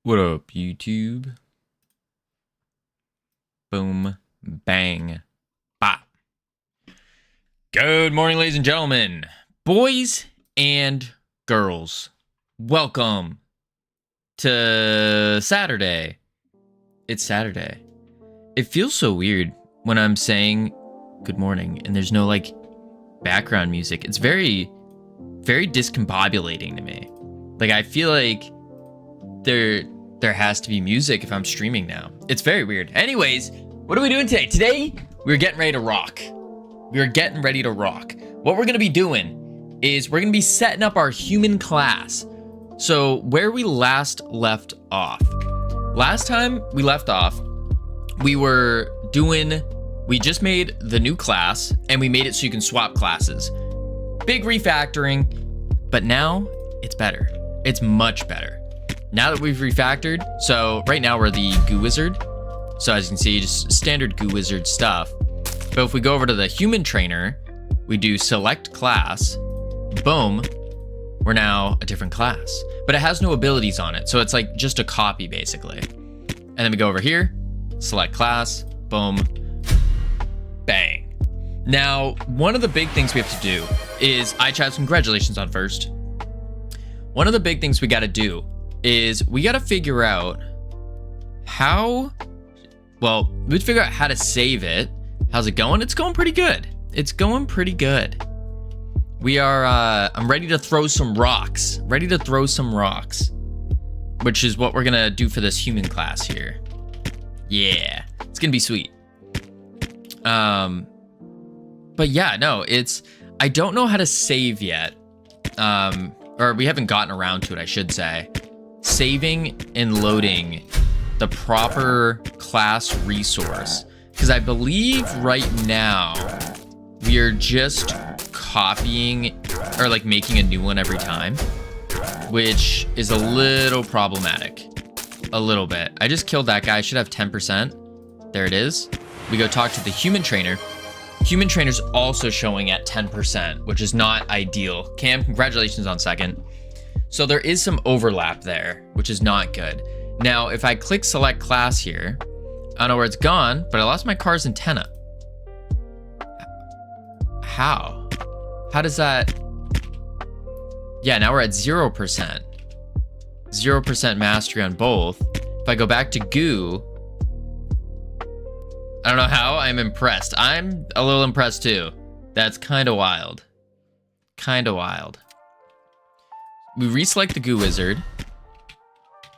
What up, YouTube? Boom, bang, bop. Good morning, ladies and gentlemen, boys and girls. Welcome to Saturday. It's Saturday. It feels so weird when I'm saying good morning and there's no like background music. It's very, very discombobulating to me. Like I feel like there has to be music if I'm streaming now. It's very weird. Anyways, what are we doing today? Today, we're getting ready to rock. We're getting ready to rock. What we're going to be doing is we're going to be setting up our human class. So where we last left off. Last time we left off, we just made the new class and we made it so you can swap classes. Big refactoring, but now it's better. It's much better. Now that we've refactored, so right now we're the Goo Wizard. So as you can see, just standard Goo Wizard stuff. But if we go over to the human trainer, we do select class, boom, we're now a different class. But it has no abilities on it, so it's like just a copy basically. And then we go over here, select class, boom, bang. Now, one of the big things we have to do is, iChat, congratulations on first. One of the big things we gotta do is we gotta figure out how to save it. How's it going? It's going pretty good. It's going pretty good. We are, I'm ready to throw some rocks. Which is what we're gonna do for this human class here. Yeah, it's gonna be sweet. But yeah, no, I don't know how to save yet. Or we haven't gotten around to it, I should say. Saving and loading the proper class resource. Because I believe right now we are just copying or like making a new one every time, which is a little problematic. A little bit. I just killed that guy. I should have 10%. There it is. We go talk to the human trainer. Human trainer's also showing at 10%, which is not ideal. Cam, congratulations on second. So there is some overlap there, which is not good. Now, if I click select class here, I don't know where it's gone, but I lost my car's antenna. How? How does that? Yeah, now we're at 0%. 0% mastery on both. If I go back to Goo, I don't know how, I'm impressed. I'm a little impressed too. That's kind of wild. Kind of wild. We reselect the Goo Wizard.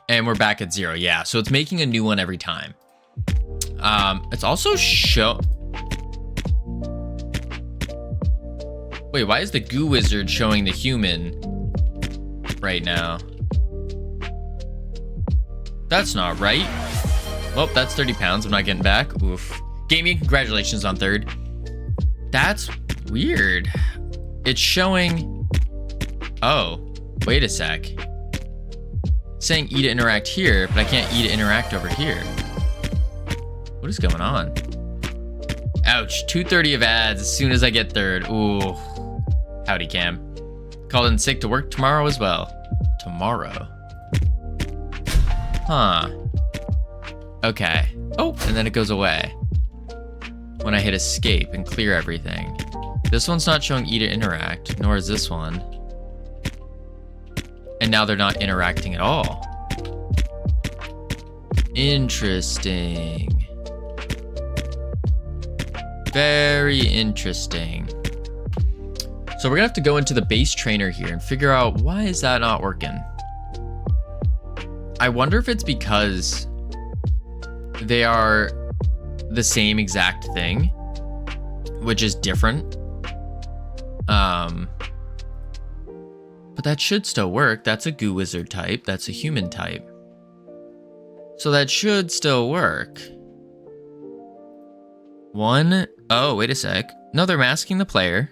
And we're back at 0. Yeah, so it's making a new one every time. It's also Wait, why is the Goo Wizard showing the human right now? That's not right. Well, that's 30 pounds. I'm not getting back. Oof. Gaming, congratulations on third. That's weird. It's showing... Oh, wait a sec. It's saying E to interact here, but I can't E to interact over here. What is going on? Ouch, 230 of ads as soon as I get third. Ooh. Howdy, Cam. Called in sick to work tomorrow as well. Tomorrow? Huh. Okay. Oh, and then it goes away when I hit escape and clear everything. This one's not showing E to interact, nor is this one. And now they're not interacting at all. Interesting. Very interesting. So we're gonna have to go into the base trainer here and figure out why is that not working. I wonder if it's because they are the same exact thing, which is different. But that should still work. That's a Goo Wizard type. That's a human type. So that should still work. Oh, wait a sec. No, they're masking the player.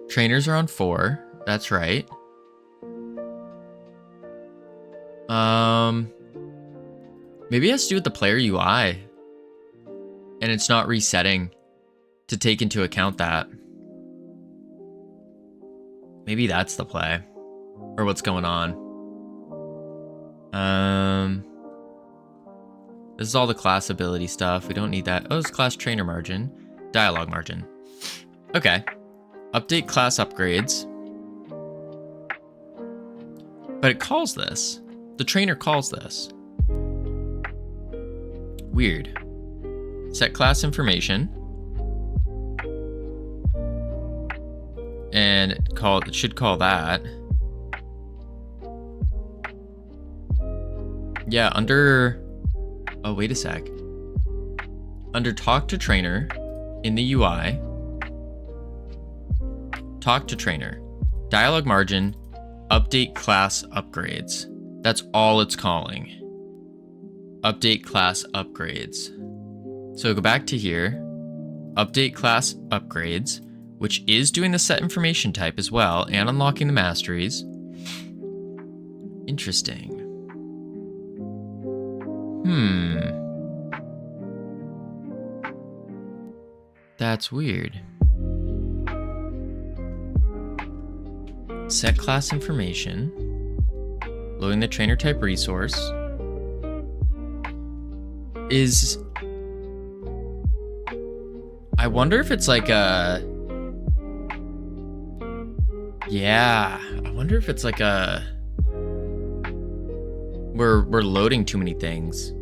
Trainers are on 4. That's right. Maybe it has to do with the player UI. And it's not resetting to take into account that. Maybe that's the play. Or what's going on. This is all the class ability stuff. We don't need that. Oh, it's class trainer margin. Dialogue margin. Okay. Update class upgrades. But it calls this. The trainer calls this. Weird. Set class information. And it should call that. Yeah, under... Oh, wait a sec. Under talk to trainer in the UI. Talk to trainer. Dialogue margin. Update class upgrades. That's all it's calling. Update class upgrades. So go back to here. Update class upgrades, which is doing the set information type as well and unlocking the masteries. Interesting. That's weird. Set class information. Loading the trainer type resource. I wonder if it's like a... Yeah, I wonder if it's like a... We're loading too many things.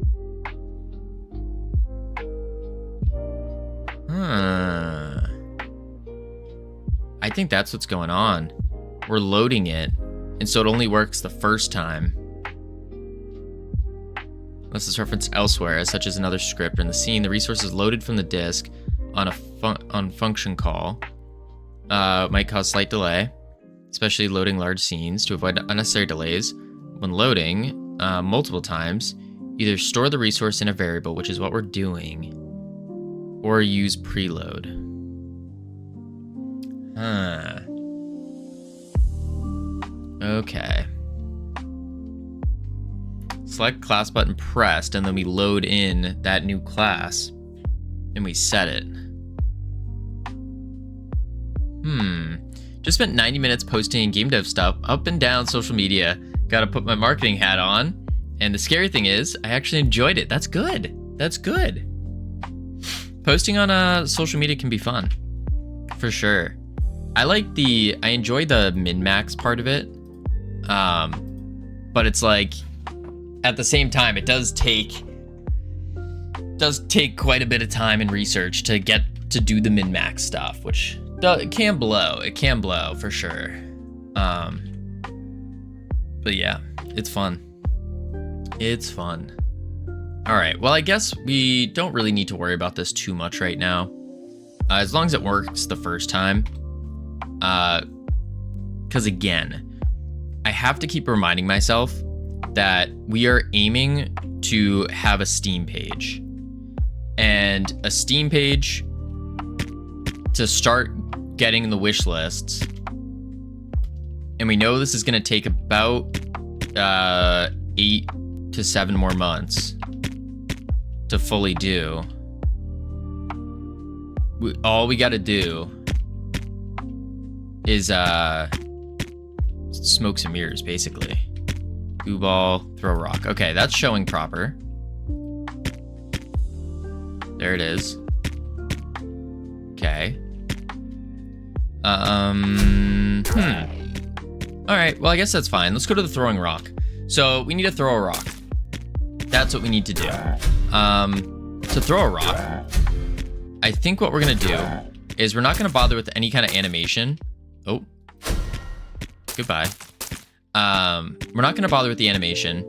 I think that's what's going on. We're loading it, and so it only works the first time. Unless it's referenced elsewhere, as such as another script. In the scene, the resource is loaded from the disk on on function call. Might cause slight delay, especially loading large scenes. To avoid unnecessary delays when loading multiple times, either store the resource in a variable, which is what we're doing, or use preload. Okay. Select class button pressed, and then we load in that new class, and we set it. Just spent 90 minutes posting game dev stuff up and down social media. Gotta put my marketing hat on. And the scary thing is, I actually enjoyed it. That's good. That's good. Posting on social media can be fun. For sure. I enjoy the min-max part of it. But it's like, at the same time, it does take quite a bit of time and research to get to do the min-max stuff, which it can blow. It can blow for sure. But yeah, it's fun. It's fun. All right. Well, I guess we don't really need to worry about this too much right now, as long as it works the first time. Because again, I have to keep reminding myself that we are aiming to have a Steam page, and a Steam page to start getting the wish lists. And we know this is going to take about 8 to 7 more months to fully do. All we got to do is smoke some mirrors, basically. Goo ball, throw a rock. Okay, that's showing proper. There it is. Okay. All right, well, I guess that's fine. Let's go to the throwing rock. So we need to throw a rock. That's what we need to do. To throw a rock, I think what we're gonna do is we're not gonna bother with any kind of animation. Oh, goodbye. We're not gonna bother with the animation.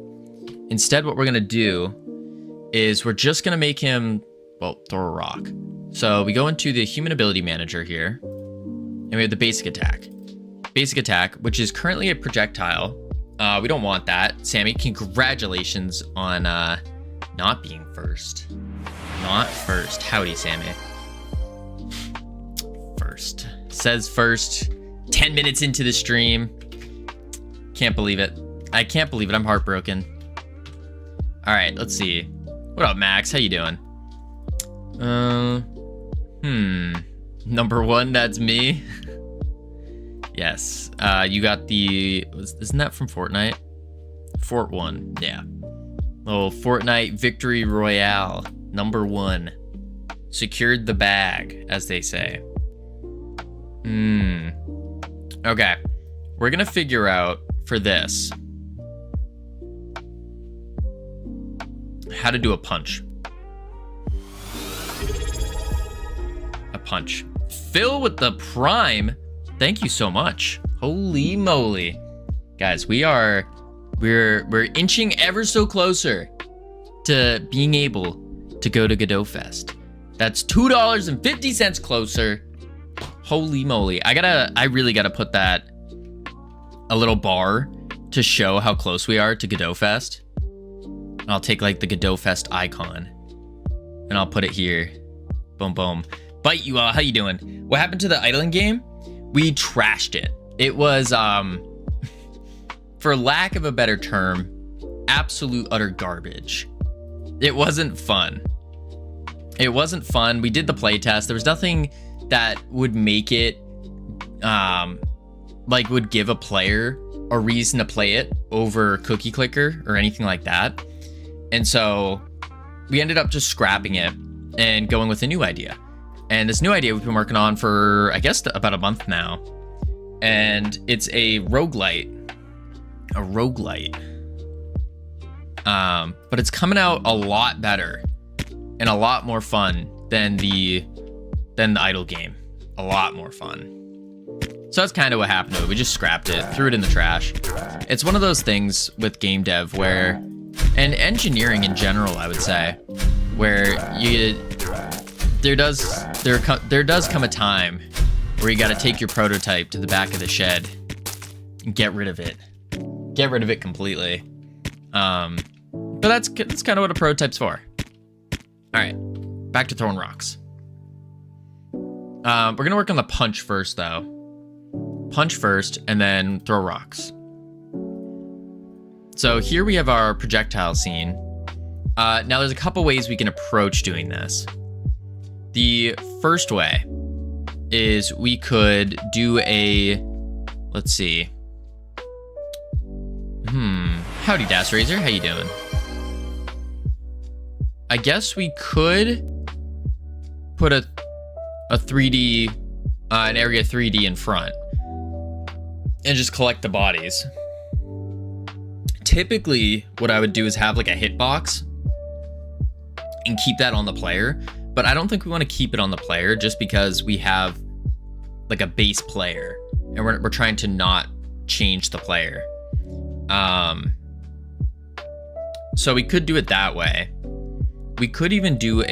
Instead, what we're gonna do is we're just gonna make him, well, throw a rock. So we go into the human ability manager here, and we have the basic attack. Basic attack, which is currently a projectile. We don't want that. Sammy, congratulations on not being first. Not first. Howdy, Sammy. First. Says first. 10 minutes into the stream. Can't believe it. I can't believe it. I'm heartbroken. All right, let's see. What up, Max? How you doing? Number 1, that's me. Yes. You got the... Isn't that from Fortnite? Fort 1, yeah. Little Fortnite Victory Royale, number 1. Secured the bag, as they say. Okay. We're gonna figure out, for this, how to do a punch. A punch. Phil with the prime. Thank you so much. Holy moly. Guys, we're inching ever so closer to being able to go to Godot Fest. That's $2.50 closer. Holy moly. I really gotta put that a little bar to show how close we are to Godot Fest. And I'll take like the Godot Fest icon and I'll put it here. Boom, boom. Bite you all. How you doing? What happened to the idling game? We trashed it. It was, for lack of a better term, absolute utter garbage. It wasn't fun. It wasn't fun. We did the playtest. There was nothing that would make it, like would give a player a reason to play it over Cookie Clicker or anything like that. And so we ended up just scrapping it and going with a new idea. And this new idea we've been working on for, I guess, about a month now. And it's a roguelite. A roguelite. But it's coming out a lot better and a lot more fun than the idle game. A lot more fun. So that's kind of what happened to it. We just scrapped it, threw it in the trash. It's one of those things with game dev where, and engineering in general, I would say, where there does come a time where you got to take your prototype to the back of the shed and get rid of it completely. But that's kind of what a prototype's for. All right, back to throwing rocks. We're gonna work on the punch first, though. Punch first, and then throw rocks. So here we have our projectile scene. Now there's a couple ways we can approach doing this. The first way is we could do a, let's see. Howdy, Das Razor, how you doing? I guess we could put a 3D, an area 3D in front and just collect the bodies. Typically, what I would do is have like a hitbox and keep that on the player, but I don't think we want to keep it on the player just because we have like a base player and we're trying to not change the player. So we could do it that way. We could even do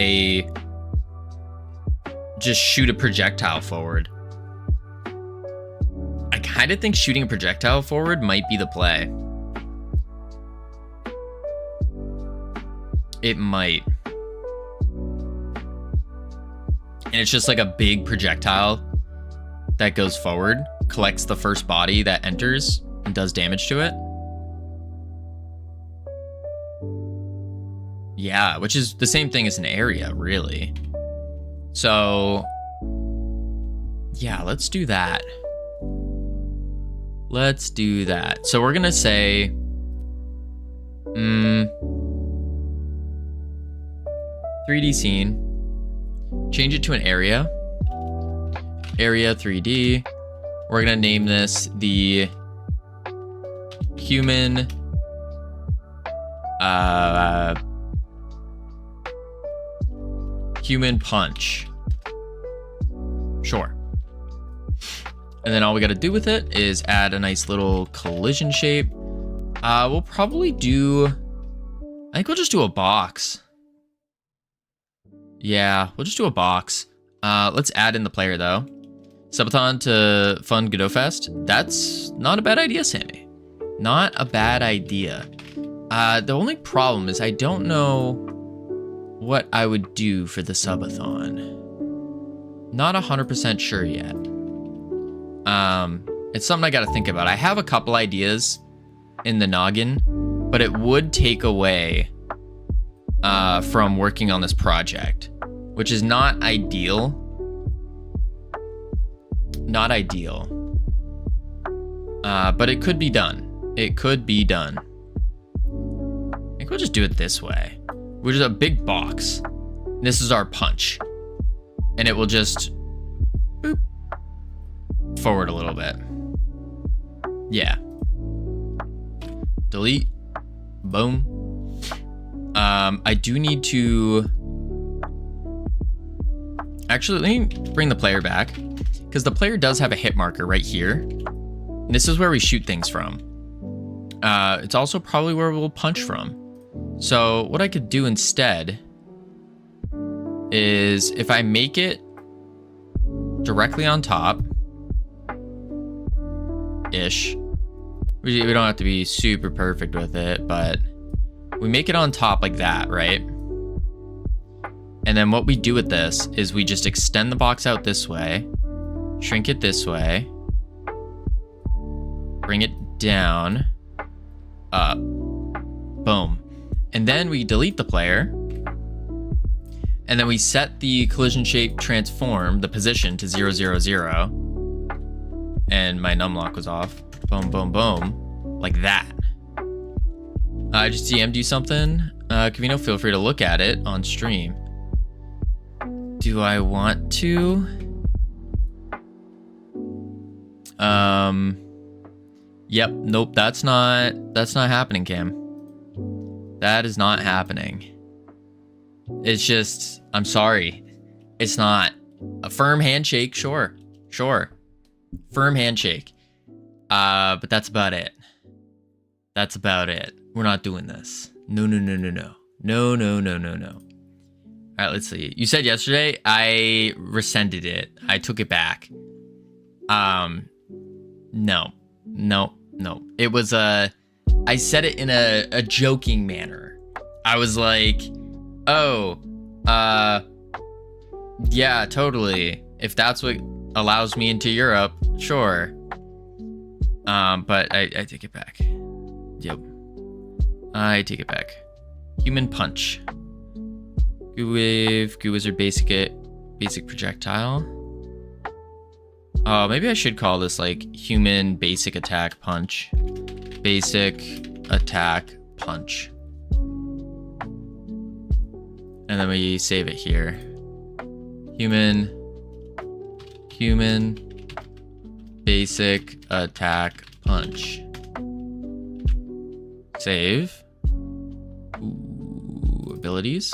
just shoot a projectile forward. I kind of think shooting a projectile forward might be the play. It might. And it's just like a big projectile that goes forward, collects the first body that enters, and does damage to it. Yeah, which is the same thing as an area, really. So, yeah, let's do that. Let's do that. So we're gonna say, 3D scene, change it to an area, area 3D. We're gonna name this the human, human punch. Sure. And then all we got to do with it is add a nice little collision shape. We'll probably do, I think we'll just do a box. Yeah, we'll just do a box. Let's add in the player though. Subathon to fund Godot Fest. That's not a bad idea, Sammy. Not a bad idea. The only problem is I don't know what I would do for the subathon. Not 100% sure yet. It's something I got to think about. I have a couple ideas in the noggin, but it would take away from working on this project, which is not ideal. Not ideal. But it could be done. It could be done. think we'll just do it this way. Which is a big box. This is our punch. And it will just boop, forward a little bit. Yeah. Delete. Boom. I do need to... Actually, let me bring the player back. Because the player does have a hit marker right here. And this is where we shoot things from. It's also probably where we'll punch from. So what I could do instead is if I make it directly on top, ish. We don't have to be super perfect with it, but we make it on top like that, right? And then what we do with this is we just extend the box out this way, shrink it this way, bring it down, up, boom. And then we delete the player, and then we set the collision shape transform, the position to 0, 0, 0. And my numlock was off. Boom, boom, boom. Like that. I just DM'd you something. Covino, feel free to look at it on stream. Do I want to? Yep, nope, that's not happening, Cam. That is not happening. It's just, I'm sorry. It's not. A firm handshake, sure. Firm handshake. But that's about it. That's about it. We're not doing this. No. All right, let's see. You said yesterday, I rescinded it. I took it back. No. It was I said it in a joking manner. I was like, oh, yeah, totally. If that's what allows me into Europe, sure. But I take it back. Yep. I take it back. Human punch. Goo wave, goo wizard, basic projectile. Oh, maybe I should call this like human basic attack punch. Basic attack punch. And then we save it here. Human basic attack punch. Save. Ooh, abilities.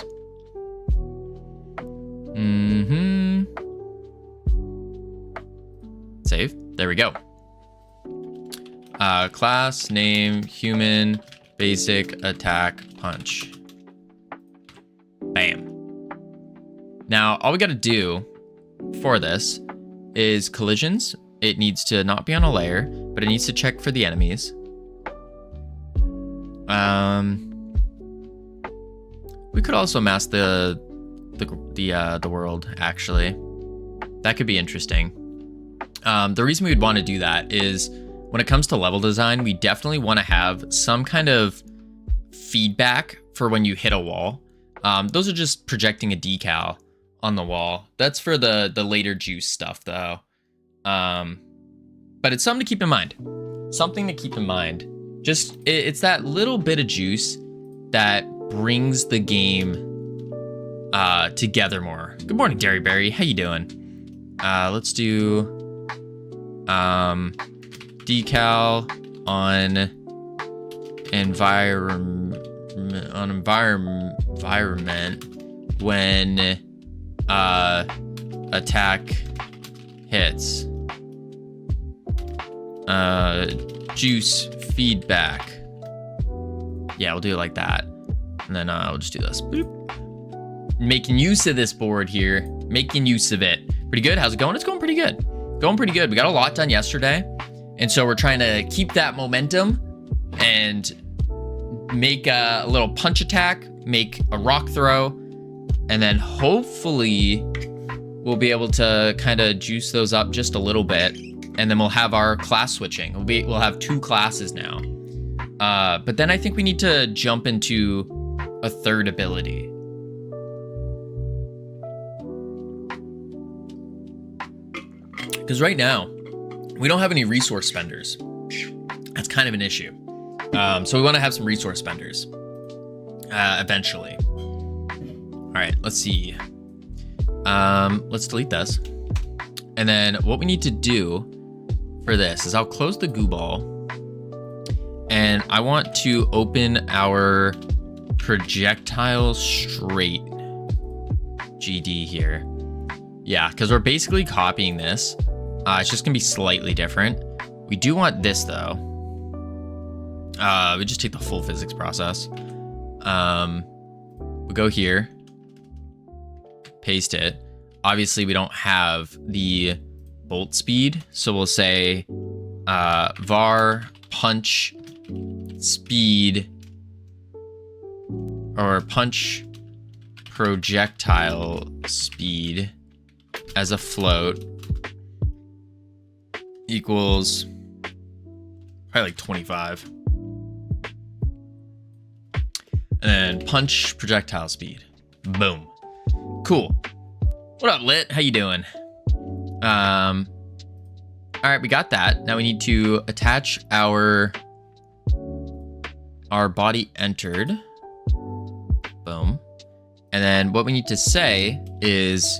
Save. There we go. Class name human basic attack punch. Bam. Now all we got to do for this is collisions. It needs to not be on a layer, but it needs to check for the enemies. We could also mask the world, actually. That could be interesting. The reason we would want to do that is when it comes to level design, we definitely want to have some kind of feedback for when you hit a wall. Those are just projecting a decal on the wall. That's for the later juice stuff, though. But it's something to keep in mind. Something to keep in mind. Just, it's that little bit of juice that brings the game together more. Good morning, Derryberry. How you doing? Let's do decal on environment when attack hits. Juice feedback. Yeah, we'll do it like that. And then I'll just do this. Boop. Making use of this board here. Making use of it. Pretty good. How's it going? It's going pretty good. Going pretty good. We got a lot done yesterday. And so we're trying to keep that momentum and make a little punch attack, make a rock throw, and then hopefully we'll be able to kind of juice those up just a little bit. And then we'll have our class switching. We'll have 2 classes now. But then I think we need to jump into a third ability. Because right now, we don't have any resource spenders. That's kind of an issue. So we want to have some resource spenders. eventually. All right, let's see. Let's delete this. And then what we need to do for this is I'll close the goo ball, and I want to open our projectile straight GD here. Yeah, because we're basically copying this. It's just gonna be slightly different. We do want this though. We just take the full physics process. We go here, paste it. Obviously we don't have the bolt speed, so we'll say var punch speed, or punch projectile speed as a float equals probably like 25. And then punch projectile speed. Boom. Cool. What up, Lit? How you doing? All right, we got that. Now we need to attach our body entered. Boom. And then what we need to say is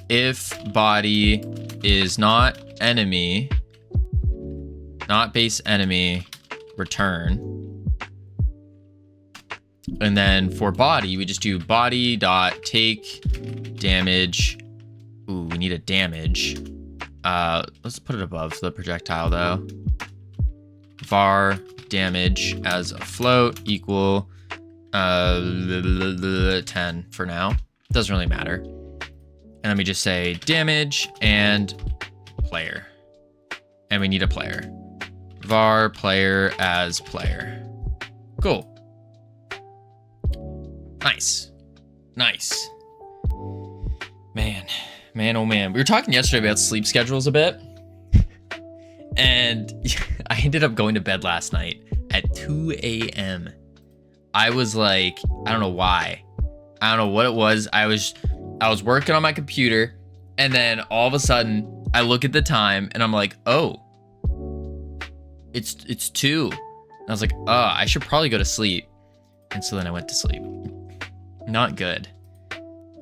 if body is not enemy, not base enemy, return. And then for body, we just do body dot take damage. Ooh, we need a damage. Let's put it above the projectile though. Var damage as a float equal 10 for now. Doesn't really matter. And let me just say damage and player. And we need a player. Var player as player. Cool. Nice. Nice. Man, oh man. We were talking yesterday about sleep schedules a bit. And I ended up going to bed last night at 2 a.m. I was like, I don't know why. I don't know what it was. I was working on my computer, and then all of a sudden I look at the time and I'm like, oh, it's 2. And I was like, I should probably go to sleep. And so then I went to sleep. Not good.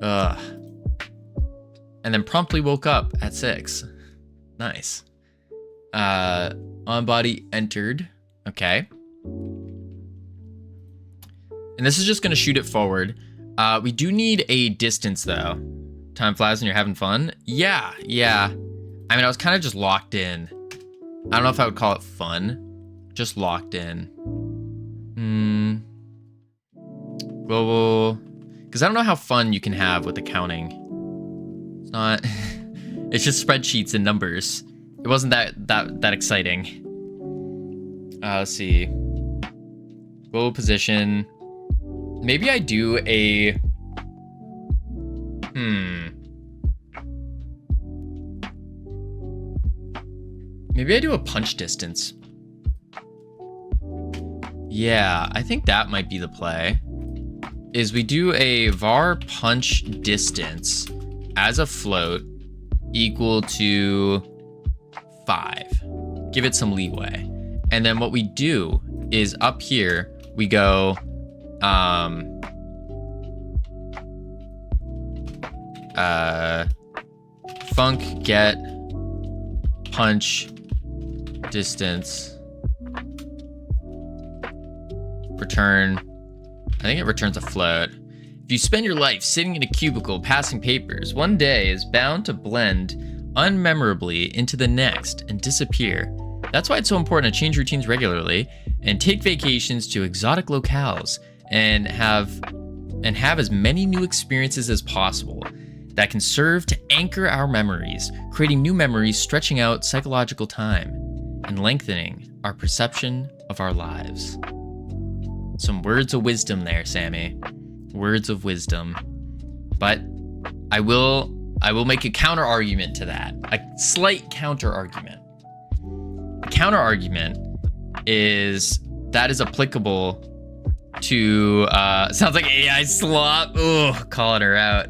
And then promptly woke up at 6. Nice. On body entered. Okay. And this is just going to shoot it forward. We do need a distance though. Time flies when you're having fun. Yeah. I mean, I was kind of just locked in. I don't know if I would call it fun. Just locked in. Global. Because I don't know how fun you can have with accounting. It's not. It's just spreadsheets and numbers. It wasn't that exciting. Let's see. Global position. Maybe I do a. Maybe I do a punch distance. Yeah, I think that might be the play. Is we do a var punch distance as a float equal to 5. Give it some leeway. And then what we do is up here, we go func get punch distance return. I think it returns a float. If you spend your life sitting in a cubicle passing papers, one day is bound to blend unmemorably into the next and disappear. That's why it's so important to change routines regularly and take vacations to exotic locales and have as many new experiences as possible that can serve to anchor our memories, creating new memories, stretching out psychological time, and lengthening our perception of our lives. Some words of wisdom there, Sammy. Words of wisdom. But I will make a counter argument to that. A slight counter argument. The counter argument is that is applicable to sounds like AI slop. Oh, calling her out.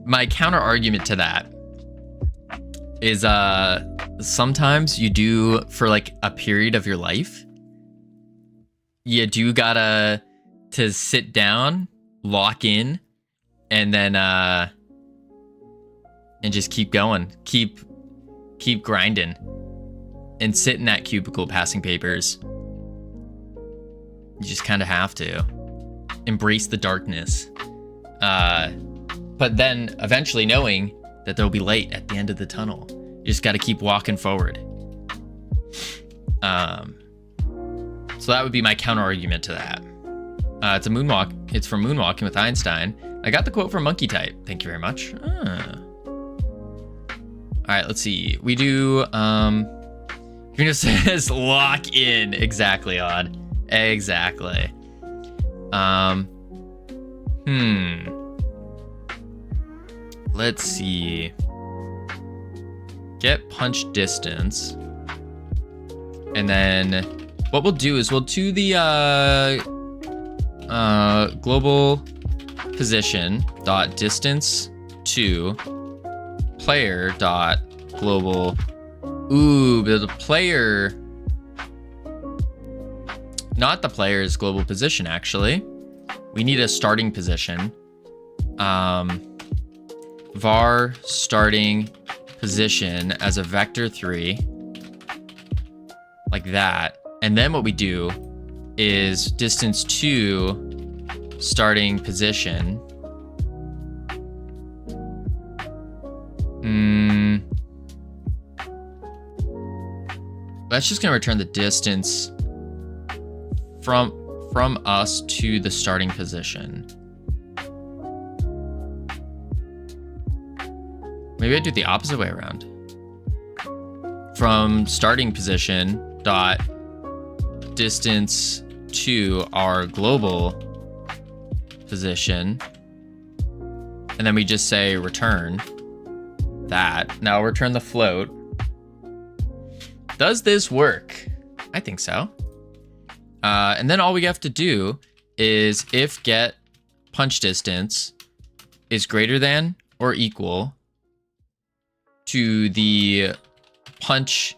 My counter argument to that is sometimes you do, for like a period of your life, you do gotta to sit down, lock in, and then and just keep going, keep grinding, and sit in that cubicle passing papers. You just kind of have to embrace the darkness, but then eventually knowing that there'll be light at the end of the tunnel. You just got to keep walking forward. So that would be my counter argument to that. It's a moonwalk. It's from Moonwalking with Einstein. I got the quote from Monkey Type. Thank you very much. All right, let's see. We do, Covino says lock in. Exactly, Odd. Exactly. Let's see. Get punch distance. And then what we'll do is we'll do the global position dot distance to player dot global. Ooh, but the player, not the player's global position, actually. We need a starting position. Var starting position as a vector 3, like that. And then what we do is distance to starting position. That's just gonna return the distance from us to the starting position. Maybe I do it the opposite way around. From starting position dot distance to our global position. And then we just say return that. Now return the float. Does this work? I think so. And then all we have to do is if get punch distance is greater than or equal to the punch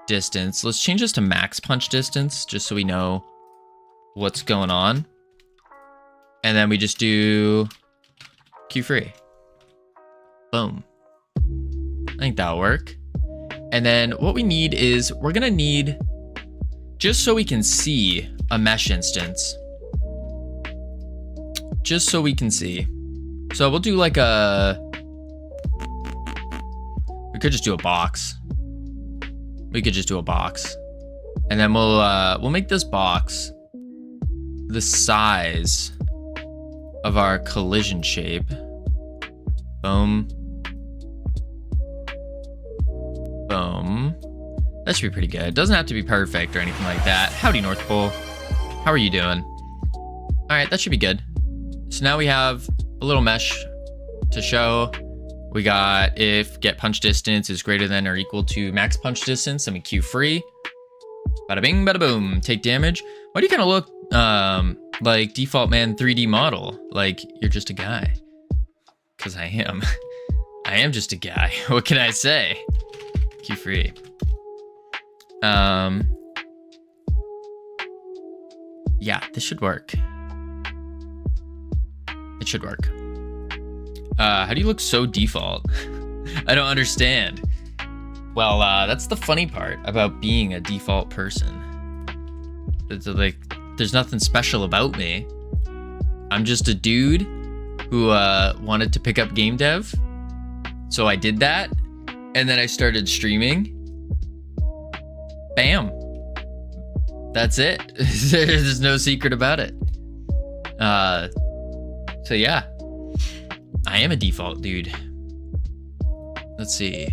distance. Let's change this to max punch distance just so we know what's going on. And then we just do Q free. Boom. I think that'll work. And then what we need is we're gonna need, just so we can see a mesh instance. Just so we can see. So we'll do like a, we could just do a box. We could just do a box. And then we'll make this box the size of our collision shape. Boom. Boom. That should be pretty good. It doesn't have to be perfect or anything like that. Howdy, North Pole. How are you doing? All right, that should be good. So now we have a little mesh to show. We got if get punch distance is greater than or equal to max punch distance, I mean Q free. Bada bing, bada boom. Take damage. Why do you kind of look like Default Man 3D model? Like you're just a guy. Because I am. I am just a guy. What can I say? Q free. Yeah, this should work. It should work. How do you look so default? I don't understand. Well, that's the funny part about being a default person. It's like, there's nothing special about me. I'm just a dude who wanted to pick up game dev. So I did that. And then I started streaming. Bam. That's it. There's no secret about it. So yeah. I am a default dude. Let's see.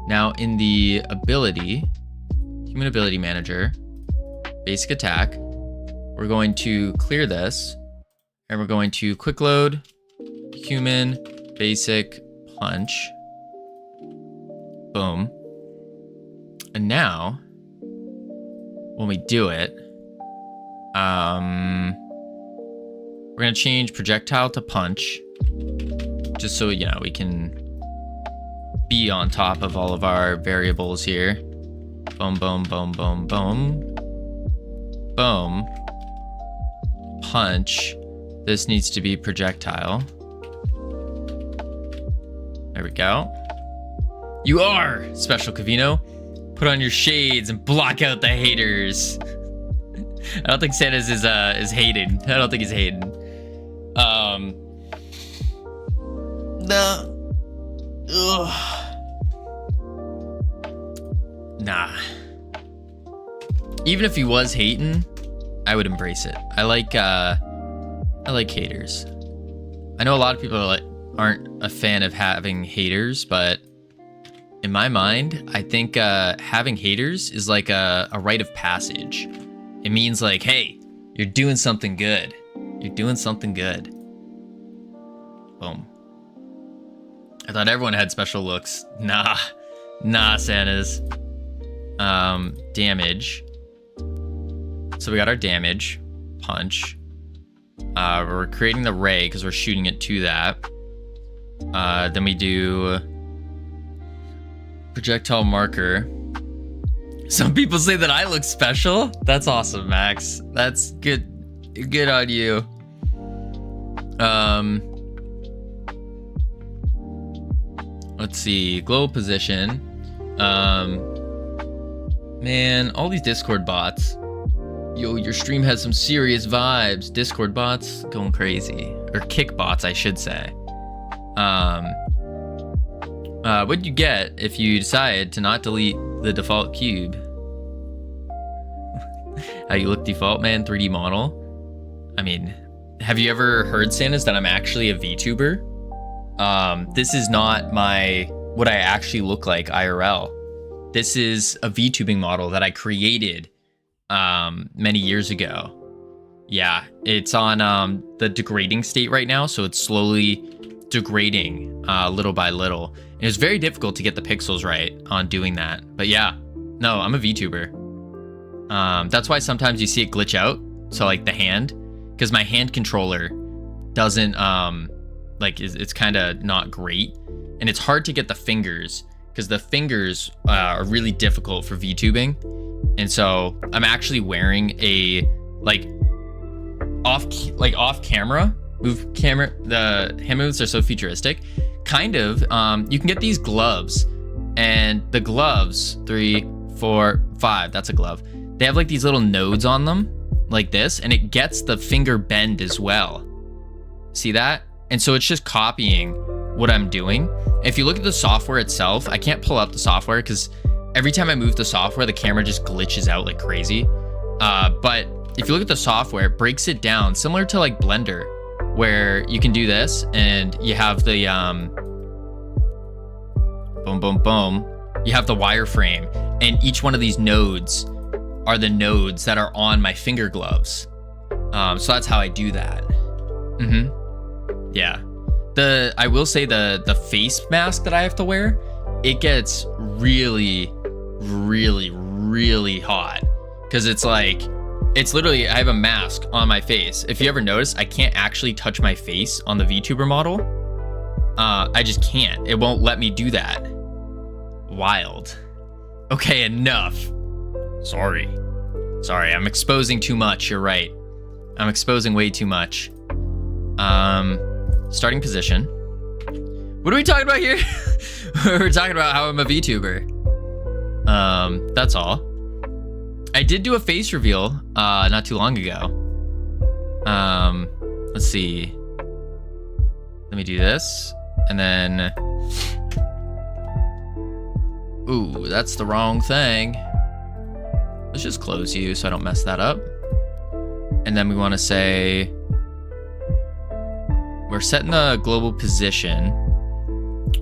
Now in the ability, human ability manager, basic attack, we're going to clear this and we're going to quick load human basic punch. Boom. And now when we do it, we're going to change projectile to punch. Just so, you know, we can be on top of all of our variables here. Boom, boom, boom, boom, boom. Boom. Punch. This needs to be projectile. There we go. You are Special Covino. Put on your shades and block out the haters. I don't think Santa's is hated. I don't think he's hated. No. Ugh. Nah. Even if he was hating, I would embrace it. I like haters. I know a lot of people aren't a fan of having haters, but in my mind, I think having haters is like a rite of passage. It means like, hey, you're doing something good. You're doing something good. Boom. I thought everyone had special looks. Nah, Santas. Damage. So we got our damage. Punch. We're creating the ray because we're shooting it to that. Then we do projectile marker. Some people say that I look special. That's awesome, Max. That's good. Good on you. Let's see. Global position. Man, all these Discord bots. Yo, your stream has some serious vibes. Discord bots going crazy. Or kick bots, I should say. What'd you get if you decide to not delete the default cube? How you look default, man? 3D model. I mean, have you ever heard, Santas, that I'm actually a VTuber? This is not what I actually look like IRL. This is a VTubing model that I created many years ago. Yeah, it's on the degrading state right now, so it's slowly degrading little by little. And it's very difficult to get the pixels right on doing that. But yeah, no, I'm a VTuber. That's why sometimes you see it glitch out. So like the hand, because my hand controller doesn't it's kind of not great, and it's hard to get the fingers because the fingers are really difficult for VTubing. And so I'm actually wearing a off camera move camera. The hand moves are so futuristic. Kind of. You can get these gloves, and the gloves 3, 4, 5. That's a glove. They have like these little nodes on them, like this, and it gets the finger bend as well. See that? And so it's just copying what I'm doing. If you look at the software itself, I can't pull up the software because every time I move the software, the camera just glitches out like crazy. But if you look at the software, it breaks it down similar to like Blender, where you can do this and you have the boom, boom, boom. You have the wireframe, and each one of these nodes are the nodes that are on my finger gloves. So that's how I do that. Yeah. I will say the face mask that I have to wear, it gets really, really, really hot. Cause it's literally, I have a mask on my face. If you ever notice, I can't actually touch my face on the VTuber model. I just can't. It won't let me do that. Wild. Okay, enough. Sorry, I'm exposing too much. You're right. I'm exposing way too much. Starting position. What are we talking about here? We're talking about how I'm a VTuber. That's all. I did do a face reveal not too long ago. Let's see. Let me do this, and then ooh, that's the wrong thing. Let's just close you so I don't mess that up. And then we want to say we're setting the global position.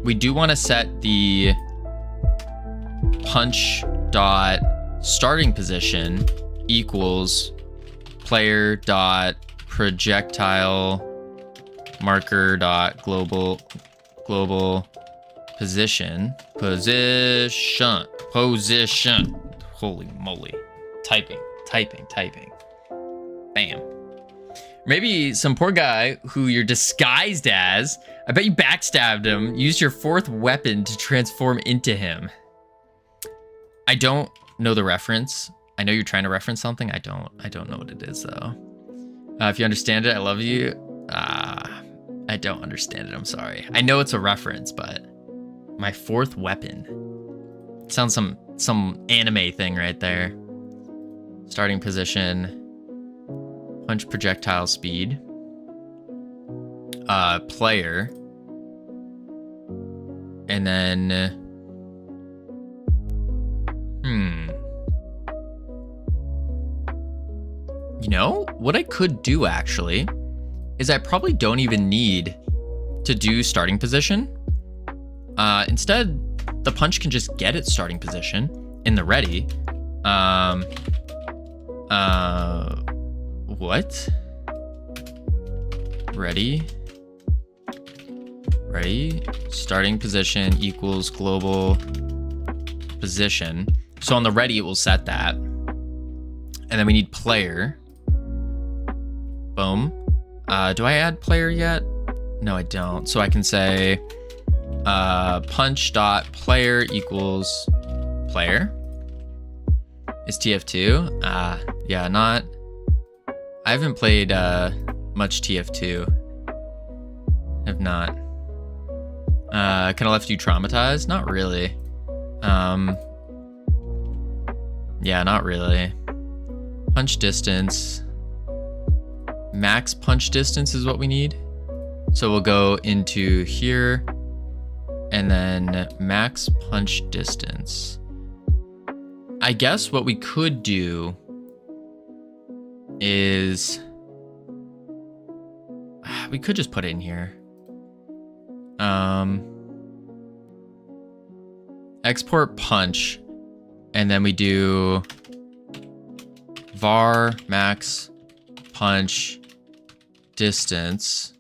We do want to set the punch dot starting position equals player dot projectile marker dot global position. Holy moly. Typing. Bam. Maybe some poor guy who you're disguised as. I bet you backstabbed him. Used your fourth weapon to transform into him. I don't know the reference. I know you're trying to reference something. I don't know what it is though. If you understand it, I love you. I don't understand it. I'm sorry. I know it's a reference, but my fourth weapon sounds some anime thing right there. Starting position. Punch projectile speed. Player. And then you know, what I could do actually is I probably don't even need to do starting position. Instead, the punch can just get its starting position in the ready. What? Ready, starting position equals global position. So on the ready, it will set that. And then we need player. Boom. Do I add player yet? No, I don't. So I can say punch dot player equals player. Is TF2? Yeah, not. I haven't played much TF2. Have not. Kind of left you traumatized? Not really. Yeah, not really. Punch distance. Max punch distance is what we need. So we'll go into here and then max punch distance. I guess what we could do is we could just put it in here. Export punch, and then we do var max punch distance,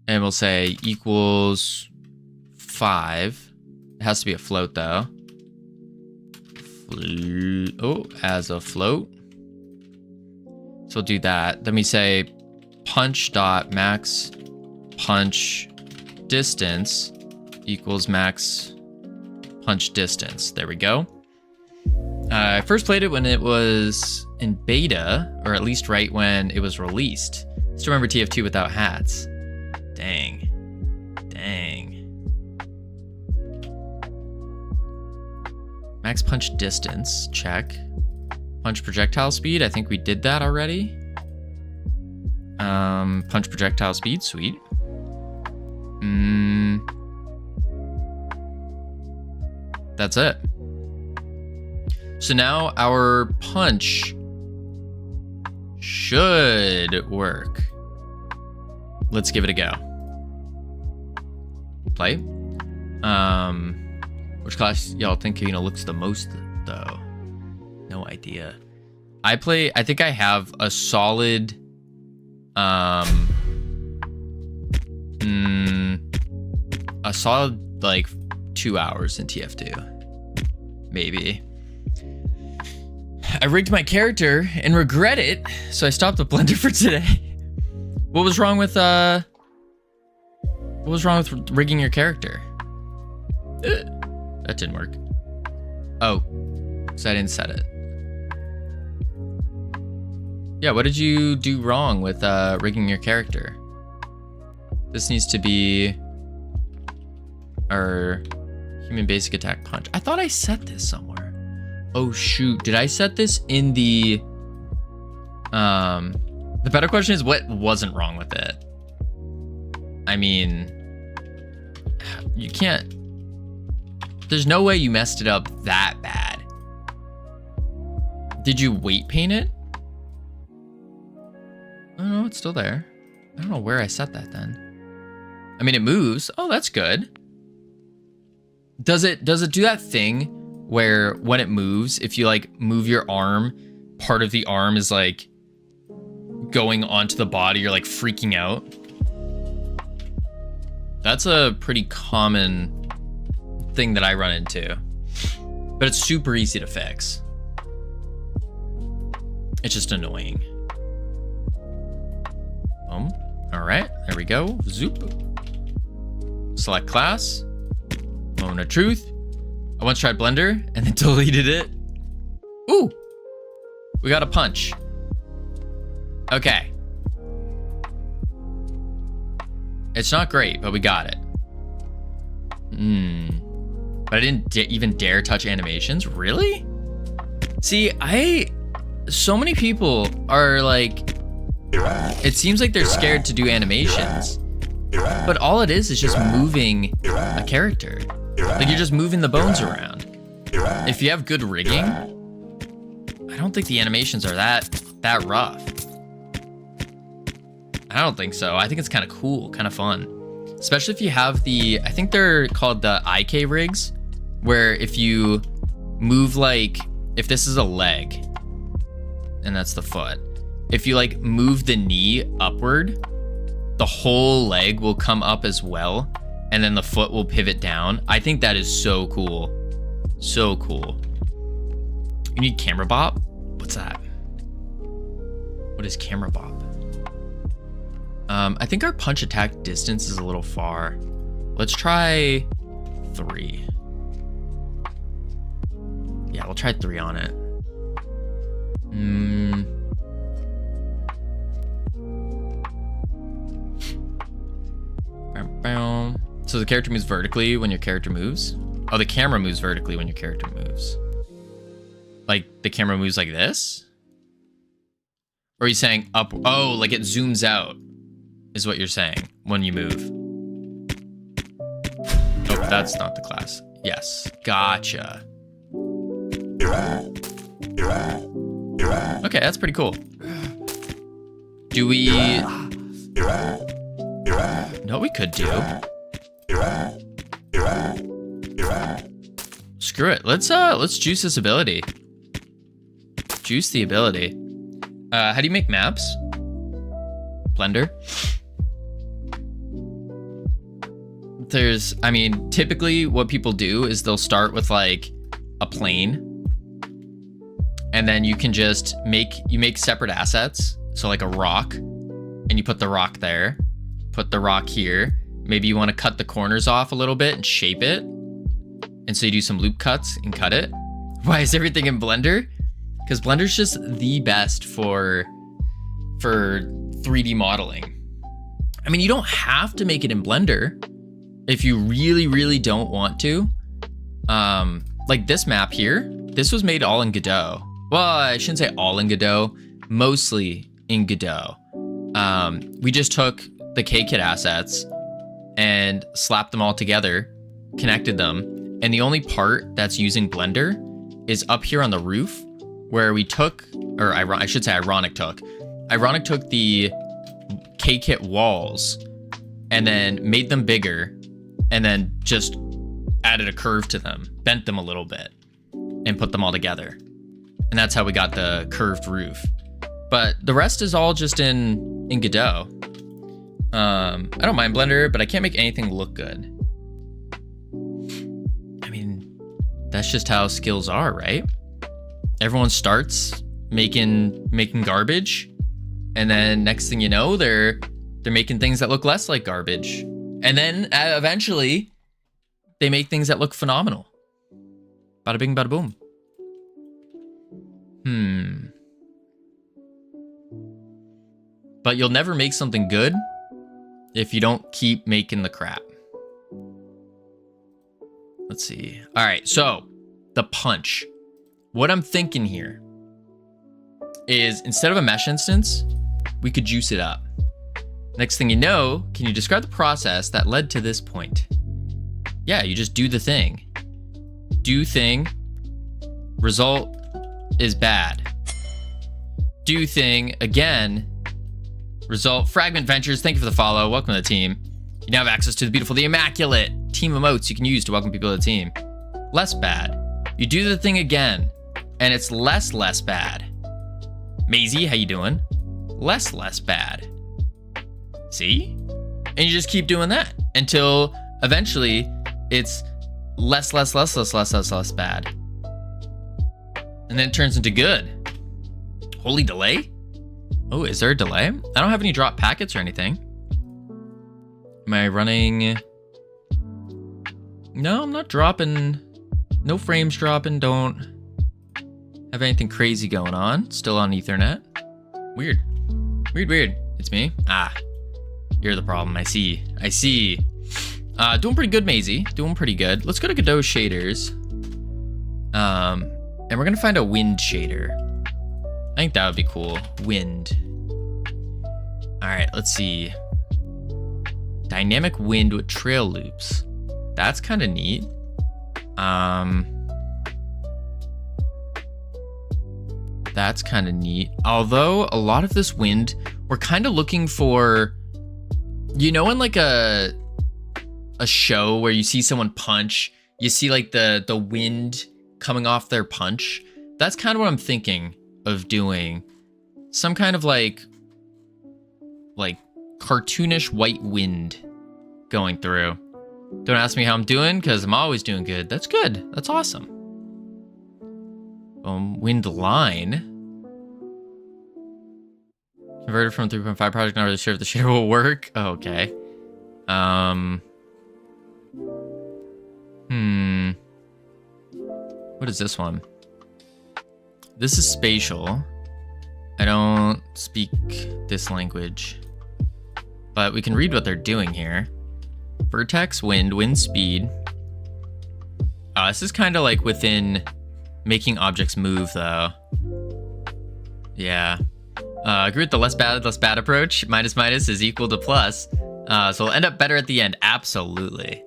and we'll say equals 5. It has to be a float though. As a float. So we'll do that. Then we say punch dot max punch distance equals max punch distance. There we go. I first played it when it was in beta, or at least right when it was released. Still remember TF2 without hats. Dang. Max punch distance, check. Punch projectile speed, I think we did that already. Punch projectile speed, sweet. That's it. So now our punch should work. Let's give it a go. Play. Which class y'all think Covino looks the most though? No idea. I think I have a solid like 2 hours in TF2. Maybe. I rigged my character and regret it, so I stopped the blender for today. What was wrong with rigging your character? That didn't work. Oh, so I didn't set it. Yeah, what did you do wrong with rigging your character? This needs to be our human basic attack punch. I thought I set this somewhere. Oh shoot, did I set this in the better question is what wasn't wrong with it? I mean, you can't, there's no way you messed it up that bad. Did you weight paint it? Oh no, it's still there. I don't know where I set that then. I mean, it moves. Oh, that's good. Does it do that thing where when it moves, if you like move your arm, part of the arm is like going onto the body, you're like freaking out? That's a pretty common thing that I run into, but it's super easy to fix. It's just annoying. Boom. All right, there we go. Zoop. Select class. Moment of truth. I once tried Blender and then deleted it. Ooh, we got a punch. Okay. It's not great, but we got it. But I didn't even dare touch animations. Really? See, so many people are like, it seems like they're scared to do animations, but all it is just moving a character. Like, you're just moving the bones around. If you have good rigging, I don't think the animations are that rough. I don't think so. I think it's kind of cool, kind of fun. Especially if you have I think they're called the IK rigs, where if you move, like, if this is a leg, and that's the foot, if you like move the knee upward, the whole leg will come up as well, and then the foot will pivot down. I think that is so cool. So cool. You need camera bop? What's that? What is camera bop? I think our punch attack distance is a little far. Let's try 3. Yeah, we'll try 3 on it. So the character moves vertically when your character moves? Oh, the camera moves vertically when your character moves. Like, the camera moves like this? Or are you saying up? Oh, like it zooms out, is what you're saying when you move. Oh, that's not the class. Yes, gotcha. Okay, that's pretty cool. Do we... No, we could do. Screw it. Let's juice this ability. Juice the ability. How do you make maps? Blender. I mean, typically what people do is they'll start with like a plane, and then you can just make separate assets. So like a rock, and you put the rock there, put the rock here. Maybe you want to cut the corners off a little bit and shape it. And so you do some loop cuts and cut it. Why is everything in Blender? Because Blender's just the best for 3D modeling. I mean, you don't have to make it in Blender if you really, really don't want to. Like this map here, this was made all in Godot. Well, I shouldn't say all in Godot, mostly in Godot. We just took the K-Kit assets and slapped them all together, connected them. And the only part that's using Blender is up here on the roof, where we took, or I should say Ironic took the K-Kit walls and then made them bigger and then just added a curve to them, bent them a little bit and put them all together. And that's how we got the curved roof. But the rest is all just in Godot. I don't mind Blender, but I can't make anything look good. I mean, that's just how skills are, right? Everyone starts making garbage, and then next thing you know, they're making things that look less like garbage. And then eventually they make things that look phenomenal. Bada bing, bada boom. But you'll never make something good if you don't keep making the crap. Let's see. All right, so the punch. What I'm thinking here is instead of a mesh instance, we could juice it up. Next thing you know, can you describe the process that led to this point? Yeah, you just do the thing. Do thing. Result is bad. Do thing again. Result. Fragment Ventures, thank you for the follow. Welcome to the team. You now have access to the beautiful, the immaculate team emotes you can use to welcome people to the team. Less bad. You do the thing again, and it's less bad. Maisie, how you doing? Less bad. See? And you just keep doing that until eventually it's less bad. And then it turns into good. Holy delay? Oh, is there a delay? I don't have any drop packets or anything. Am I running? No, I'm not dropping. No frames dropping. Don't have anything crazy going on. Still on Ethernet. Weird. Weird. It's me. Ah, you're the problem. I see. Doing pretty good, Maisie. Doing pretty good. Let's go to Godot shaders. And we're gonna find a wind shader. I think that would be cool. Wind. All right, let's see. Dynamic wind with trail loops. That's kind of neat. That's kind of neat. Although a lot of this wind, we're kind of looking for, you know, in like a show where you see someone punch, you see like the wind coming off their punch. That's kind of what I'm thinking of doing. Some kind of like cartoonish white wind going through. Don't ask me how I'm doing, because I'm always doing good. That's good. That's awesome. Wind line. Converted from 3.5 project, not really sure if the shader will work. Oh, okay. What is this one? This is spatial. I don't speak this language, but we can read what they're doing here. Vertex, wind speed. This is kind of like within making objects move, though. Yeah. Agree with the less bad approach. Minus is equal to plus. So we'll end up better at the end. Absolutely.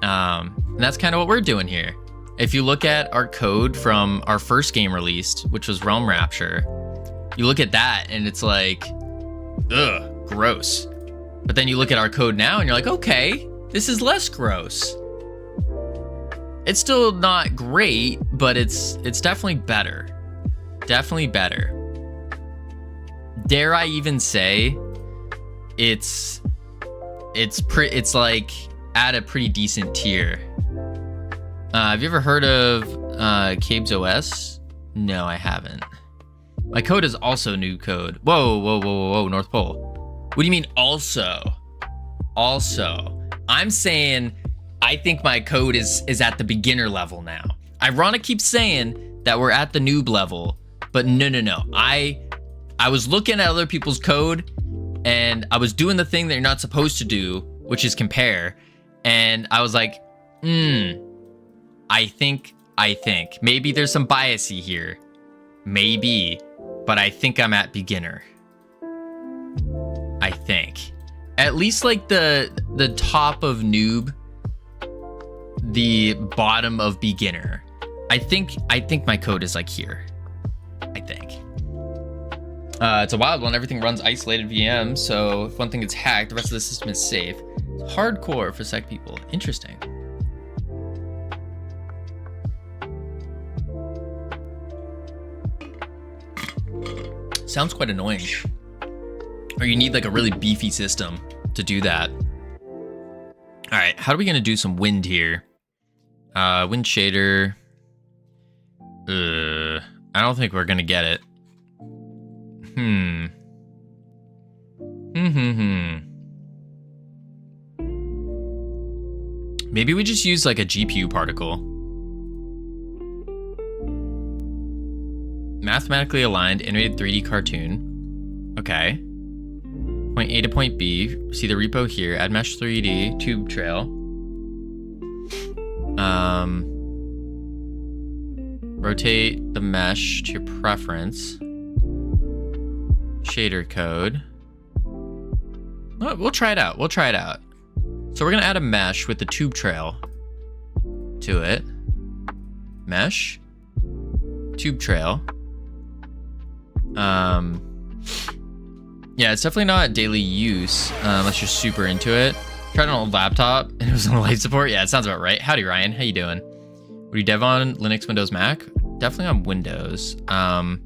And that's kind of what we're doing here. If you look at our code from our first game released, which was Realm Rapture, you look at that and it's like, ugh, gross. But then you look at our code now and you're like, okay, this is less gross. It's still not great, but it's definitely better. Definitely better. Dare I even say it's like at a pretty decent tier. Have you ever heard of Cabe's OS? No, I haven't. My code is also new code. Whoa, North Pole. What do you mean also? I'm saying I think my code is at the beginner level now. Ironic keeps saying that we're at the noob level, but no. I was looking at other people's code and I was doing the thing that you're not supposed to do, which is compare. And I was like, I think maybe there's some biasy here. Maybe, but I think I'm at beginner. I think. At least like the top of noob, the bottom of beginner. I think my code is like here. I think. It's a wild one. Everything runs isolated VM, so if one thing gets hacked, the rest of the system is safe. It's hardcore for sec people. Interesting. Sounds quite annoying. Or you need like a really beefy system to do that. All right, how are we gonna do some wind here? Wind shader. I don't think we're gonna get it. Maybe we just use like a GPU particle. Mathematically aligned, animated 3D cartoon. Okay. Point A to point B. See the repo here. Add mesh 3D, tube trail. Rotate the mesh to your preference. Shader code. We'll try it out. So we're gonna add a mesh with the tube trail to it. Mesh. Tube trail. Yeah, it's definitely not daily use unless you're super into it. Tried it on a laptop and it was on light support. Yeah, it sounds about right. Howdy, Ryan. How you doing? Would you dev on Linux, Windows, Mac? Definitely on Windows. I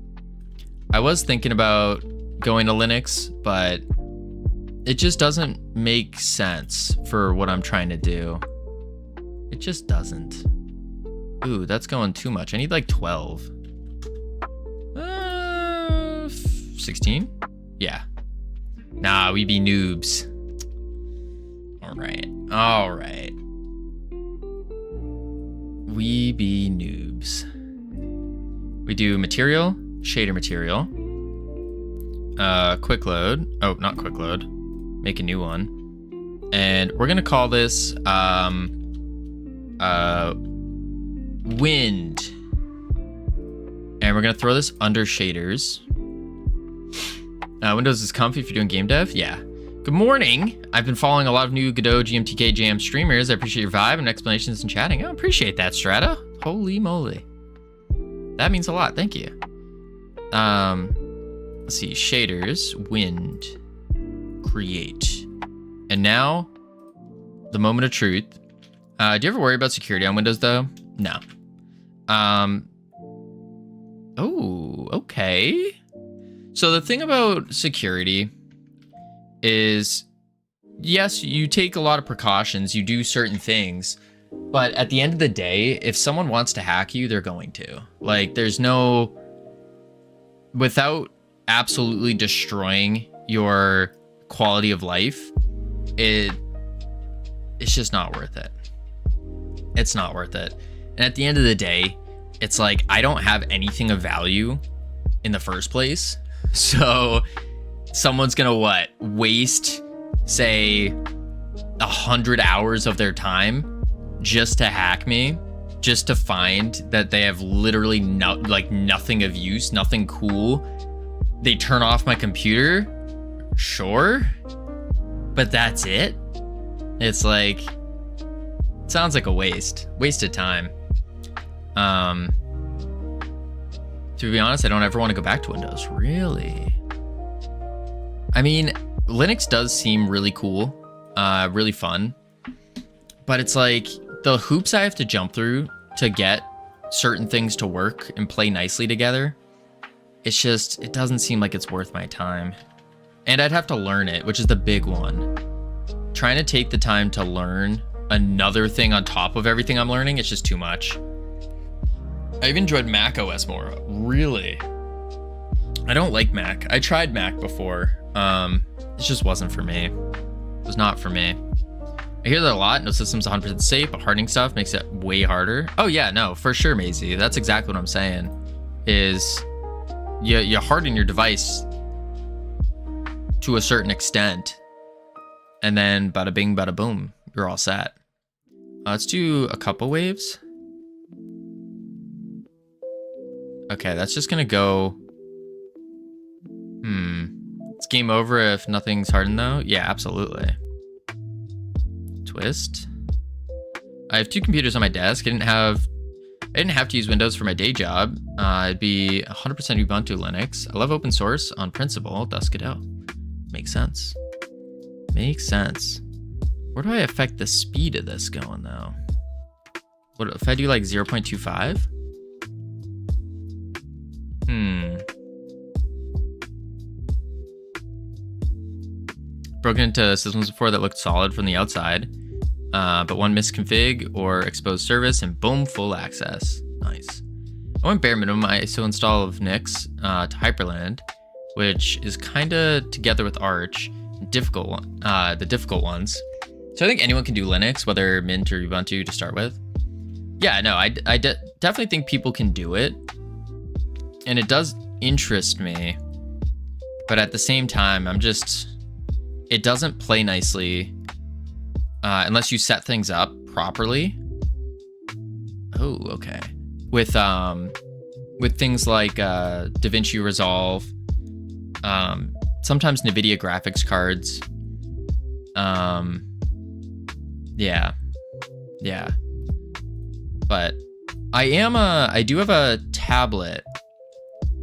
was thinking about going to Linux, but it just doesn't make sense for what I'm trying to do. It just doesn't. Ooh, that's going too much. I need like 12. 16? Yeah. Nah, we be noobs. All right. We be noobs. We do material, shader material, quick load. Oh, not quick load. Make a new one. And we're gonna call this wind. And we're gonna throw this under shaders. Windows is comfy if you're doing game dev. Yeah. Good morning. I've been following a lot of new Godot GMTK Jam streamers. I appreciate your vibe and explanations and chatting. I appreciate that, Strata. Holy moly. That means a lot. Thank you. Let's see. Shaders, wind, create. And now, the moment of truth. Do you ever worry about security on Windows though? No. Oh, okay. So the thing about security is, yes, you take a lot of precautions, you do certain things, but at the end of the day, if someone wants to hack you, they're going to. Like, there's no, without absolutely destroying your quality of life, it's just not worth it. It's not worth it. And at the end of the day, it's like, I don't have anything of value in the first place. So someone's gonna waste, say, 100 hours of their time just to hack me, just to find that they have literally nothing of use, nothing cool. They turn off my computer, sure, but that's it. It's like, it sounds like a wasted time. To be honest, I don't ever want to go back to Windows. Really? I mean, Linux does seem really cool, really fun, but it's like the hoops I have to jump through to get certain things to work and play nicely together. It's just, it doesn't seem like it's worth my time. And I'd have to learn it, which is the big one. Trying to take the time to learn another thing on top of everything I'm learning, it's just too much. I've enjoyed Mac OS more. Really? I don't like Mac. I tried Mac before. It just wasn't for me. It was not for me. I hear that a lot. No system's 100% safe, but hardening stuff makes it way harder. Oh yeah, no, for sure, Maisie. That's exactly what I'm saying. Is you harden your device to a certain extent, and then bada bing, bada boom, you're all set. Let's do a couple waves. Okay, that's just gonna go. It's game over if nothing's hardened though. Yeah, absolutely. Twist. I have two computers on my desk. I didn't have to use Windows for my day job. It'd be 100% Ubuntu Linux. I love open source on principle, thus Godot. Makes sense. Makes sense. Where do I affect the speed of this going though? What if I do like 0.25? Broken into systems before that looked solid from the outside, but one misconfig or exposed service and boom, full access. Nice. I went bare minimum ISO install of Nix to Hyperland, which is kind of together with Arch, the difficult ones. So I think anyone can do Linux, whether Mint or Ubuntu to start with. Yeah, no, I definitely think people can do it. And it does interest me. But at the same time, it doesn't play nicely unless you set things up properly. Oh, okay. With things like DaVinci Resolve, sometimes NVIDIA graphics cards. Yeah. But I do have a tablet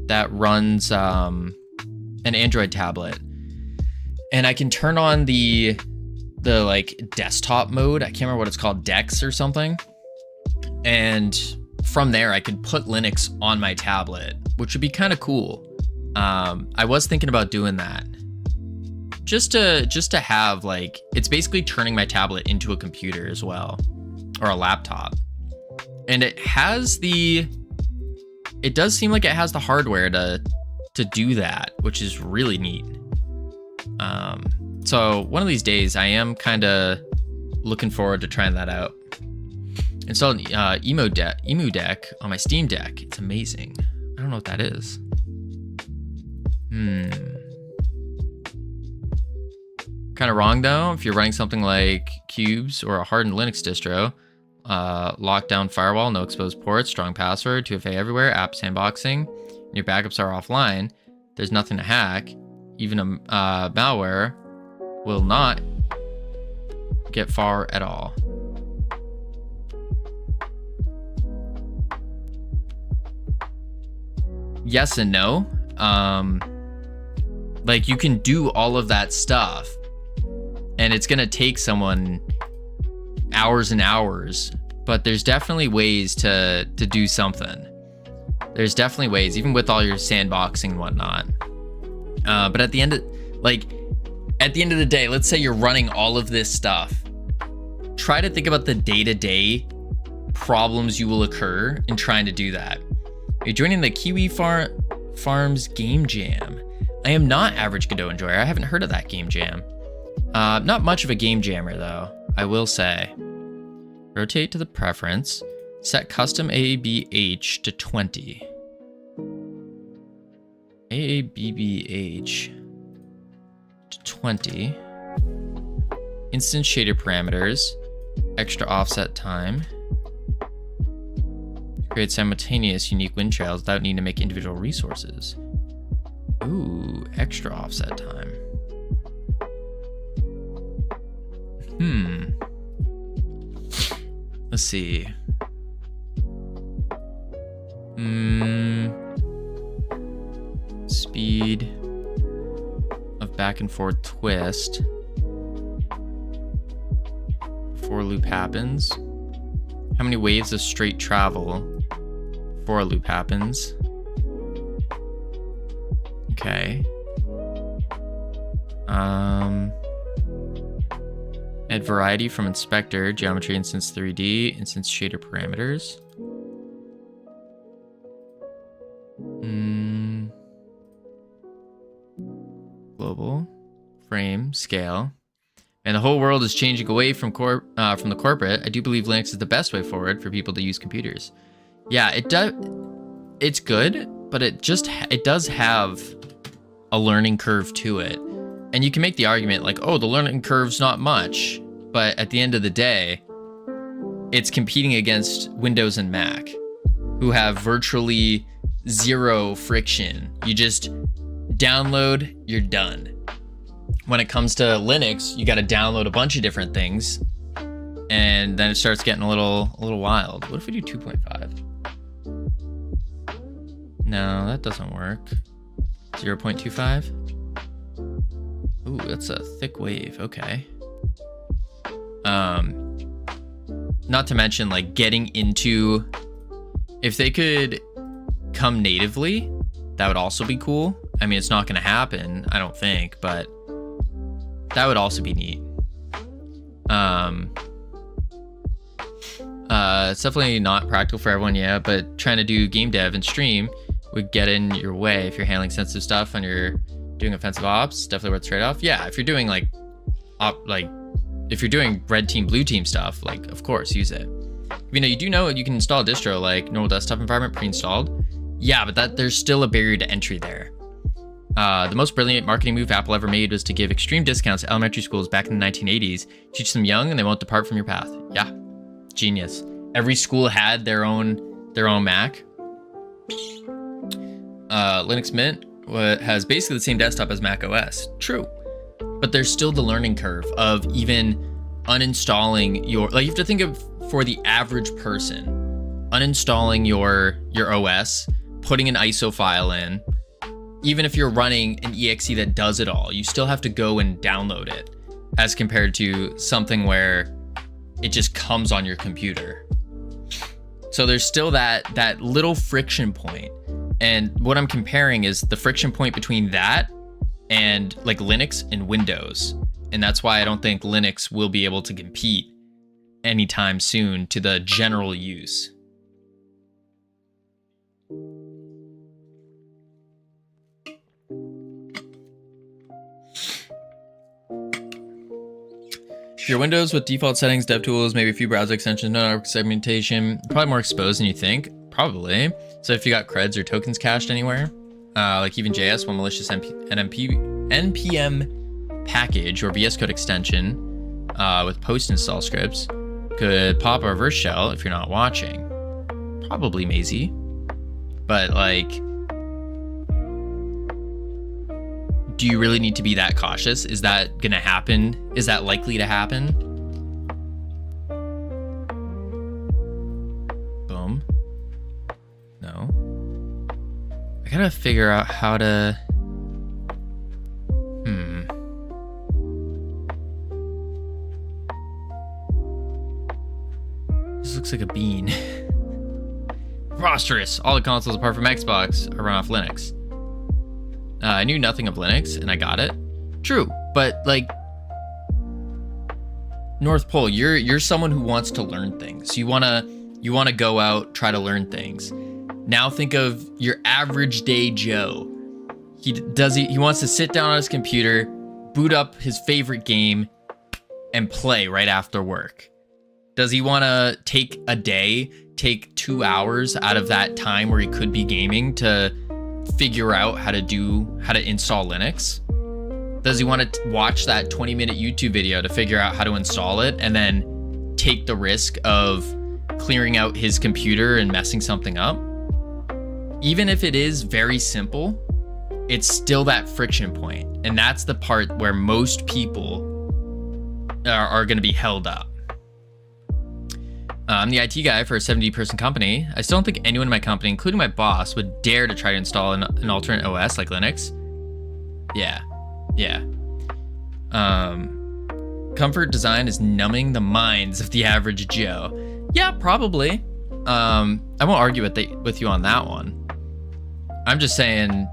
that runs an Android tablet, and I can turn on the like desktop mode. I can't remember what it's called, Dex or something. And from there, I could put Linux on my tablet, which would be kind of cool. I was thinking about doing that, just to have, like, it's basically turning my tablet into a computer as well, or a laptop. And it does seem like it has the hardware to to do that, which is really neat. So one of these days, I am kind of looking forward to trying that out. Installed Emu Deck on my Steam Deck. It's amazing. I don't know what that is. Kind of wrong though. If you're running something like Cubes or a hardened Linux distro, lockdown firewall, no exposed ports, strong password, 2FA everywhere, app sandboxing, and your backups are offline, there's nothing to hack. Even a malware will not get far at all. Yes and no. Like you can do all of that stuff and it's gonna take someone hours and hours, but there's definitely ways to do something. There's definitely ways, even with all your sandboxing and whatnot. But at the end of the day, let's say you're running all of this stuff. Try to think about the day-to-day problems you will occur in trying to do that. You're joining the Kiwi Farms Game Jam. I am not average Godot enjoyer. I haven't heard of that game jam. Not much of a game jammer though, I will say. Rotate to the preference. Set custom AABH to 20. AABBH to 20. Instance shader parameters. Extra offset time. Create simultaneous unique wind trails without needing to make individual resources. Ooh, extra offset time. Let's see. Speed of back and forth twist before a loop happens. How many waves of straight travel before a loop happens? Okay. Add variety from inspector, geometry, instance 3D, instance shader parameters. Global, frame, scale. And the whole world is changing away from the corporate. I do believe Linux is the best way forward for people to use computers. Yeah, it does. It's good, but it does have a learning curve to it. And you can make the argument like, oh, the learning curve's not much. But at the end of the day, it's competing against Windows and Mac, who have virtually zero friction. You just download, you're done. When it comes to Linux, you got to download a bunch of different things, and then it starts getting a little wild. What if we do 2.5? No, that doesn't work. 0.25? Ooh, that's a thick wave. Okay. Not to mention like getting into, if they could come natively, that would also be cool. I mean, it's not going to happen, I don't think, but that would also be neat. It's definitely not practical for everyone, yeah, but trying to do game dev and stream would get in your way if you're handling sensitive stuff and you're doing offensive ops. Definitely worth the trade-off. Yeah, if you're doing if you're doing red team, blue team stuff, like, of course, use it. You know, you do know you can install a distro like normal desktop environment pre-installed. Yeah, but there's still a barrier to entry there. The most brilliant marketing move Apple ever made was to give extreme discounts to elementary schools back in the 1980s. Teach them young and they won't depart from your path. Yeah, genius. Every school had their own Mac. Linux Mint has basically the same desktop as Mac OS. True. But there's still the learning curve of even uninstalling your, like, you have to think of, for the average person, uninstalling your OS, putting an ISO file in. Even if you're running an exe that does it all, you still have to go and download it, as compared to something where it just comes on your computer. So there's still that little friction point. And what I'm comparing is the friction point between that and like Linux and Windows. And that's why I don't think Linux will be able to compete anytime soon to the general use. If your Windows with default settings, DevTools, maybe a few browser extensions, no network segmentation, probably more exposed than you think. Probably. So if you got creds or tokens cached anywhere, like even JS, one malicious npm package or VS Code extension with post-install scripts could pop a reverse shell if you're not watching. Probably Maisie. But like, do you really need to be that cautious? Is that gonna happen? Is that likely to happen? Boom. No. I gotta figure out how to... This looks like a bean. Preposterous. All the consoles apart from Xbox are run off Linux. I knew nothing of Linux, and I got it. True, but like, North Pole, you're someone who wants to learn things. You wanna go out, try to learn things. Now think of your average day Joe. He wants to sit down on his computer, boot up his favorite game, and play right after work. Does he want to take a day, take 2 hours out of that time where he could be gaming to figure out how to install Linux? Does he want to watch that 20-minute YouTube video to figure out how to install it and then take the risk of clearing out his computer and messing something up? Even if it is very simple, it's still that friction point. And that's the part where most people are going to be held up. I'm the IT guy for a 70-person company. I still don't think anyone in my company, including my boss, would dare to try to install an alternate OS like Linux. Yeah. Comfort design is numbing the minds of the average Joe. Yeah, probably. I won't argue with you on that one. I'm just saying,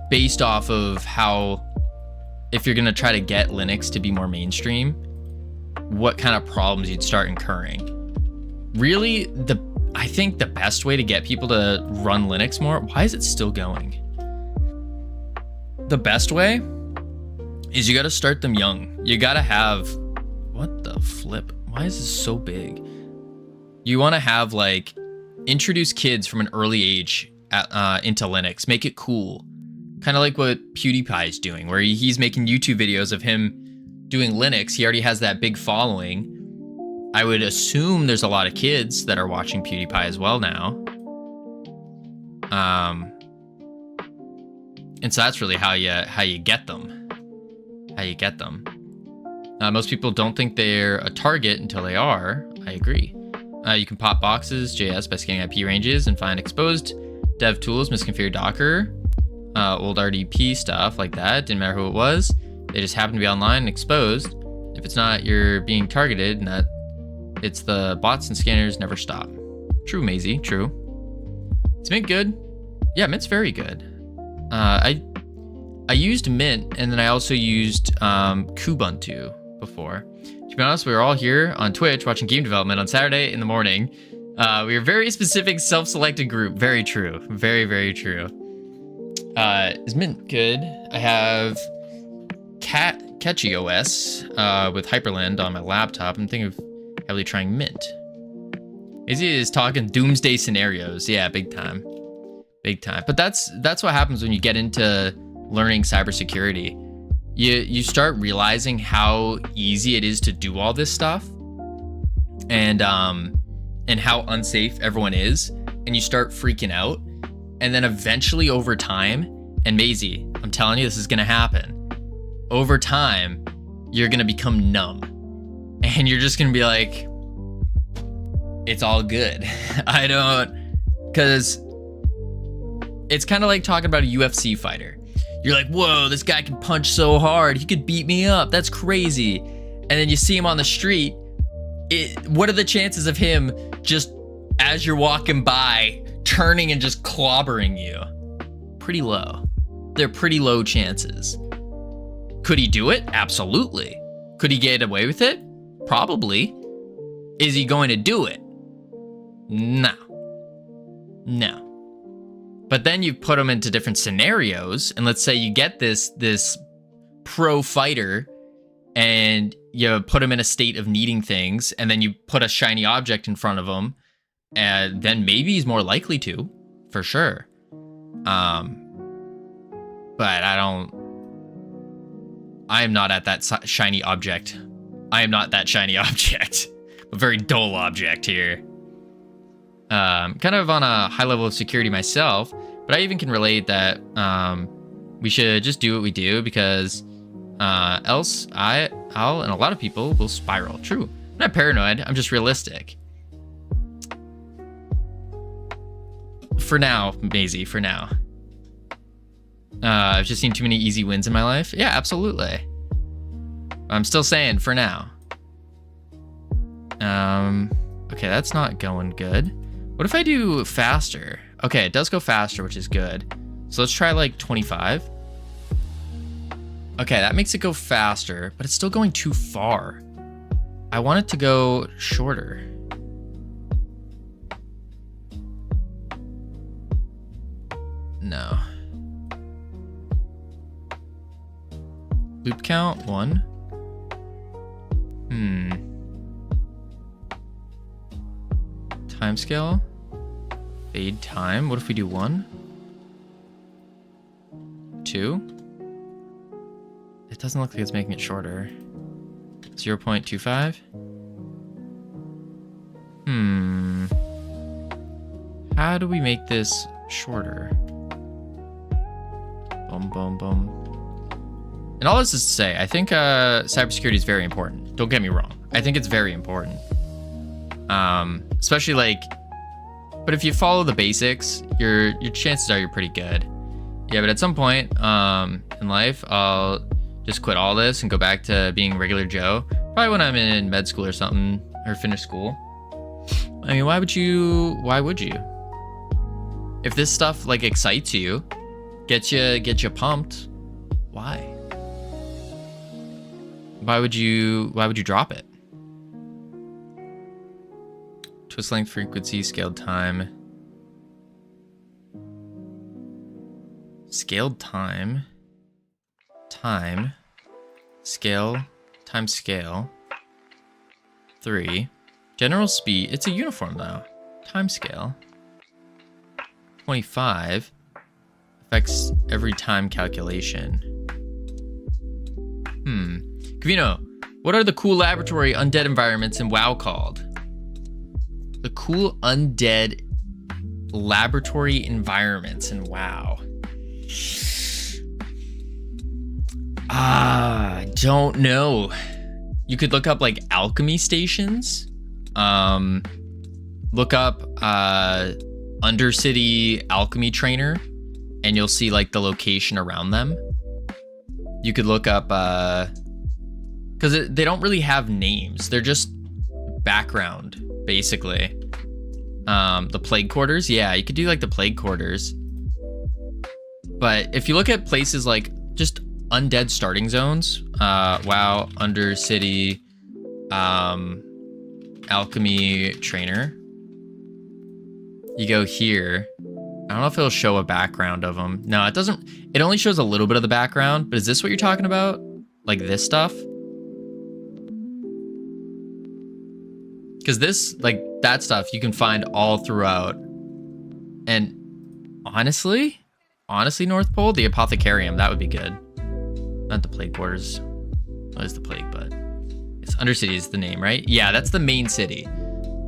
based off of how, if you're gonna try to get Linux to be more mainstream, what kind of problems you'd start incurring. Really, I think the best way to get people to run Linux more, why is it still going? The best way is you gotta start them young. You gotta have, what the flip? Why is this so big? You wanna have like, introduce kids from an early age into Linux, make it cool. Kind of like what PewDiePie is doing, where he's making YouTube videos of him doing Linux. He already has that big following. I would assume there's a lot of kids that are watching PewDiePie as well now. And so that's really how you get them. Most people don't think they're a target until they are. I agree. You can pop boxes, JS, by scanning IP ranges and find exposed dev tools, misconfigured Docker, old RDP stuff like that. Didn't matter who it was. They just happen to be online and exposed. If it's not, you're being targeted, and that it's the bots and scanners never stop. True, Maisie, true. Is Mint good? Yeah, Mint's very good. I used Mint, and then I also used Kubuntu before. To be honest, we were all here on Twitch watching game development on Saturday in the morning. We were a very specific self-selected group. Very true. Very, very true. Is Mint good? I have Catchy OS with Hyperland on my laptop. I'm thinking of heavily trying Mint. Izzy is talking doomsday scenarios. Yeah, big time. But that's what happens when you get into learning cybersecurity. You start realizing how easy it is to do all this stuff, and how unsafe everyone is, and you start freaking out, and then eventually over time, and Maisie, I'm telling you, this is gonna happen. Over time, you're gonna become numb, and you're just gonna be like, it's all good. Because it's kind of like talking about a UFC fighter. You're like, whoa, this guy can punch so hard. He could beat me up. That's crazy. And then you see him on the street. What are the chances of him just, as you're walking by, turning and just clobbering you? Pretty low. They're pretty low chances. Could he do it? Absolutely. Could he get away with it? Probably. Is he going to do it? No. But then you put them into different scenarios, and let's say you get this pro fighter, and you put them in a state of needing things, and then you put a shiny object in front of them, and then maybe he's more likely to, for sure. But I am not at that shiny object. I am not that shiny object. A very dull object here. Kind of on a high level of security myself, but I even can relate that we should just do what we do, because else I'll and a lot of people will spiral. True. I'm not paranoid. I'm just realistic. For now, Maisie, for now. I've just seen too many easy wins in my life. Yeah, absolutely. I'm still saying for now. Okay, that's not going good. What if I do faster? Okay, it does go faster, which is good. So let's try like 25. Okay, that makes it go faster, but it's still going too far. I want it to go shorter. No. Loop count 1. Timescale. Fade time. What if we do 1? 2? It doesn't look like it's making it shorter. 0.25. How do we make this shorter? Boom, boom, boom. And all this is to say, I think cybersecurity is very important. Don't get me wrong. I think it's very important. Especially like, but if you follow the basics, your chances are you're pretty good. Yeah, but at some point in life, I'll just quit all this and go back to being regular Joe. Probably when I'm in med school or something, or finish school. I mean, why would you? If this stuff like excites you, gets you pumped, why? Why would you drop it? Twist length, frequency, scaled time. Scaled time. Time. Scale. Time scale. 3. General speed. It's a uniform though. Time scale. 25. Affects every time calculation. Covino, what are the cool laboratory undead environments in WoW called? The cool undead laboratory environments in WoW. Don't know. You could look up like alchemy stations. Look up Undercity alchemy trainer, and you'll see like the location around them. You could look up because they don't really have names. They're just background, basically. The plague quarters, yeah, you could do like the plague quarters. But if you look at places like just undead starting zones, WoW, Undercity, alchemy trainer, you go here. I don't know if it'll show a background of them. No, it doesn't. It only shows a little bit of the background, but is this what you're talking about? Like this stuff? Because this, like that stuff, you can find all throughout. And honestly, North Pole, the Apothecarium, that would be good. Not the plague quarters. What is the plague, but it's Undercity is the name, right? Yeah, that's the main city.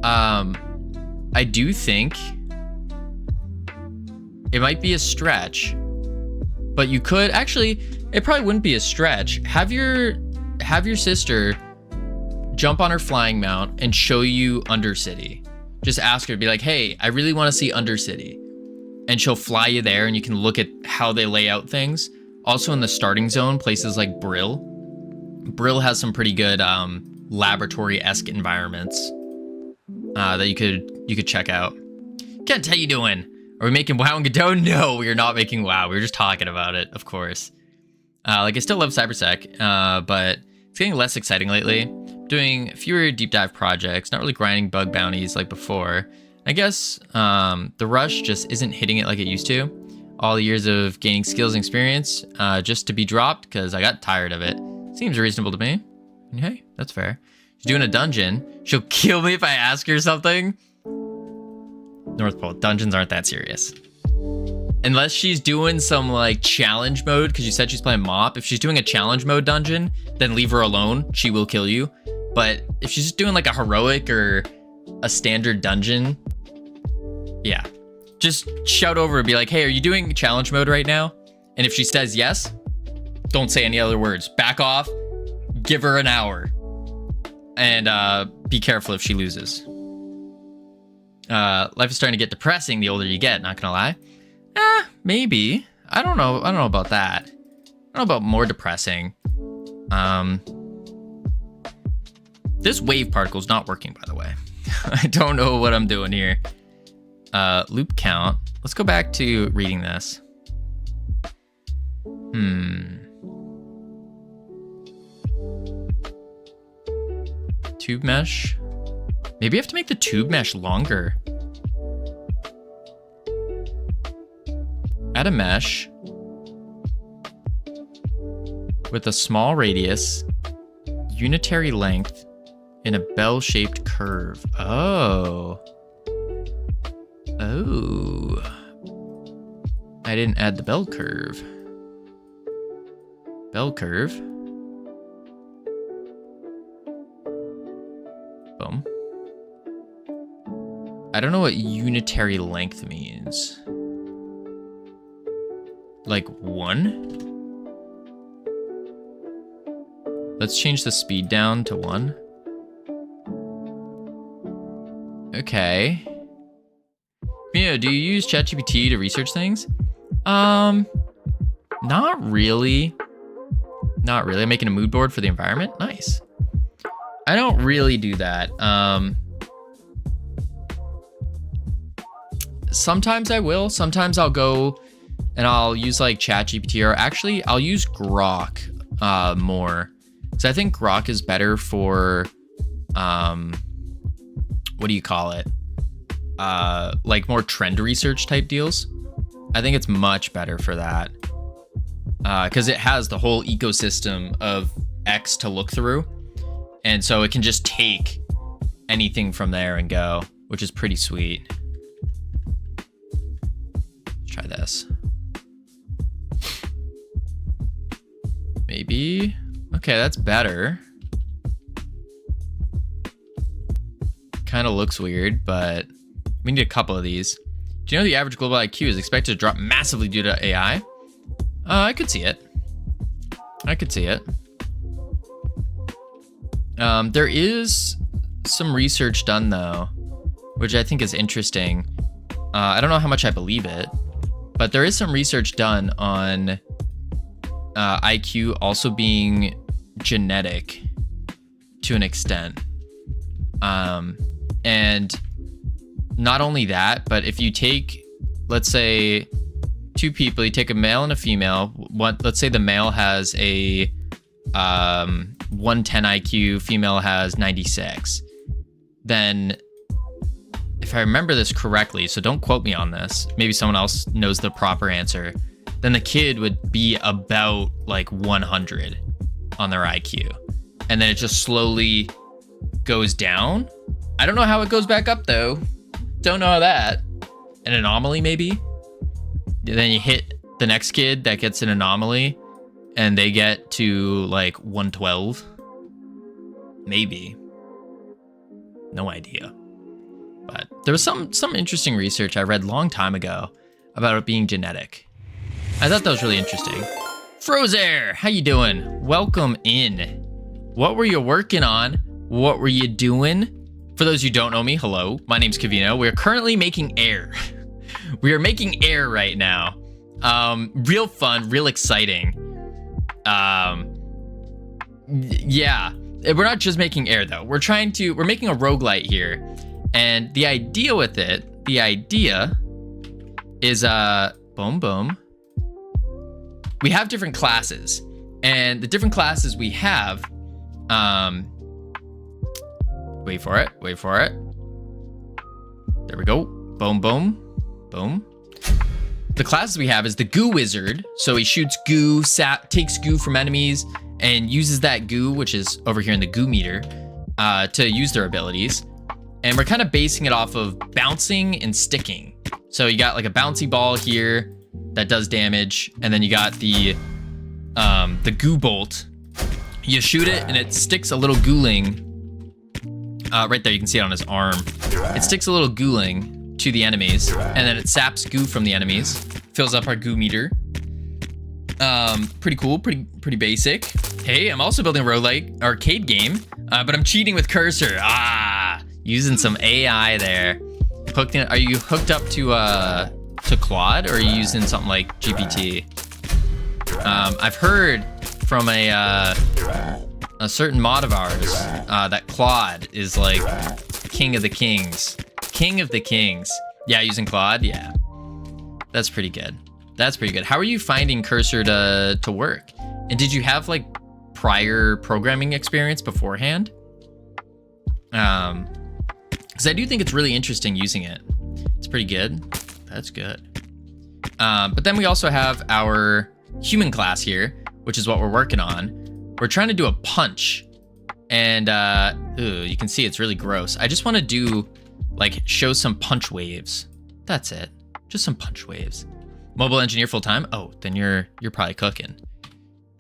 I do think it might be a stretch, but you could actually, it probably wouldn't be a stretch. Have your sister jump on her flying mount and show you Undercity. Just ask her to be like, hey, I really want to see Undercity. And she'll fly you there and you can look at how they lay out things. Also in the starting zone, places like Brill. Brill has some pretty good laboratory-esque environments that you could check out. Kent, how you doing? Are we making WoW and Godot? No, we are not making WoW. We were just talking about it, of course. Like I still love CyberSec, but it's getting less exciting lately. Doing fewer deep dive projects, not really grinding bug bounties like before. I guess the rush just isn't hitting it like it used to. All the years of gaining skills and experience just to be dropped because I got tired of it. Seems reasonable to me. Hey, that's fair. She's doing a dungeon. She'll kill me if I ask her something. North Pole, dungeons aren't that serious. Unless she's doing some like challenge mode, because you said she's playing Mop. If she's doing a challenge mode dungeon, then leave her alone. She will kill you. But if she's just doing like a heroic or a standard dungeon, yeah. Just shout over and be like, hey, are you doing challenge mode right now? And if she says yes, don't say any other words. Back off, give her an hour. And be careful if she loses. Life is starting to get depressing the older you get, not gonna lie. Maybe. I don't know about that. I don't know about more depressing. This wave particle's not working, by the way. I don't know what I'm doing here. Loop count. Let's go back to reading this. Tube mesh. Maybe I have to make the tube mesh longer. Add a mesh with a small radius, unitary length, in a bell-shaped curve. Oh. I didn't add the bell curve. Bell curve. Boom. I don't know what unitary length means. Like 1? Let's change the speed down to 1. Okay. Yeah, do you use ChatGPT to research things? Not really. Not really. I'm making a mood board for the environment. Nice. I don't really do that. Sometimes I will. Sometimes I'll go and I'll use like ChatGPT, or actually I'll use Grok more. So I think Grok is better for what do you call it? Like more trend research type deals. I think it's much better for that. Because it has the whole ecosystem of X to look through. And so it can just take anything from there and go, which is pretty sweet. Let's try this. Maybe. Okay, that's better. Kind of looks weird, but we need a couple of these. Do you know the average global IQ is expected to drop massively due to AI? I could see it. I could see it. There is some research done though, which I think is interesting. I don't know how much I believe it, but there is some research done on IQ also being genetic to an extent. And not only that, but if you take, let's say, two people, you take a male and a female. Let's say the male has a 110 IQ, female has 96. Then, if I remember this correctly, so don't quote me on this, maybe someone else knows the proper answer, then the kid would be about like 100 on their IQ. And then it just slowly goes down. I don't know how it goes back up though. Don't know how that. An anomaly maybe? Then you hit the next kid that gets an anomaly and they get to like 112. Maybe. No idea. But there was some interesting research I read a long time ago about it being genetic. I thought that was really interesting. Frozair, how you doing? Welcome in. What were you working on? What were you doing? For those who don't know me, hello, my name's Covino. We're currently making air. We are making air right now. Real fun, real exciting. Yeah, we're not just making air though. We're making a roguelite here. And the idea with it, is, boom, boom. We have different classes, and the different classes we have, wait for it. There we go. Boom, boom, boom. The classes we have is the goo wizard. So he shoots goo, takes goo from enemies, and uses that goo, which is over here in the goo meter, to use their abilities. And we're kind of basing it off of bouncing and sticking. So you got like a bouncy ball here that does damage, and then you got the goo bolt. You shoot it and it sticks a little gooling. Right there, you can see it on his arm. It sticks a little gooling to the enemies, and then it saps goo from the enemies. Fills up our goo meter. Pretty cool, pretty basic. Hey, I'm also building a Roguelite arcade game, but I'm cheating with cursor. Using some AI there. Are you hooked up to Claude, or are you using something like GPT? I've heard from a certain mod of ours that Claude is like king of the kings. King of the kings. Yeah, using Claude. Yeah, that's pretty good. That's pretty good. How are you finding cursor to work? And did you have like prior programming experience beforehand? Because I do think it's really interesting using it. It's pretty good. That's good. But then we also have our human class here, which is what we're working on. We're trying to do a punch, and you can see it's really gross. I just want to do like show some punch waves. That's it. Just some punch waves. Mobile engineer full time. Oh, then you're probably cooking.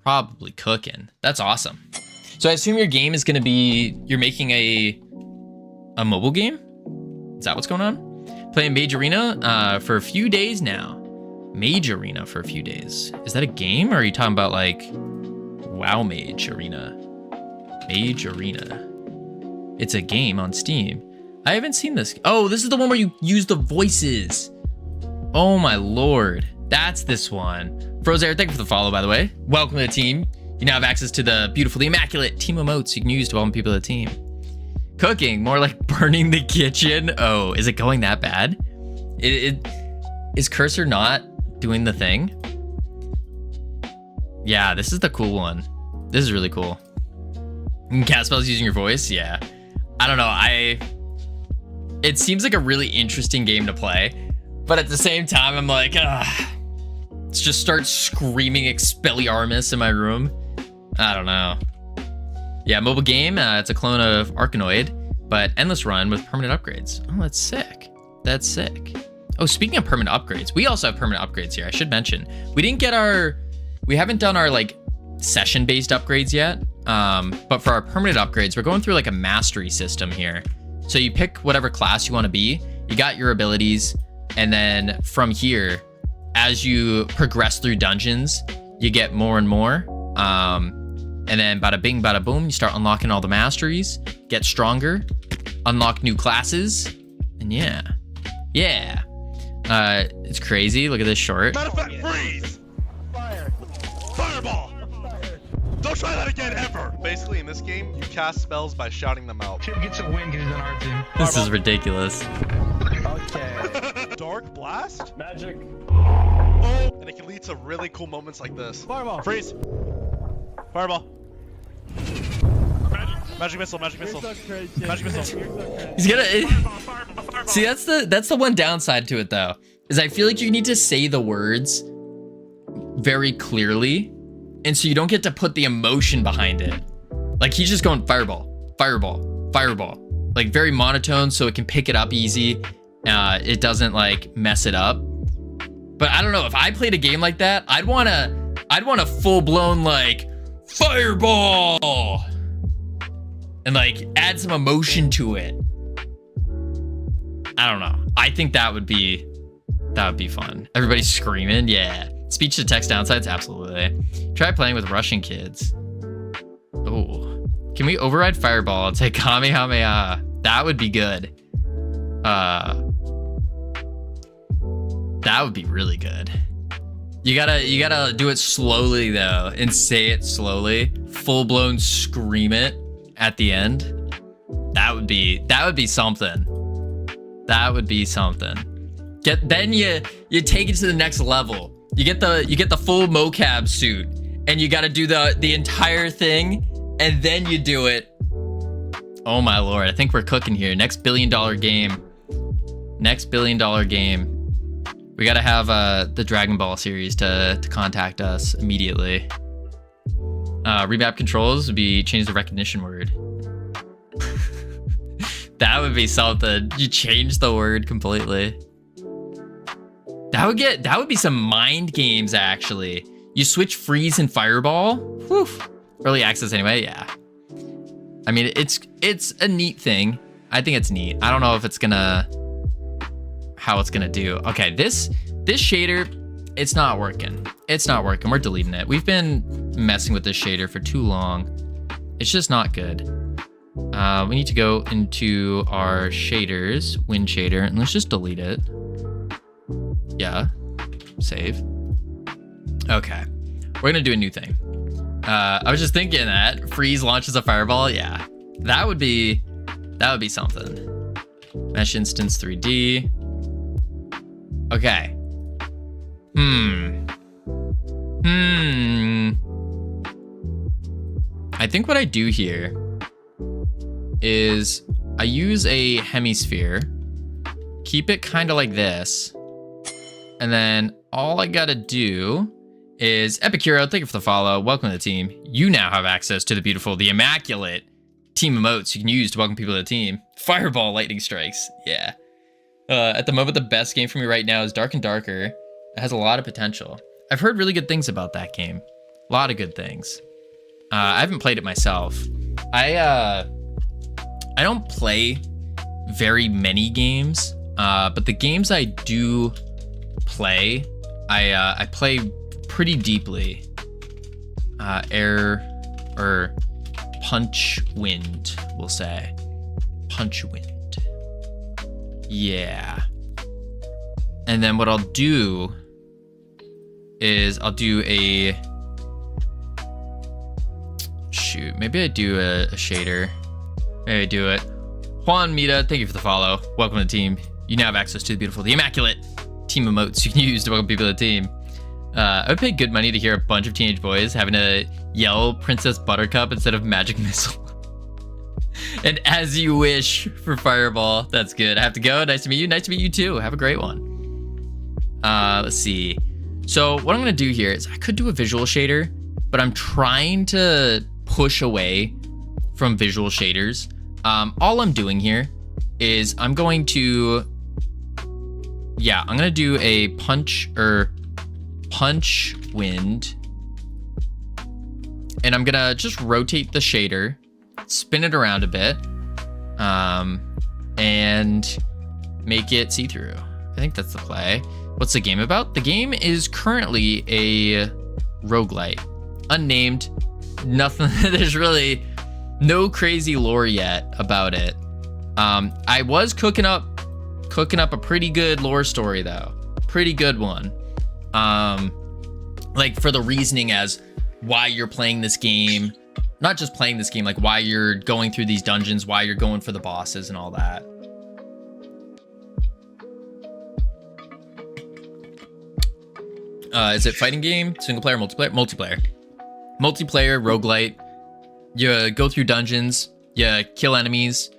Probably cooking. That's awesome. So I assume your game is going to be, you're making a mobile game? Is that what's going on? Playing Mage Arena for a few days now. Mage Arena for a few days. Is that a game, or are you talking about like WoW Mage Arena? Mage Arena. It's a game on Steam. I haven't seen this. Oh, this is the one where you use the voices. Oh my lord. That's this one. Frozair, thank you for the follow, by the way. Welcome to the team. You now have access to the beautiful, the immaculate team emotes you can use to welcome people to the team. Cooking, more like burning the kitchen. Oh, is it going that bad? Is cursor not doing the thing? Yeah, this is the cool one. This is really cool. Cast spells using your voice. Yeah, I don't know. It seems like a really interesting game to play, but at the same time, I'm like, let's just start screaming Expelliarmus in my room. I don't know. Yeah, mobile game. It's a clone of Arkanoid, but endless run with permanent upgrades. Oh, that's sick. That's sick. Oh, speaking of permanent upgrades, we also have permanent upgrades here. I should mention, we haven't done our like session-based upgrades yet. But for our permanent upgrades, we're going through like a mastery system here. So you pick whatever class you want to be. You got your abilities, and then from here, as you progress through dungeons, you get more and more. And then bada bing, bada boom, you start unlocking all the masteries, get stronger, unlock new classes, and yeah. It's crazy. Look at this short. Matter of fact, freeze! Fire! Fireball! Don't try that again, ever! Basically, in this game, you cast spells by shouting them out. Chip gets a win because he's on our team. This is ridiculous. Okay. Dark Blast? Magic. Oh! And it can lead to really cool moments like this. Fireball. Freeze! Fireball. Magic missile, magic missile. You're so crazy. Magic missile. He's gonna see, that's the one downside to it though, is I feel like you need to say the words very clearly, and so you don't get to put the emotion behind it. Like he's just going fireball, fireball, fireball, like very monotone, so it can pick it up easy. It doesn't like mess it up. But I don't know, if I played a game like that, I'd want a full blown like fireball and like add some emotion to it. I don't know. I think that would be fun. Everybody screaming, yeah. Speech to text downsides, absolutely. Try playing with Russian kids. Oh, can we override fireball and say Kamehameha? That would be good. That would be really good. You gotta do it slowly though, and say it slowly. Full blown scream it at the end. That would be something. That would be something. Then you take it to the next level. You get the full mocap suit, and you gotta do the entire thing, and then you do it. Oh my lord, I think we're cooking here. Next $1 billion game. Next $1 billion game. We gotta have the Dragon Ball series to contact us immediately. Remap controls would be change the recognition word. That would be something. You change the word completely. That would be some mind games actually. You switch freeze and fireball. Whew. Early access anyway, yeah. I mean, it's a neat thing. I think it's neat. I don't know if it's gonna how it's gonna do. Okay, this shader, it's not working. It's not working. We're deleting it. We've been messing with this shader for too long. It's just not good. We need to go into our shaders, wind shader, and let's just delete it. Yeah, save. Okay, we're gonna do a new thing. I was just thinking that freeze launches a fireball. Yeah, that would be something. Mesh instance 3D. Okay. I think what I do here is I use a hemisphere, keep it kind of like this, and then all I gotta do is Epicuro, thank you for the follow. Welcome to the team. You now have access to the immaculate team emotes you can use to welcome people to the team. Fireball lightning strikes. Yeah. At the moment, the best game for me right now is Dark and Darker. It has a lot of potential. I've heard really good things about that game. A lot of good things. I haven't played it myself. I don't play very many games, but the games I do play, I play pretty deeply. Air or Punch Wind, we'll say. Punch Wind. Yeah. And then what I'll do is I'll do a shoot. Maybe I do a shader. Maybe I do it. Juan Mita, thank you for the follow. Welcome to the team. You now have access to the immaculate team emotes you can use to welcome people to the team. I would pay good money to hear a bunch of teenage boys having to yell Princess Buttercup instead of Magic Missile. And As You Wish for Fireball. That's good. I have to go. Nice to meet you. Nice to meet you too. Have a great one. Let's see. So what I'm going to do here is I could do a visual shader, but I'm trying to push away from visual shaders. All I'm doing here is I'm going to do a punch wind, and I'm gonna just rotate the shader, spin it around a bit, and make it see-through. I think that's the play. What's the game about? The game is currently a roguelite, unnamed. Nothing. There's really no crazy lore yet about it. I was cooking up a pretty good lore story though, pretty good one. Like for the reasoning as why you're playing this game, not just playing this game, like why you're going through these dungeons, why you're going for the bosses and all that. Is it fighting game, single player, multiplayer? Multiplayer, roguelite. You go through dungeons, you kill enemies,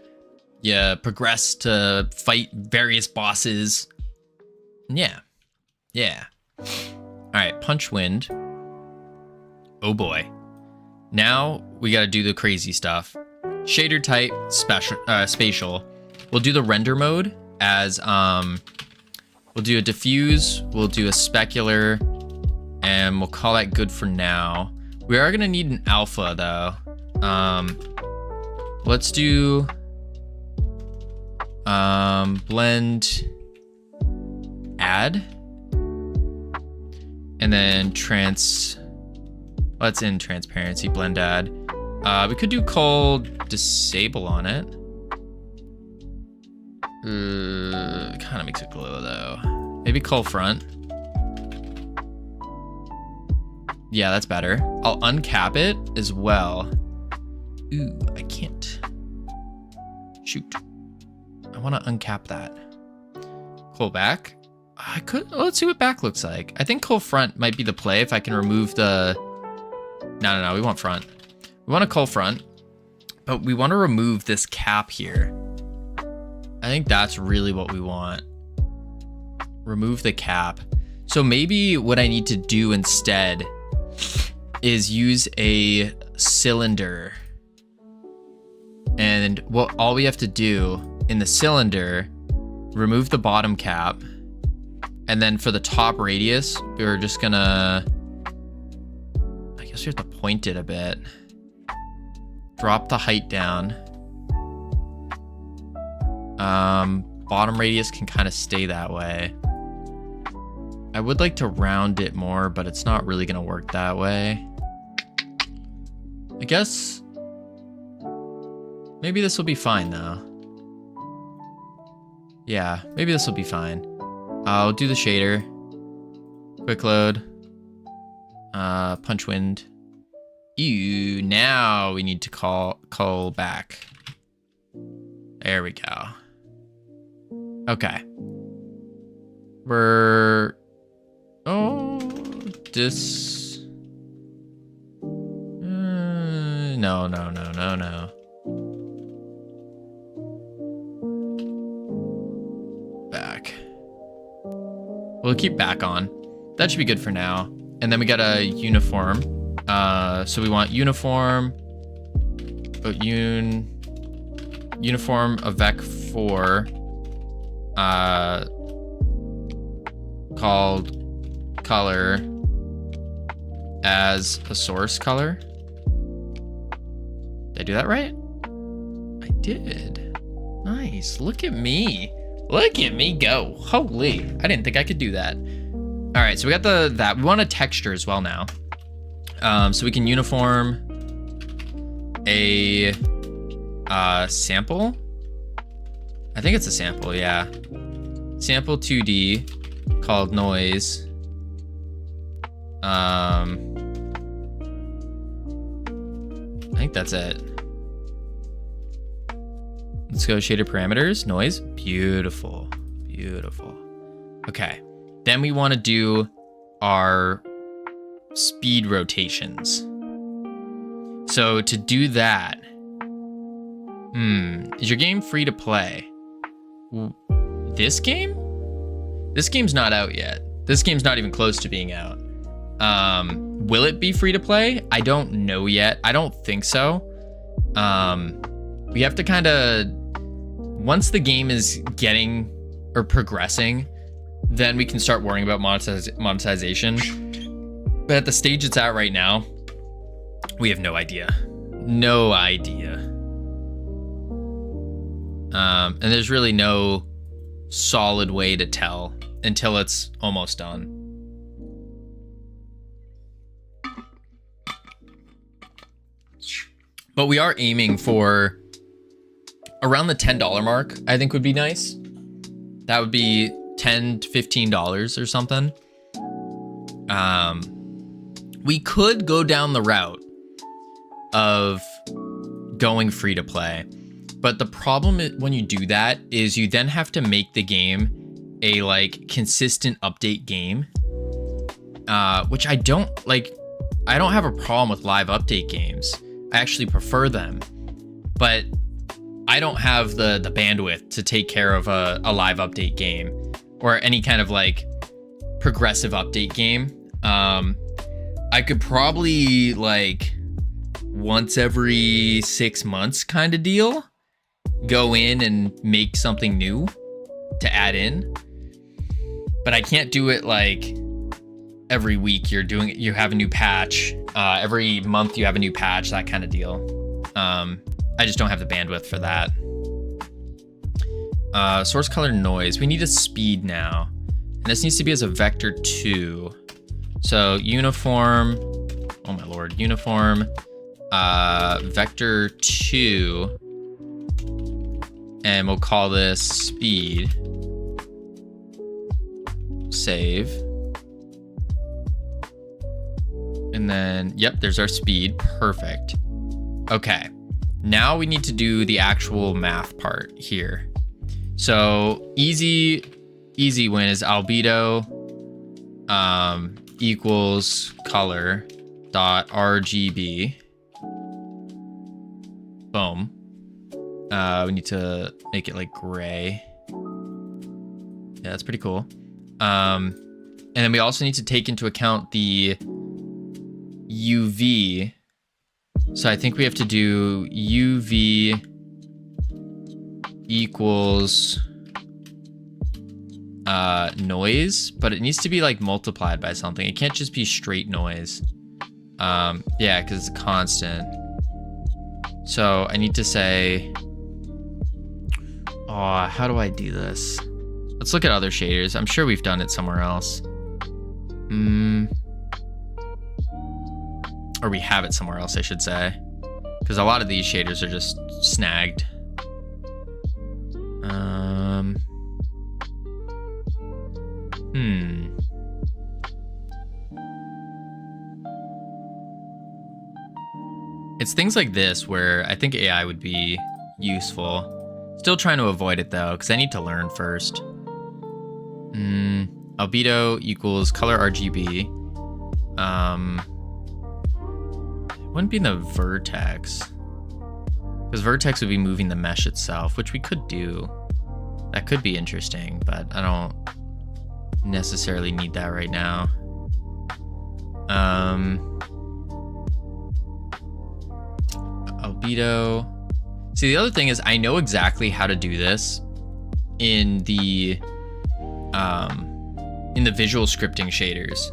you progress to fight various bosses. Yeah. All right, Punch Wind. Oh boy. Now we gotta do the crazy stuff. Shader type, spatial. We'll do the render mode as, we'll do a diffuse, we'll do a specular, and we'll call that good for now. We are gonna need an alpha though. Let's do blend add, and then let's in transparency blend add. We could do cull disable on it. Kind of makes it glow though. Maybe cull front. Yeah, that's better. I'll uncap it as well. Ooh, I can't. Shoot. I want to uncap that. Cull back. I could. Let's see what back looks like. I think cull front might be the play if I can remove the. No. We want front. We want to cull front, but we want to remove this cap here. I think that's really what we want. Remove the cap. So maybe what I need to do instead is use a cylinder. And what all we have to do in the cylinder, remove the bottom cap. And then for the top radius, we're just gonna, I guess we have to point it a bit. Drop the height down. Bottom radius can kind of stay that way. I would like to round it more, but it's not really gonna work that way. I guess maybe this will be fine though. Yeah, maybe this will be fine. I'll do the shader. Quick load. Punch wind. Ew, now we need to call back. There we go. Okay. We're... Oh, this... No. Back. We'll keep back on. That should be good for now. And then we got a uniform. So we want uniform. Uniform of vec 4. Called color as a source color. Did I do that right? I did. Nice. Look at me. Look at me go. Holy, I didn't think I could do that. All right, so we got that. We want a texture as well now. So we can uniform a sample. I think it's a sample, yeah. Sample 2D called noise. I think that's it. Let's go shader parameters, noise. Beautiful, beautiful. Okay, then we want to do our speed rotations. So to do that, is your game free to play? This game? This game's not out yet. This game's not even close to being out. Will it be free to play? I don't know yet. I don't think so. We have to kind of, once the game is getting or progressing, then we can start worrying about monetization. But at the stage it's at right now, we have no idea. No idea. And there's really no solid way to tell until it's almost done. But we are aiming for around the $10 mark, I think would be nice. That would be $10 to $15 or something. We could go down the route of going free to play. But the problem when you do that is you then have to make the game a like consistent update game, which I don't like. I don't have a problem with live update games. I actually prefer them, but I don't have the bandwidth to take care of a live update game or any kind of like progressive update game. I could probably like once every 6 months kind of deal. Go in and make something new to add in, but I can't do it like every week you have a new patch, every month you have a new patch, that kind of deal. I just don't have the bandwidth for that. Source color noise, we need a speed now, and this needs to be as a vector 2. So uniform, oh my lord, uniform vector 2. And we'll call this speed. Save. And then, yep, there's our speed. Perfect. Okay. Now we need to do the actual math part here. So easy win is albedo equals color dot RGB. Boom. We need to make it like gray. Yeah, that's pretty cool. And then we also need to take into account the UV. So I think we have to do UV equals noise, but it needs to be like multiplied by something. It can't just be straight noise. Yeah, because it's constant. So I need to say, oh, how do I do this? Let's look at other shaders. I'm sure we've done it somewhere else. Or we have it somewhere else, I should say. Because a lot of these shaders are just snagged. It's things like this where I think AI would be useful. Still trying to avoid it though, because I need to learn first. Albedo equals color RGB. It wouldn't be in the vertex. Because vertex would be moving the mesh itself, which we could do. That could be interesting, but I don't necessarily need that right now. Albedo. See, the other thing is I know exactly how to do this in the visual scripting shaders.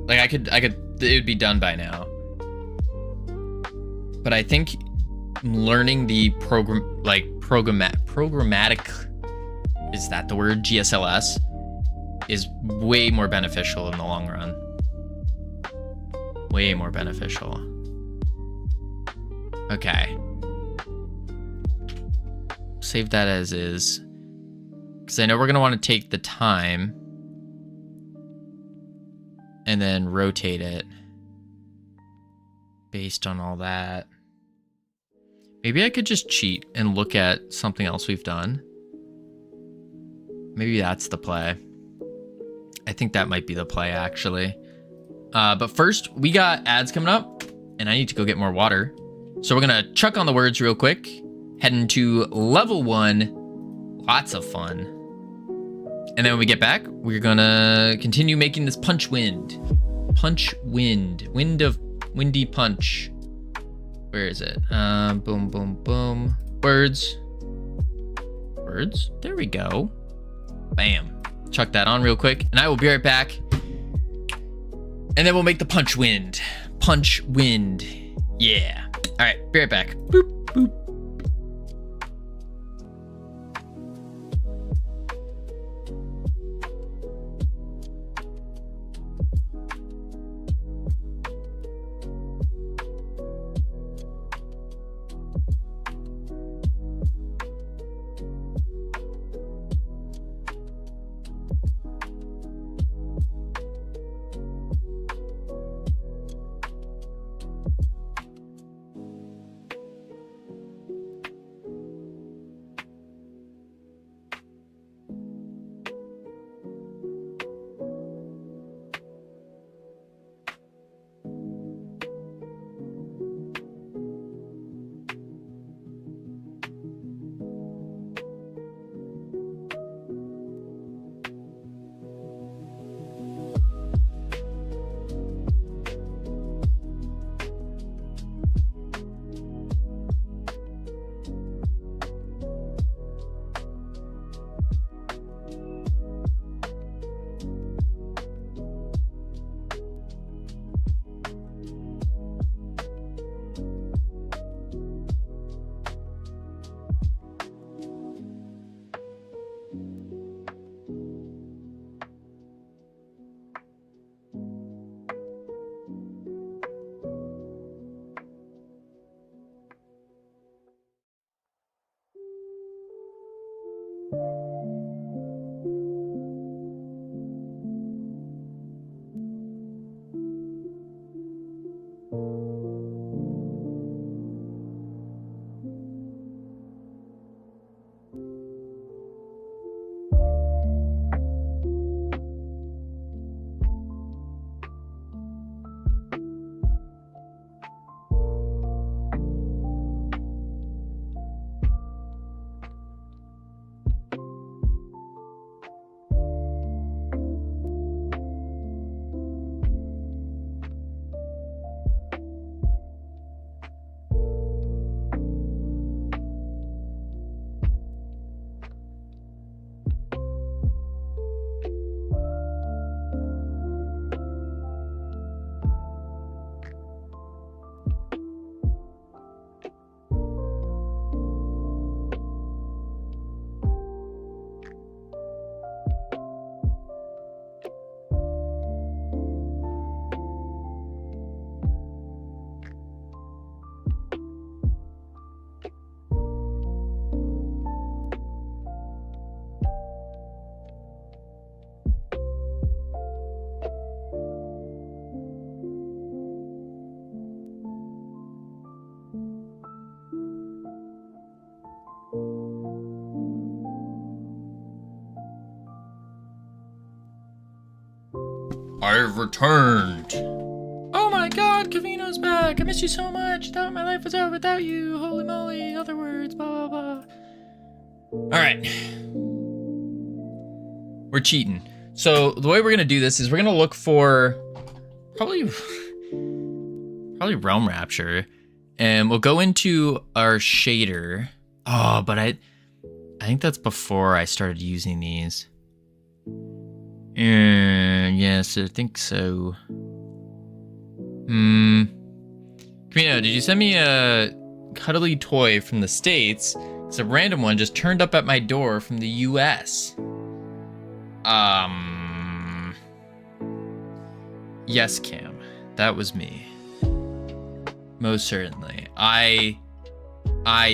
Like I could it would be done by now. But I think learning the programmatic, is that the word, GSLS, is way more beneficial in the long run. Way more beneficial. Okay. Save that as is. Because I know we're going to want to take the time and then rotate it based on all that. Maybe I could just cheat and look at something else we've done. Maybe that's the play. I think that might be the play, actually. But first, we got ads coming up, and I need to go get more water. So we're going to chuck on the words real quick. Head into level 1. Lots of fun. And then when we get back, we're going to continue making this punch wind. Punch wind. Wind of windy punch. Where is it? Boom, boom, boom. Words. Words. There we go. Bam. Chuck that on real quick, and I will be right back. And then we'll make the punch wind. Punch wind. Yeah. All right, be right back. Boop, boop. I've returned. Oh my god, Covino's back. I miss you so much. Thought my life was over without you. Holy moly. Other words, blah, blah, blah. All right. We're cheating. So the way we're going to do this is we're going to look for probably Realm Rapture. And we'll go into our shader. Oh, but I think that's before I started using these. Yes, I think so. Covino, did you send me a cuddly toy from the States? It's a random one just turned up at my door from the US. Yes, Cam. That was me. Most certainly. I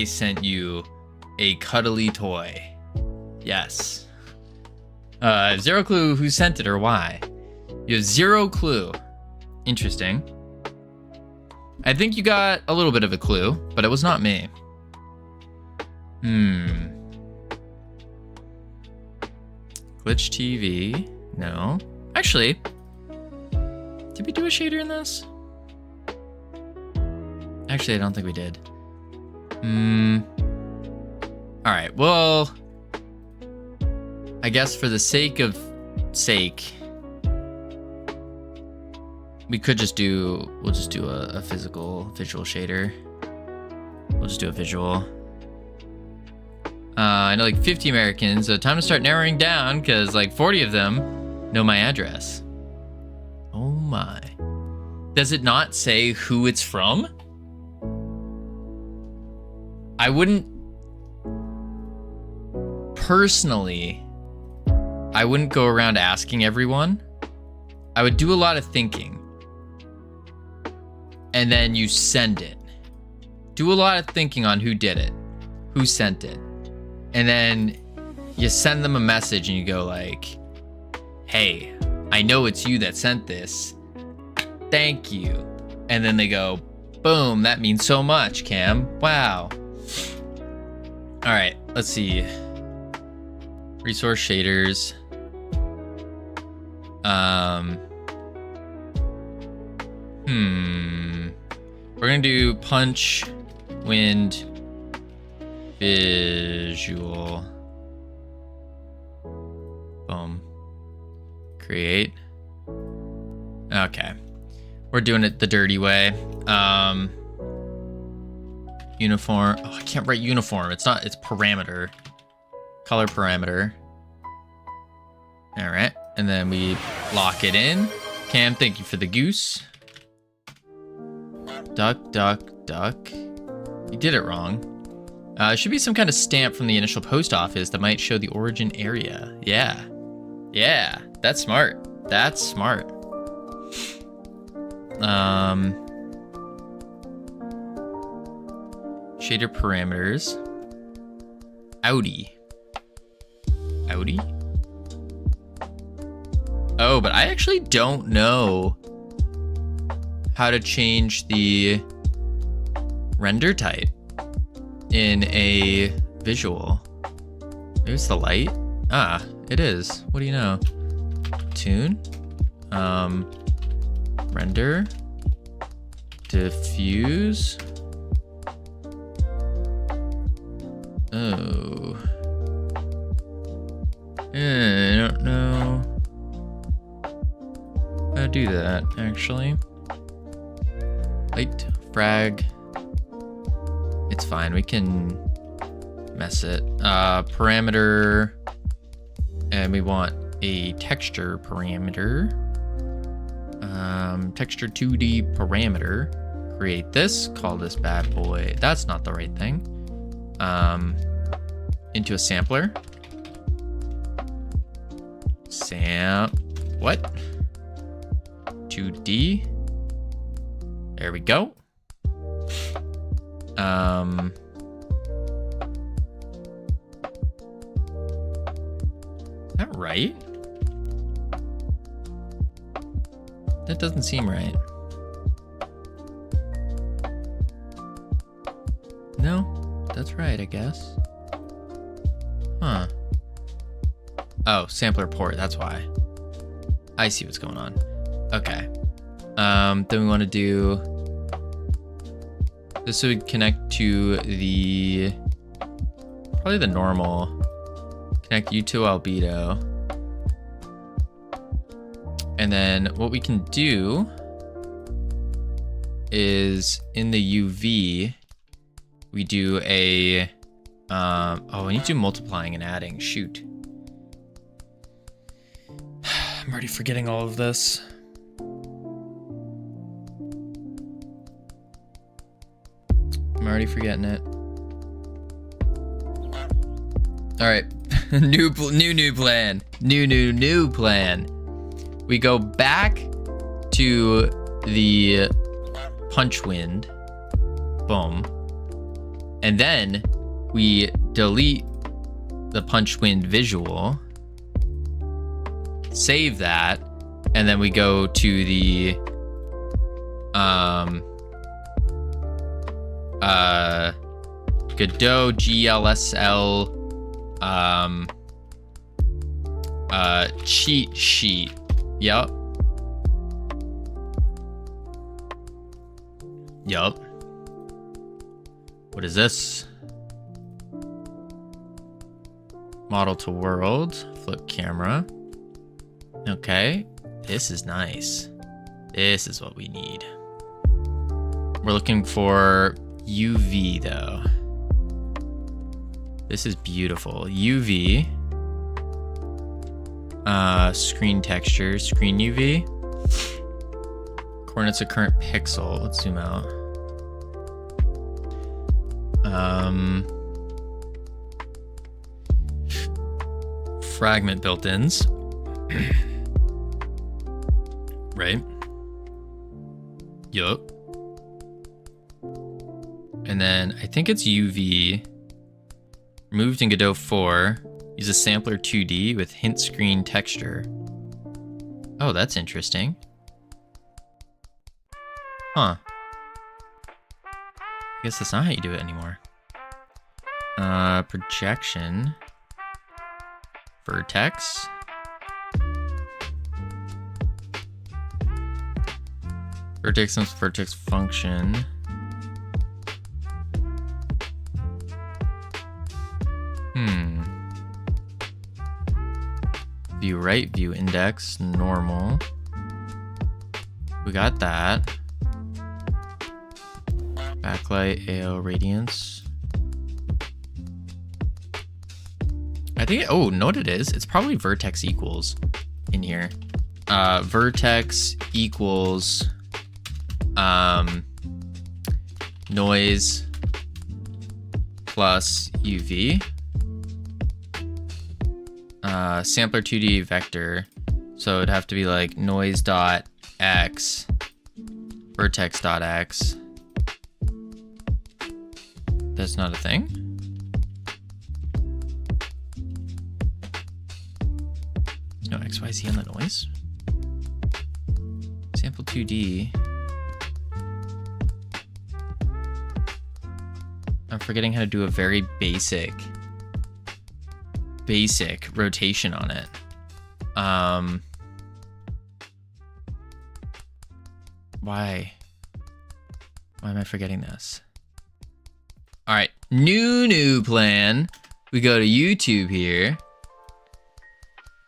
sent you a cuddly toy. Yes. Zero clue who sent it or why. You have zero clue. Interesting. I think you got a little bit of a clue, but it was not me. Glitch TV. No. Actually, did we do a shader in this? Actually, I don't think we did. All right, well, I guess for the sake, we could just we'll just do a visual shader. We'll just do a visual. I know like 50 Americans, so time to start narrowing down because like 40 of them know my address. Oh my. Does it not say who it's from? I wouldn't, personally, I wouldn't go around asking everyone. I would do a lot of thinking. And then you send it. Do a lot of thinking on who did it, who sent it. And then you send them a message and you go like, hey, I know it's you that sent this. Thank you. And then they go, boom, that means so much, Cam. Wow. All right, let's see. Resource shaders. We're gonna do punch, wind, visual. Boom. Create. Okay. We're doing it the dirty way. Uniform. Oh, I can't write uniform. It's not, it's parameter. Color parameter. All right. And then we lock it in. Cam, thank you for the goose. Duck, duck, duck. You did it wrong. Should be some kind of stamp from the initial post office that might show the origin area. Yeah. Yeah. That's smart. That's smart. Shader parameters. Audi. Audi? Oh, but I actually don't know how to change the render type in a visual. Maybe it's the light? Ah, it is. What do you know? Tune. Render. Diffuse. Oh. I don't know how to do that, actually. Light, frag. It's fine, we can mess it. Parameter. And we want a texture parameter. Texture 2D parameter. Create this, call this bad boy. That's not the right thing. Into a sampler. What? 2D. There we go. Is that right? That doesn't seem right. No, that's right, I guess. Huh. Oh, sampler port, that's why. I see what's going on. Okay. Then we want to do... This would connect to the... Probably the normal. Connect you to albedo. And then what we can do is in the UV, we do a... oh, we need to do multiplying and adding. Shoot. I'm already forgetting all of this. I'm already forgetting it. All right, new plan. New plan. We go back to the punch wind. Boom. And then we delete the punch wind visual. Save that, and then we go to the Godot GLSL cheat sheet. Yup. What is this? Model to world, flip camera. Okay, this is nice. This is what we need. We're looking for UV though. This is beautiful. UV. Screen texture, screen UV. Coordinates of current pixel. Let's zoom out. Fragment built-ins. Right? Yup. And then I think it's UV. Removed in Godot 4. Use a sampler 2D with hint screen texture. Oh, that's interesting. Huh. I guess that's not how you do it anymore. Projection. Vertex. Vertex and vertex function. View right, view index, normal. We got that. Backlight, AO, radiance. I think, oh, know what it is? It's probably vertex equals in here. Vertex equals noise plus UV. Sampler 2D vector. So it'd have to be like noise dot x, vertex dot x. That's not a thing. There's no XYZ on the noise. Sample 2D. I'm forgetting how to do a very basic rotation on it. Why am I forgetting this? All right, new plan. We go to YouTube here,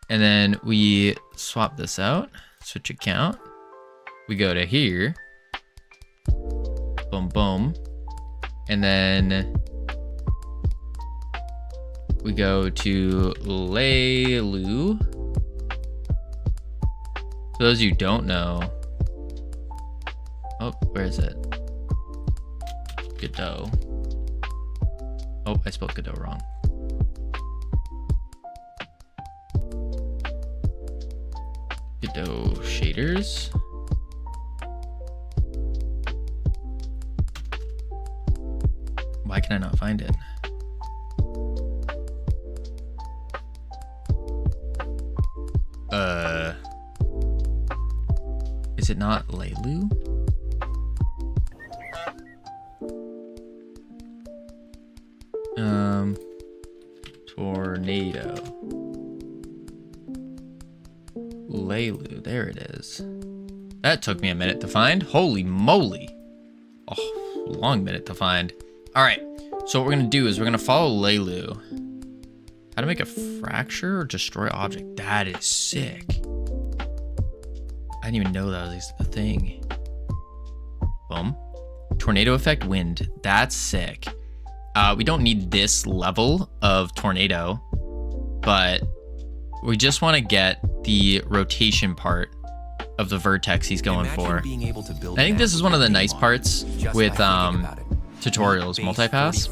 and then we swap this out, switch account. We go to here, boom, boom. And then we go to Leilu. For those of you who don't know, oh, where is it? Godot. Oh, I spelled Godot wrong. Godot shaders. Why can I not find it? Is it not Leilu? Tornado. Leilu, there it is. That took me a minute to find. Holy moly. Oh, long minute to find. All right. So what we're going to do is we're going to follow Lelu. How to make a fracture or destroy object. That is sick. I didn't even know that was a thing. Boom. Tornado effect wind. That's sick. We don't need this level of tornado, but we just want to get the rotation part of the vertex he's going for. I think this is one of the nice parts with tutorials, multipass.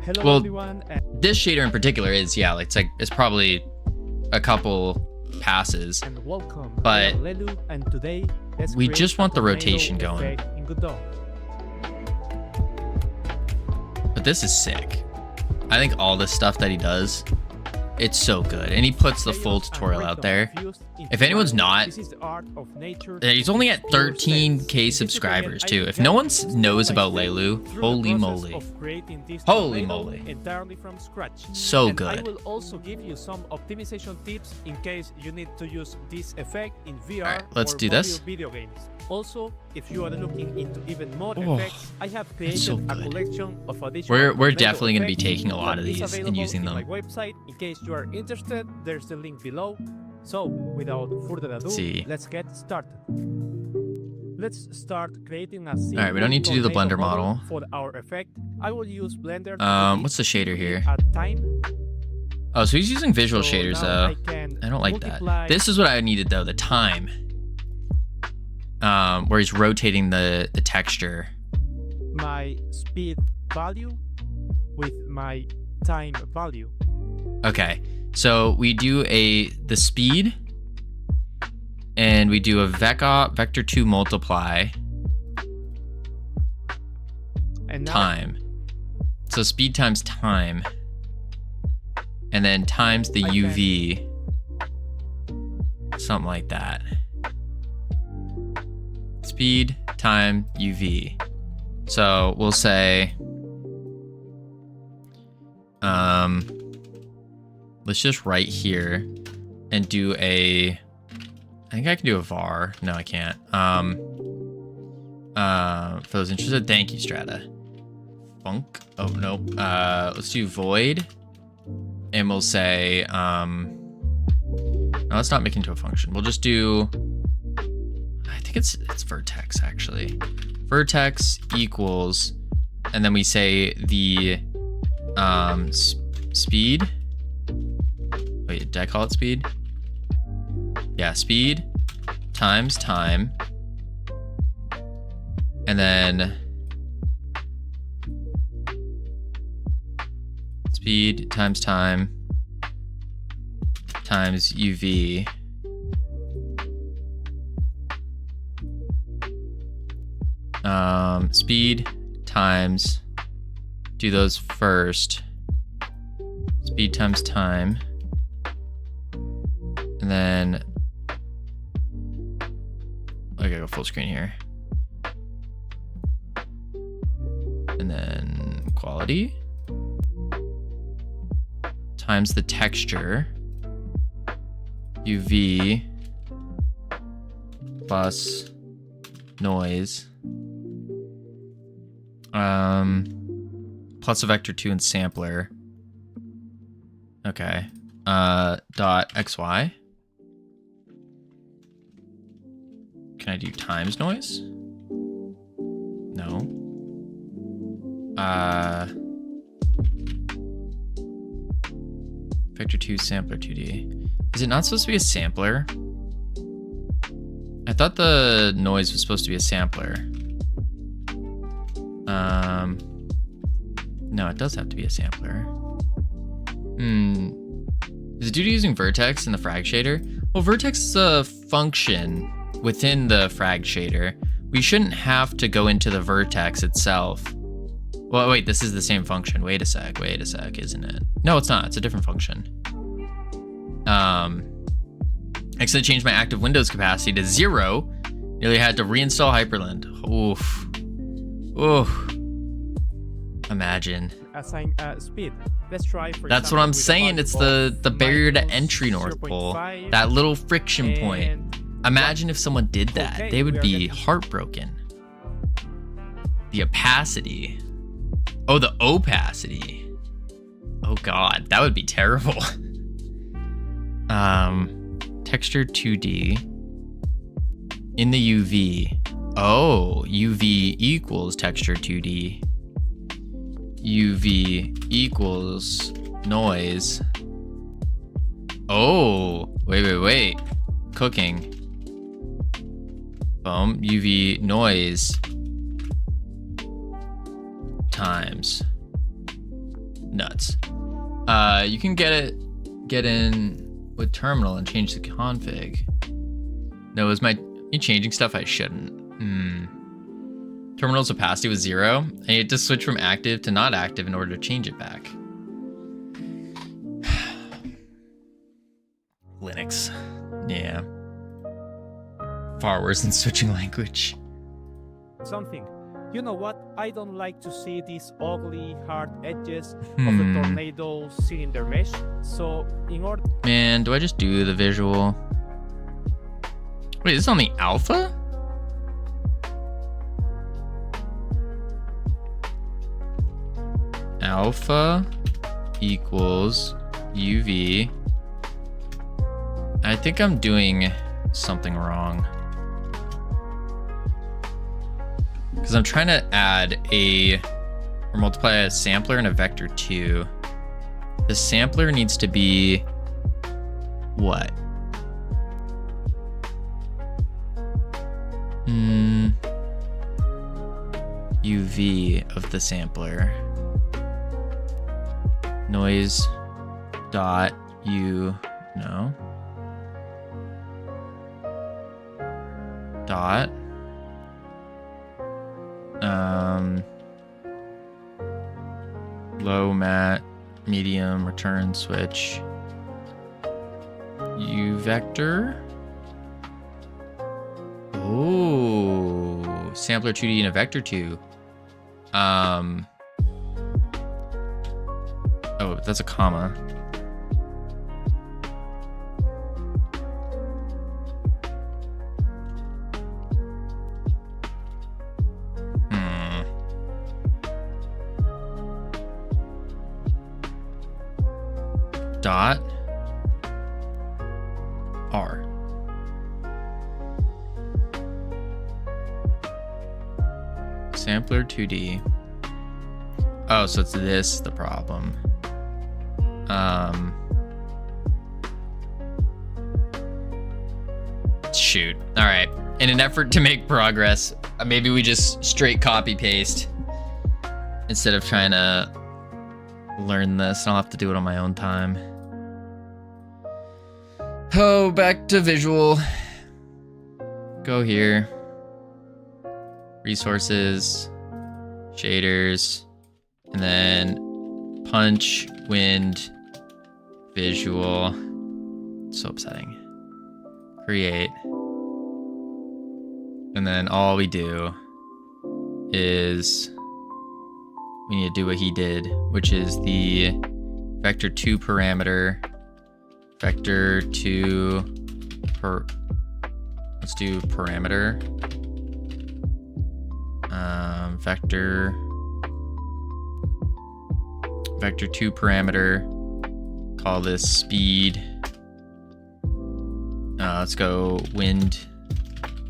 Hello, Well, everyone. this shader in particular is, yeah, it's probably a couple passes, And welcome. but I am Lelu, and today let's we create just want the a tornado rotation going. effect in Godot. But this is sick. I think all this stuff that he does, it's so good. And he puts the full tutorial out there. If anyone's not, he's only at 13k subscribers too. If no one knows about Lelu, holy moly. Holy moly. Entirely from scratch. So And I good. will also give you some optimization tips in case you need to use this effect in VR Alright, let's or do this. mobile video games. Also, if you are looking into even more Oh, effects, I have created so a good. collection of additional We're tornado definitely going to be effects taking a lot of that is these and available using in them. my website. In case you are interested, there's the link below. So, without further ado, See. let's get started. Let's start creating a scene. Alright, we don't need to do the Blender model. For our effect, I will use Blender. What's the shader here? At time. Oh, so he's using visual So shaders now though. I don't like that. multiply This is what I needed though, the time. Where he's rotating the texture. my speed value with my time value. Okay, so we do the speed, and we do a vector 2 multiply And now time. So speed times time, and then times the I can- UV, something like that. Speed time UV. So we'll say, let's just write here and do I think I can do a var. No, I can't. For those interested, thank you, Strata. Funk. Oh, nope. Let's do void. And we'll say, no, let's not make it into a function. We'll just do, I think it's vertex actually. Vertex equals, and then we say the speed. Wait, did I call it speed? Yeah, speed times time, and then speed times time times UV. Speed times, do those first. Speed times time. And then, I gotta go full screen here. And then quality times the texture, UV plus noise, plus a vector 2 and sampler. Okay. Dot XY. Can I do times noise? No. Vector 2 sampler 2D. Is it not supposed to be a sampler? I thought the noise was supposed to be a sampler. No, it does have to be a sampler. Is the dude using vertex in the frag shader? Well, vertex is a function within the frag shader. We shouldn't have to go into the vertex itself. Well, wait, this is the same function. Wait a sec, isn't it? No, it's not. It's a different function. I accidentally changed my active Windows capacity to 0. Nearly had to reinstall Hyperland. Oof. Oof. Imagine. assign speed. Let's try for That's what example, I'm with a saying. value It's of the barrier to entry, minus North Pole. 0.5 That little friction point. and Imagine if someone did that. Okay, They we would are be getting- heartbroken. The opacity. Oh, the opacity. Oh god, that would be terrible. Texture 2D. In the UV. Oh, UV equals texture 2D. UV equals noise. Oh, wait. Cooking. Boom. UV noise times nuts. You can get in with terminal and change the config. No, is me changing stuff I shouldn't? Terminal's opacity was 0. I need to switch from active to not active in order to change it back. Linux. Yeah. Far worse than switching language. Something. You know what? I don't like to see these ugly, hard edges of the tornado cylinder mesh. So, in order... Man, do I just do the visual? Wait, is this on the alpha? Alpha equals UV. I think I'm doing something wrong. Because I'm trying to add or multiply a sampler and a vector 2. The sampler needs to be what? UV of the sampler. Noise dot U, no. Dot. Low, mat, medium, return, switch. U vector. Oh, sampler 2D and a vector 2. Oh, that's a comma. Dot R. Sampler 2D. Oh, so it's the problem. Shoot. All right. In an effort to make progress, maybe we just straight copy paste instead of trying to learn this. I'll have to do it on my own time. Oh, back to visual. Go here. Resources, shaders, and then punch, wind, visual. So upsetting. Create. And then all we do is we need to do what he did, which is the vector 2 parameter, vector 2 let's do parameter, vector 2 parameter, call this speed. Let's go wind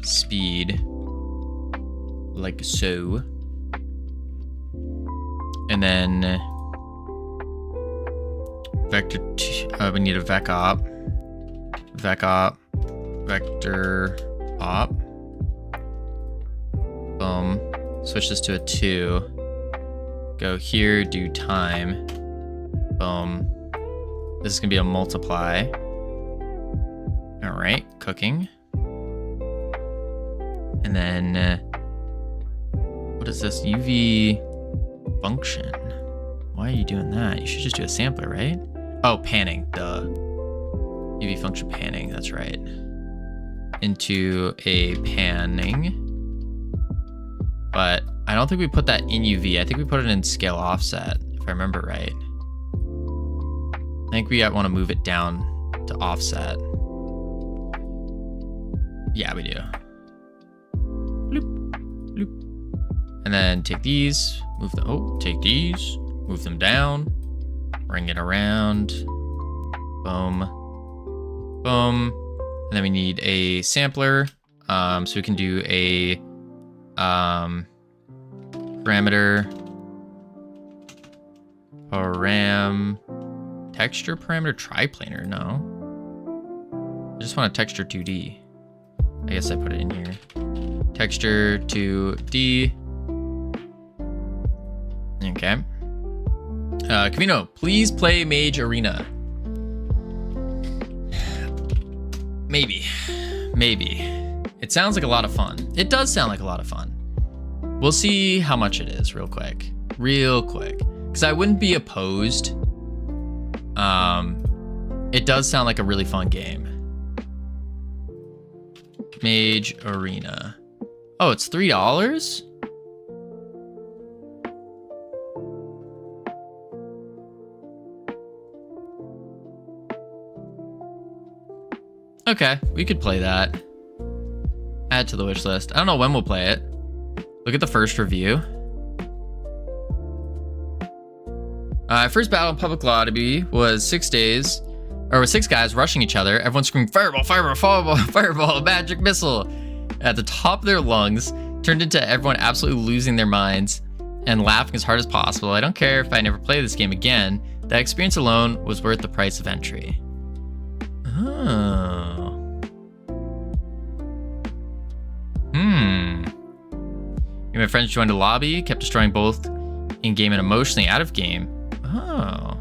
speed, like so. And then vector we need a vec op, vector op. Boom. Switch this to a 2. Go here, do time. Boom. This is gonna be a multiply. All right, cooking. And then what is this? UV function. Why are you doing that? You should just do a sampler, right? Oh, panning. Duh. UV function panning. That's right. Into a panning. But I don't think we put that in UV. I think we put it in scale offset, if I remember right. I think we want to move it down to offset. Yeah, we do. Bloop, bloop. And then take these, move them. Oh, take these, move them down, bring it around. Boom, boom. And then we need a sampler. So we can do a parameter, texture parameter triplanar. No, I just want a texture 2D. I guess I put it in here. Texture 2D. Okay. Covino, please play Mage Arena. Maybe. It sounds like a lot of fun. It does sound like a lot of fun. We'll see how much it is real quick. Because I wouldn't be opposed. It does sound like a really fun game. Mage Arena. Oh, it's $3? Okay, we could play that. Add to the wish list. I don't know when we'll play it. Look at the first review. First battle in public lobby was 6 days, or with 6 guys rushing each other. Everyone screaming fireball, fireball, fireball, fireball, magic missile at the top of their lungs. Turned into everyone absolutely losing their minds and laughing as hard as possible. I don't care if I never play this game again. That experience alone was worth the price of entry. Oh. Me and my friends joined a lobby, kept destroying both in-game and emotionally out of game. Oh.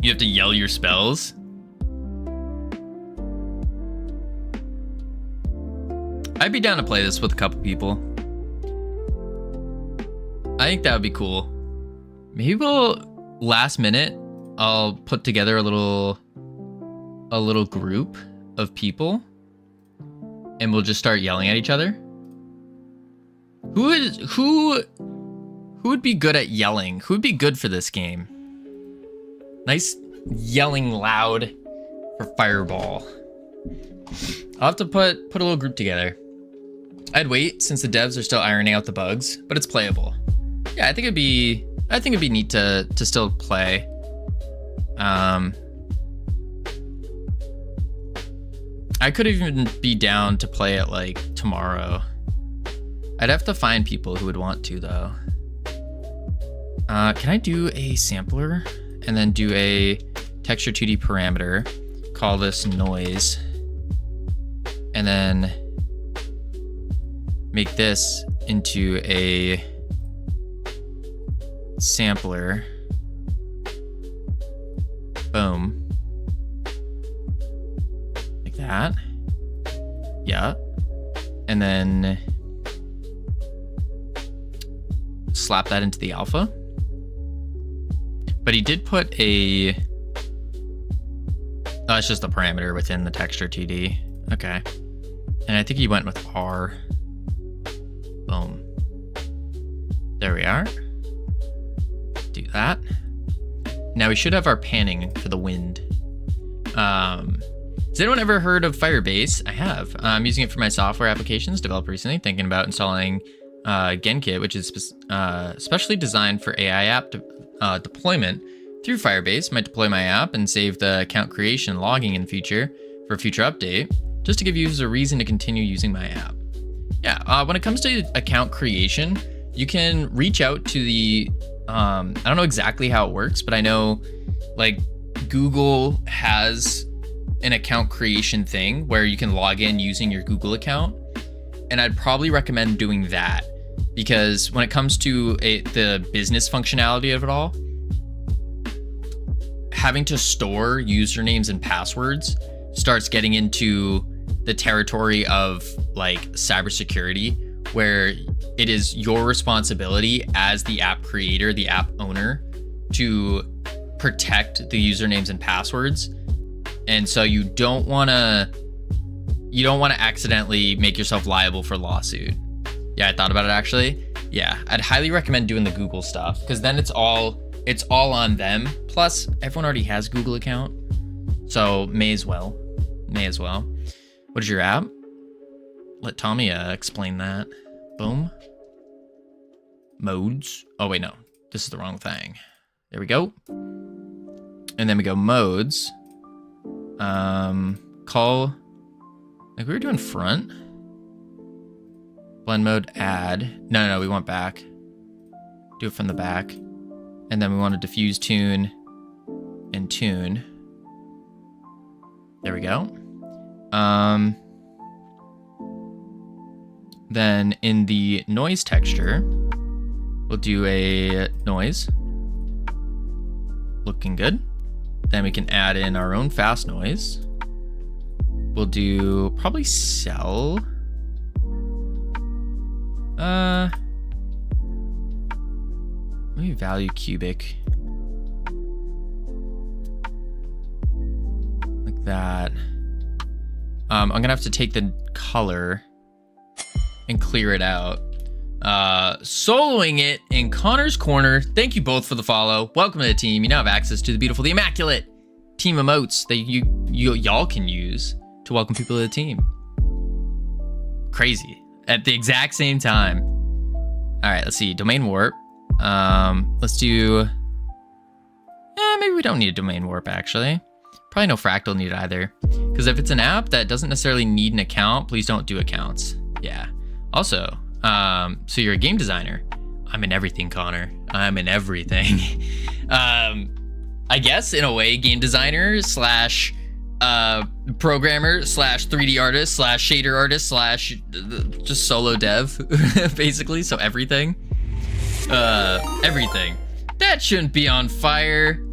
You have to yell your spells? I'd be down to play this with a couple people. I think that would be cool. Maybe we'll, last minute, I'll put together a little group of people and we'll just start yelling at each other. Who would be good at yelling? Who would be good for this game? Nice yelling loud for fireball. I'll have to put a little group together. I'd wait since the devs are still ironing out the bugs, but it's playable. Yeah, I think it'd be neat to still play. I could even be down to play it like tomorrow. I'd have to find people who would want to though. Can I do a sampler and then do a texture 2D parameter? Call this noise. And then make this into a sampler. Boom. Like that. Yeah. And then slap that into the alpha. But he did put a... Oh, it's just a parameter within the texture 2D. Okay. And I think he went with R. Boom. There we are. Do that. Now we should have our panning for the wind. Has anyone ever heard of Firebase? I have. I'm using it for my software applications developed recently, thinking about installing GenKit, which is specially designed for AI app deployment through Firebase. Might deploy my app and save the account creation and logging in future for a future update, just to give users a reason to continue using my app. Yeah, when it comes to account creation, you can reach out to the, I don't know exactly how it works, but I know like Google has an account creation thing where you can log in using your Google account. And I'd probably recommend doing that because when it comes to the business functionality of it all, having to store usernames and passwords starts getting into the territory of like cybersecurity, where it is your responsibility as the app creator, the app owner, to protect the usernames and passwords. And so you don't want to accidentally make yourself liable for lawsuit. Yeah, I thought about it actually. Yeah, I'd highly recommend doing the Google stuff because then it's all on them. Plus, everyone already has Google account. So may as well. What is your app? Let Tommy explain that. Boom. Modes. Oh, wait, no. This is the wrong thing. There we go. And then we go modes. Call. Like we were doing front. Blend mode, add. No, we want back. Do it from the back. And then we want to diffuse, tune, and tune. There we go. Then in the noise texture, we'll do a noise. Looking good. Then we can add in our own fast noise. We'll do probably cell. Maybe value cubic. Like that. I'm gonna have to take the color and clear it out. Soloing it in Connor's Corner. Thank you both for the follow. Welcome to the team. You now have access to the beautiful, the immaculate team emotes that y'all can use to welcome people to the team. Crazy. At the exact same time. All right, let's see. Domain warp. Let's do... maybe we don't need a domain warp, actually. Probably no fractal needed either. Because if it's an app that doesn't necessarily need an account, please don't do accounts. Yeah. Also, so you're a game designer. I'm in everything, Connor. I'm in everything. I guess, in a way, game designer slash programmer slash 3D artist slash shader artist slash just solo dev, basically. So everything. Everything. That shouldn't be on fire.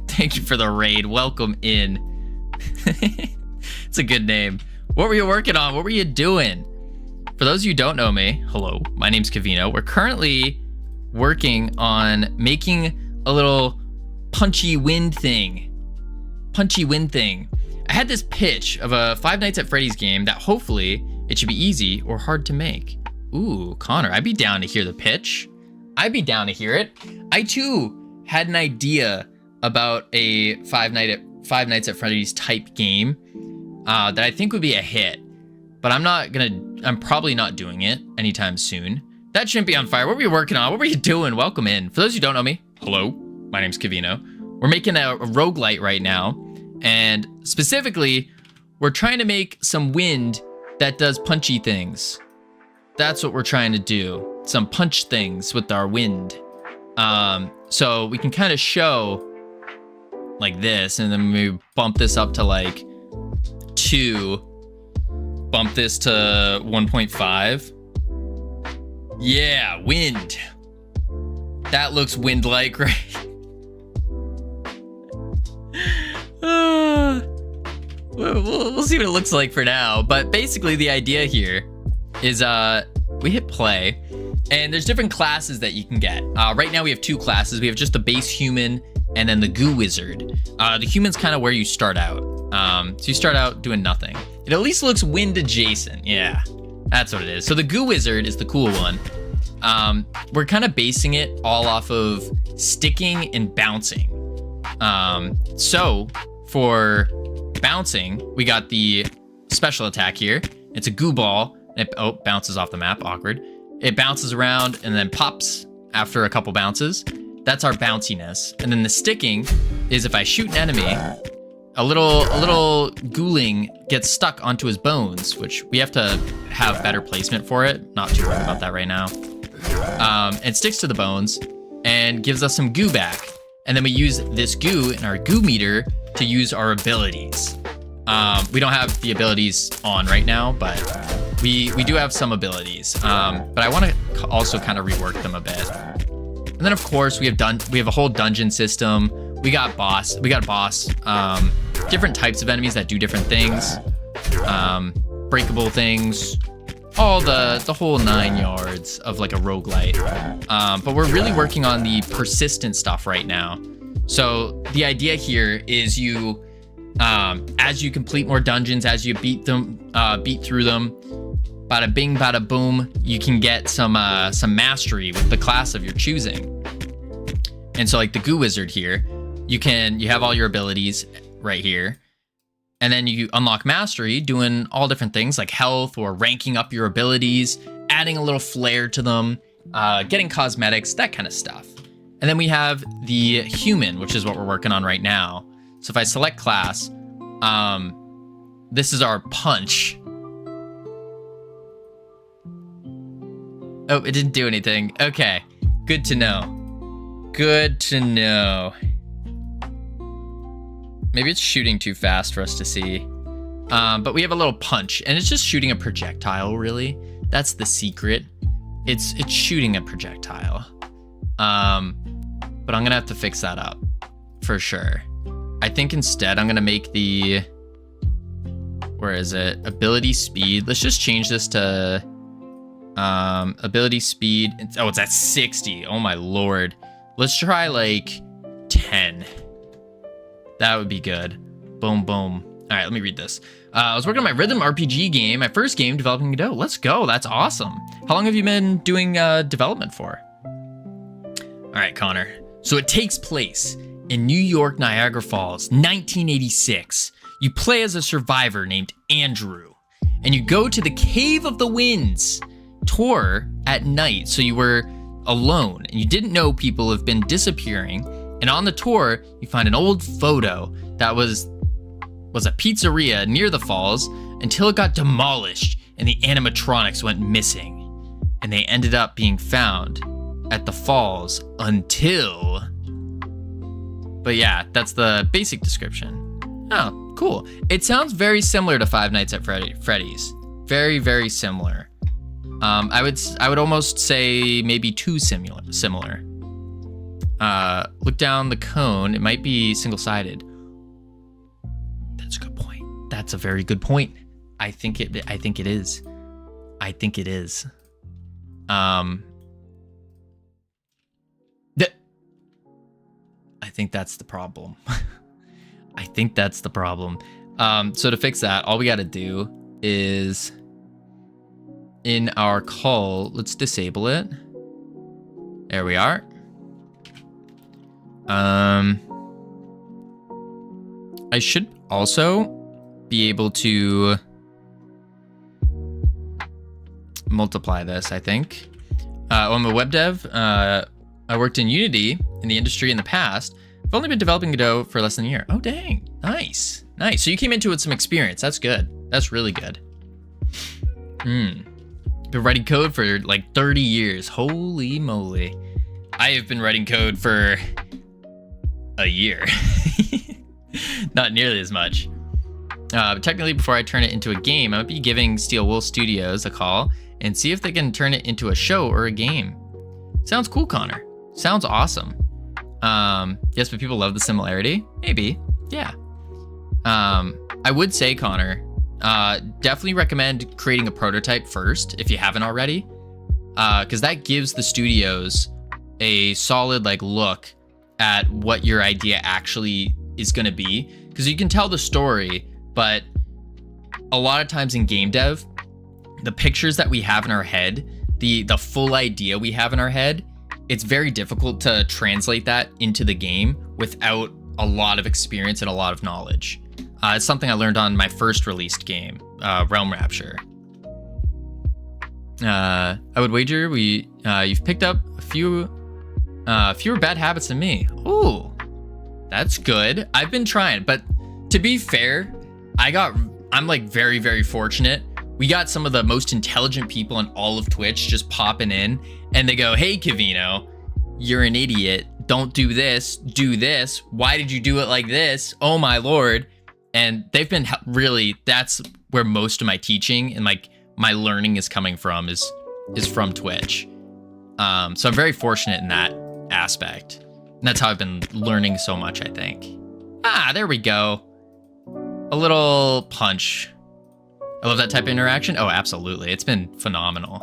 Thank you for the raid. Welcome in. It's a good name. What were you working on? What were you doing? For those of you who don't know me, hello, my name's Covino. We're currently working on making a little punchy wind thing. I had this pitch of a Five Nights at Freddy's game that hopefully it should be easy or hard to make. Ooh, Connor, I'd be down to hear the pitch. I'd be down to hear it. I too had an idea about a Five Nights at Freddy's type game that I think would be a hit, but I'm probably not doing it anytime soon. That shouldn't be on fire. What were you working on? What were you doing? Welcome in. For those who don't know me, hello, my name's Covino. We're making a roguelite right now, and specifically, we're trying to make some wind that does punchy things. That's what we're trying to do. Some punch things with our wind. So we can kind of show like this, and then we bump this up to like 2, bump this to 1.5. Yeah, wind. That looks wind-like, right? We'll see what it looks like for now. But basically the idea here is we hit play, and there's different classes that you can get. Right now we have 2 classes. We have just the base human and then the goo wizard. The human's kind of where you start out. So you start out doing nothing. It at least looks wind adjacent. Yeah, that's what it is. So the goo wizard is the cool one. We're kind of basing it all off of sticking and bouncing. So for bouncing, we got the special attack here. It's a goo ball. It bounces off the map. Awkward. It bounces around and then pops after a couple bounces. That's our bounciness. And then the sticking is if I shoot an enemy, a little ghouling gets stuck onto his bones, which we have to have better placement for it. Not too worried about that right now. It sticks to the bones and gives us some goo back. And then we use this goo in our goo meter to use our abilities. We don't have the abilities on right now, but we do have some abilities. But I want to also kind of rework them a bit. And then of course we have a whole dungeon system. We got a boss, different types of enemies that do different things, breakable things, all the whole 9 yards of like a roguelite. But we're really working on the persistent stuff right now. So the idea here is you, as you complete more dungeons, as you beat through them, bada bing, bada boom, you can get some mastery with the class of your choosing. And so like the goo wizard here, you have all your abilities right here. And then you unlock mastery, doing all different things like health or ranking up your abilities, adding a little flair to them, getting cosmetics, that kind of stuff. And then we have the human, which is what we're working on right now. So if I select class, this is our punch. Oh, it didn't do anything. Okay, good to know. Good to know. Maybe it's shooting too fast for us to see. But we have a little punch, and it's just shooting a projectile, really. That's the secret. It's shooting a projectile. But I'm gonna have to fix that up for sure. I think instead I'm gonna make the, where is it? Ability speed. Let's just change this to ability speed. Oh, it's at 60. Oh my lord. Let's try like 10. That would be good. Boom, boom. All right, let me read this. I was working on my rhythm RPG game, my first game developing Godot. Let's go. That's awesome. How long have you been doing development for? All right, Connor. So it takes place in New York, Niagara Falls, 1986. You play as a survivor named Andrew, and you go to the Cave of the Winds tour at night. So you were alone, and you didn't know people have been disappearing. And on the tour, you find an old photo that was a pizzeria near the falls until it got demolished and the animatronics went missing. And they ended up being found at the falls until... But yeah, that's the basic description. Oh, cool. It sounds very similar to Five Nights at Freddy's. Very, very similar. I would almost say maybe too similar. Look down the cone. It might be single-sided. That's a good point. That's a very good point. I think it is. I think it is. I think that's the problem. I think that's the problem. So to fix that, all we got to do is in our call, let's disable it. There we are. I should also be able to multiply this, I think. I'm a web dev. I worked in Unity in the industry in the past. I've only been developing Godot for less than a year. Oh, dang. Nice. Nice. So you came into it with some experience. That's good. That's really good. Been writing code for like 30 years. Holy moly. I have been writing code for a year. Not nearly as much. Technically, before I turn it into a game, I might be giving Steel Wool Studios a call and see if they can turn it into a show or a game. Sounds cool, Connor. Sounds awesome. Yes, but people love the similarity. Maybe. Yeah. I would say, Connor, definitely recommend creating a prototype first if you haven't already, because that gives the studios a solid like look at what your idea actually is going to be, because you can tell the story, but a lot of times in game dev, the pictures that we have in our head, the full idea we have in our head, it's very difficult to translate that into the game without a lot of experience and a lot of knowledge. It's something I learned on my first released game, Realm Rapture. I would wager you've picked up fewer bad habits than me. Ooh, that's good. I've been trying, but to be fair, I'm like very, very fortunate. We got some of the most intelligent people on all of Twitch just popping in, and they go, "Hey, Covino, you're an idiot. Don't do this. Do this. Why did you do it like this? Oh my lord!" And they've been really. That's where most of my teaching and like my learning is coming from is from Twitch. So I'm very fortunate in that aspect. And that's how I've been learning so much, I think. There we go. A little punch. I love that type of interaction. Oh, absolutely. It's been phenomenal.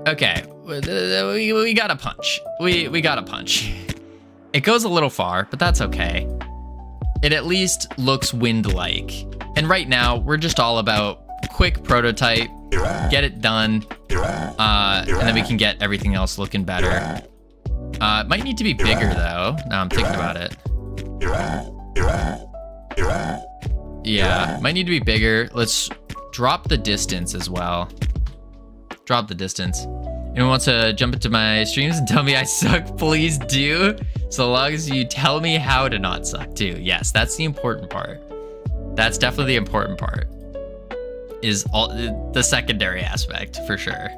Okay, we got a punch. We got a punch. It goes a little far, but that's okay. It at least looks wind-like. And right now, we're just all about quick prototype, get it done, and then we can get everything else looking better. It might need to be bigger, though. Now I'm thinking about it. Yeah, might need to be bigger. Let's drop the distance as well. Drop the distance. Anyone wants to jump into my streams and tell me I suck? Please do. So long as you tell me how to not suck too. Yes, that's the important part. That's definitely the important part. Is all the secondary aspect for sure.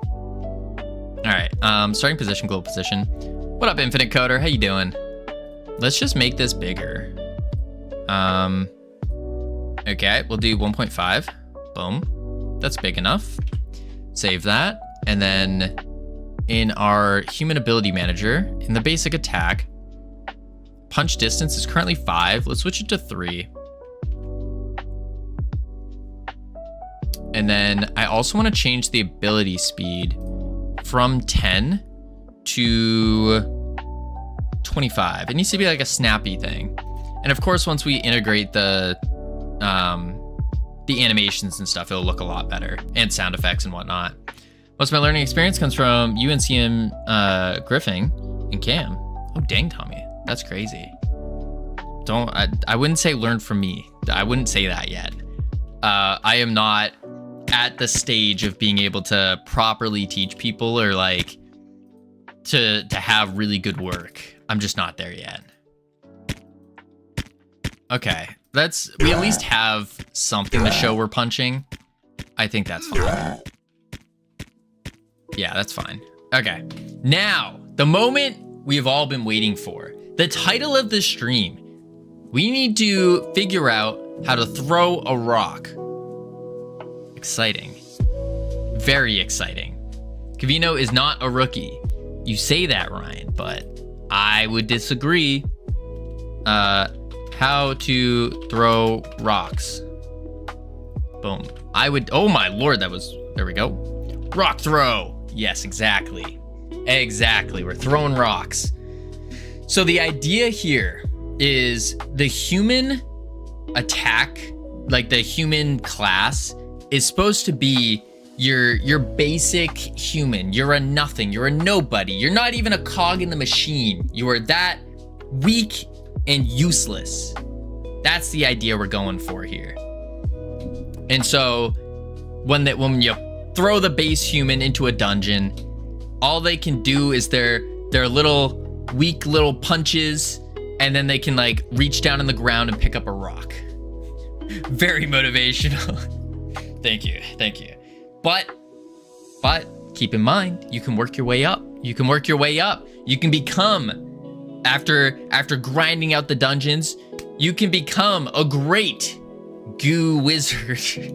All right, starting position, global position. What up, Infinite Coder? How you doing? Let's just make this bigger. Okay, we'll do 1.5. Boom. That's big enough. Save that. And then in our human ability manager, in the basic attack, punch distance is currently 5. Let's switch it to 3. And then I also want to change the ability speed from 10 to 25. It needs to be like a snappy thing. And of course, once we integrate the animations and stuff, it'll look a lot better, and sound effects and whatnot. Most of my learning experience comes from UNCM Griffing and Cam. Oh, dang, Tommy. That's crazy. I wouldn't say learn from me. I wouldn't say that yet. I am not at the stage of being able to properly teach people or like to have really good work. I'm just not there yet. Okay, we at least have something to show we're punching. I think that's fine. Yeah, that's fine. Okay, now the moment we have all been waiting for. The title of the stream. We need to figure out how to throw a rock. Exciting. Very exciting. Covino is not a rookie. You say that, Ryan, but I would disagree. How to throw rocks. Boom. Oh my lord, there we go. Rock throw. Yes, exactly. Exactly, we're throwing rocks. So the idea here is the human attack, like the human class, is supposed to be your basic human. You're a nothing, you're a nobody. You're not even a cog in the machine. You are that weak and useless. That's the idea we're going for here. And so when you throw the base human into a dungeon, all they can do is their little weak little punches, and then they can like reach down in the ground and pick up a rock. Very motivational. Thank you. But keep in mind, you can work your way up. You can become, after grinding out the dungeons, you can become a great goo wizard.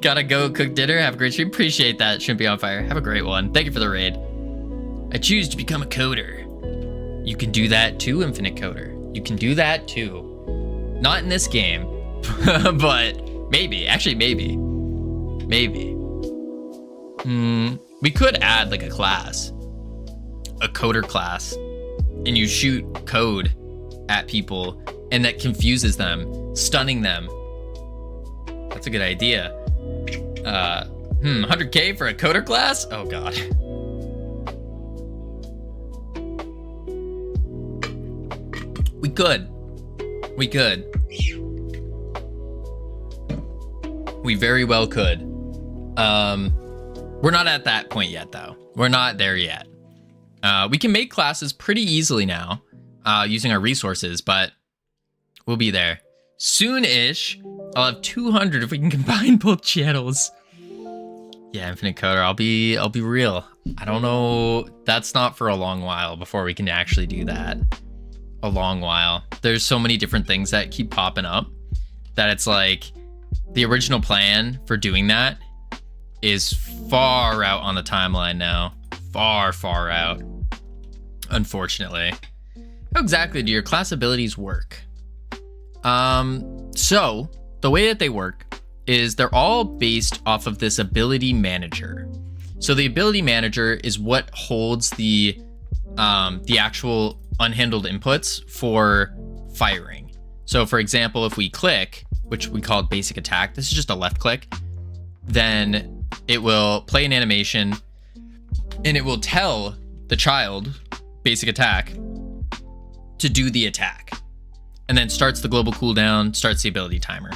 Gotta go cook dinner. Have a great stream. Appreciate that. Shouldn't be on fire. Have a great one. Thank you for the raid. I choose to become a coder. You can do that too, Infinite Coder. You can do that too. Not in this game, but maybe. Actually, maybe. We could add like a class, a coder class, and you shoot code at people, and that confuses them, stunning them. That's a good idea. 100K for a coder class? Oh god. We could. We very well could. We're not at that point yet, though. We're not there yet. We can make classes pretty easily now, using our resources, but we'll be there soon-ish. I'll have 200 if we can combine both channels. Yeah, Infinite Coder, I'll be real. I don't know. That's not for a long while before we can actually do that. A long while. There's so many different things that keep popping up that it's like the original plan for doing that is far out on the timeline now. Far out. Unfortunately. How exactly do your class abilities work? So the way that they work is they're all based off of this ability manager. So the ability manager is what holds the actual unhandled inputs for firing. So for example, if we click, which we call basic attack, this is just a left click, then it will play an animation and it will tell the child, basic attack, to do the attack. and then starts the global cooldown, starts the ability timer.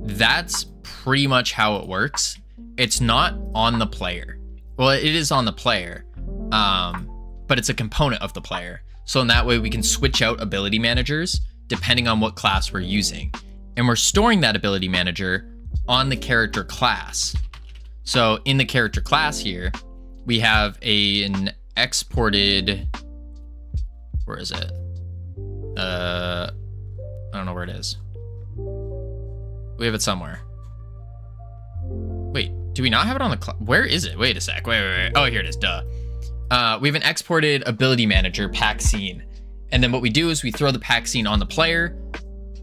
That's pretty much how it works. It's not on the player. Well, it is on the player, but it's a component of the player. So in that way, we can switch out ability managers depending on what class we're using. And we're storing that ability manager on the character class. So in the character class here, we have an exported, where is it? I don't know where it is. We have it somewhere. Wait, do we not have it on the where is it? Wait a sec. Wait. Oh, here it is. Duh. We have an exported ability manager pack scene. And then what we do is we throw the pack scene on the player,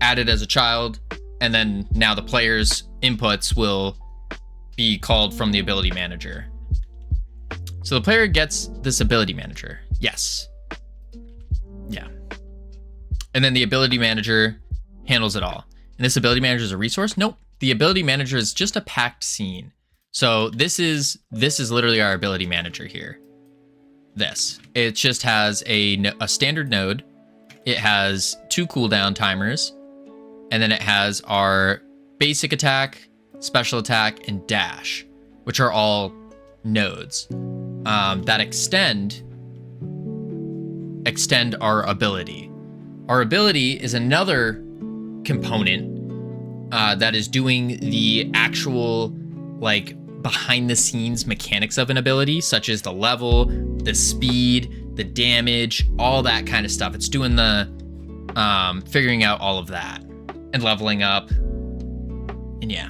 add it as a child, and then now the player's inputs will be called from the ability manager. So the player gets this ability manager. Yes. Yeah. And then the ability manager handles it all. And this ability manager is a resource? Nope. The ability manager is just a packed scene. So this is literally our ability manager here. It just has a standard node. It has 2 cooldown timers. And then it has our basic attack, special attack, and dash, which are all nodes that extend our ability. Our ability is another component that is doing the actual like behind the scenes mechanics of an ability, such as the level, the speed, the damage, all that kind of stuff. It's doing the figuring out all of that and leveling up. And yeah.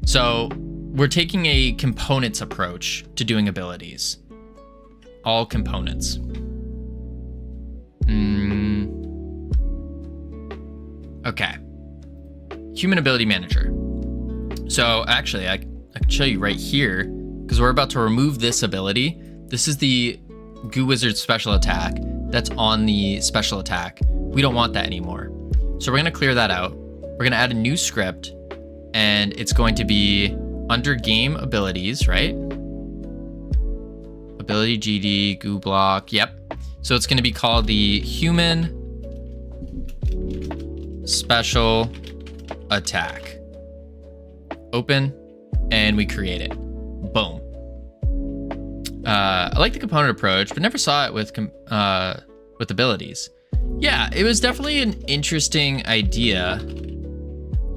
So we're taking a components approach to doing abilities. All components. Okay. Human ability manager. So actually, I can show you right here, because we're about to remove this ability. This is the Goo Wizard special attack that's on the special attack. We don't want that anymore. So we're going to clear that out. We're going to add a new script, and it's going to be under game abilities, right? Ability GD, Goo block. Yep. So it's going to be called the human special attack. Open, and we create it. Boom. I like the component approach, but never saw it with abilities. Yeah, it was definitely an interesting idea.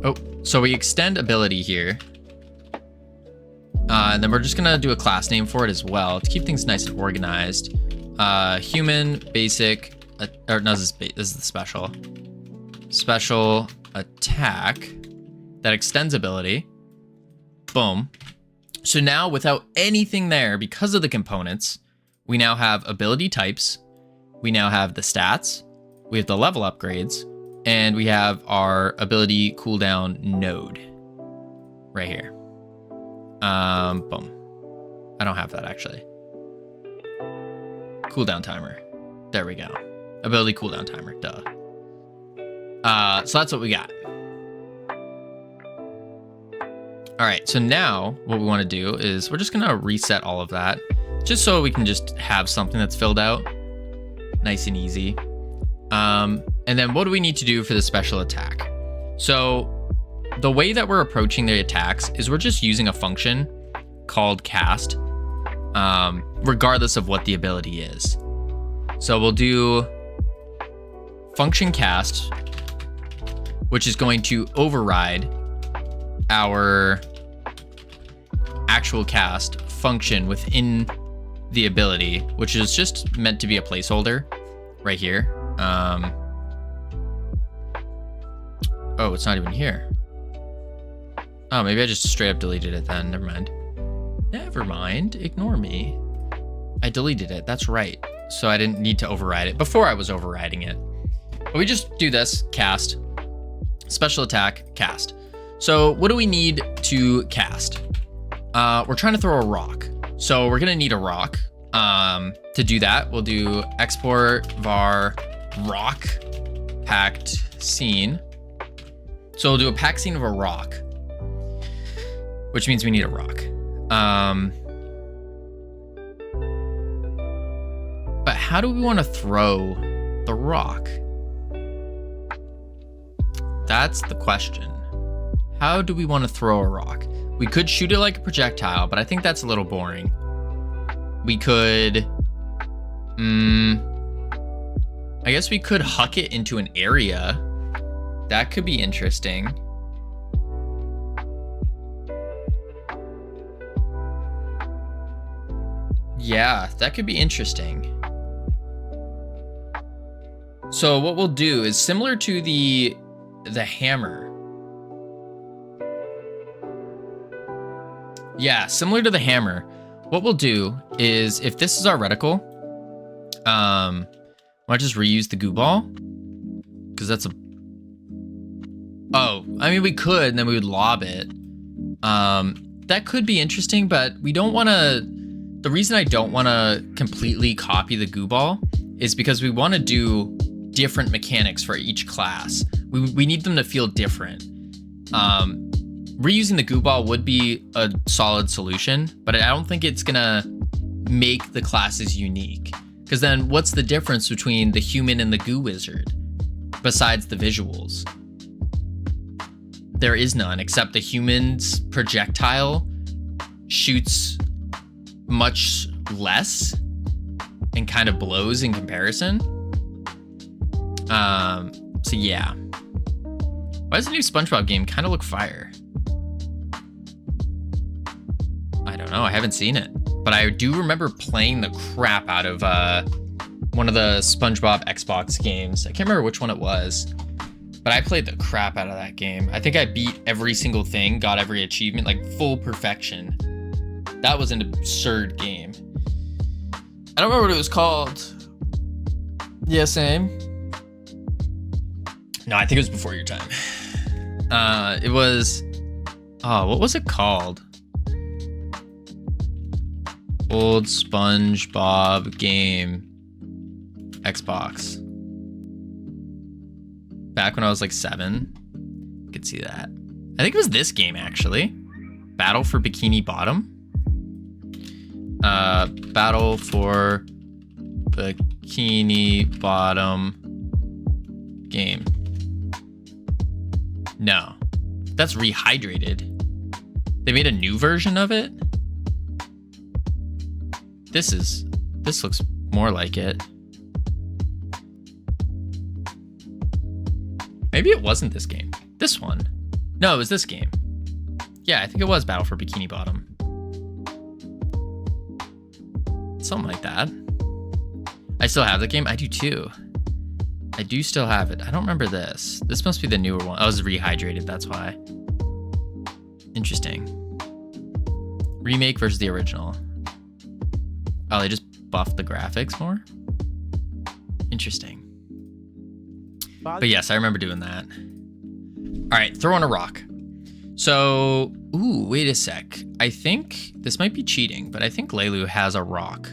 Oh, so we extend ability here. And then we're just gonna do a class name for it as well to keep things nice and organized. Human basic, or no, this is the special. Special attack that extends ability. Boom. So now without anything there, because of the components, we now have ability types. We now have the stats. We have the level upgrades, and we have our ability cooldown node right here. Boom. I don't have that actually. Cooldown timer. There we go. Ability cooldown timer. Duh. So that's what we got. All right, so now what we want to do is we're just going to reset all of that just so we can just have something that's filled out nice and easy. And then what do we need to do for the special attack? So the way that we're approaching the attacks is we're just using a function called cast, regardless of what the ability is. So we'll do function cast, which is going to override our actual cast function within the ability, which is just meant to be a placeholder right here. Oh, it's not even here. Oh, maybe I just straight up deleted it then. Never mind. Never mind. Ignore me. I deleted it. That's right. So I didn't need to override it before I was overriding it. But we just do this, cast, special attack, cast. So what do we need to cast? We're trying to throw a rock. So we're gonna need a rock. To do that, we'll do export var rock packed scene. So we'll do a pack scene of a rock, which means we need a rock. But how do we want to throw the rock? That's the question. How do we want to throw a rock? We could shoot it like a projectile, but I think that's a little boring. We could... I guess we could huck it into an area. That could be interesting. Yeah, that could be interesting. So what we'll do is similar to the hammer. Yeah, similar to the hammer. What we'll do is, if this is our reticle, why just reuse the goo ball? Because that's a... Oh, I mean, we could, and then we would lob it. That could be interesting, but we don't want to... The reason I don't want to completely copy the goo ball is because we want to do different mechanics for each class. We need them to feel different. Reusing the goo ball would be a solid solution, but I don't think it's gonna make the classes unique. Because then what's the difference between the human and the goo wizard besides the visuals? There is none, except the human's projectile shoots much less and kind of blows in comparison. So yeah. Why does the new SpongeBob game kind of look fire? I don't know, I haven't seen it. But I do remember playing the crap out of one of the SpongeBob Xbox games. I can't remember which one it was, but I played the crap out of that game. I think I beat every single thing, got every achievement, like full perfection. That was an absurd game. I don't remember what it was called. Yeah, same. No, I think it was before your time. It was... Oh, what was it called? Old SpongeBob game. Xbox. Back when I was like 7. You could see that. I think it was this game, actually. Battle for Bikini Bottom. Battle for Bikini Bottom game. No. That's Rehydrated. They made a new version of it? This looks more like it. Maybe it wasn't this game. This one. No, it was this game. Yeah, I think it was Battle for Bikini Bottom. Something like that. I still have the game. I do too. I do still have it. I don't remember this. This must be the newer one. Oh, it was Rehydrated, that's why. Interesting. Remake versus the original. Oh, they just buffed the graphics more? Interesting. But yes, I remember doing that. All right, throw on a rock. So, ooh, wait a sec. I think this might be cheating, but I think Lelu has a rock.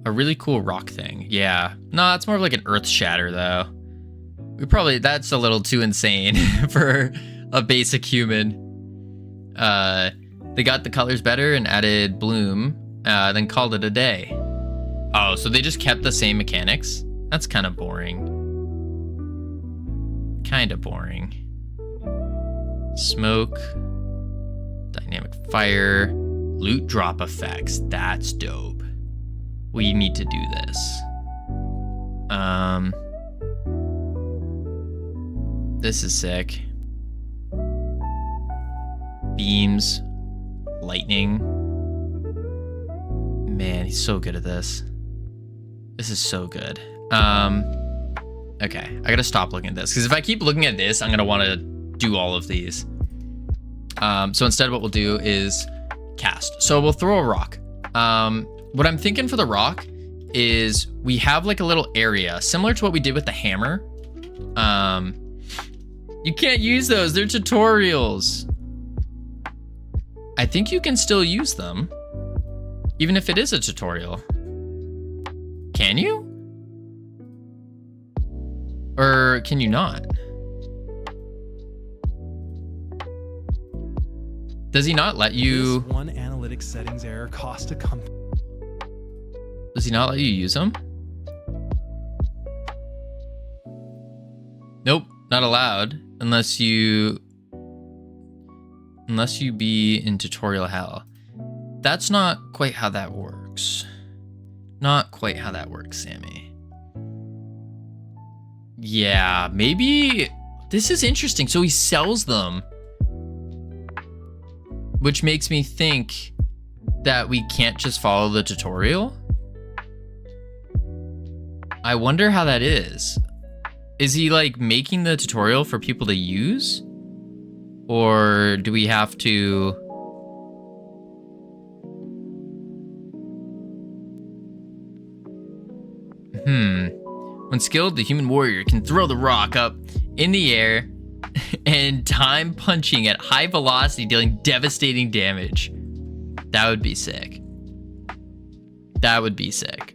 A really cool rock thing. Yeah. No, it's more of like an earth shatter though. That's a little too insane for a basic human. They got the colors better and added bloom, then called it a day. Oh, so they just kept the same mechanics? That's kind of boring. Kind of boring. Smoke, dynamic fire, loot drop effects. That's dope. We need to do this. This is sick. Beams, lightning. Man, he's so good at this. This is so good. Okay, I gotta stop looking at this because if I keep looking at this, I'm gonna want to do all of these. So instead what we'll do is cast. So we'll throw a rock. What I'm thinking for the rock is we have like a little area similar to what we did with the hammer. You can't use those, they're tutorials. I think you can still use them, even if it is a tutorial. Can you? Or can you not? Does he not let you? This one analytics settings error cost a company. Does he not let you use them? Nope, not allowed Unless you be in tutorial hell. That's not quite how that works. Not quite how that works, Sammy. Yeah, maybe this is interesting. So he sells them, which makes me think that we can't just follow the tutorial. I wonder how that is. Is he like making the tutorial for people to use? Or do we have to... When skilled, the human warrior can throw the rock up in the air and time punching at high velocity, dealing devastating damage. That would be sick. That would be sick.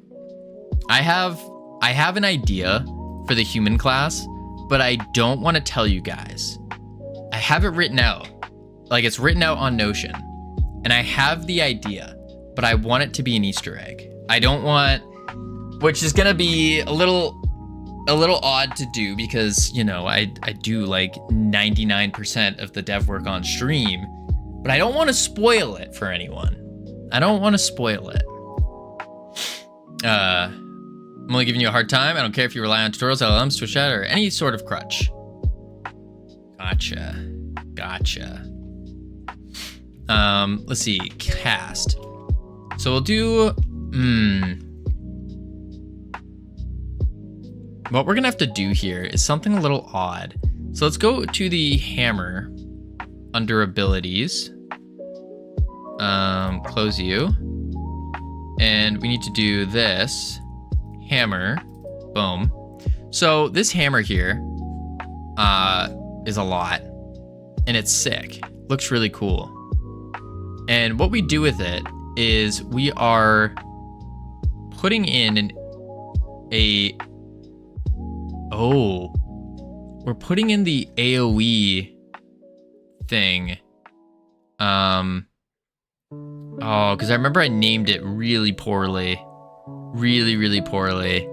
I have an idea for the human class, but I don't want to tell you guys. I have it written out. Like, it's written out on Notion. And I have the idea, but I want it to be an Easter egg. I don't want... Which is gonna be a little odd to do because, you know, I do like 99% of the dev work on stream, but I don't want to spoil it for anyone. I don't want to spoil it. I'm only giving you a hard time. I don't care if you rely on tutorials, LLMs, Twitch chat, or any sort of crutch. Gotcha. Let's see, cast. So we'll do, what we're gonna have to do here is something a little odd. So let's go to the hammer under abilities. Close you. And we need to do this. Hammer. Boom. So this hammer here is a lot. And it's sick. Looks really cool. And what we do with it is we are putting in we're putting in the AoE thing. Because I remember I named it really poorly. Really poorly.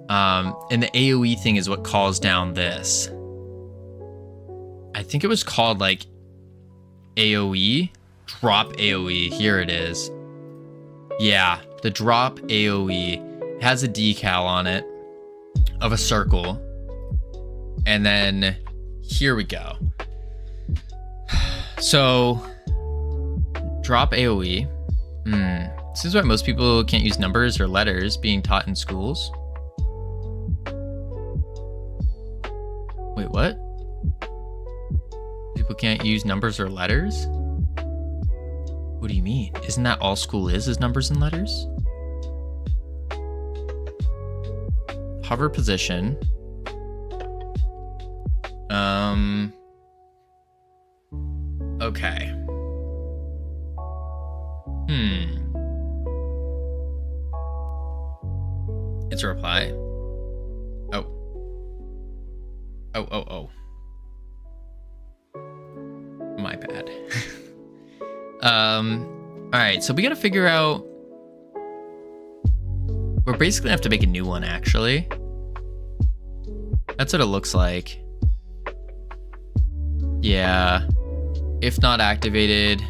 And the AoE thing is what calls down this. I think it was called like AoE. Drop AoE. Here it is. Yeah, the drop AoE. It has a decal on it of a circle. And then here we go. So drop AoE. This is why most people can't use numbers or letters being taught in schools. Wait, what? People can't use numbers or letters? What do you mean? Isn't that all school is numbers and letters? Hover position. Okay. It's a reply. Oh. My bad. Alright, so we gotta figure out... We're basically gonna have to make a new one, actually. That's what it looks like. Yeah. If not activated,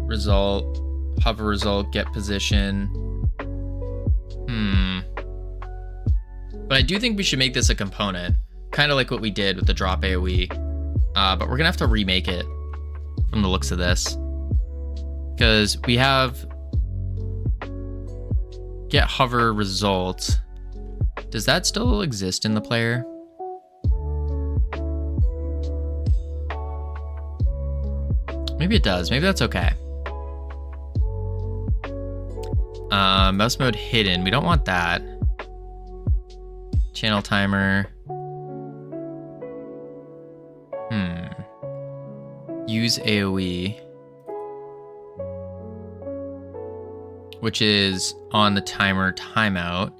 result, hover result, get position. But I do think we should make this a component, kind of like what we did with the drop AoE. But we're gonna have to remake it from the looks of this, because we have get hover result. Does that still exist in the player? Maybe it does. Maybe that's okay. Mouse mode hidden. We don't want that. Channel timer. Use AoE. Which is on the timer timeout.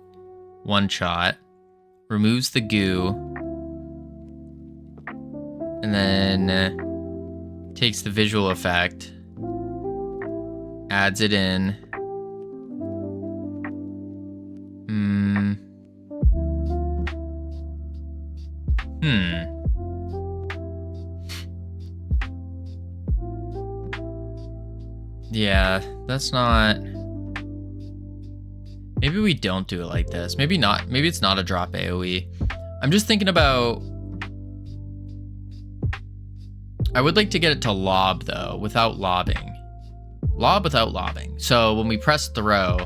One shot. Removes the goo. And then takes the visual effect. Adds it in. Yeah, that's not... Maybe we don't do it like this. Maybe not. Maybe it's not a drop AoE. I'm just thinking about... I would like to get it to lob, though, without lobbing. Lob without lobbing. So when we press throw,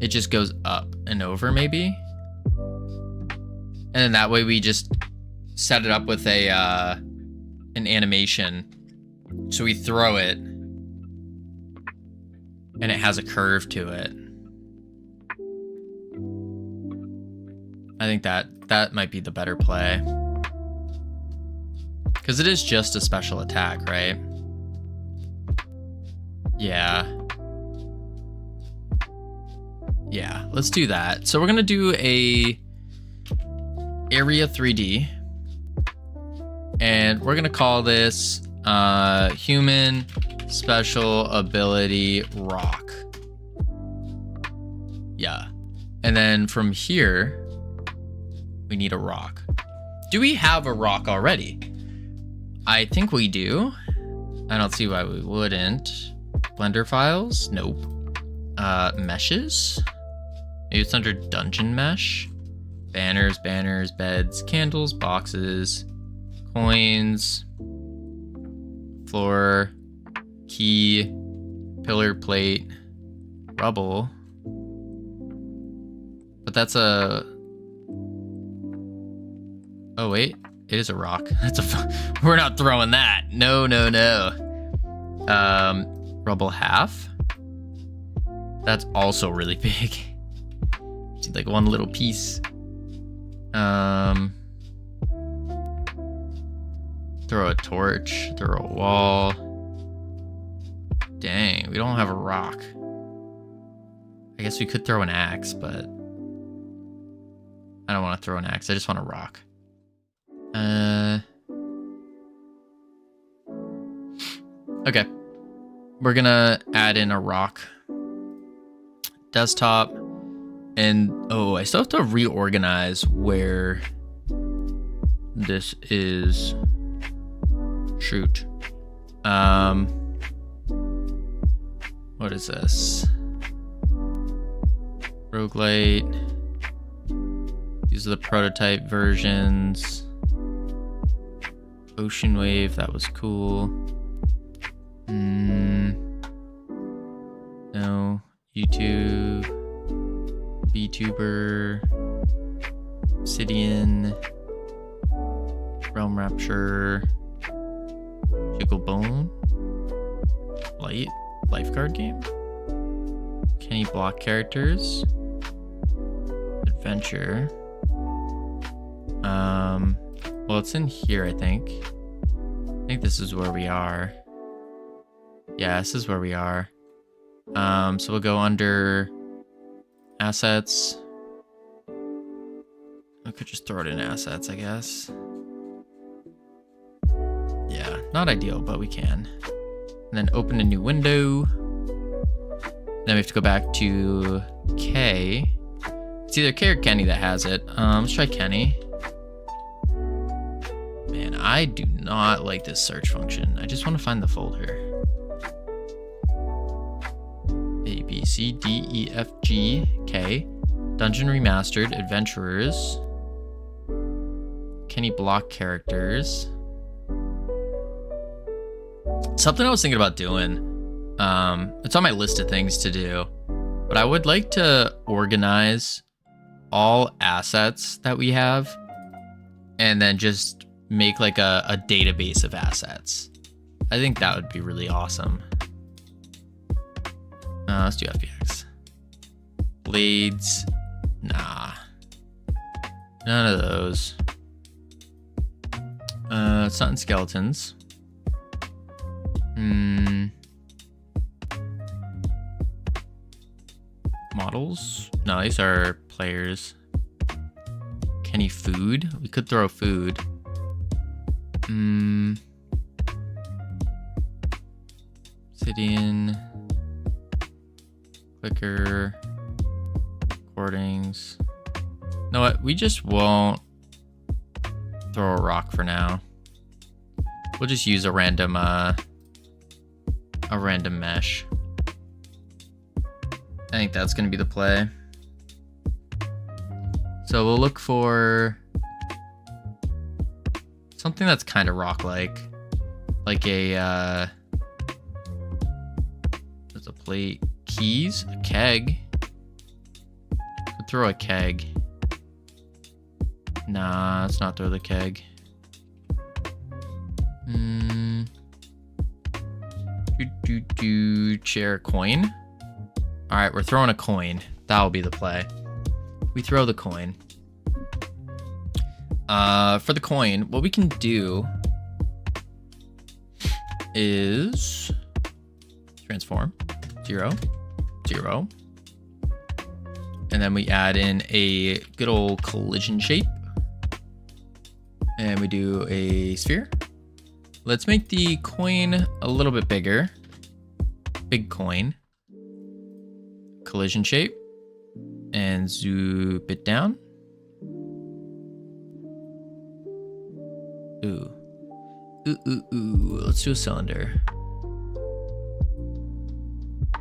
it just goes up and over, maybe? And then that way we just set it up with a an animation. So we throw it, and it has a curve to it. I think that might be the better play. Because it is just a special attack, right? Yeah. Yeah, let's do that. So we're gonna do a area 3D. And we're gonna call this human special ability rock. Yeah. And then from here, we need a rock. Do we have a rock already? I think we do. I don't see why we wouldn't. Blender files? Nope. Meshes? Maybe it's under dungeon mesh. Banners, beds, candles, boxes, coins, floor, key, pillar plate, rubble. But that's a... Oh wait, it is a rock. That's a... We're not throwing that. No. Rubble half. That's also really big. Just like one little piece. Throw a torch, throw a wall. Dang, we don't have a rock. I guess we could throw an axe, but I don't want to throw an axe. I just want a rock. Okay. We're gonna add in a rock. Desktop. And, oh, I still have to reorganize where this is. Shoot. What is this? Roguelite. These are the prototype versions. Ocean Wave, that was cool. No. YouTube. VTuber. Obsidian. Realm Rapture. Jigglebone. Light. Lifeguard game. Kenny Block characters. Adventure. Well, it's in here, I think. I think this is where we are. Yeah, this is where we are. So we'll go under assets. I could just throw it in assets, I guess. Yeah, not ideal, but we can. And then open a new window. Then we have to go back to K. It's either K or Kenny that has it. Let's try Kenny. Man, I do not like this search function. I just want to find the folder. A, B, C, D, E, F, G, K. Dungeon Remastered, Adventurers. Kenny Block characters. Something I was thinking about doing. It's on my list of things to do. But I would like to organize all assets that we have. And then just make like a database of assets. I think that would be really awesome. Let's do FBX. Blades. Nah. None of those. It's not in skeletons. Models? No, these are players. Kenny food? We could throw food. Obsidian. Clicker. Recordings. You know what? We just won't throw a rock for now. We'll just use a random a random mesh. I think that's going to be the play. So we'll look for something that's kind of rock-like. Like a, there's a plate. Keys? A keg? Could throw a keg. Nah, let's not throw the keg. Chair, coin. All right, we're throwing a coin. That'll be the play. We throw the coin. For the coin, what we can do is transform 0, 0, and then we add in a good old collision shape, and we do a sphere. Let's make the coin a little bit bigger. Big coin. Collision shape. And zoom it down. Ooh. Ooh, ooh, ooh. Let's do a cylinder.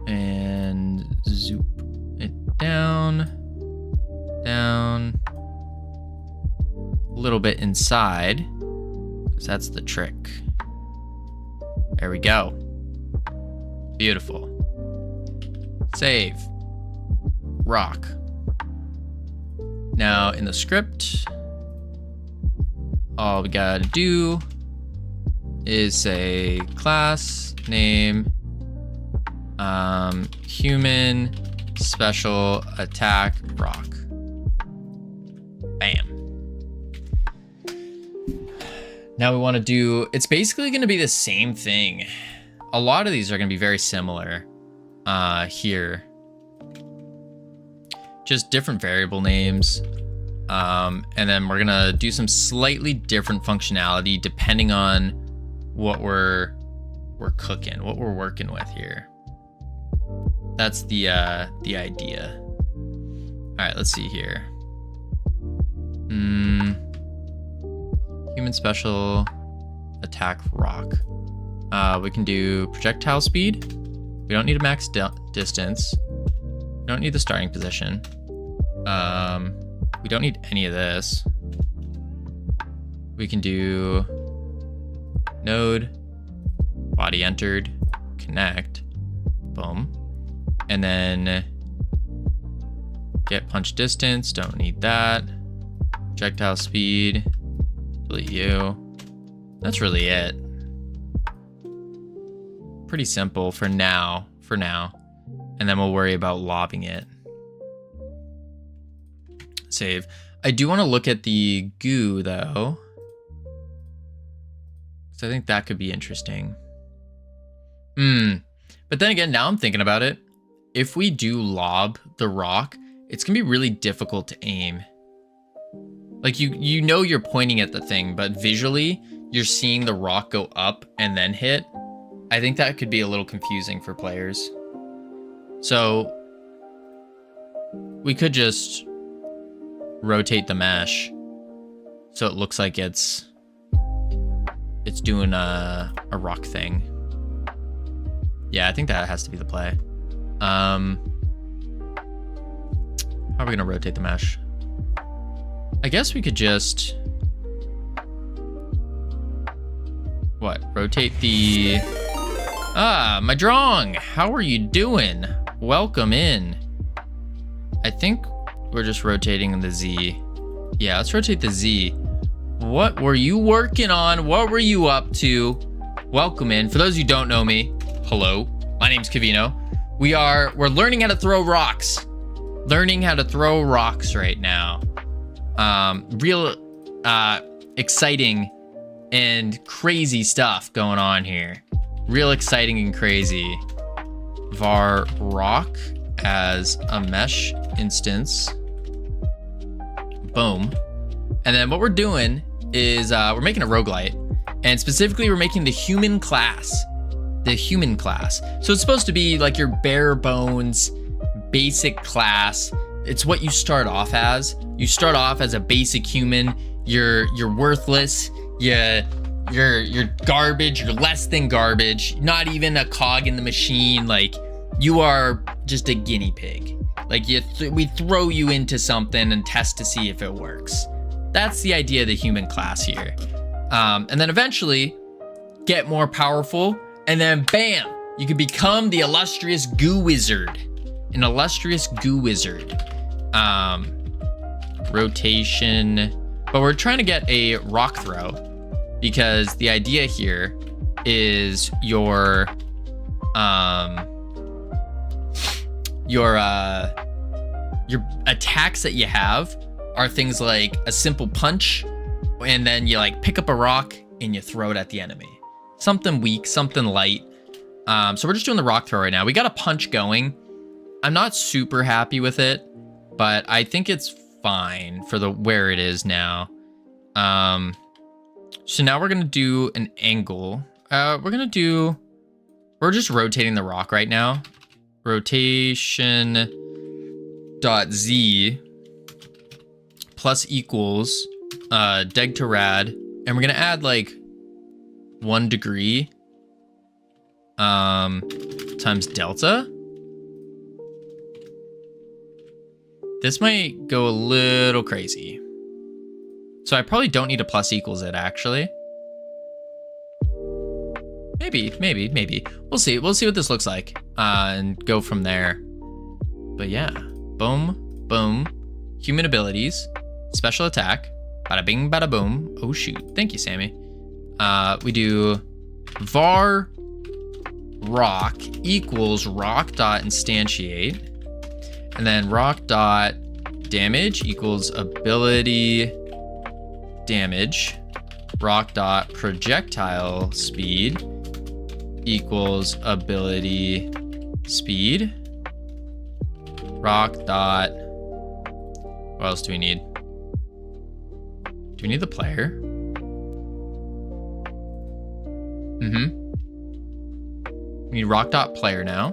And zoom it down. Down. A little bit inside. Because that's the trick. There we go. Beautiful. Save. Rock. Now in the script, all we gotta do is say class name, human special attack rock. Bam. Now we want to do, it's basically going to be the same thing. A lot of these are going to be very similar here. Just different variable names. And then we're going to do some slightly different functionality depending on what we're cooking, what we're working with here. That's the idea. All right, let's see here. Human special attack rock. We can do projectile speed. We don't need a max distance. We don't need the starting position. We don't need any of this. We can do node, body entered, connect, boom. And then get punch distance, don't need that. Projectile speed, delete you. That's really it. Pretty simple for now. And then we'll worry about lobbing it. Save. I do want to look at the goo though, because I think that could be interesting. But then again, now I'm thinking about it. If we do lob the rock, it's gonna be really difficult to aim. Like you know you're pointing at the thing, but visually you're seeing the rock go up and then hit. I think that could be a little confusing for players. So we could just rotate the mesh so it looks like it's doing a rock thing. Yeah, I think that has to be the play. How are we gonna rotate the mesh? I guess we could just rotate the my drawing. How are you doing? Welcome in. I think we're just rotating the Z. Yeah, let's rotate the Z. What were you working on? What were you up to? Welcome in. For those who don't know me, hello. My name's Covino. We're learning how to throw rocks. Learning how to throw rocks right now. Real exciting and crazy stuff going on here. Real exciting and crazy. Var rock as a mesh instance. Boom. And then what we're doing is we're making a roguelite, and specifically we're making the human class. The human class. So it's supposed to be like your bare bones basic class. It's what you start off as. You start off as a basic human. You're worthless. You're garbage. You're less than garbage. Not even a cog in the machine. Like, you are just a guinea pig. Like, we throw you into something and test to see if it works. That's the idea of the human class here. And then eventually get more powerful, and then bam, you can become the illustrious goo wizard. An illustrious goo wizard. Rotation. But we're trying to get a rock throw, because the idea here is your attacks that you have are things like a simple punch, and then you like pick up a rock and you throw it at the enemy. Something weak, something light. So we're just doing the rock throw right now. We got a punch going. I'm not super happy with it, but I think it's fine for where it is now. So now we're gonna do an angle. We're just rotating the rock right now. Rotation dot Z plus equals deg to rad, and we're gonna add like 1 degree times delta. This might go a little crazy. So I probably don't need to plus equals it, actually. Maybe. We'll see. We'll see what this looks like and go from there. But yeah, boom, boom. Human abilities, special attack, bada bing, bada boom. Oh shoot, thank you, Sammy. We do var rock equals rock dot instantiate, and then rock dot damage equals ability damage. Rock dot projectile speed equals ability speed. Rock dot, what else do we need? Do we need the player? We need rock dot player now.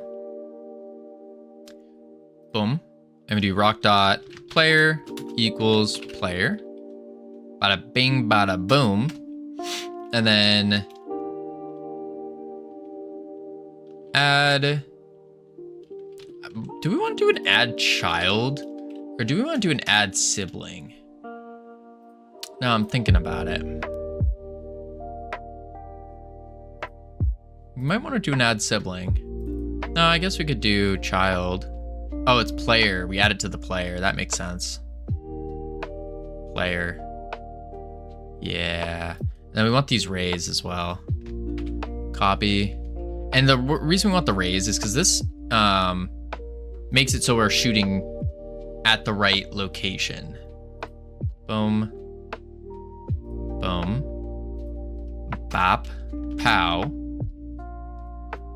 Boom. And we do rock dot player equals player. Bada bing, bada boom. And then add. Do we want to do an add child? Or do we want to do an add sibling? No, I'm thinking about it. We might want to do an add sibling. No, I guess we could do child. Oh, it's player. We add it to the player. That makes sense. Player. Yeah. Then we want these rays as well. Copy. And the reason we want the rays is because this makes it so we're shooting at the right location. Boom. Boom. Bop. Pow.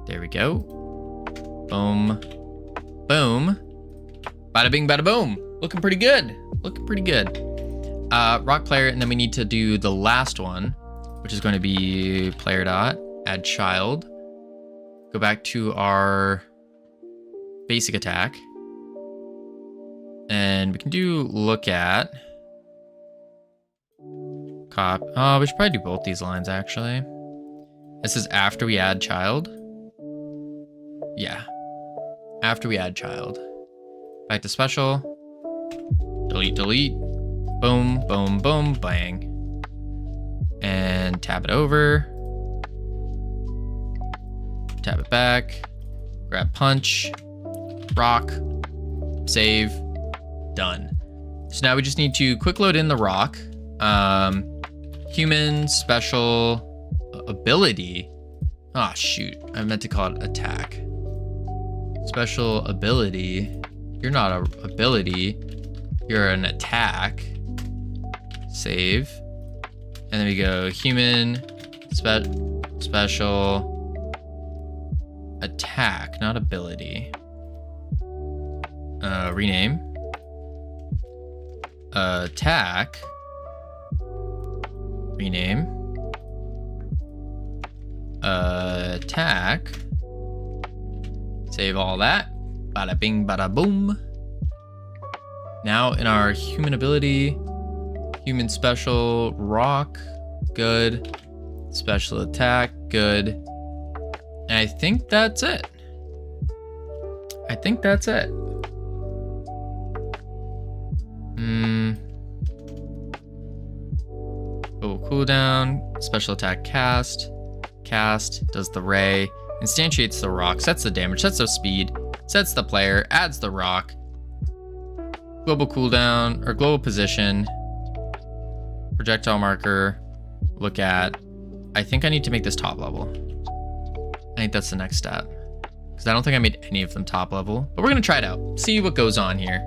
There we go. Boom. Boom. Bada bing, bada boom. Looking pretty good. Looking pretty good. Rock player, and then we need to do the last one, which is going to be player dot add child. Go back to our basic attack. And we can do look at. Cop. Oh, we should probably do both these lines, actually. This is after we add child. Yeah. After we add child. Back to special. Delete, delete. Boom, boom, boom, bang. And tab it over. Tab it back. Grab punch. Rock. Save. Done. So now we just need to quick load in the rock. Human special ability. Ah, shoot. I meant to call it attack. Special ability. You're not an ability. You're an attack. Save. And then we go human special attack, not ability. Rename. Attack. Rename. Attack. Save all that. Bada bing, bada boom. Now in our human ability, human special, rock, good. Special attack, good. And I think that's it. I think that's it. Oh, cooldown, special attack cast. Cast, does the ray, instantiates the rock, sets the damage, sets the speed, sets the player, adds the rock. Global cooldown, or global position. Projectile marker, look at. I think I need to make this top level. I think that's the next step. Because I don't think I made any of them top level. But we're going to try it out. See what goes on here.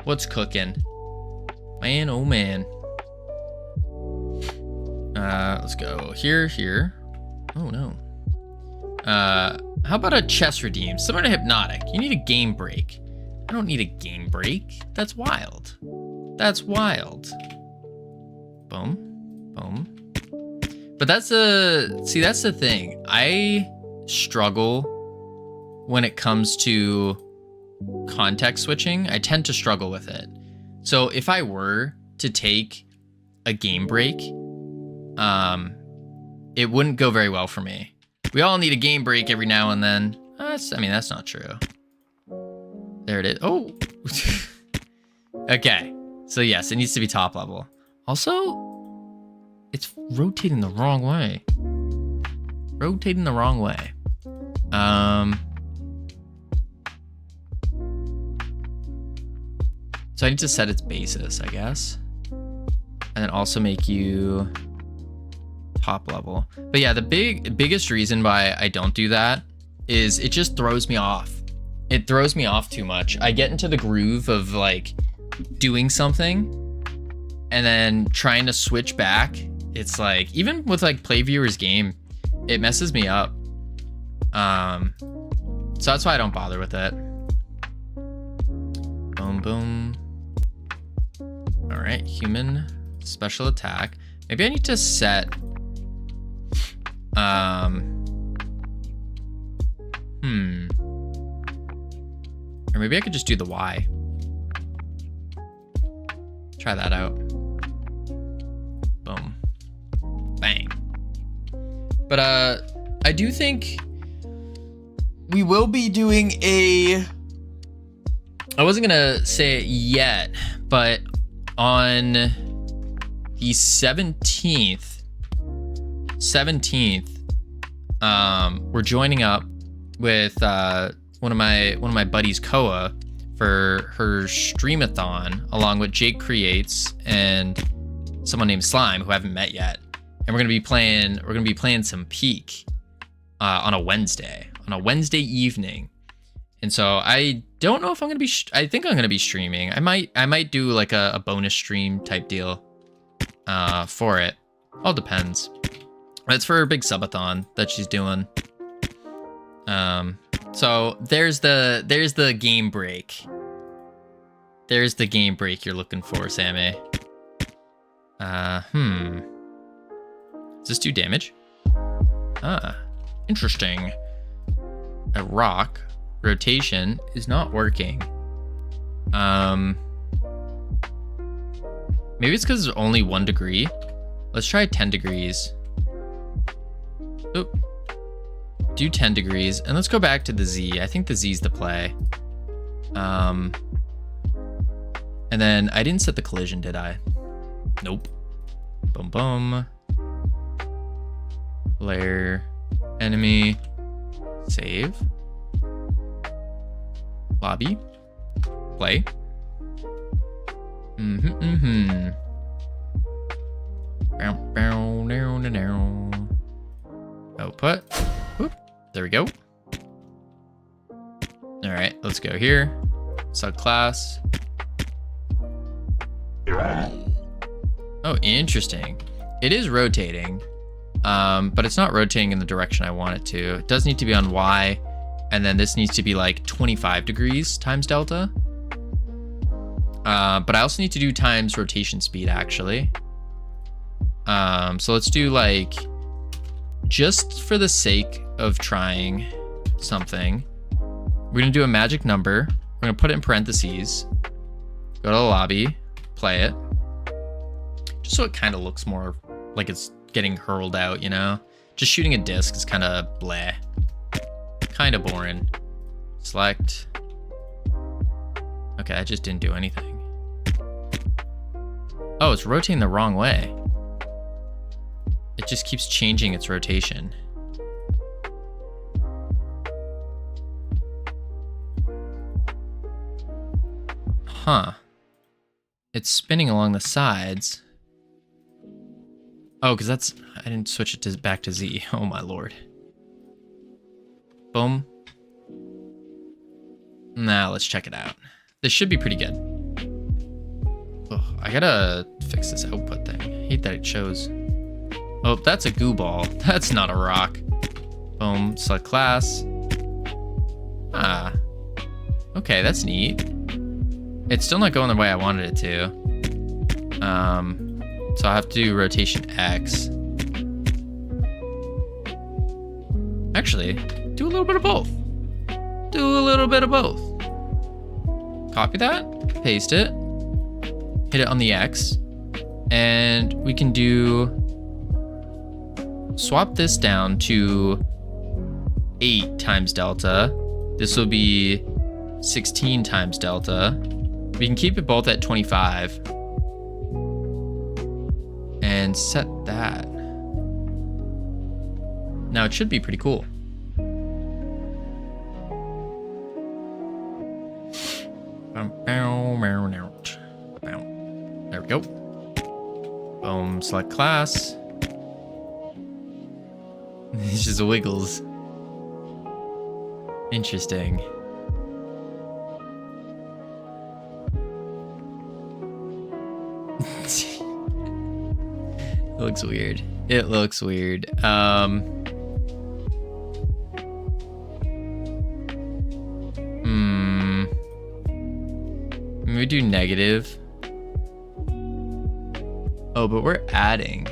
What's cooking? Man, oh man. Let's go here, here. Oh no. How about a chess redeem? Similar to hypnotic. You need a game break. I don't need a game break. That's wild. That's wild. Boom. Boom. But that's that's the thing. I struggle when it comes to context switching. I tend to struggle with it. So if I were to take a game break, it wouldn't go very well for me. We all need a game break every now and then. I mean, that's not true. There it is. Oh. Okay. So yes, it needs to be top level. Also, it's rotating the wrong way. Rotating the wrong way. So I need to set its basis, I guess. And then also make you top level. But yeah, the biggest reason why I don't do that is it just throws me off. It throws me off too much. I get into the groove of like doing something and then trying to switch back. It's like, even with like play viewers game, it messes me up. So that's why I don't bother with it. Boom, boom. All right, human special attack. Maybe I need to set, or maybe I could just do the Y. Try that out. Boom. Bang. But I do think we will be doing I wasn't gonna say it yet, but on the 17th, we're joining up with one of my buddies, Koa, for her streamathon, along with Jake Creates and someone named Slime, who I haven't met yet. And we're gonna be playing some Peak on a Wednesday evening. And so I don't know if I'm gonna be. I think I'm gonna be streaming. I might do like a bonus stream type deal for it. All depends. It's for a big subathon that she's doing. So there's the game break. There's the game break you're looking for, Sammy. Does this do damage? Interesting. A rock rotation is not working. Maybe it's because it's only 1 degree. Let's try 10 degrees. Oop. Do 10 degrees, and let's go back to the Z. I think the Z's the play. And then I didn't set the collision, did I? Nope. Boom, boom. Layer, enemy, save. Lobby, play. Output. Whoop. There we go. All right, let's go here. Subclass. Oh, interesting. It is rotating, but it's not rotating in the direction I want it to. It does need to be on Y, and then this needs to be like 25 degrees times delta. But I also need to do times rotation speed, actually. So let's do like, just for the sake of trying something, we're gonna do a magic number. We're gonna put it in parentheses, go to the lobby, play it, just so it kind of looks more like it's getting hurled out, you know? Just shooting a disc is kind of bleh. Kind of boring. Select. Okay, I just didn't do anything. Oh, it's rotating the wrong way. It just keeps changing its rotation. Huh. It's spinning along the sides. Oh, because that's... I didn't switch it to back to Z. Oh my lord. Boom. Now let's check it out. This should be pretty good. Oh, I gotta fix this output thing. I hate that it shows. Oh, that's a goo ball. That's not a rock. Boom. Select class. Ah. Okay, that's neat. It's still not going the way I wanted it to. So I have to do rotation X. Actually, do a little bit of both. Do a little bit of both. Copy that, paste it, hit it on the X, and we can swap this down to 8 times delta. This will be 16 times delta. We can keep it both at 25 and set that. Now it should be pretty cool. There we go. Boom, select class. It's just wiggles. Interesting. It looks weird. It looks weird. We do negative. Oh, but we're adding.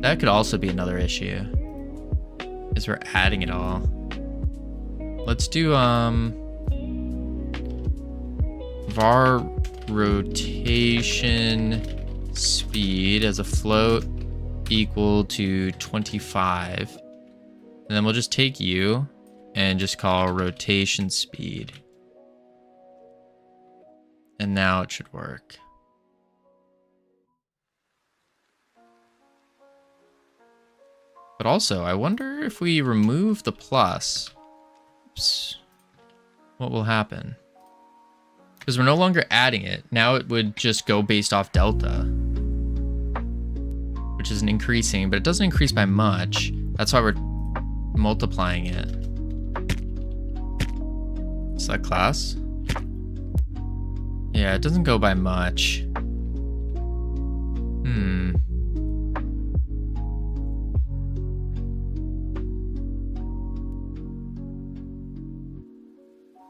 That could also be another issue. Is we're adding it all. Let's do var rotation speed as a float equal to 25. And then we'll just take U and just call rotation speed. And now it should work. But also, I wonder if we remove the plus, oops, what will happen? Because we're no longer adding it. Now it would just go based off delta, which isn't increasing, but it doesn't increase by much. That's why we're multiplying it. Select class. Yeah, it doesn't go by much.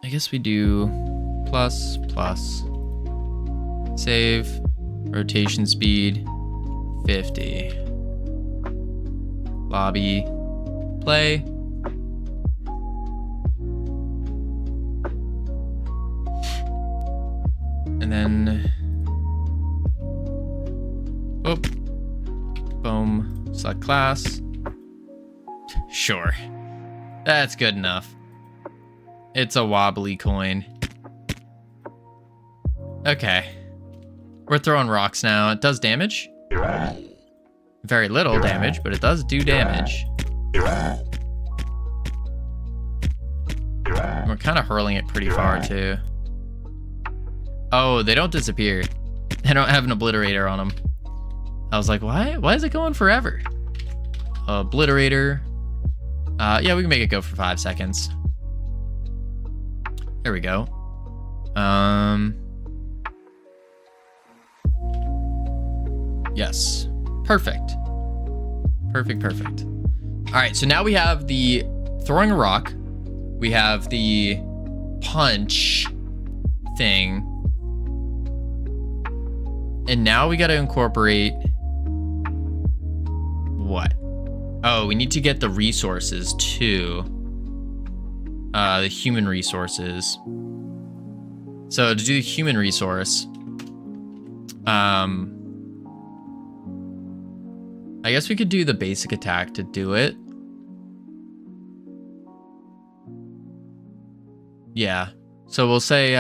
I guess we do plus, plus. Save. Rotation speed. 50. Lobby. Play. And then, oh, boom, select class. Sure, that's good enough. It's a wobbly coin. Okay, we're throwing rocks now. It does damage. Very little damage, but it does do damage. We're kind of hurling it pretty far too. Oh, they don't disappear. They don't have an obliterator on them. I was like, why? Why is it going forever? Obliterator. Yeah, we can make it go for 5 seconds. There we go. Yes. Perfect. Perfect, perfect. All right, so now we have the throwing a rock. We have the punch thing. And now we got to incorporate what? Oh, we need to get the resources too. The human resources. So to do the human resource, I guess we could do the basic attack to do it. Yeah. So we'll say,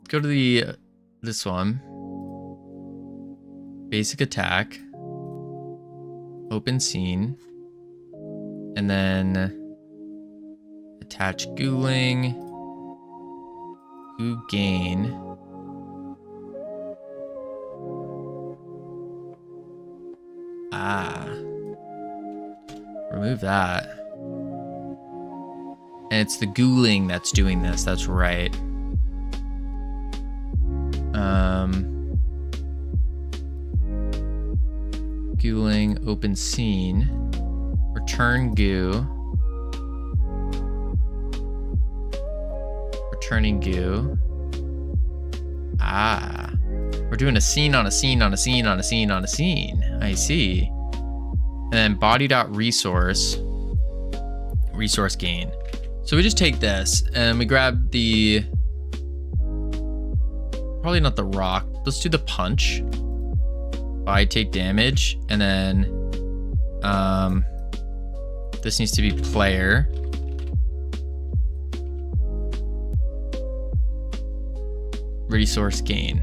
go to this one. Basic attack. Open scene. And then attach Gooling. Goo gain. Remove that. And it's the Gooling that's doing this. That's right. Gooling, open scene, return goo, returning goo. We're doing a scene on a scene on a scene on a scene on a scene. I see. And then body.resource, resource gain. So we just take this and we grab the, probably not the rock. Let's do the punch. I take damage, and then this needs to be player. Resource gain.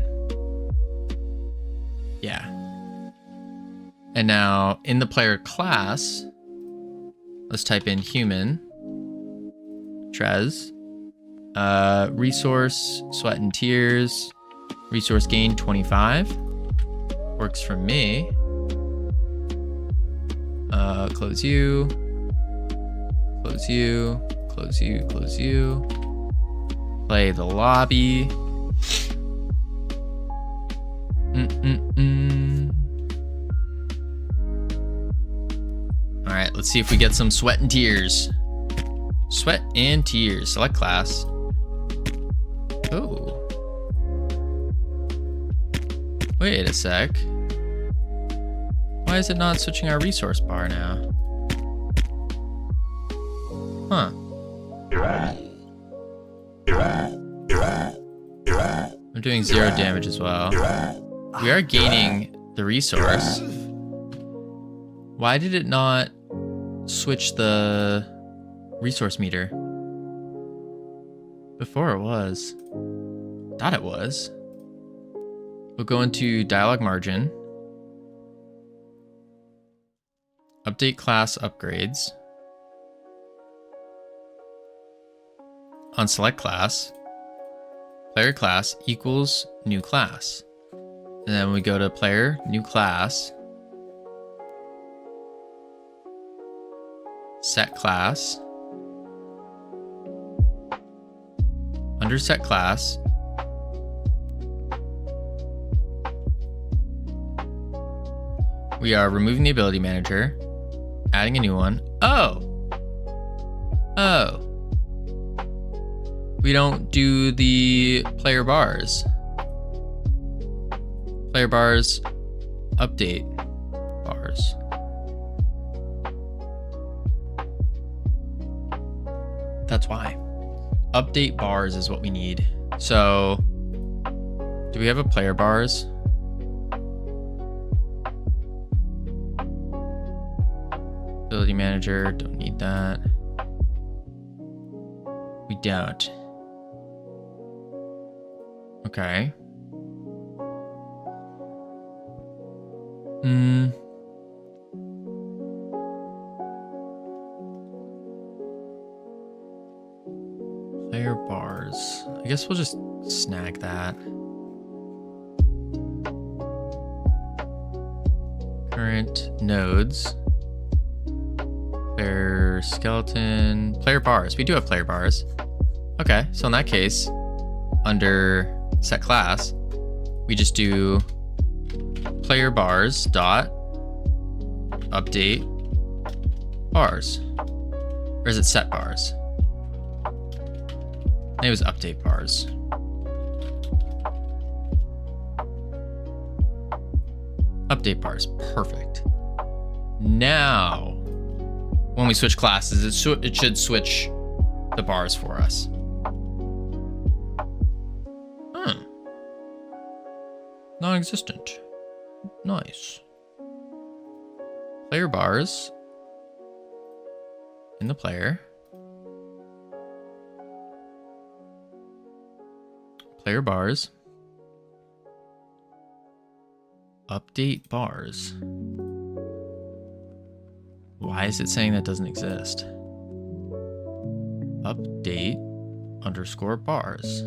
Yeah. And now in the player class, let's type in human. Trez. Resource, sweat and tears. Resource gain 25. Works for me. Close you. Close you. Close you. Close you. Play the lobby. All right, let's see if we get some sweat and tears. Sweat and tears. Select class. Oh. Wait a sec. Why is it not switching our resource bar now? Huh. I'm doing 0 damage as well. We are gaining the resource. Why did it not switch the resource meter? Before it was. Thought it was. We'll go into dialog margin. Update class upgrades. On select class, player class equals new class. And then we go to player, new class. Set class. Under set class, we are removing the ability manager, adding a new one. Oh. We don't do the player bars. Player bars, update bars. That's why. Update bars is what we need. So, do we have a player bars? Ability manager, don't need that. We don't. Okay. Player bars. I guess we'll just snag that. Current nodes. Player skeleton. Player bars. We do have player bars. Okay, so in that case, under set class, we just do player bars dot update bars. Or is it set bars? It was update bars. Update bars, perfect. Now, when we switch classes, it should switch the bars for us. Non-existent. Nice. Player bars in the player. Player bars. Update bars. Why is it saying that doesn't exist? Update underscore bars.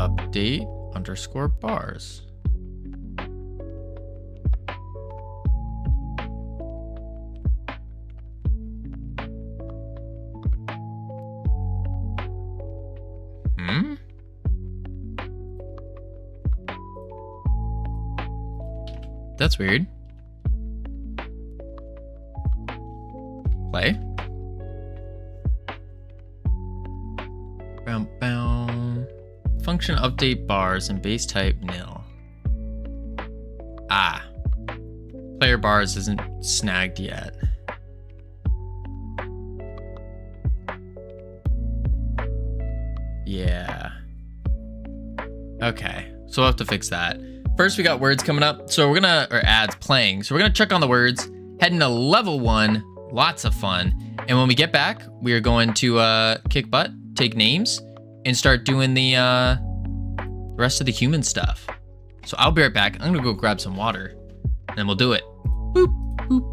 Update underscore bars. That's weird. Play. Bow, bow. Function update bars and base type nil. Ah. Player bars isn't snagged yet. Yeah. Okay. So we'll have to fix that. First, we got words coming up. So we're gonna, or ads playing. So we're gonna check on the words, head into level 1, lots of fun. And when we get back, we are going to kick butt, take names, and start doing the rest of the human stuff. So I'll be right back. I'm gonna go grab some water, and then we'll do it. Boop, boop.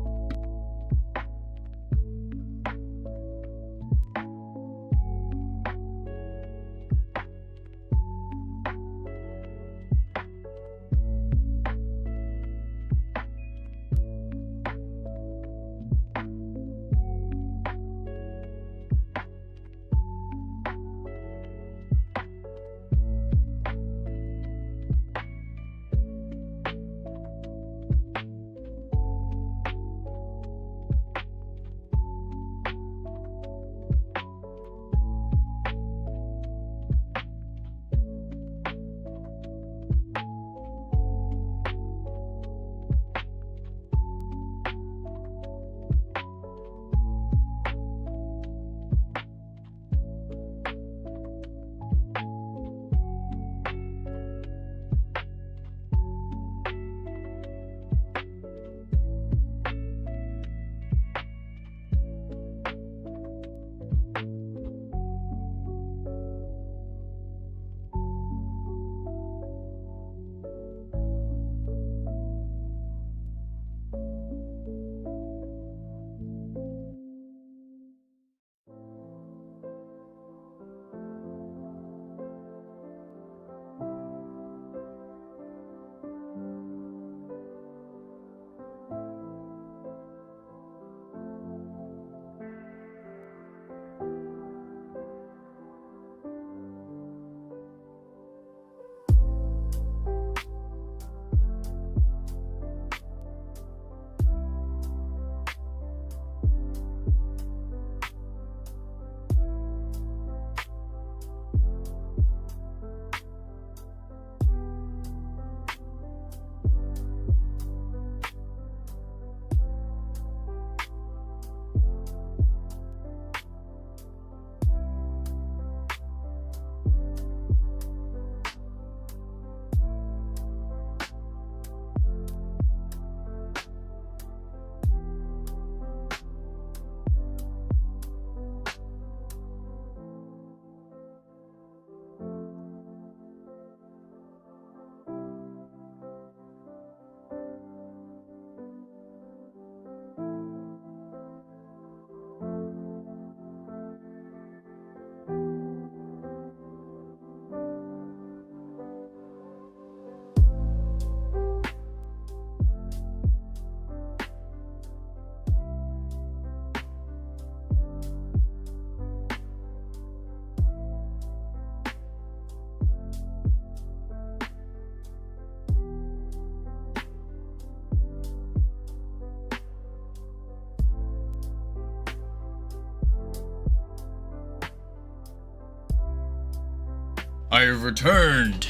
I have returned.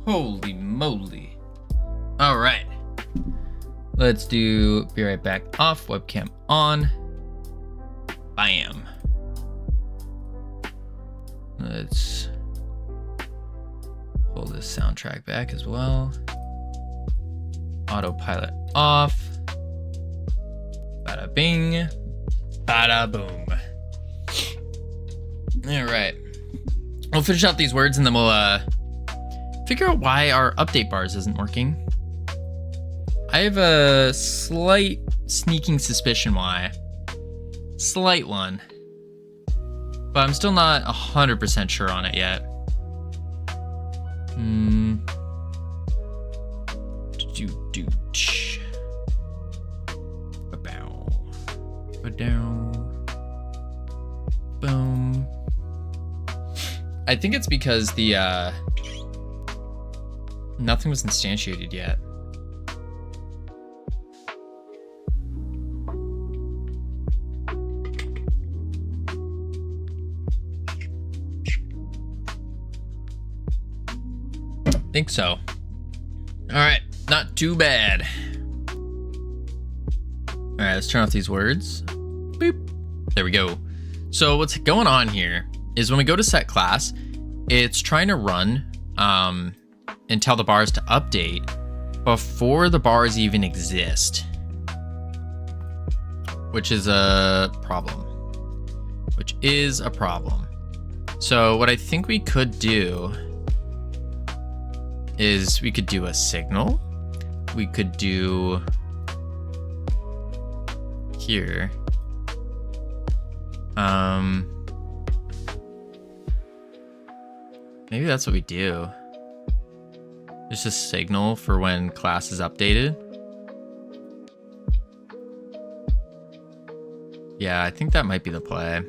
Holy moly. All right. Let's do be right back off, webcam on. Bam. Let's Pull this soundtrack back as well. Autopilot off. Bada bing. Bada boom. All right. We'll finish out these words and then we'll figure out why our update bars isn't working. I have a slight sneaking suspicion why. Slight one. But I'm still not 100% sure on it yet. Boom. I think it's because the nothing was instantiated yet. Think so. All right, not too bad. All right, let's turn off these words. Boop. There we go. So what's going on here is when we go to set class, it's trying to run and tell the bars to update before the bars even exist, which is a problem. So what I think we could do is we could do a signal. We could do here. Maybe that's what we do. There's a signal for when class is updated. Yeah, I think that might be the play.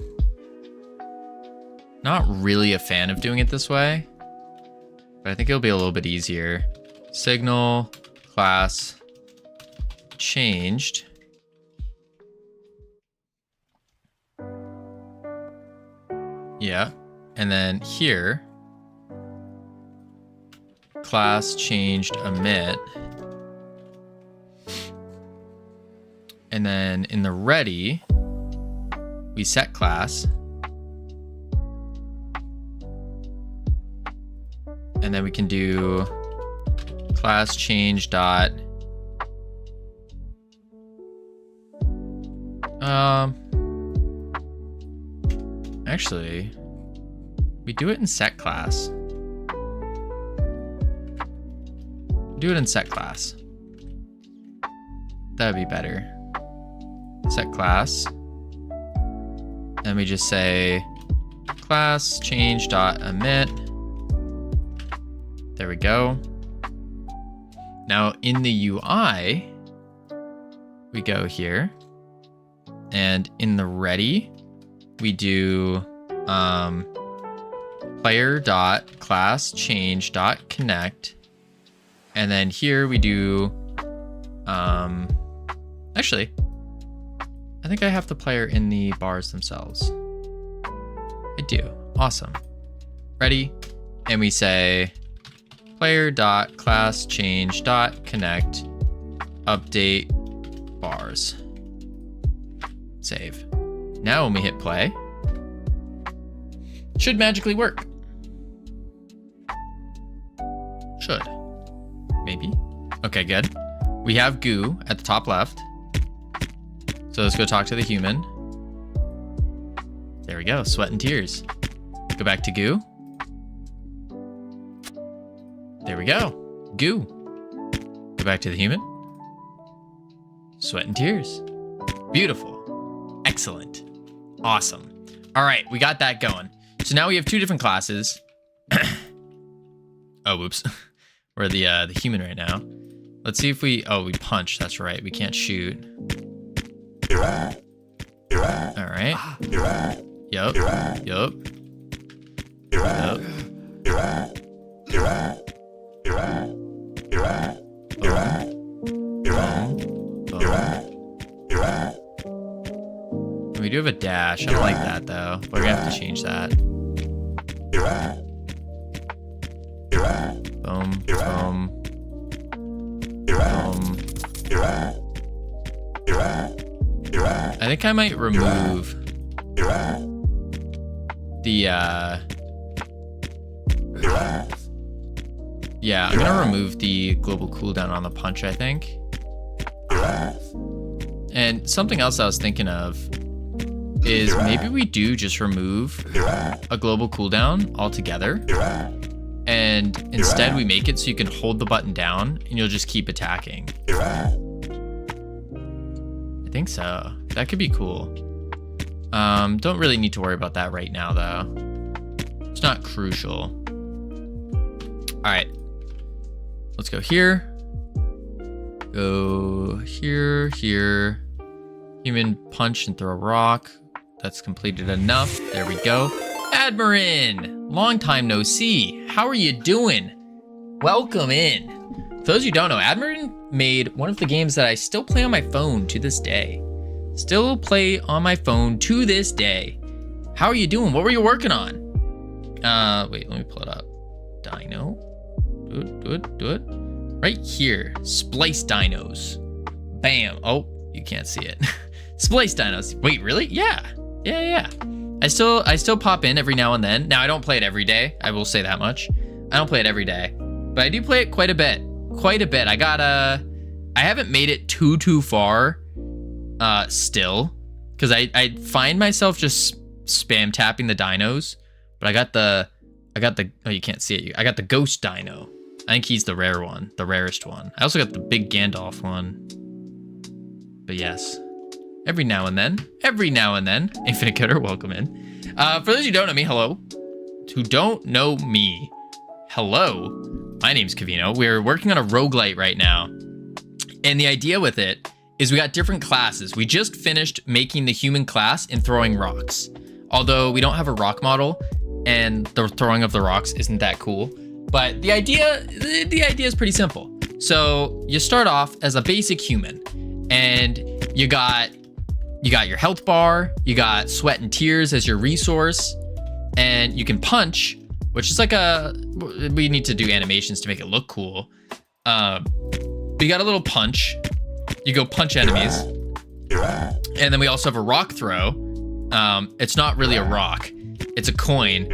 Not really a fan of doing it this way, but I think it'll be a little bit easier. Signal, class, changed. Yeah, and then here, class changed emit. And then in the ready, we set class. And then we can do class change dot. Actually, we do it in set class. Do it in set class. That would be better. Set class. And we just say class change dot emit. There we go. Now in the UI, we go here, and in the ready, we do player dot class change dot connect, and then here we do actually, I think I have the player in the bars themselves. I do. Awesome. Ready, and we say player dot class change dot connect update bars. Save. Now when we hit play, should magically work. Should. Maybe. Okay, good. We have goo at the top left. So let's go talk to the human. There we go, sweat and tears. Go back to goo. There we go, goo. Go back to the human. Sweat and tears. Beautiful. Excellent. Awesome. All right, we got that going. So now we have two different classes. Oh, whoops. We're the human right now. Let's see if we, we punch. That's right. We can't shoot. All right. Yup. Yup. Yup. We do have a dash. I don't like that though. We're gonna have to change that. Boom. Boom. Boom. I think I might remove the Yeah, I'm gonna remove the global cooldown on the punch, I think. And something else I was thinking of is maybe we do just remove a global cooldown altogether. And instead we make it so you can hold the button down and you'll just keep attacking. I think so. That could be cool. Don't really need to worry about that right now though. It's not crucial. All right, let's go here. Go here, here. Human punch and throw a rock. That's completed enough. There we go. Admirin, long time no see. How are you doing? Welcome in. For those who don't know, Admirin made one of the games that I still play on my phone to this day. Still play on my phone to this day. How are you doing? What were you working on? Wait, let me pull it up. Dino. Do it. Right here. Splice dinos. Bam. Oh, you can't see it. Splice dinos. Wait, really? Yeah. I still pop in every now and then. Now I don't play it every day. I will say that much. I don't play it every day, but I do play it quite a bit. I haven't made it too far still, because I find myself just spam tapping the dinos, but I got the oh, you can't see it. I got the ghost dino. I think he's the rare one, the rarest one. I also got the big Gandalf one. But yes, every now and then, Infinite Cutter, welcome in. For those who don't know me, hello. Who don't know me, hello. My name's Covino. We're working on a roguelite right now. And the idea with it is we got different classes. We just finished making the human class and throwing rocks. Although we don't have a rock model and the throwing of the rocks isn't that cool. But the idea is pretty simple. So you start off as a basic human and you got your health bar, you got sweat and tears as your resource, and you can punch, which is like we need to do animations to make it look cool. But you got a little punch. You go punch enemies. And then we also have a rock throw. It's not really a rock. It's a coin.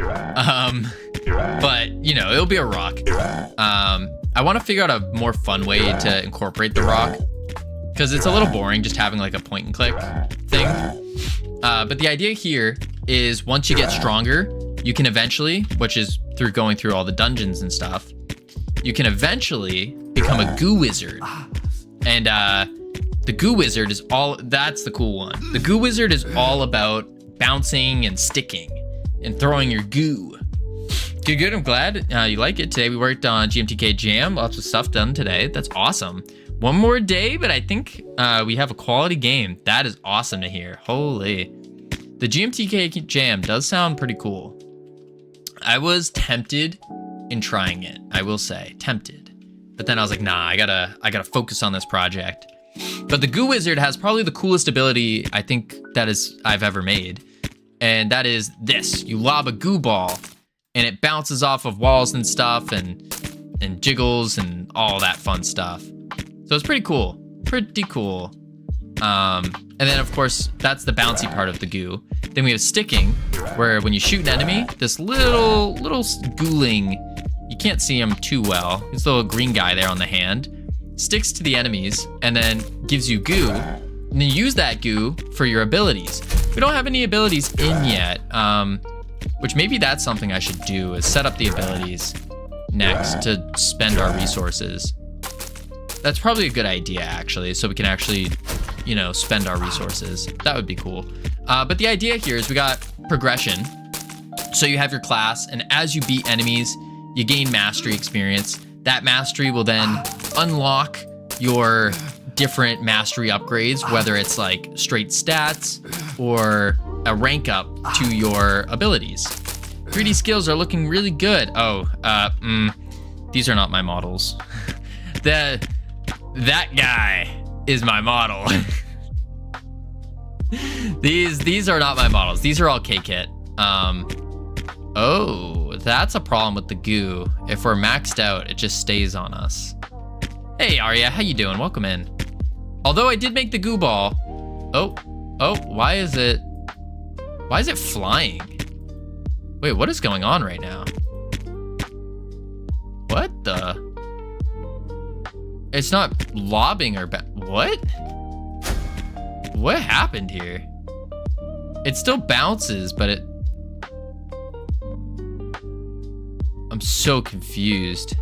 But, you know, it'll be a rock. I want to figure out a more fun way to incorporate the rock, because it's a little boring just having like a point and click thing. But the idea here is once you get stronger, you can eventually, which is through going through all the dungeons and stuff, you can eventually become a goo wizard. And the goo wizard is that's the cool one. The goo wizard is all about bouncing and sticking and throwing your goo. Good. I'm glad you like it. Today we worked on GMTK Jam. Lots of stuff done today. That's awesome. One more day, but I think we have a quality game. That is awesome to hear. Holy. The GMTK Jam does sound pretty cool. I was tempted in trying it. I will say, tempted. But then I was like, nah, I gotta focus on this project. But the Goo Wizard has probably the coolest ability I think I've ever made. And that is this. You lob a goo ball and it bounces off of walls and stuff and jiggles and all that fun stuff. So it's pretty cool. And then of course, that's the bouncy part of the goo. Then we have sticking, where when you shoot an enemy, this little ghouling, you can't see him too well. This little green guy there on the hand sticks to the enemies and then gives you goo. And then you use that goo for your abilities. We don't have any abilities in yet, which maybe that's something I should do, is set up the abilities next to spend our resources. That's probably a good idea, actually, so we can actually, you know, spend our resources. That would be cool. But the idea here is we got progression. So you have your class, and as you beat enemies, you gain mastery experience. That mastery will then unlock your different mastery upgrades, whether it's like straight stats or a rank up to your abilities. 3D skills are looking really good. Oh, these are not my models. That guy is my model. These are not my models. These are all K-Kit. Oh, that's a problem with the goo. If we're maxed out, it just stays on us. Hey, Arya, how you doing? Welcome in. Although I did make the goo ball. Oh, why is it flying? Wait, what is going on right now? What the? It's not lobbing or what? What happened here? It still bounces, but it... I'm so confused.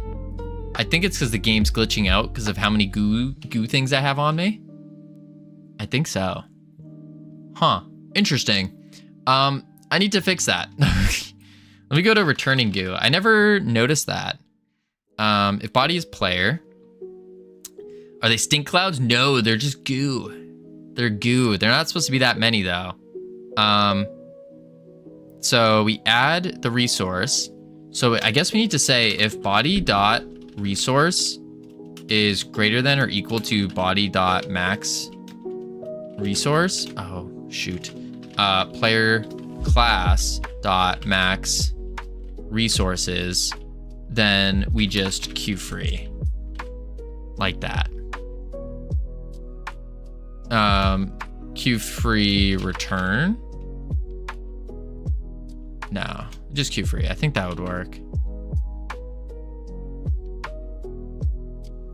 I think it's because the game's glitching out because of how many goo things I have on me. I think so. Huh. Interesting. I need to fix that. Let me go to returning goo. I never noticed that. If body is player. Are they stink clouds? No, they're just goo. They're goo. They're not supposed to be that many though. So we add the resource. So I guess we need to say if body dot resource is greater than or equal to body dot max resource. Oh shoot. Player class dot max resources, then we just queue free like that. Queue free return. No, just queue free. I think that would work.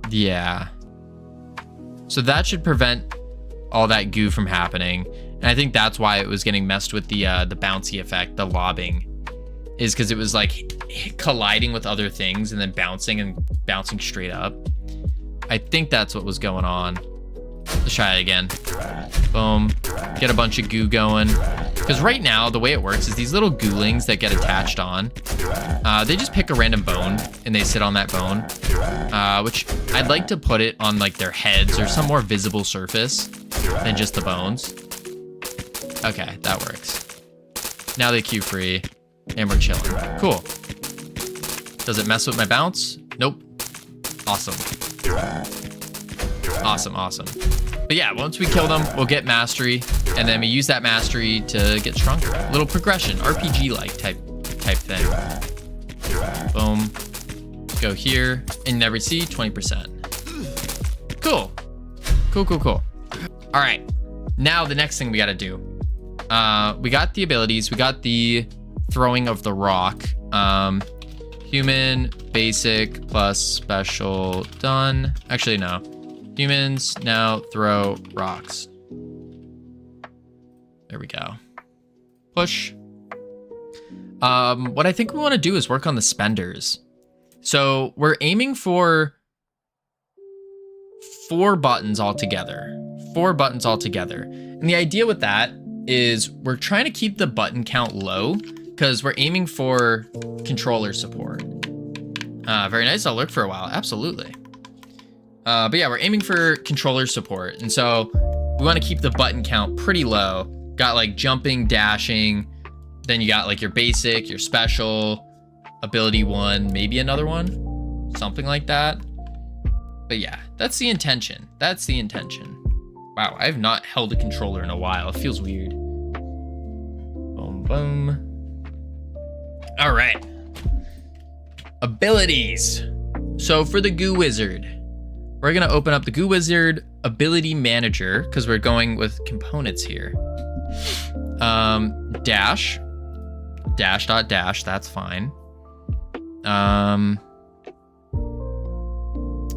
Yeah. So that should prevent all that goo from happening. And I think that's why it was getting messed with the bouncy effect, the lobbing, is because it was like colliding with other things and then bouncing straight up. I think that's what was going on. Let's try it again. Boom. Get a bunch of goo going. Because right now, the way it works is these little goolings that get attached on, they just pick a random bone and they sit on that bone, which I'd like to put it on like their heads or some more visible surface than just the bones. Okay, that works. Now they queue free and we're chilling. Cool. Does it mess with my bounce? Nope. Awesome. Awesome, awesome. But yeah, once we kill them, we'll get mastery, and then we use that mastery to get stronger. A little progression, RPG-like type thing. Boom. Go here, and never see 20%. Cool. Cool. All right, now the next thing we gotta do. We got the abilities, we got the throwing of the rock. Human, basic, plus special, done. Actually, no. Humans now throw rocks. There we go. Push. What I think we want to do is work on the spenders. So we're aiming for 4 buttons altogether. 4 buttons altogether. And the idea with that is we're trying to keep the button count low because we're aiming for controller support. Very nice. I'll lurk for a while. Absolutely. But yeah, we're aiming for controller support. And so we want to keep the button count pretty low. Got like jumping, dashing. Then you got like your basic, your special, ability 1, maybe another one. Something like that. But yeah, that's the intention. That's the intention. Wow, I have not held a controller in a while. It feels weird. Boom, boom. All right. Abilities. So for the Goo Wizard, we're gonna open up the Goo Wizard Ability Manager because we're going with components here. Dash. Dash dot dash, that's fine.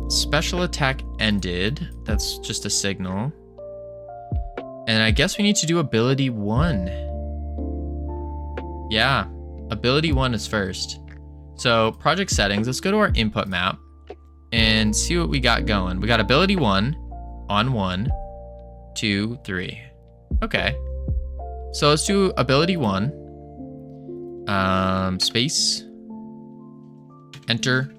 Special attack ended. That's just a signal. And I guess we need to do ability 1. Yeah, ability 1 is first. So project settings, let's go to our input map and see what we got going. We got ability 1 on 1, 2, 3. Okay. So let's do ability 1. Space. Enter.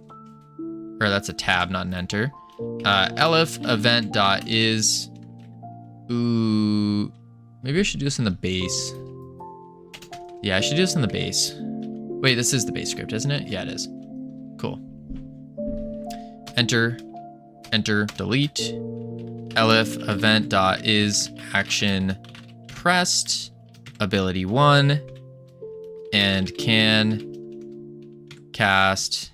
Or that's a tab, not an enter. Elif event dot is. Ooh, maybe I should do this in the base. Yeah, I should do this in the base. Wait, this is the base script, isn't it? Yeah, it is. Cool. Enter, enter, delete. Elif event dot is action pressed. Ability 1 and can cast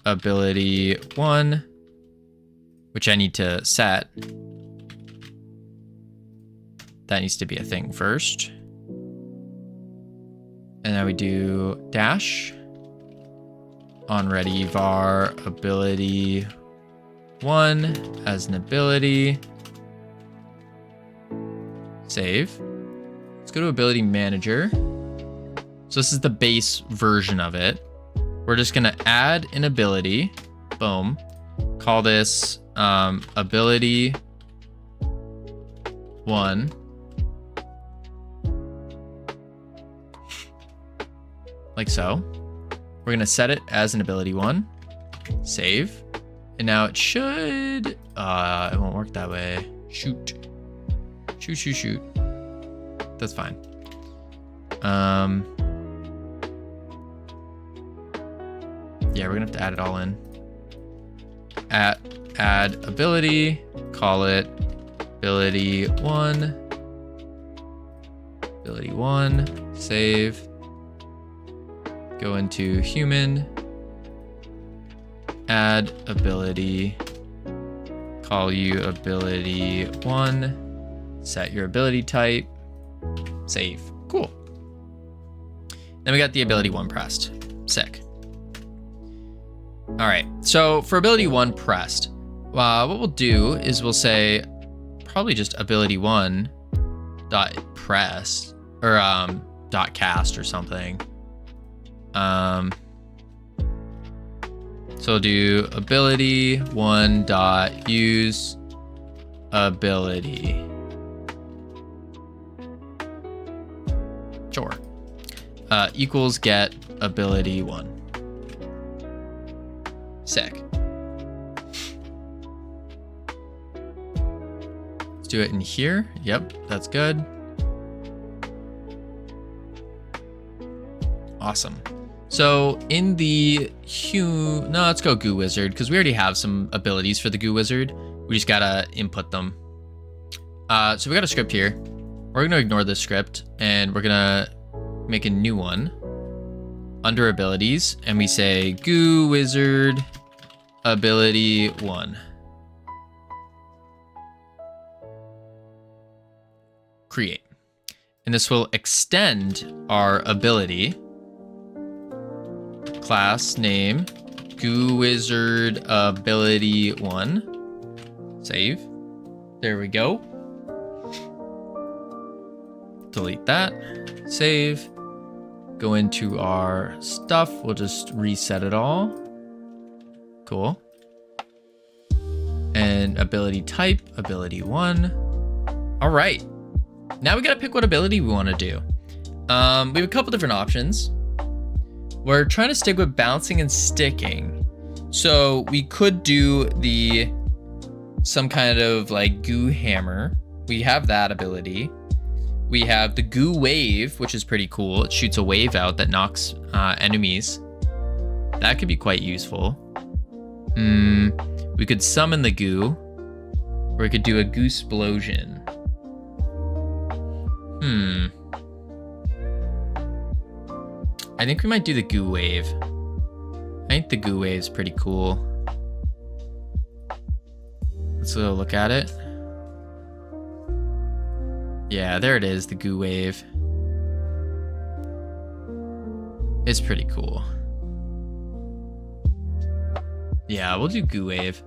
ability 1, which I need to set. That needs to be a thing first. And then we do dash. on ready var ability 1 as an ability. Save. Let's go to ability manager. So this is the base version of it. We're just gonna add an ability. Boom. Call this ability 1. Like so. We're gonna set it as an ability 1. Save. And now it should, it won't work that way. Shoot. Shoot. That's fine. Yeah, we're gonna have to add it all in. Add ability, call it ability 1. Ability 1, save. Go into human, add ability, call you ability 1, set your ability type, save. Cool. Then we got the ability 1 pressed. Sick. All right, so for ability 1 pressed, what we'll do is we'll say probably just ability 1 dot press or dot cast or something. So we'll do ability 1 dot use ability. Sure. Equals get ability 1. Sick. Let's do it in here. Yep, that's good. Awesome. So in the no, let's go Goo Wizard because we already have some abilities for the Goo Wizard. We just gotta input them. So we got a script here. We're gonna ignore this script and we're gonna make a new one under abilities, and we say Goo Wizard ability 1. Create. And this will extend our ability. Class name Goo Wizard ability 1. Save. There we go. Delete that. Save. Go into our stuff. We'll just reset it all. Cool. And ability type, ability 1. All right. Now we gotta pick what ability we want to do. We have a couple different options. We're trying to stick with bouncing and sticking. So we could do some kind of like goo hammer. We have that ability. We have the goo wave, which is pretty cool. It shoots a wave out that knocks enemies. That could be quite useful. We could summon the goo, or we could do a goose-splosion. I think we might do the goo wave. I think the goo wave's pretty cool. Let's go look at it. Yeah, there it is, the goo wave. It's pretty cool. Yeah, we'll do goo wave.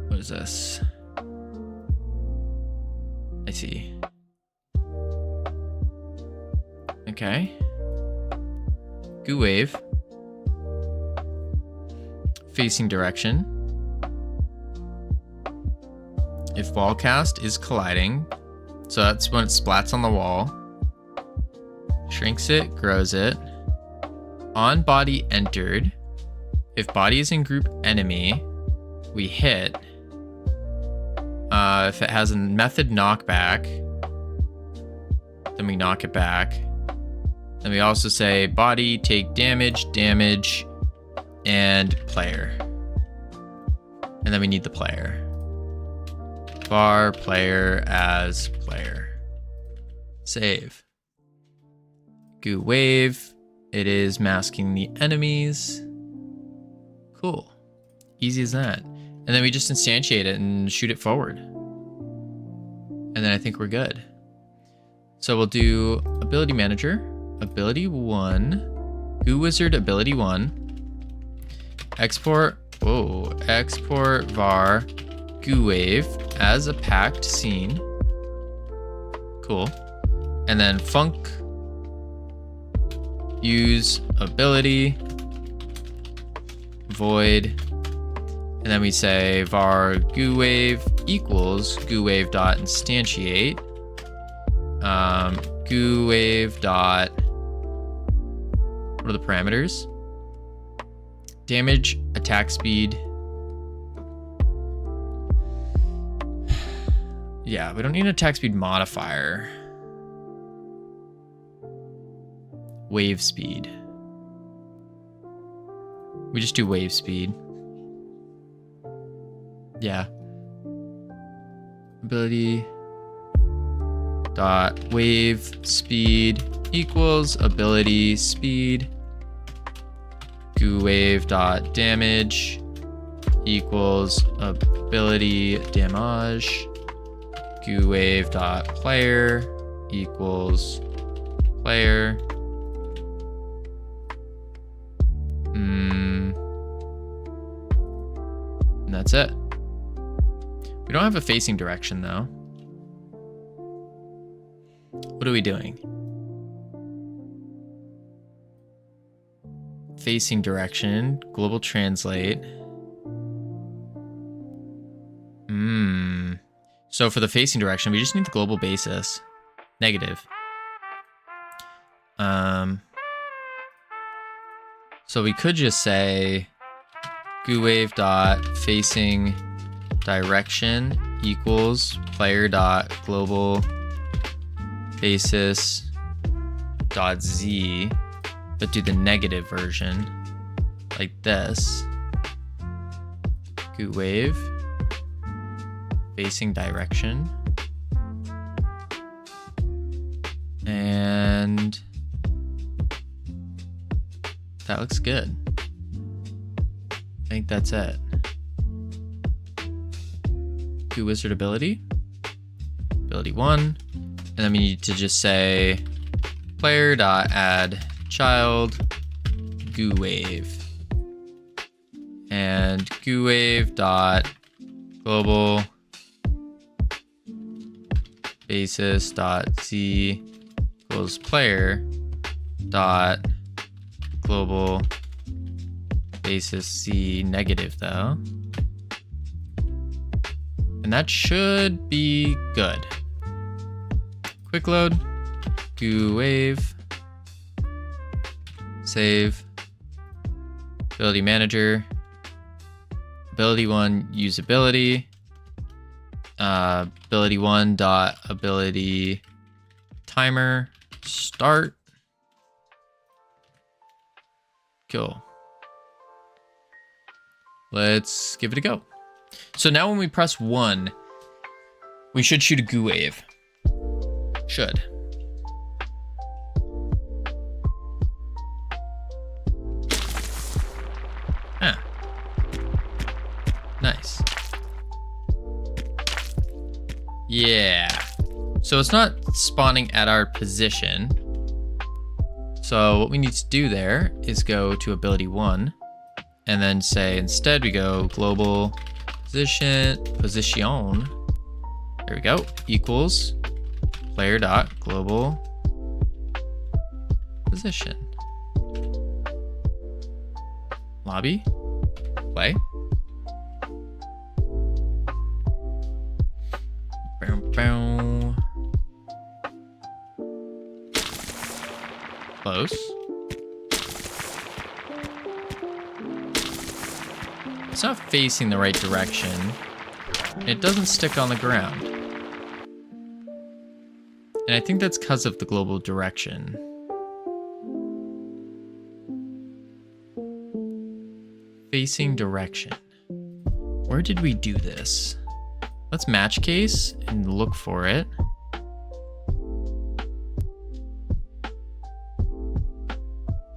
What is this? I see. Okay. Goo wave. Facing direction. If wall cast is colliding, so that's when it splats on the wall. Shrinks it, grows it. On body entered. If body is in group enemy, we hit. If it has a method knockback, then we knock it back. Then we also say body, take damage, and player. And then we need the player. Var player as player. Save. Goo wave. It is masking the enemies. Cool. Easy as that. And then we just instantiate it and shoot it forward. And then I think we're good. So we'll do ability manager. ability 1, Goo Wizard ability 1, export var Goo Wave as a packed scene. Cool. And then func use ability void, and then we say var Goo Wave equals Goo Wave dot instantiate Goo Wave dot, what are the parameters? Damage, attack speed. Yeah, we don't need an attack speed modifier. Wave speed. We just do wave speed. Yeah. Ability dot wave speed equals ability speed. Goo Wave dot damage equals ability damage. Goo Wave dot player equals player. And that's it. We don't have a facing direction though. What are we doing? Facing direction, global translate. So for the facing direction, we just need the global basis. Negative. So we could just say Goo Wave dot facing direction equals player dot global basis dot z, but do the negative version like this. Goo Wave facing direction, and that looks good. I think that's it. Goo Wizard ability 1, and then we need to just say player dot add child Goo Wave, and Goo Wave dot global basis dot z equals player dot global basis z negative though. And that should be good. Quick load, Goo Wave, save, ability manager, ability 1 usability, ability 1 dot ability timer start. Cool. Let's give it a go. So now when we press 1, we should shoot a Goo Wave. Should. Ah. Nice. Yeah. So it's not spawning at our position. So what we need to do there is go to ability 1 and then say instead we go global position. There we go. Equals player dot global position. Lobby. Play. Bow, bow. Close. It's not facing the right direction. It doesn't stick on the ground. And I think that's because of the global direction. Facing direction. Where did we do this? Let's match case and look for it.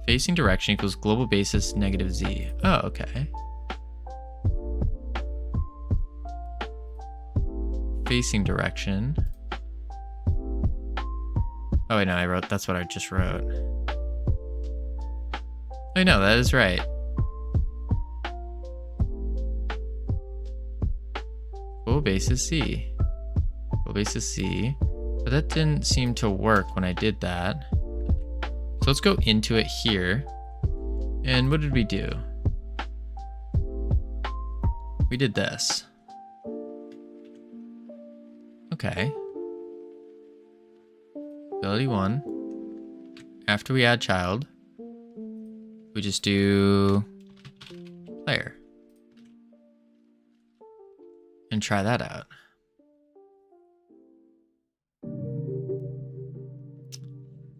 Facing direction equals global basis negative z. Oh, okay. Facing direction. Oh, wait, no, that's what I just wrote. Oh, no, that is right. Global base is C. Global base is C. But that didn't seem to work when I did that. So let's go into it here. And what did we do? We did this. Okay. Ability 1. After we add child, we just do player. And try that out.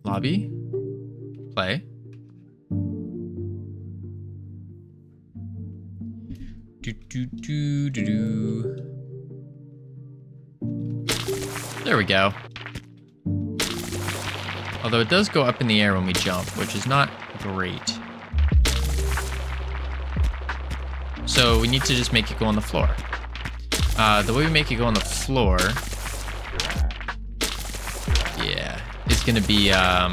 Lobby. Play. There we go. Although it does go up in the air when we jump, which is not great. So we need to just make it go on the floor. The way we make it go on the floor, yeah, is gonna be, How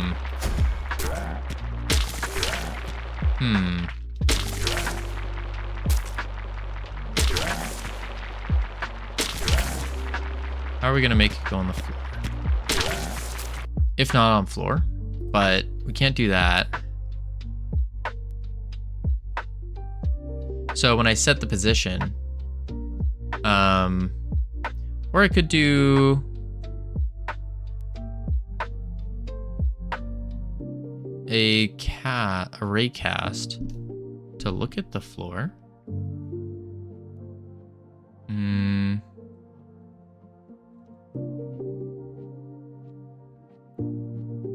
are we gonna make it go on the floor? If not on floor, but we can't do that. So when I set the position, or I could do a ray cast to look at the floor.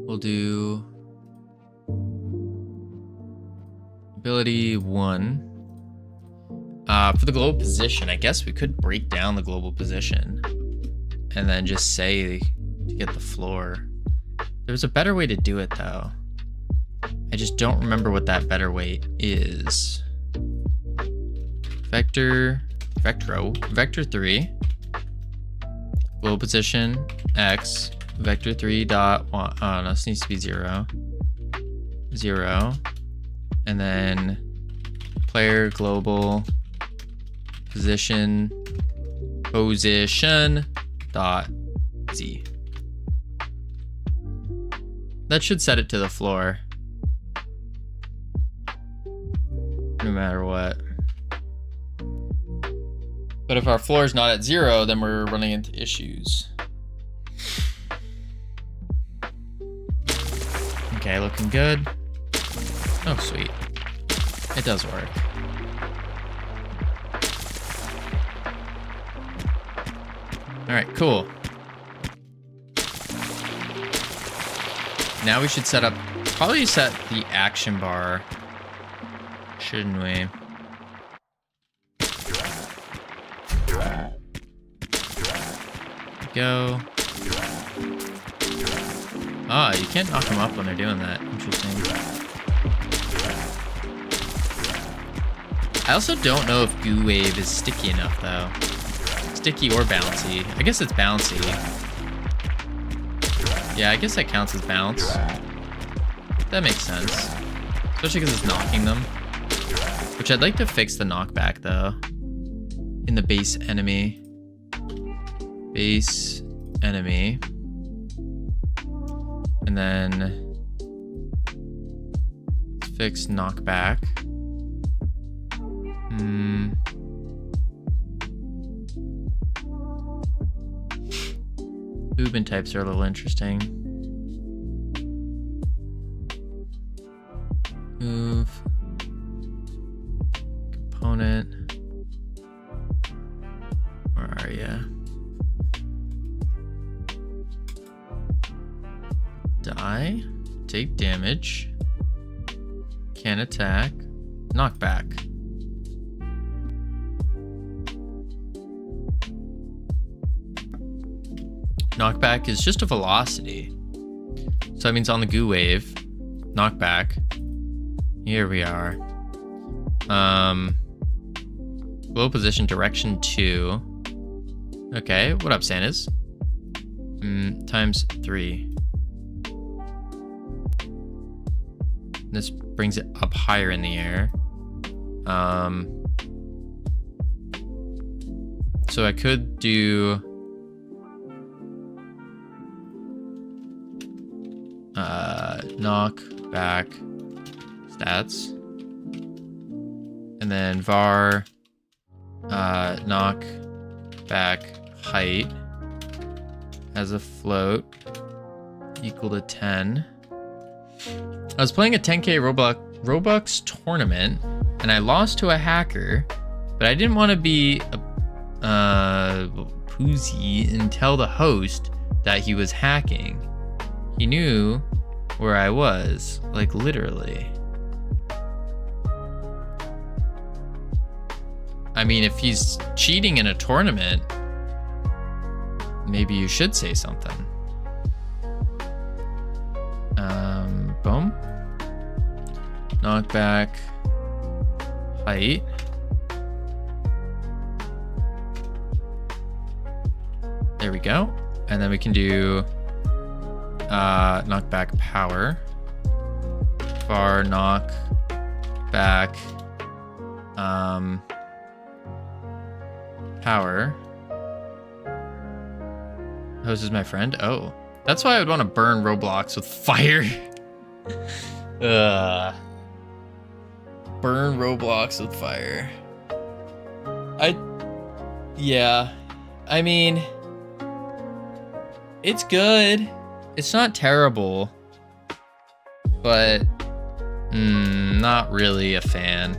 We'll do ability 1. For the global position, I guess we could break down the global position and then just say to get the floor. There's a better way to do it though. I just don't remember what that better way is. Vector 3, global position, X, vector 3 dot, no, this needs to be 0, 0, and then player global position dot Z. That should set it to the floor. No matter what. But if our floor is not at 0, then we're running into issues. Okay, looking good. Oh, sweet. It does work. All right, cool. Now we should probably set the action bar, shouldn't we? Go. Ah, you can't knock them up when they're doing that. Interesting. I also don't know if Goo Wave is sticky enough though. Sticky or bouncy. I guess it's bouncy. Yeah, I guess that counts as bounce. That makes sense. Especially because it's knocking them. Which I'd like to fix the knockback though. In the base enemy. Base enemy. And then let's fix knockback. Movement types are a little interesting. Move. Component. Where are ya? Die. Take damage. Can attack. Knockback. Knockback is just a velocity. So that means on the Goo Wave, knockback. Here we are. Low position, direction 2. Okay, what up, Santas? Times 3. This brings it up higher in the air. So I could do knock back stats, and then var knock back height as a float equal to 10. I was playing a 10k Robux tournament and I lost to a hacker, but I didn't want to be a poozy and tell the host that he was hacking. He knew where I was, like literally. I mean, if he's cheating in a tournament, maybe you should say something. Boom. Knockback height. There we go. And then we can do knockback power. Var knock back power. Host is my friend. Oh, that's why I would want to burn Roblox with fire. Burn Roblox with fire. Yeah. I mean, it's good. It's not terrible, but not really a fan.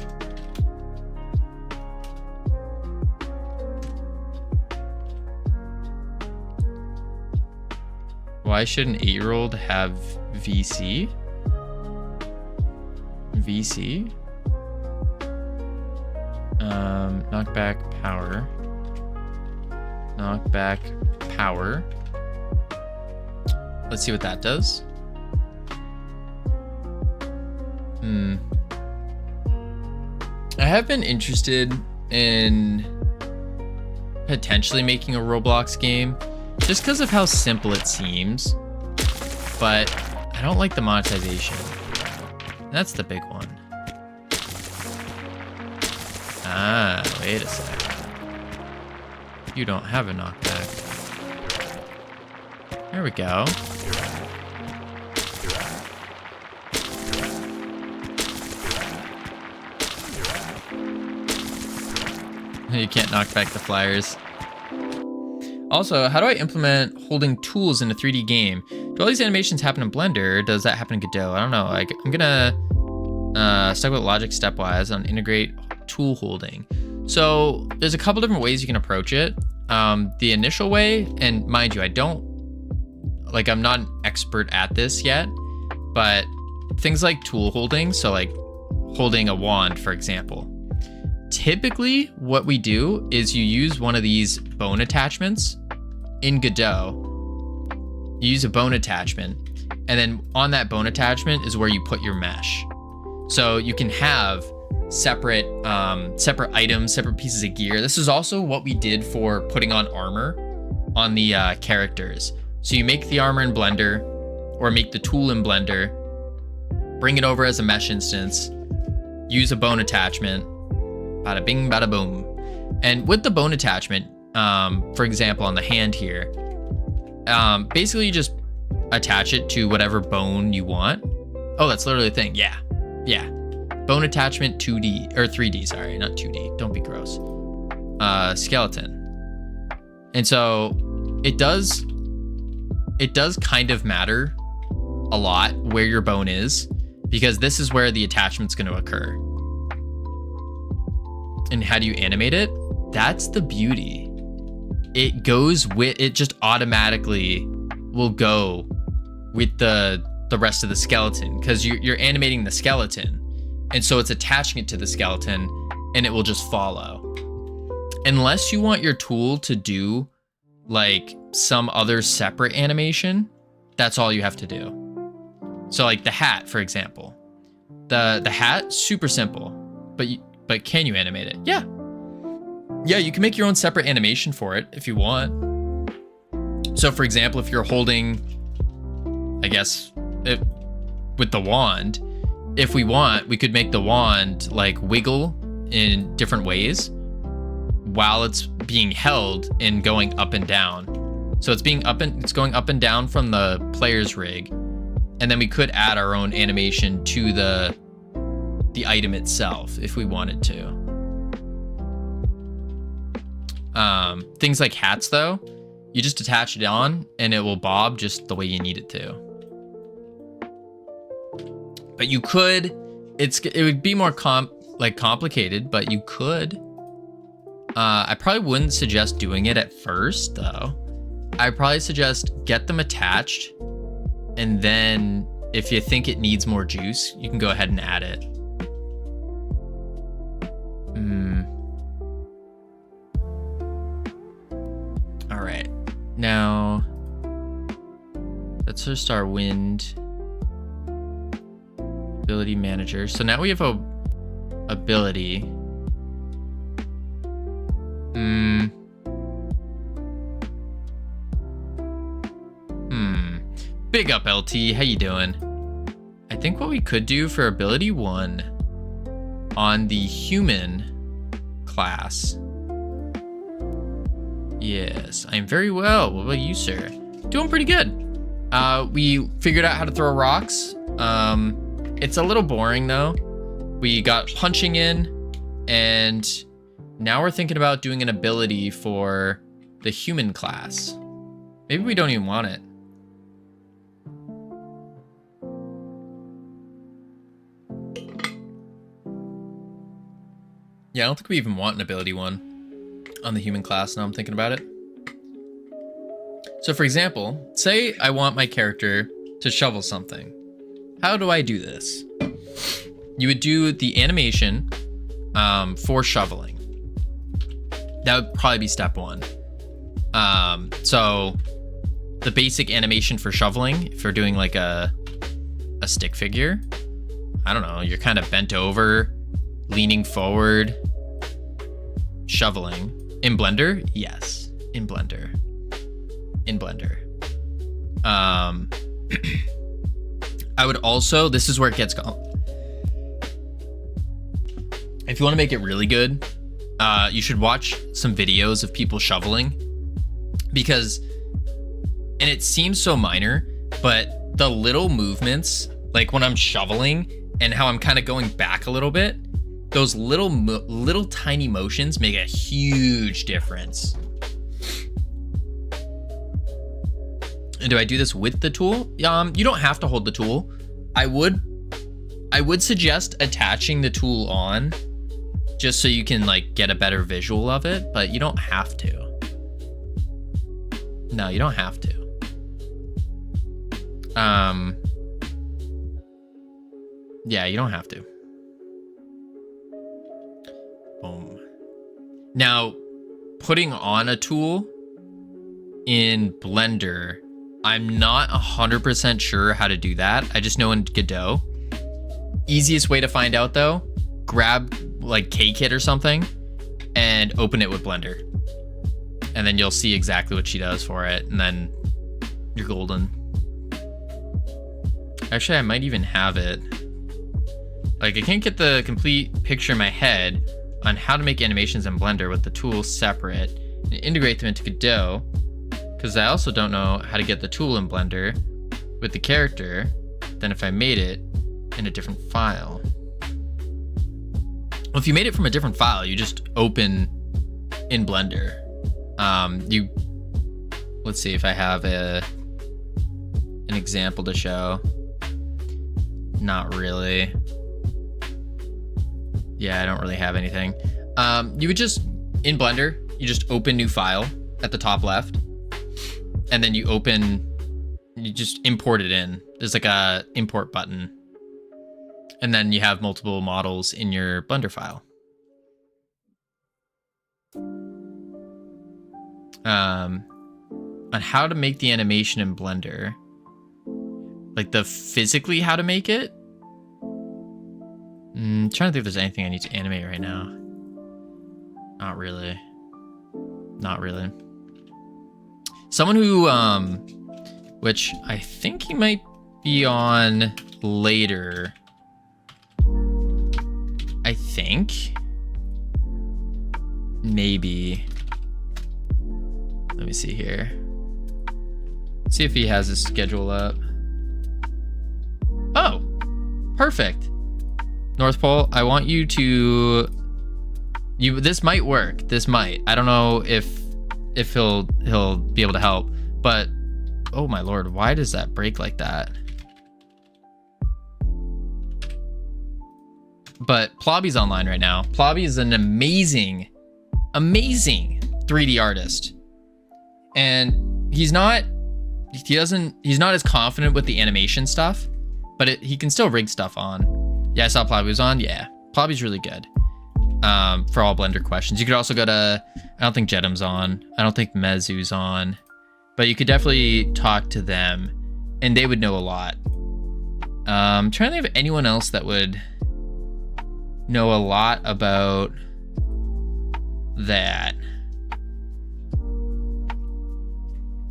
Why should an 8-year-old have VC? VC? Knockback power. Knockback power. Let's see what that does. I have been interested in potentially making a Roblox game just because of how simple it seems, but I don't like the monetization. That's the big one. Ah, wait a sec. You don't have a knockback. There we go. You can't knock back the flyers. Also, how do I implement holding tools in a 3D game? Do all these animations happen in Blender, or does that happen in Godot? I don't know. Like, I'm gonna stick with logic stepwise on integrate tool holding. So there's a couple different ways you can approach it. The initial way, and mind you, I'm not an expert at this yet, but things like tool holding, so like holding a wand, for example. Typically, what we do is you use one of these bone attachments in Godot. You use a bone attachment, and then on that bone attachment is where you put your mesh. So you can have separate items, separate pieces of gear. This is also what we did for putting on armor on the characters. So you make the armor in Blender, or make the tool in Blender, bring it over as a mesh instance, use a bone attachment, bada bing, bada boom. And with the bone attachment, for example, on the hand here, basically you just attach it to whatever bone you want. Oh, that's literally a thing. Yeah. Bone attachment 2D, or 3D, sorry, not 2D. Don't be gross. Skeleton. And so it does kind of matter a lot where your bone is, because this is where the attachment's going to occur. And how do you animate it? That's the beauty. It just automatically will go with the rest of the skeleton, because you're animating the skeleton. And so it's attaching it to the skeleton, and it will just follow. Unless you want your tool to do like some other separate animation, that's all you have to do. So like the hat, for example. The hat, super simple, but can you animate it? Yeah, you can make your own separate animation for it if you want. So for example, if you're holding, I guess, with the wand, if we want, we could make the wand like wiggle in different ways while it's being held and going up and down. So it's going up and down from the player's rig, and then we could add our own animation to the item itself if we wanted to. Things like hats, though, you just attach it on and it will bob just the way you need it to. But you could, it would be more complicated, but you could. I probably wouldn't suggest doing it at first, though. I'd probably suggest get them attached, and then if you think it needs more juice, you can go ahead and add it. All right, now let's just our wind ability manager. So now we have a ability. Big up, LT. How you doing? I think what we could do for ability 1 on the human class. Yes, I'm very well. What about you, sir? Doing pretty good. We figured out how to throw rocks. It's a little boring though. We got punching in, and now we're thinking about doing an ability for the human class. Maybe we don't even want it. Yeah, I don't think we even want an ability 1 on the human class now I'm thinking about it. So for example, say I want my character to shovel something. How do I do this? You would do the animation for shoveling. That would probably be step 1. So the basic animation for shoveling, if you're doing like a stick figure, I don't know, you're kind of bent over, leaning forward, shoveling. In Blender? Yes, in Blender. In Blender. I would also, this is where it gets gone. If you want to make it really good, you should watch some videos of people shoveling, because, and it seems so minor, but the little movements, like when I'm shoveling and how I'm kind of going back a little bit, those little tiny motions make a huge difference. And do I do this with the tool? You don't have to hold the tool. I would suggest attaching the tool on just so you can like get a better visual of it, but you don't have to. No, you don't have to. Yeah, you don't have to. Boom. Now, putting on a tool in Blender, I'm not 100% sure how to do that. I just know in Godot. Easiest way to find out though, grab like K-Kit or something and open it with Blender. And then you'll see exactly what she does for it, and then you're golden. Actually, I might even have it. Like, I can't get the complete picture in my head on how to make animations in Blender with the tools separate and integrate them into Godot, because I also don't know how to get the tool in Blender with the character than if I made it in a different file. Well, if you made it from a different file, you just open in Blender. Let's see if I have an example to show. Not really. Yeah, I don't really have anything. You would just, in Blender, you just open new file at the top left, and then you just import it in. There's like a import button, and then you have multiple models in your Blender file. On how to make the animation in Blender, like the physically how to make it. Trying to think if there's anything I need to animate right now. Not really. Not really. Someone who, which I think he might be on later, think maybe, let me see here. See if he has his schedule up. Oh, perfect. North Pole, I want you to, this might work. This might. I don't know if he'll be able to help, but oh my lord, why does that break like that? But Plobby's online right now. Plobby is an amazing 3D artist. And he's not as confident with the animation stuff, but he can still rig stuff on. Yeah, I saw Plobby was on. Yeah, Plobby's really good. For all Blender questions. You could also go to, I don't think Jedham's on. I don't think Mezu's on. But you could definitely talk to them and they would know a lot. I'm trying to think of anyone else that would know a lot about that.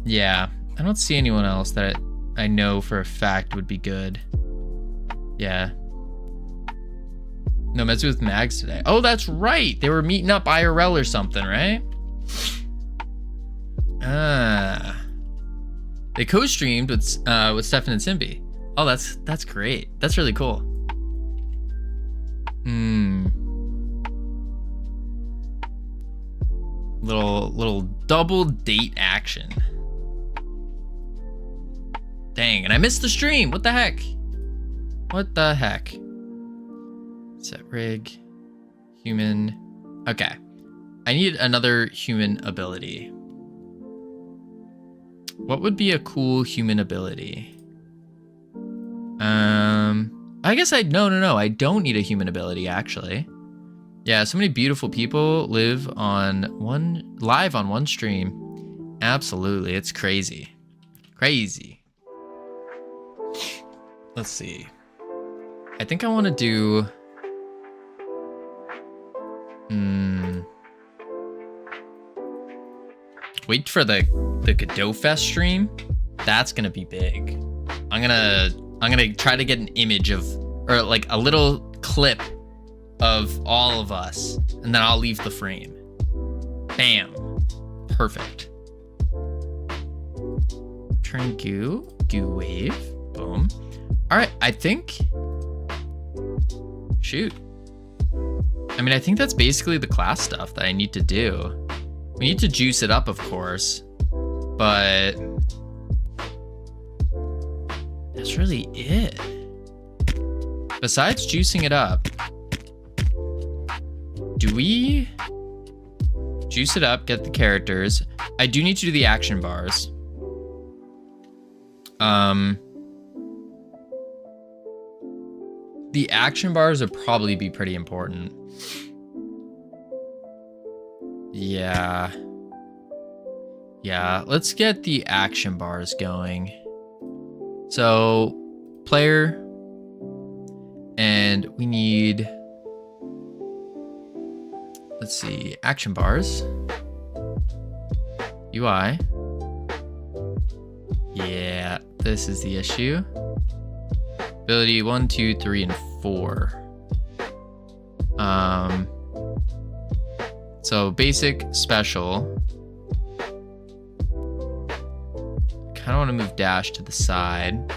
Yeah, I don't see anyone else that I know for a fact would be good. Yeah. No, Mezu with Mags today. Oh, that's right. They were meeting up IRL or something, right? They co-streamed with Stefan and Simbi. Oh, that's great. That's really cool. Little double date action. Dang, and I missed the stream. What the heck? What the heck? Set rig, human. Okay, I need another human ability. What would be a cool human ability? I guess no, I don't need a human ability actually. Yeah, so many beautiful people live on live on one stream. Absolutely, it's crazy. Crazy. Let's see. I think I want to do wait for the Godot Fest stream. That's gonna be big. I'm gonna try to get an image of, or like a little clip of all of us, and then I'll leave the frame. Bam. Perfect. Turn goo wave. Boom. All right, I think. Shoot. I mean, I think that's basically the class stuff that I need to do. We need to juice it up, of course, but that's really it. Besides juicing it up, do we juice it up, get the characters? I do need to do the action bars. The action bars would probably be pretty important. Yeah, let's get the action bars going. So, player, and we need, let's see, action bars, UI. Yeah, this is the issue. Ability 1, 2, 3, and 4. So basic, special. Kind of want to move dash to the side.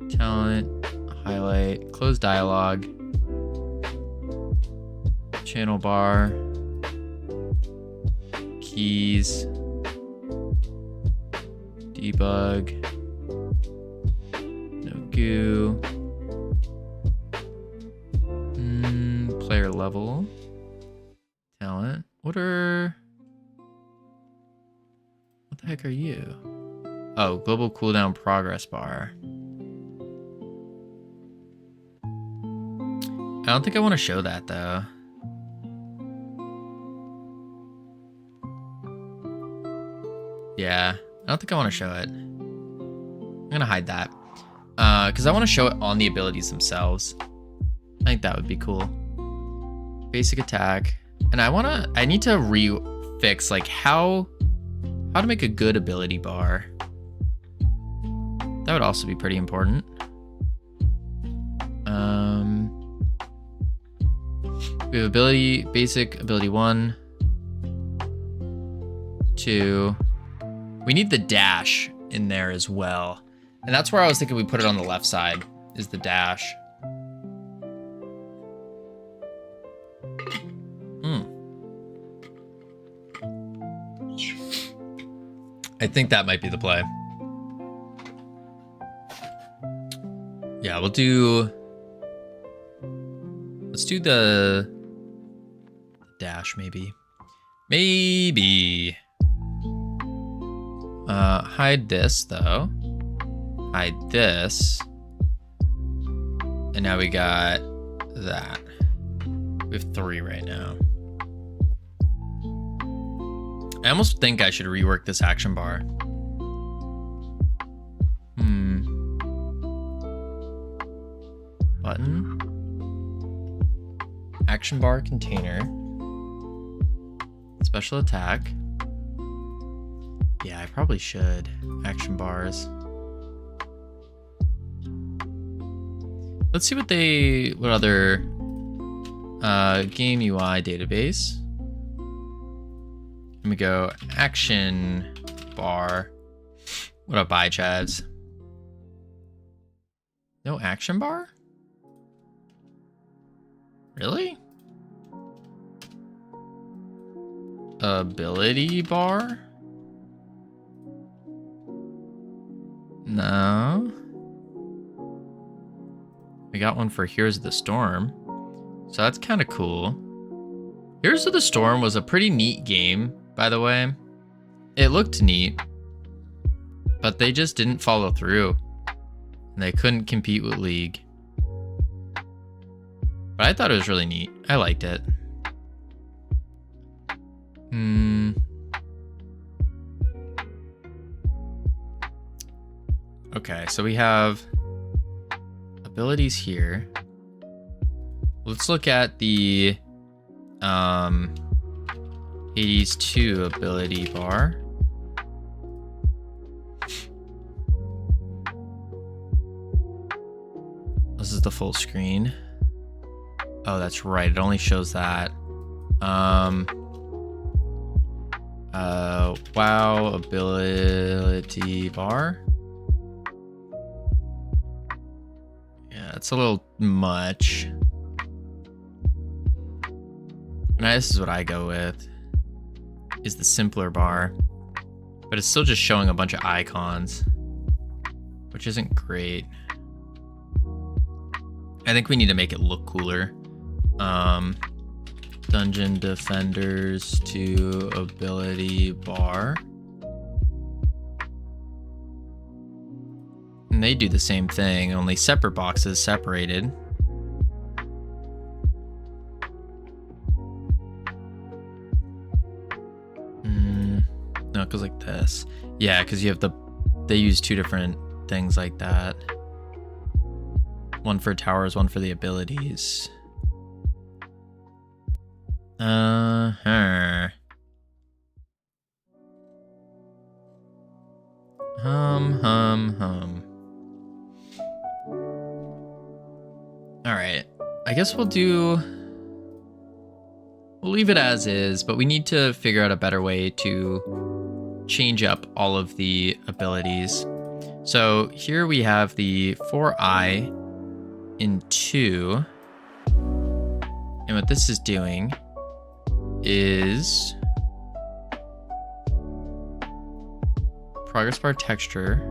Talent, highlight, close dialogue, channel bar, keys, debug, no goo, player level, talent. What the heck are you? Oh, global cooldown progress bar. I don't think I want to show that though. Yeah, I don't think I want to show it. I'm gonna hide that because I want to show it on the abilities themselves. I think that would be cool. Basic attack, and I need to refix like how to make a good ability bar. That would also be pretty important. We have ability, basic, ability 1, 2. We need the dash in there as well. And that's where I was thinking we put it on the left side, is the dash. I think that might be the play. Yeah, we'll do... Let's do the dash, maybe. Maybe. Hide this, though. Hide this. And now we got that. We have 3 right now. I almost think I should rework this action bar. Button. Action bar container. Special attack. Yeah, I probably should. Action bars. Let's see what other game UI database. Let me go action bar. What up, iChads? No action bar? Really? Ability bar? No. We got one for Heroes of the Storm. So that's kind of cool. Heroes of the Storm was a pretty neat game, by the way. It looked neat, but they just didn't follow through. And they couldn't compete with League. But I thought it was really neat. I liked it. Okay, so we have abilities here. Let's look at the Hades 2 ability bar. This is the full screen. Oh, that's right. It only shows that. WoW ability bar. Yeah, it's a little much. Now this is what I go with. Is the simpler bar. But it's still just showing a bunch of icons, which isn't great. I think we need to make it look cooler. Dungeon Defenders 2 ability bar. And they do the same thing, only separate boxes separated. No, it goes like this. Yeah, because you have they use 2 different things like that. One for towers, one for the abilities. Alright. I guess we'll leave it as is, but we need to figure out a better way to change up all of the abilities. So here we have the 4i in 2. And what this is doing is progress bar texture.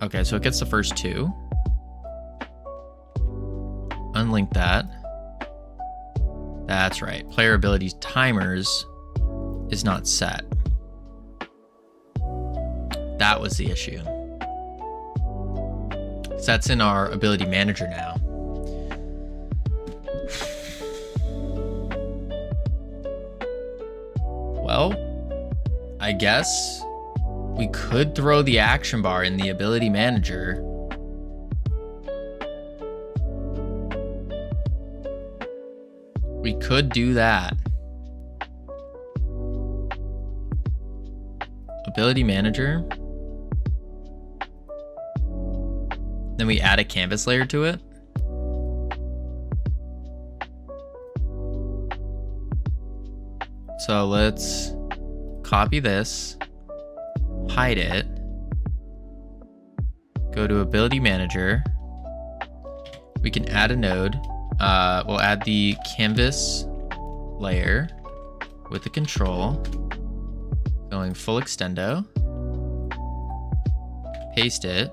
Okay, so it gets the first 2. Unlink that. That's right. Player abilities timers is not set. That was the issue. So that's in our ability manager now. Well, I guess we could throw the action bar in the ability manager. We could do that. Ability manager. Then we add a canvas layer to it. So let's copy this, hide it, go to Ability Manager. We can add a node. We'll add the canvas layer with the control, going full extendo, paste it,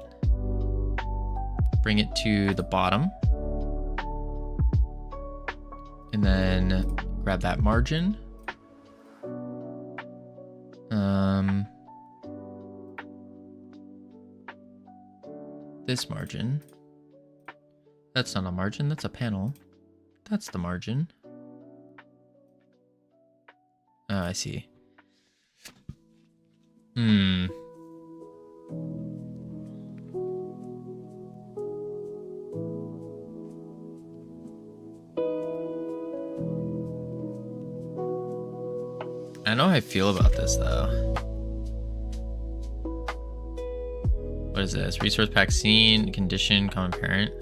bring it to the bottom, and then grab that margin. This margin. That's not a margin, that's a panel. That's the margin. Oh, I see. I know how I feel about this though. What is this? Resource pack scene, condition, common parent.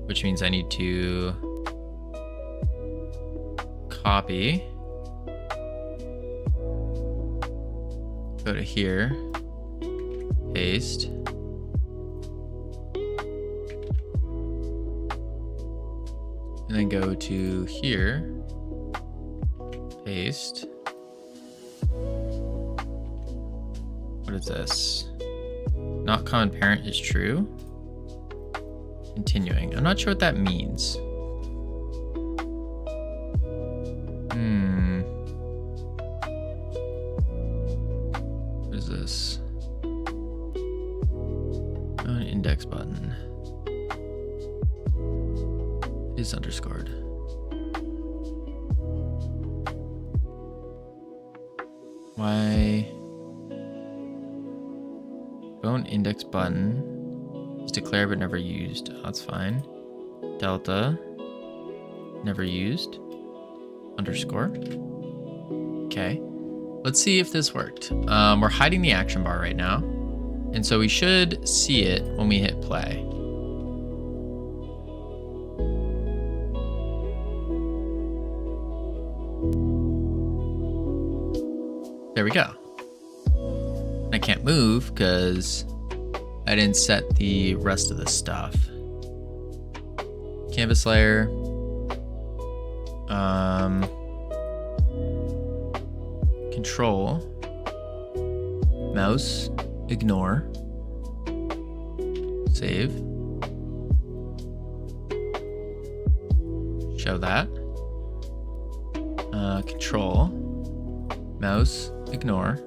Which means I need to copy. Go to here. Paste. And then go to here. Paste. What is this? Not common parent is true. Continuing. I'm not sure what that means. What is this? Oh, an index button. It is underscored. Why? Bone index button is declared but never used. Oh, that's fine. Delta, never used. Underscore. Okay. Let's see if this worked. We're hiding the action bar right now. And so we should see it when we hit play. There we go. I can't move because I didn't set the rest of the stuff. Canvas layer. Control. Mouse. Ignore. Save. Show that. Control. Mouse. Ignore.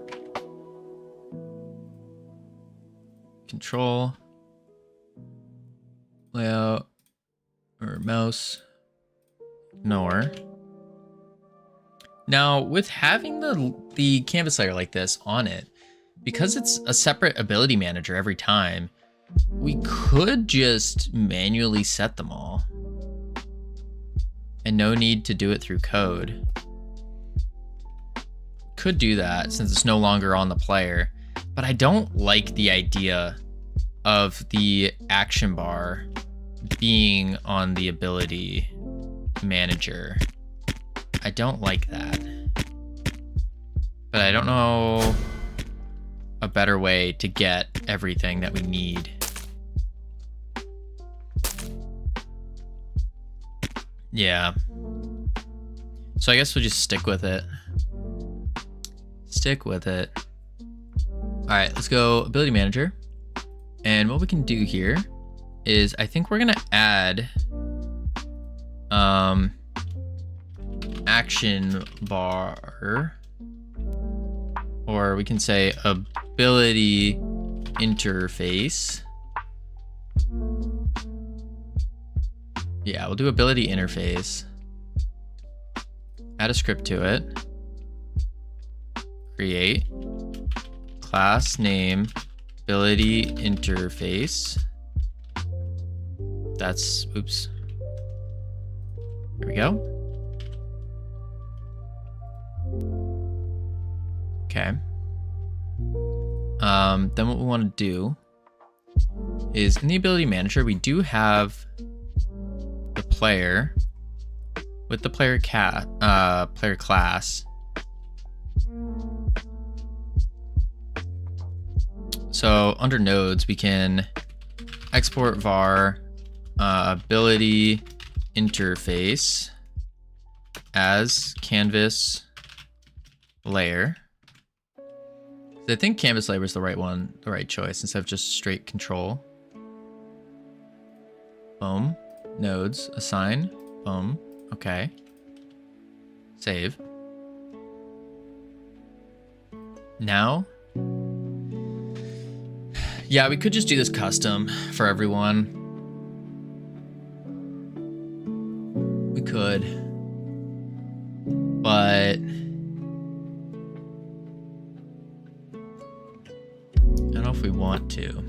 Control. Layout. Or mouse. Ignore. Now, with having the canvas layer like this on it, because it's a separate ability manager every time, we could just manually set them all. And no need to do it through code. Could do that since it's no longer on the player, but I don't like the idea of the action bar being on the ability manager. I don't like that. But I don't know a better way to get everything that we need. Yeah. So I guess we'll just stick with it. Stick with it. All right, let's go ability manager. And what we can do here is I think we're gonna add action bar, or we can say ability interface. Yeah, we'll do ability interface. Add a script to it. Create class name ability interface. That's, oops. Here we go. Okay. Then what we want to do is in the ability manager, we do have the player with the player class. So under nodes, we can export var ability interface as canvas layer. I think canvas layer is the right choice instead of just straight control. Boom. Nodes, assign, boom. Okay. Save. Now, yeah, we could just do this custom for everyone. We could, but I don't know if we want to.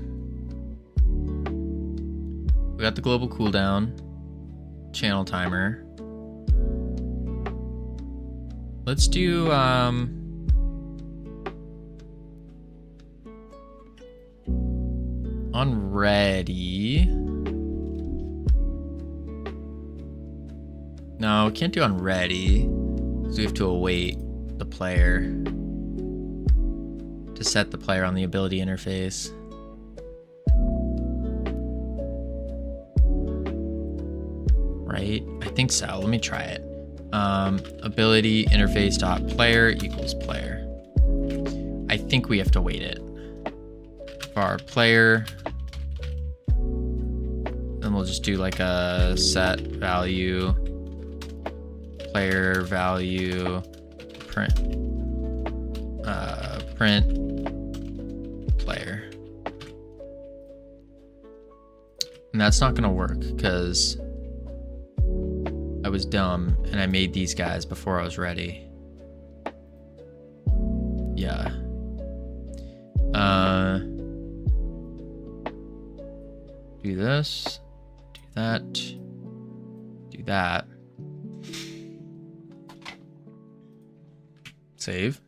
We got the global cooldown, channel timer. Let's do on ready. No, we can't do on ready because we have to await the player to set the player on the ability interface. Right? I think so. Let me try it. Ability interface dot player equals player. I think we have to wait it. Var player. Then we'll just do like a set value, player value, print player. And that's not gonna work because I was dumb and I made these guys before I was ready. Yeah. Do this, do that, do that. Save.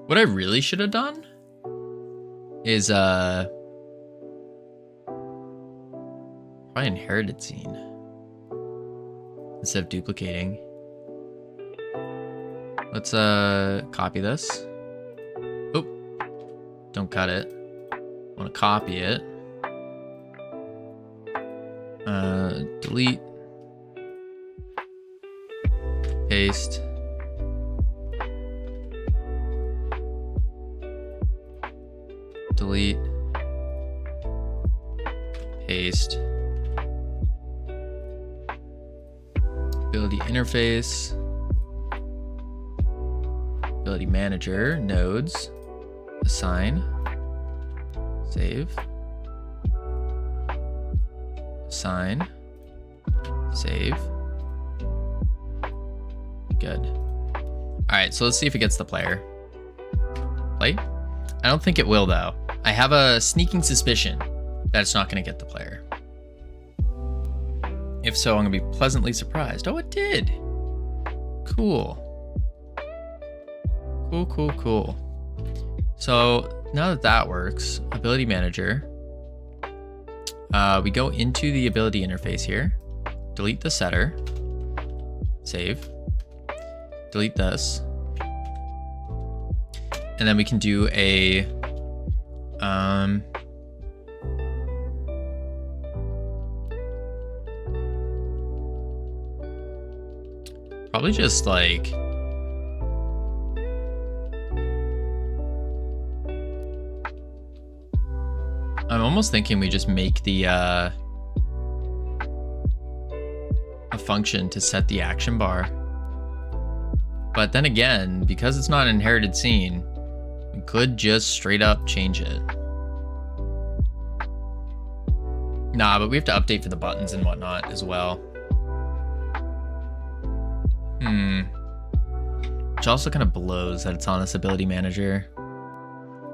What I really should have done is probably inherited scene instead of duplicating. Let's copy this. Oh, don't cut it. Want to copy it. Delete. Paste. Delete. Paste. Ability interface. Ability manager. Nodes. Assign. Save. Assign. Save. Good. Alright, so let's see if it gets the player. Play? I don't think it will, though. I have a sneaking suspicion that it's not going to get the player. If so, I'm going to be pleasantly surprised. Oh, it did! Cool. Cool, cool, cool. So, now that that works, Ability Manager, we go into the ability interface here, delete the setter, save, delete this, and then we can do a probably just like I'm almost thinking we just make the a function to set the action bar. But then again, because it's not an inherited scene, we could just straight up change it. Nah, but we have to update for the buttons and whatnot as well. Which also kind of blows that it's on this ability manager.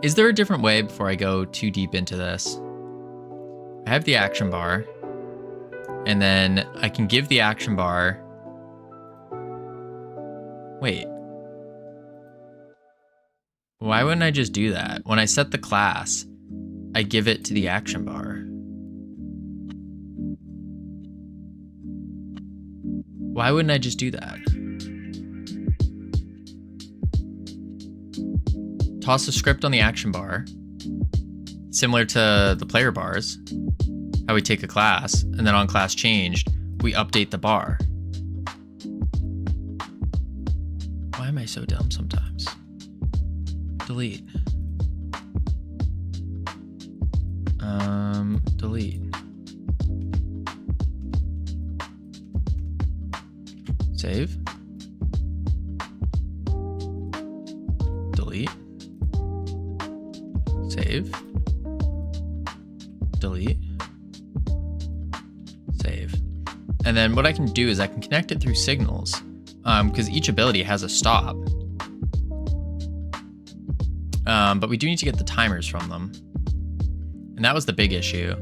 Is there a different way before I go too deep into this? I have the action bar, and then I can give the action bar. Wait. Why wouldn't I just do that? When I set the class, I give it to the action bar. Why wouldn't I just do that? Toss the script on the action bar, similar to the player bars, how we take a class, and then on class changed, we update the bar. Why am I so dumb sometimes? Delete. Delete. Save. Delete. Save. Delete. Save. And then what I can do is I can connect it through signals, because each ability has a stop. But we do need to get the timers from them. And that was the big issue.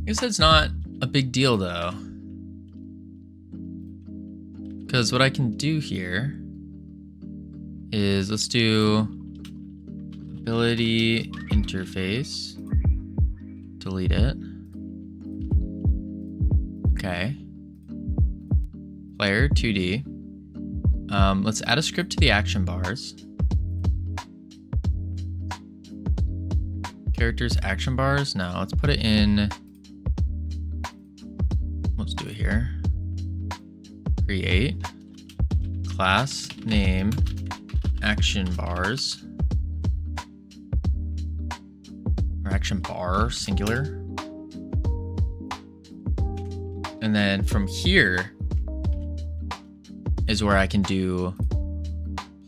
I guess that's not a big deal though. Because what I can do here is let's do ability interface, delete it. Okay. Player 2D. Let's add a script to the action bars. Characters action bars. No, let's put it in. Let's do it here. Create class name action bars, or action bar singular. And then from here is where I can do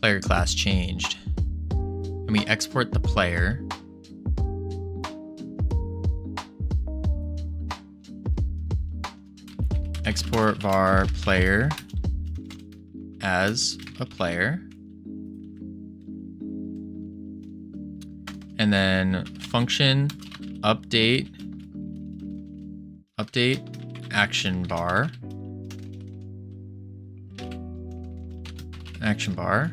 player class changed. And we export the player. Export var player as a player. And then function update action bar. Action bar.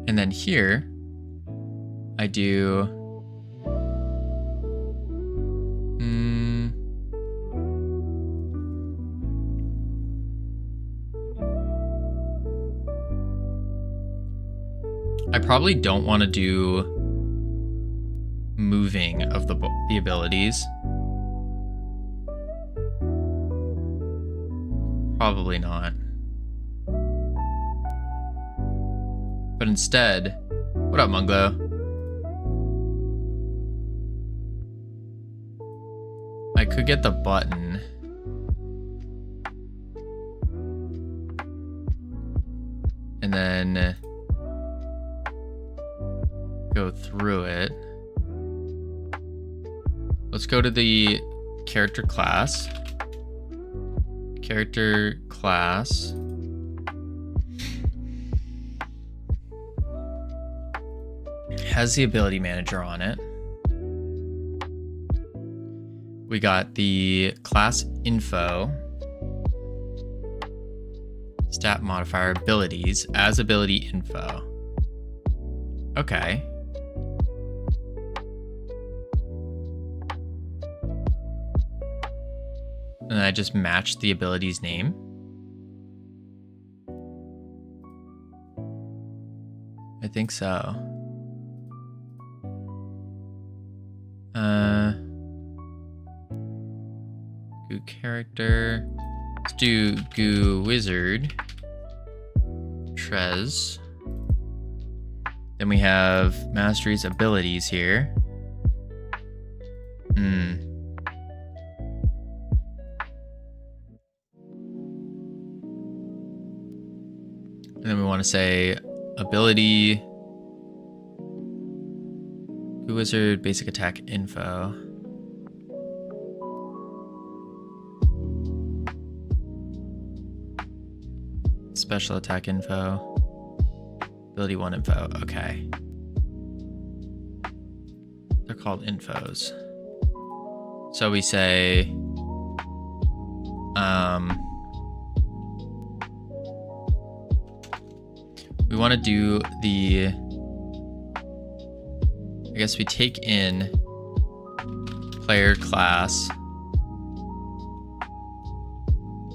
And then here I do I probably don't want to do moving of the abilities. Probably not. But instead, what up, Munglo? I could get the button. And then go through it. Let's go to the character class. Character class. Has the ability manager on it. We got the class info. Stat modifier abilities as ability info. Okay. And I just matched the ability's name. I think so. Goo character. Let's do Goo wizard. Trez. Then we have Mastery's abilities here. And then we want to say ability, Goo Wizard, basic attack info. Special attack info. Ability 1 info. Okay. They're called infos. So we say, we want to do the, I guess we take in player class.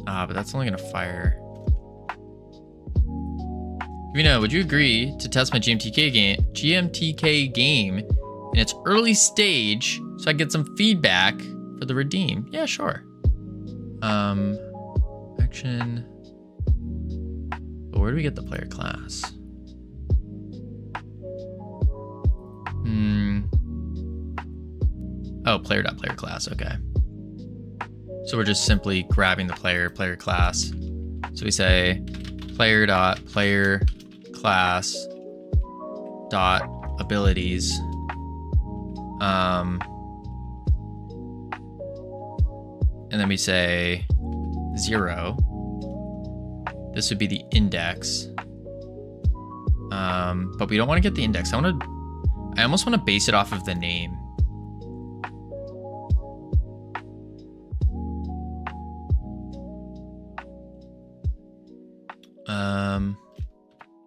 But that's only going to fire. Covino, would you agree to test my GMTK game in its early stage so I get some feedback for the redeem? Yeah, sure. Action. But where do we get the player class? Oh, player.player class. Okay. So we're just simply grabbing the player class. So we say player.player class dot abilities. And then we say 0. This would be the index. But we don't want to get the index. I almost want to base it off of the name.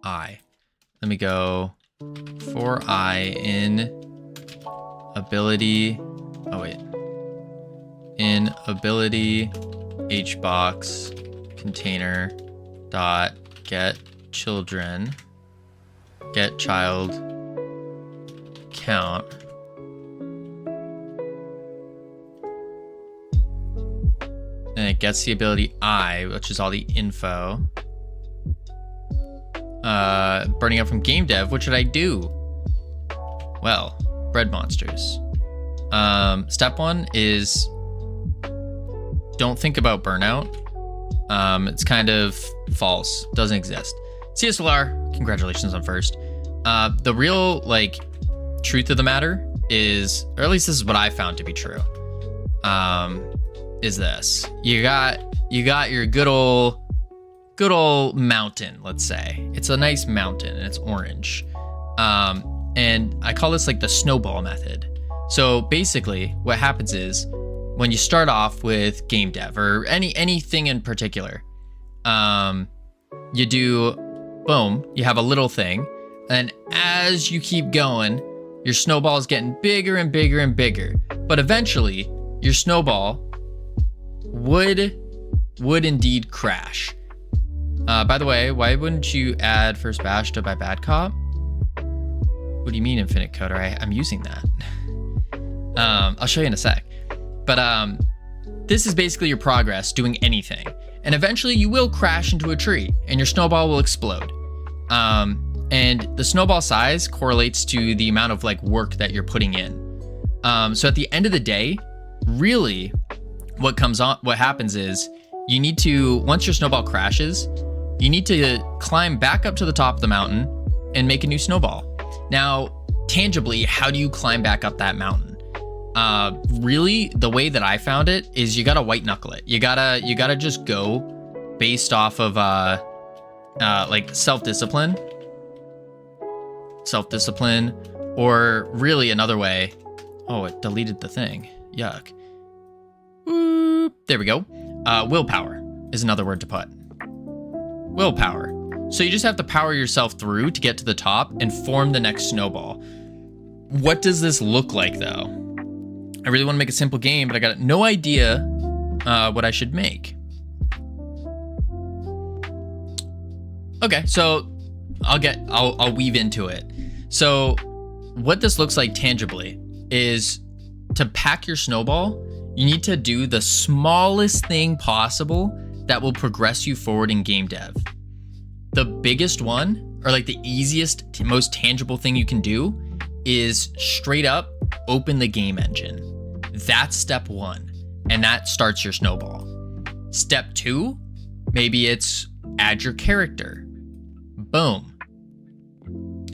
I. Let me go for I in ability. Oh wait. In ability hbox container dot get children get child count. And it gets the ability I, which is all the info. Burning out from game dev. What should I do? Well, bread monsters. Step 1 is don't think about burnout. It's kind of false. Doesn't exist. CSLR, congratulations on first. The real truth of the matter is, or at least this is what I found to be true, is this. You got your good old mountain, let's say. It's a nice mountain and it's orange. And I call this the snowball method. So basically what happens is when you start off with game dev or anything in particular, you do, boom, you have a little thing. And as you keep going, your snowball is getting bigger and bigger and bigger. But eventually your snowball would indeed crash. By the way, why wouldn't you add First Bash to by Bad Cop? What do you mean, Infinite Coder? I'm using that. I'll show you in a sec. But this is basically your progress doing anything. And eventually you will crash into a tree and your snowball will explode. And the snowball size correlates to the amount of work that you're putting in. So at the end of the day, really what happens is you need to, once your snowball crashes, you need to climb back up to the top of the mountain and make a new snowball. Now, tangibly, how do you climb back up that mountain? Really, the way that I found it is you gotta white knuckle it. You gotta just go based off of self-discipline, or really another way. Oh, it deleted the thing. Yuck. Whoop. There we go. Willpower is another word to put. Willpower. So you just have to power yourself through to get to the top and form the next snowball. What does this look like though? I really want to make a simple game, but I got no idea what I should make. Okay, so I'll weave into it. So what this looks like tangibly is to pack your snowball, you need to do the smallest thing possible that will progress you forward in game dev. The biggest one, or the easiest, most tangible thing you can do is straight up open the game engine. That's step 1, and that starts your snowball. Step 2, maybe it's add your character. Boom.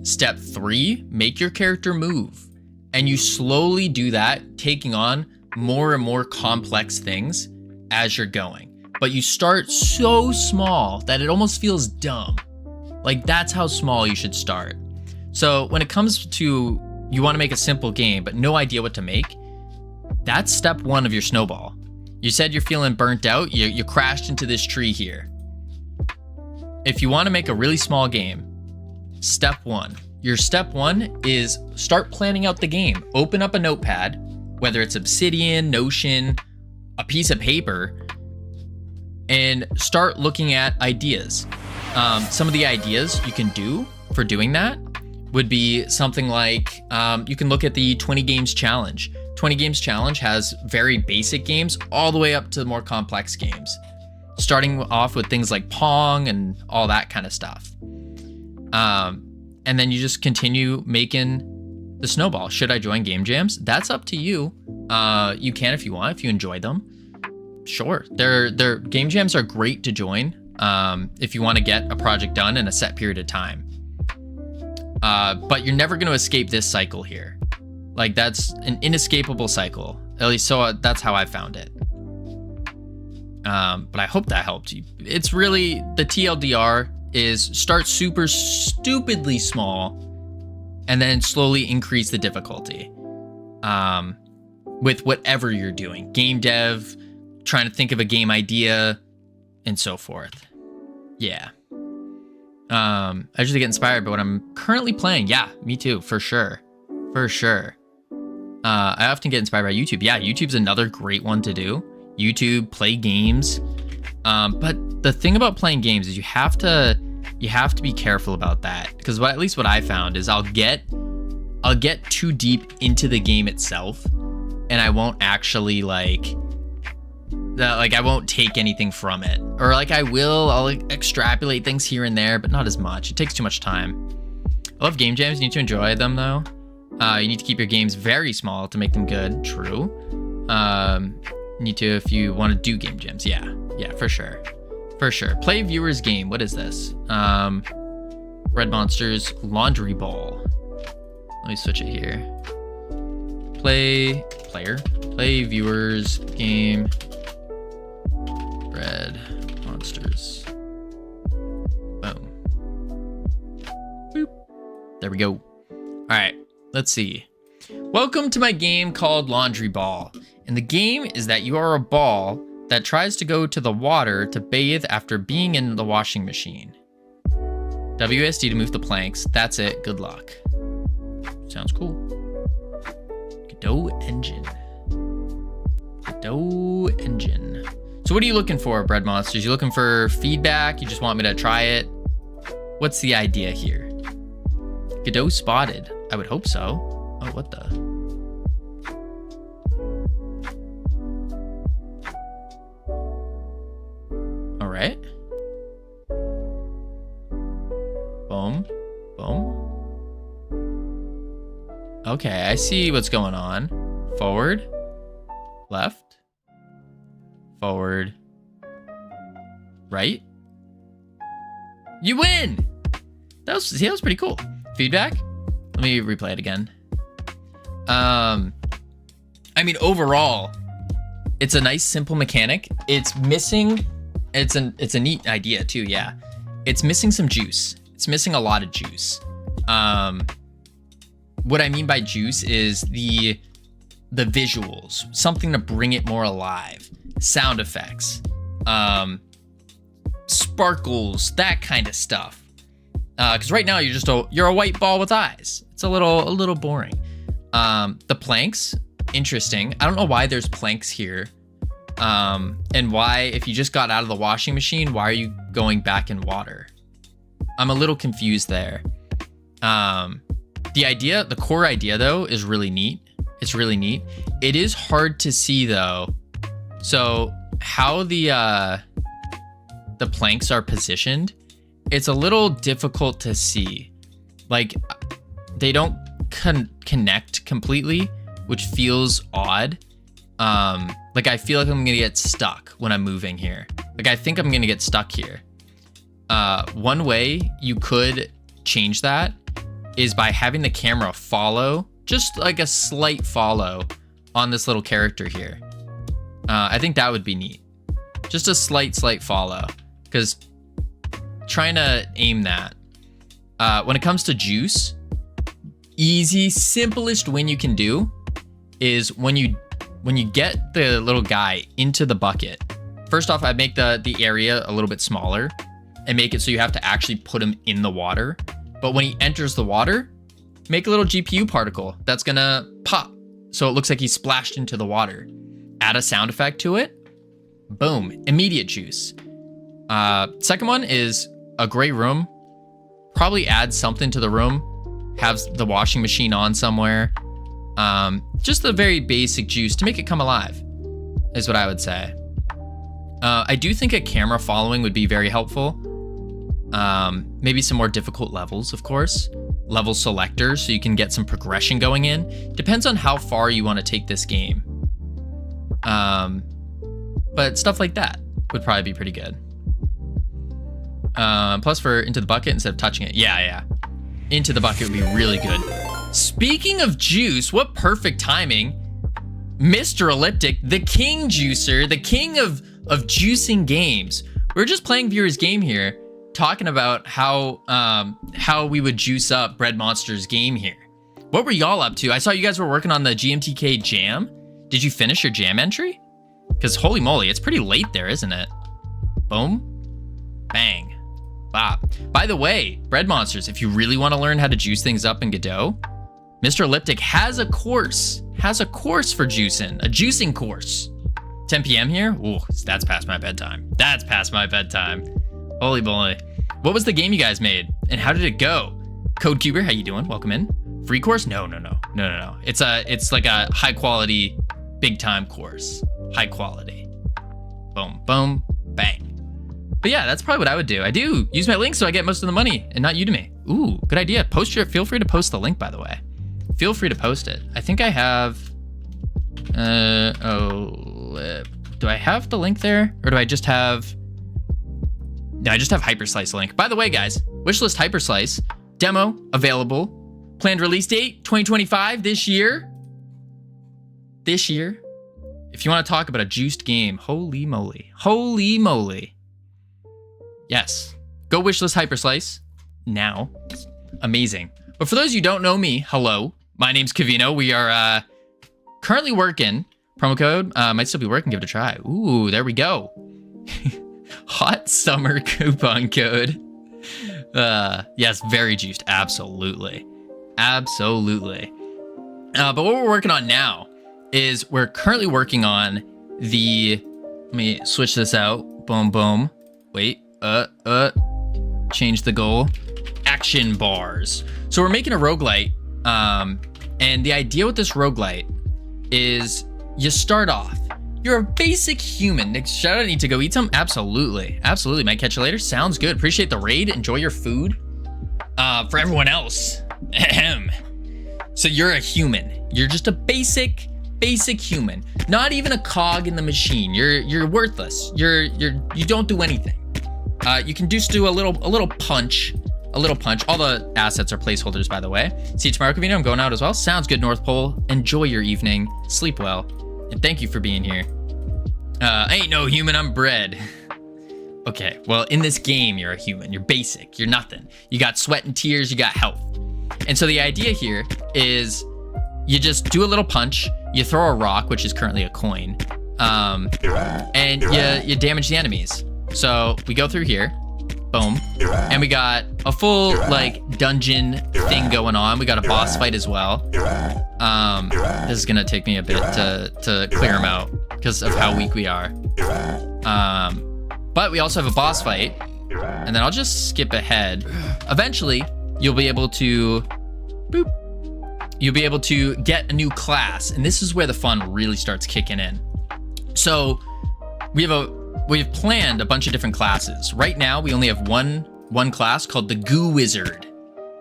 Step 3, make your character move. And you slowly do that, taking on more and more complex things as you're going. but you start so small that it almost feels dumb. Like that's how small you should start. So when it comes to you want to make a simple game, but no idea what to make, that's step one of your snowball. You said you're feeling burnt out. You crashed into this tree here. If you want to make a really small game, step one. Your step one is start planning out the game. Open up a notepad, whether it's Obsidian, Notion, a piece of paper, and start looking at ideas. Some of the ideas you can do for doing that would be something like you can look at the 20 games challenge. 20 games challenge has very basic games all the way up to more complex games, starting off with things like Pong and all that kind of stuff. And then you just continue making the snowball. Should I join game jams? That's up to you. You can if you want, if you enjoy them. Sure, they're game jams are great to join if you want to get a project done in a set period of time. But you're never going to escape this cycle here. Like that's an inescapable cycle. At least so that's how I found it. But I hope that helped you. It's really the TLDR is start super stupidly small and then slowly increase the difficulty with whatever you're doing. Game dev, trying to think of a game idea, and so forth. Yeah. I usually get inspired by what I'm currently playing. Yeah, me too, for sure. For sure. I often get inspired by YouTube. Yeah, YouTube's another great one to do. YouTube, play games. But the thing about playing games is you have to be careful about that, because at least what I found is I'll get too deep into the game itself, and I won't actually I won't take anything from it, or I'll extrapolate things here and there, but not as much. It takes too much time. I love game jams. You need to enjoy them though. You need to keep your games very small to make them good. True. You need to if you want to do game jams. Yeah, for sure. For sure. Play viewers game. What is this? Red Monsters Laundry Ball. Let me switch it here. Play viewers game. Red Monsters. Boom. Boop. There we go. All right, let's see. Welcome to my game called Laundry Ball. And the game is that you are a ball that tries to go to the water to bathe after being in the washing machine. WSD to move the planks. That's it. Good luck. Sounds cool. Godot engine. Godot engine. So what are you looking for, Bread Monsters? You looking for feedback? You just want me to try it? What's the idea here? Godot spotted. I would hope so. Oh, what the? All right. Boom. Boom. Okay, I see what's going on. Forward. Left. Forward. Right. You win! That was pretty cool. Feedback? Let me replay it again. I mean, overall, it's a nice, simple mechanic. It's missing... It's a neat idea, too, yeah. It's missing some juice. It's missing a lot of juice. What I mean by juice is the visuals. Something to bring it more alive. Sound effects. Sparkles, that kind of stuff. Because right now you're a white ball with eyes. It's a little boring. The planks, interesting. I don't know why there's planks here. And why, if you just got out of the washing machine, why are you going back in water? I'm a little confused there. The core idea though is really neat. It's really neat. It is hard to see though. So how the planks are positioned, it's a little difficult to see. Like they don't connect completely, which feels odd. Like I feel like I'm gonna get stuck when I'm moving here. Like I think I'm gonna get stuck here. One way you could change that is by having the camera follow, just like a slight follow on this little character here. I think that would be neat. Just a slight follow, because trying to aim that. When it comes to juice, easy, simplest win you can do is when you get the little guy into the bucket. First off, I make the area a little bit smaller and make it so you have to actually put him in the water. But when he enters the water, make a little GPU particle that's gonna pop. So it looks like he splashed into the water. Add a sound effect to it. Boom, immediate juice. Second one is a gray room. Probably add something to the room. Have the washing machine on somewhere. Just the very basic juice to make it come alive is what I would say. I do think a camera following would be very helpful. Maybe some more difficult levels, of course. Level selector so you can get some progression going in. Depends on how far you want to take this game. But stuff like that would probably be pretty good. Plus for into the bucket instead of touching it. Yeah. Into the bucket would be really good. Speaking of juice, what perfect timing. Mr. Elliptic, the king juicer, the king of juicing games. We're just playing Viewer's Game here, talking about how we would juice up Bread Monster's game here. What were y'all up to? I saw you guys were working on the GMTK jam. Did you finish your jam entry? Because holy moly, it's pretty late there, isn't it? Boom. Bang. Bop. By the way, Bread Monsters, if you really want to learn how to juice things up in Godot, Mr. Elliptic has a course. For juicing. A juicing course. 10 p.m. here? Ooh, that's past my bedtime. Holy moly. What was the game you guys made? And how did it go? CodeCuber, how you doing? Welcome in. Free course? No. It's like a high quality, big time course. High quality. Boom, boom, bang. But yeah, that's probably what I would do. I do use my link so I get most of the money and not Udemy. Ooh, good idea. Feel free to post the link, by the way. Feel free to post it. I think I have, do I have the link there? Or do I just have, no, I just have Hyperslice link. By the way, guys, wishlist Hyperslice, demo available. Planned release date, 2025, this year. If you want to talk about a juiced game, holy moly. Yes, go wishlist Hyperslice now. Amazing. But for those of you who don't know me, hello, my name's Covino. We are currently working. Promo code might still be working. Give it a try. Ooh, there we go. Hot summer coupon code. Yes, very juiced. Absolutely. But what we're working on now is we're currently working on the. Let me switch this out. Boom, boom. Wait. Change the goal. Action bars. So we're making a roguelite. And the idea with this roguelite is you start off. You're a basic human. Nick, shout out, need to go eat some? Absolutely. Might catch you later. Sounds good. Appreciate the raid. Enjoy your food. For everyone else. So you're a human. You're just a basic human. Not even a cog in the machine. You're worthless. You don't do anything. You can just do a little punch. All the assets are placeholders, by the way. See you tomorrow, Covino. I'm going out as well. Sounds good, North Pole. Enjoy your evening. Sleep well. And thank you for being here. I ain't no human, I'm bread. Okay, well, in this game, you're a human. You're basic. You're nothing. You got sweat and tears. You got health. And so the idea here is you just do a little punch. You throw a rock, which is currently a coin. And you damage the enemies. So we go through here. Boom. And we got a full, dungeon thing going on. We got a boss fight as well. This is gonna take me a bit to clear them out because of how weak we are. But we also have a boss fight. And then I'll just skip ahead. Eventually, you'll be able to... Boop. You'll be able to get a new class. And this is where the fun really starts kicking in. So, we've planned a bunch of different classes. Right now, we only have one class called the Goo Wizard.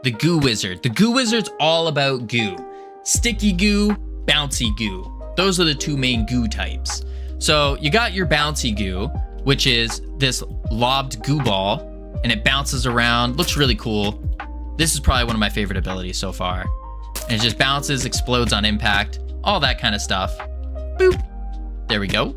The Goo Wizard's all about goo. Sticky goo, bouncy goo. Those are the two main goo types. So you got your bouncy goo, which is this lobbed goo ball, and it bounces around. Looks really cool. This is probably one of my favorite abilities so far. And it just bounces, explodes on impact, all that kind of stuff. Boop. There we go.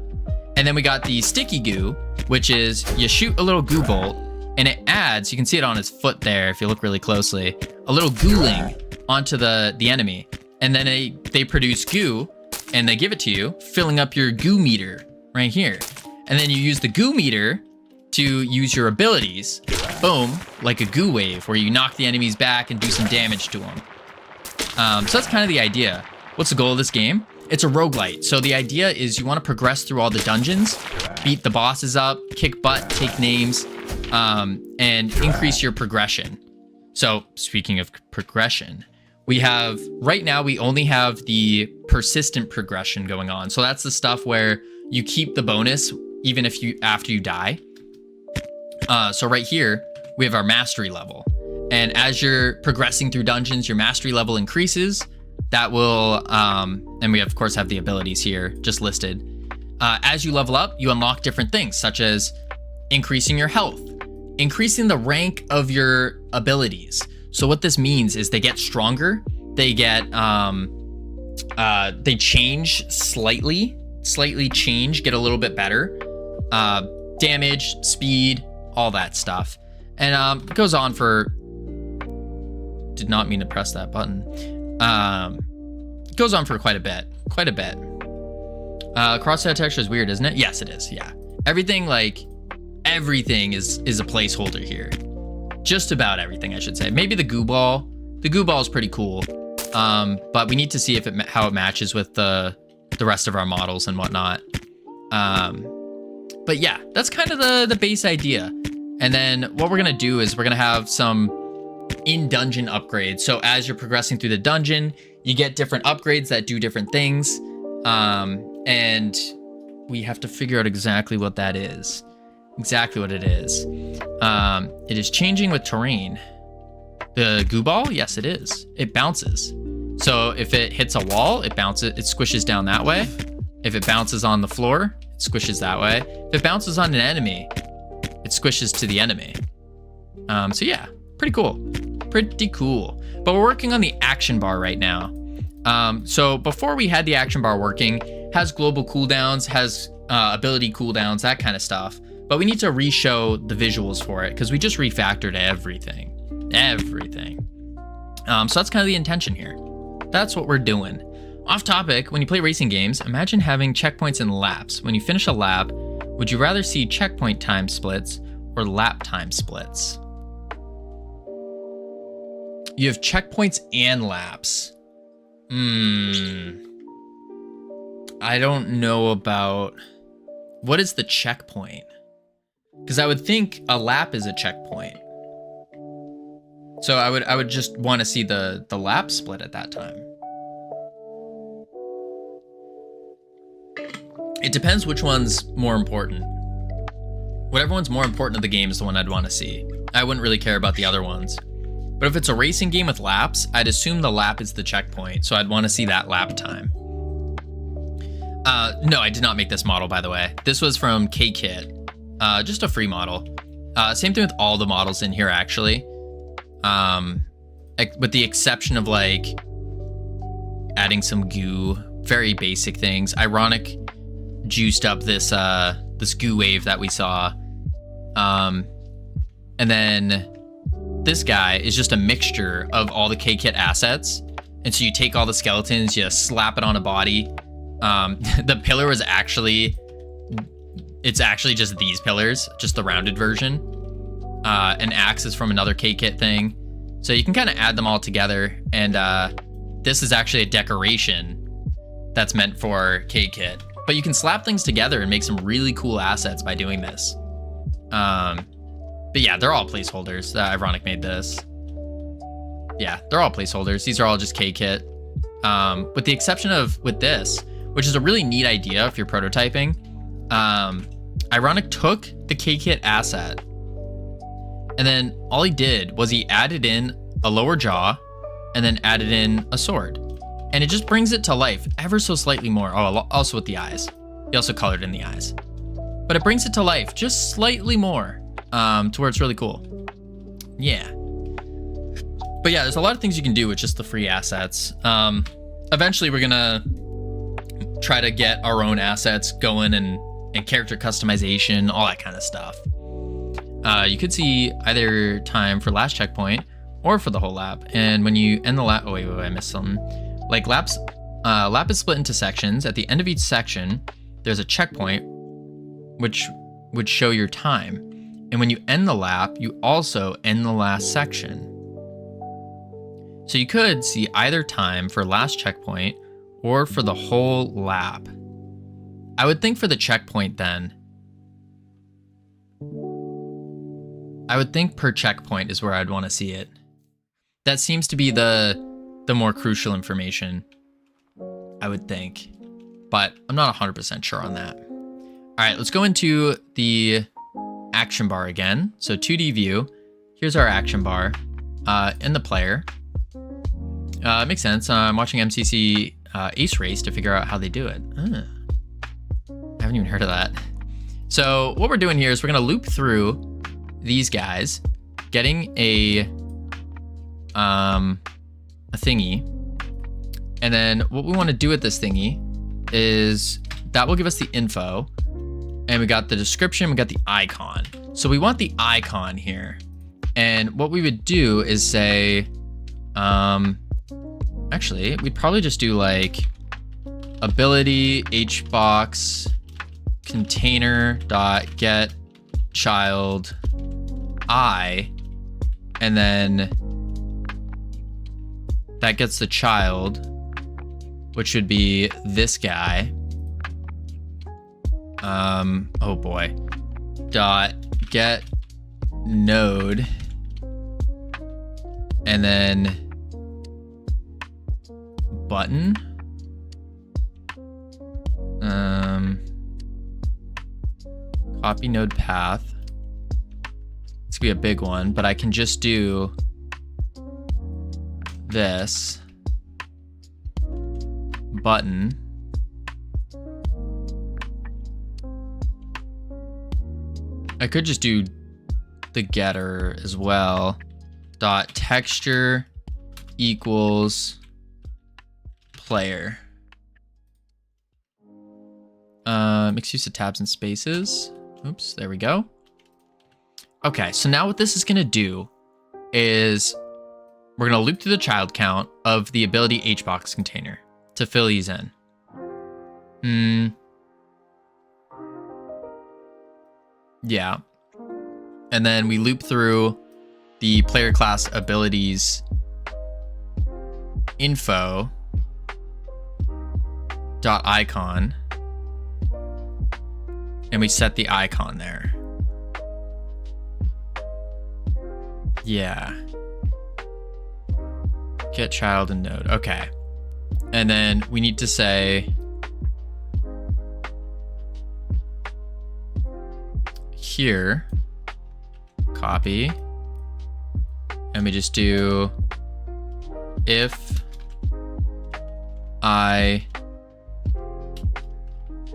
And then we got the sticky goo, which is you shoot a little goo bolt and it adds, you can see it on his foot there if you look really closely, a little gooling onto the enemy. And then they produce goo and they give it to you, filling up your goo meter right here. And then you use the goo meter to use your abilities, boom, like a goo wave where you knock the enemies back and do some damage to them. So that's kind of the idea. What's the goal of this game? It's a roguelite. So the idea is you want to progress through all the dungeons, beat the bosses up, kick butt, take names, and increase your progression. So speaking of progression, we have, right now we only have the persistent progression going on. So that's the stuff where you keep the bonus even if after you die. So right here, we have our mastery level. And as you're progressing through dungeons, your mastery level increases. That will, and we of course have the abilities here just listed. As you level up, you unlock different things, such as increasing your health, increasing the rank of your abilities. So what this means is they get stronger, they get, they change slightly change, get a little bit better. Damage, speed, all that stuff. And it goes on for, did not mean to press that button. It goes on for quite a bit. Crosshair texture is weird, isn't it? Yes, it is. Yeah. Everything is a placeholder here. Just about everything, I should say. Maybe the goo ball. The goo ball is pretty cool. But we need to see how it matches with the rest of our models and whatnot. But yeah, that's kind of the base idea. And then what we're gonna do is we're gonna have some in-dungeon upgrades. So as you're progressing through the dungeon, you get different upgrades that do different things. And we have to figure out exactly what that is. Exactly what it is. It is changing with terrain. The goo ball? Yes, it is. It bounces. So if it hits a wall, it bounces, it squishes down that way. If it bounces on the floor, it squishes that way. If it bounces on an enemy, it squishes to the enemy. So yeah, pretty cool. Pretty cool. But we're working on the action bar right now. So before we had the action bar working, has global cooldowns, has ability cooldowns, that kind of stuff. But we need to re-show the visuals for it because we just refactored everything. So that's kind of the intention here. That's what we're doing. Off topic, when you play racing games, imagine having checkpoints and laps. When you finish a lap, would you rather see checkpoint time splits or lap time splits? You have checkpoints and laps. I don't know about... What is the checkpoint? Because I would think a lap is a checkpoint. So I would just want to see the lap split at that time. It depends which one's more important. Whatever one's more important to the game is the one I'd want to see. I wouldn't really care about the other ones. But if it's a racing game with laps, I'd assume the lap is the checkpoint, so I'd want to see that lap time. No, I did not make this model, by the way. This was from K-Kit. Just a free model. Same thing with all the models in here, actually. With the exception of, like, adding some goo. Very basic things. Ironic juiced up this goo wave that we saw. And then this guy is just a mixture of all the K-Kit assets. And so you take all the skeletons, you slap it on a body. The pillar was actually, it's actually just these pillars, just the rounded version. An axe is from another K-Kit thing. So you can kind of add them all together. And this is actually a decoration that's meant for K-Kit. But you can slap things together and make some really cool assets by doing this. But yeah, they're all placeholders. Ironic made this. Yeah, they're all placeholders. These are all just K-Kit. With the exception of with this, which is a really neat idea if you're prototyping. Ironic took the K-Kit asset, and then all he did was he added in a lower jaw and then added in a sword. And it just brings it to life ever so slightly more. Oh, also with the eyes. He also colored in the eyes. But it brings it to life just slightly more, to where it's really cool. Yeah. But yeah, there's a lot of things you can do with just the free assets. Eventually we're gonna try to get our own assets going and and character customization, all that kind of stuff. You could see either time for last checkpoint or for the whole lap. And when you end the lap, oh wait, I missed something. Like lap is split into sections. At the end of each section, there's a checkpoint which would show your time. And when you end the lap, you also end the last section. So you could see either time for last checkpoint or for the whole lap. I would think for the checkpoint then. I would think per checkpoint is where I'd want to see it. That seems to be the more crucial information, I would think. But I'm not 100% sure on that. All right, let's go into the action bar again. So 2D view. Here's our action bar in the player. It makes sense. I'm watching MCC Ace Race to figure out how they do it. I haven't even heard of that. So what we're doing here is we're going to loop through these guys, getting a thingy, and then what we want to do with this thingy is that will give us the info, and we got the description, we got the icon. So we want the icon here, and what we would do is say, actually, we'd probably just do like ability hbox container dot get child I, and then that gets the child, which would be this guy. Oh boy. Dot get node, and then button. Copy node path. It's gonna be a big one, but I can just do this button. I could just do the getter as well. Dot texture equals player. Mixed use of tabs and spaces. Oops, there we go. Okay, so now what this is gonna do is we're gonna loop through the child count of the ability hbox container to fill these in. Yeah. And then we loop through the player class abilities info dot icon, and we set the icon there. Yeah. Get child and node. Okay. And then we need to say here, copy, and we just do if I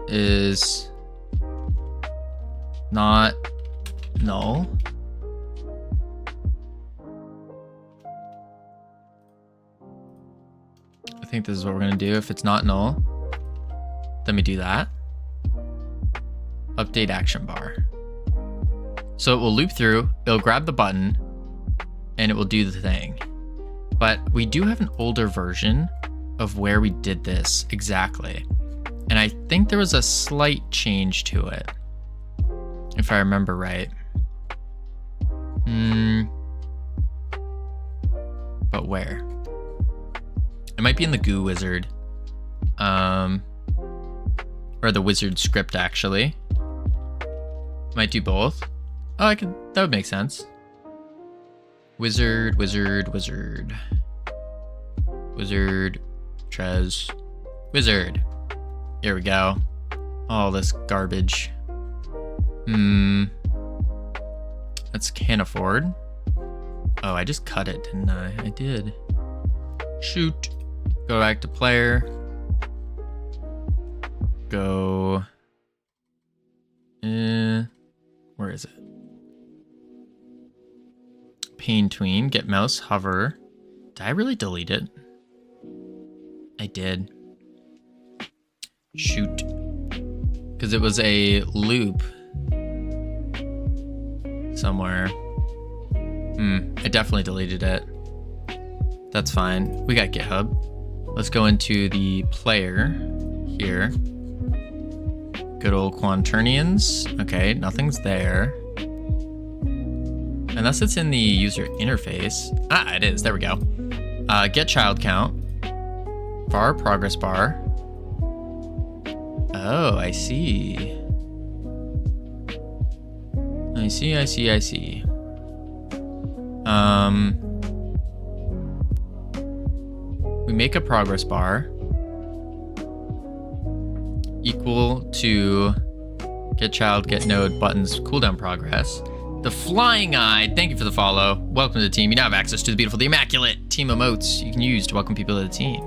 is not null. I think this is what we're gonna do. If it's not null, then we do that. Update action bar. So it will loop through, it'll grab the button, and it will do the thing. But we do have an older version of where we did this exactly. And I think there was a slight change to it, if I remember right. But where? It might be in the Goo wizard. Or the wizard script, actually. Might do both. Oh, that would make sense. Wizard, Trez, wizard. Here we go. All this garbage. That's can't afford. Oh, I just cut it, didn't I? I did. Shoot. Go back to player. Go. Where is it? Pain tween. Get mouse hover. Did I really delete it? I did. Shoot. because it was a loop somewhere. I definitely deleted it. That's fine. We got GitHub. Let's go into the player here. Good old Quaternions. Okay, nothing's there. Unless it's in the user interface. Ah, it is. There we go. Get child count. Var progress bar. Oh, I see. I see. We make a progress bar equal to get child, get node, buttons, cooldown progress. The Flying Eye, thank you for the follow. Welcome to the team. You now have access to the beautiful, the immaculate team emotes you can use to welcome people to the team.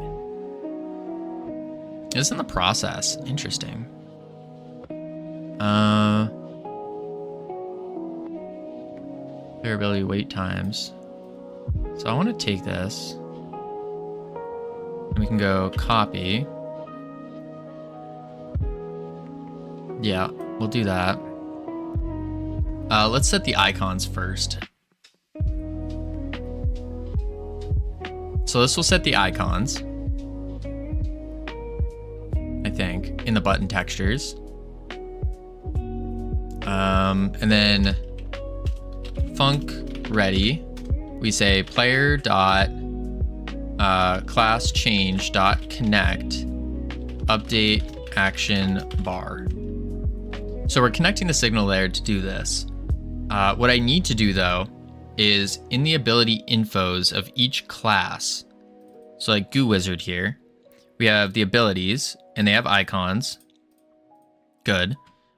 It's in the process. Interesting. Variability wait times. So I want to take this. And we can go copy. Yeah, we'll do that. Let's set the icons first. So this will set the icons, I think, in the button textures. And then func ready, we say player dot class change dot connect update action bar. So we're connecting the signal there to do this. What I need to do though is in the ability infos of each class. So like Goo Wizard here, we have the abilities and they have icons. Good.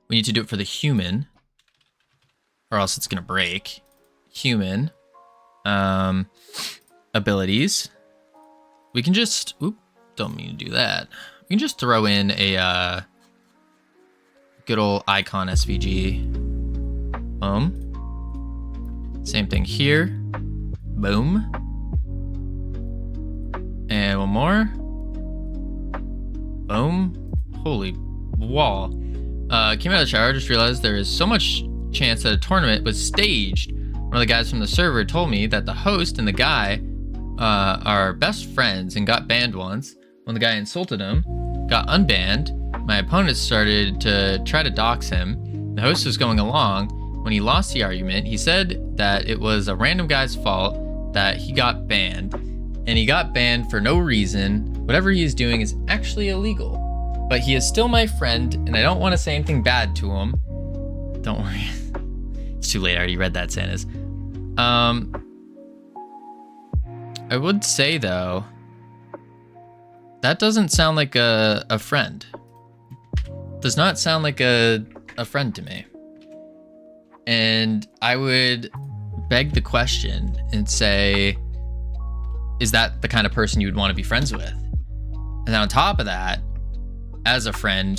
We need to do it for the human or else it's gonna break. Human abilities. We can just, don't mean to do that. We can just throw in a good old icon SVG. Boom. Same thing here. Boom. And one more. Boom. Holy wall. Came out of the shower, just realized there is so much chance that a tournament was staged. One of the guys from the server told me that the host and the guy are best friends and got banned once. When the guy insulted him, got unbanned, my opponent started to try to dox him. The host was going along. When he lost the argument, he said that it was a random guy's fault that he got banned. And he got banned for no reason. Whatever he is doing is actually illegal. But he is still my friend, and I don't want to say anything bad to him. Don't worry. It's too late, I already read that, Santas. I would say, though, that doesn't sound like a friend. Does not sound like a friend to me. And I would beg the question and say, is that the kind of person you would want to be friends with? And on top of that, as a friend,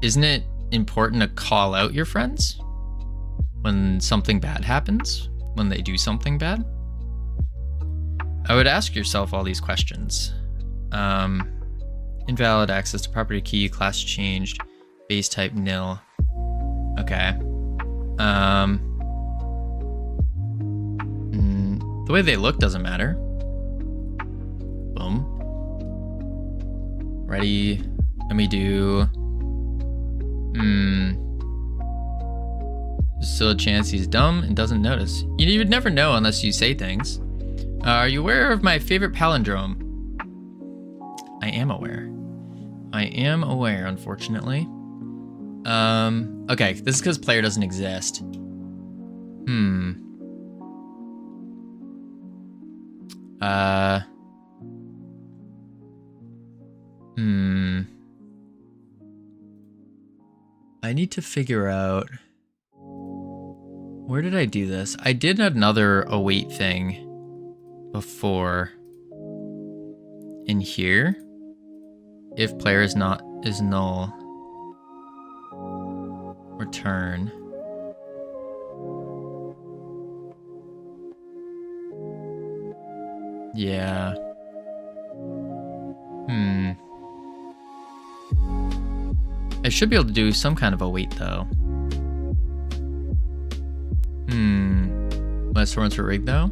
isn't it important to call out your friends when something bad happens, when they do something bad? I would ask yourself all these questions. Invalid access to property key, class changed, base type nil. Okay. The way they look doesn't matter. Boom. Ready. Let me do. There's still a chance he's dumb and doesn't notice. You would never know unless you say things. Are you aware of my favorite palindrome? I am aware. I am aware, unfortunately. Okay, this is because player doesn't exist. I need to figure out, where did I do this? I did another await thing before in here. If player is null, return. Yeah. I should be able to do some kind of await though. Less tournaments for rig though.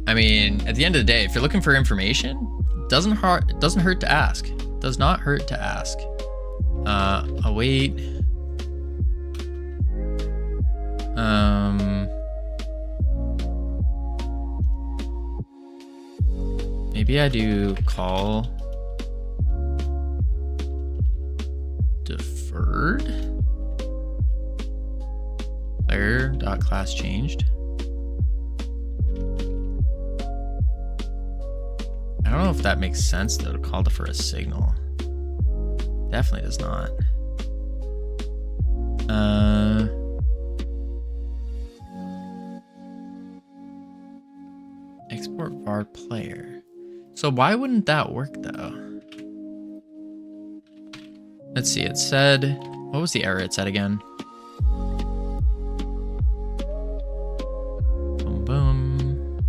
I mean, at the end of the day, if you're looking for information, it doesn't hurt to ask. Does not hurt to ask. Await. Maybe I do call deferred. Player.class changed. I don't know if that makes sense though to call defer a signal. Definitely does not. Export var player. So why wouldn't that work though? Let's see, it said, what was the error it said again? Boom, boom.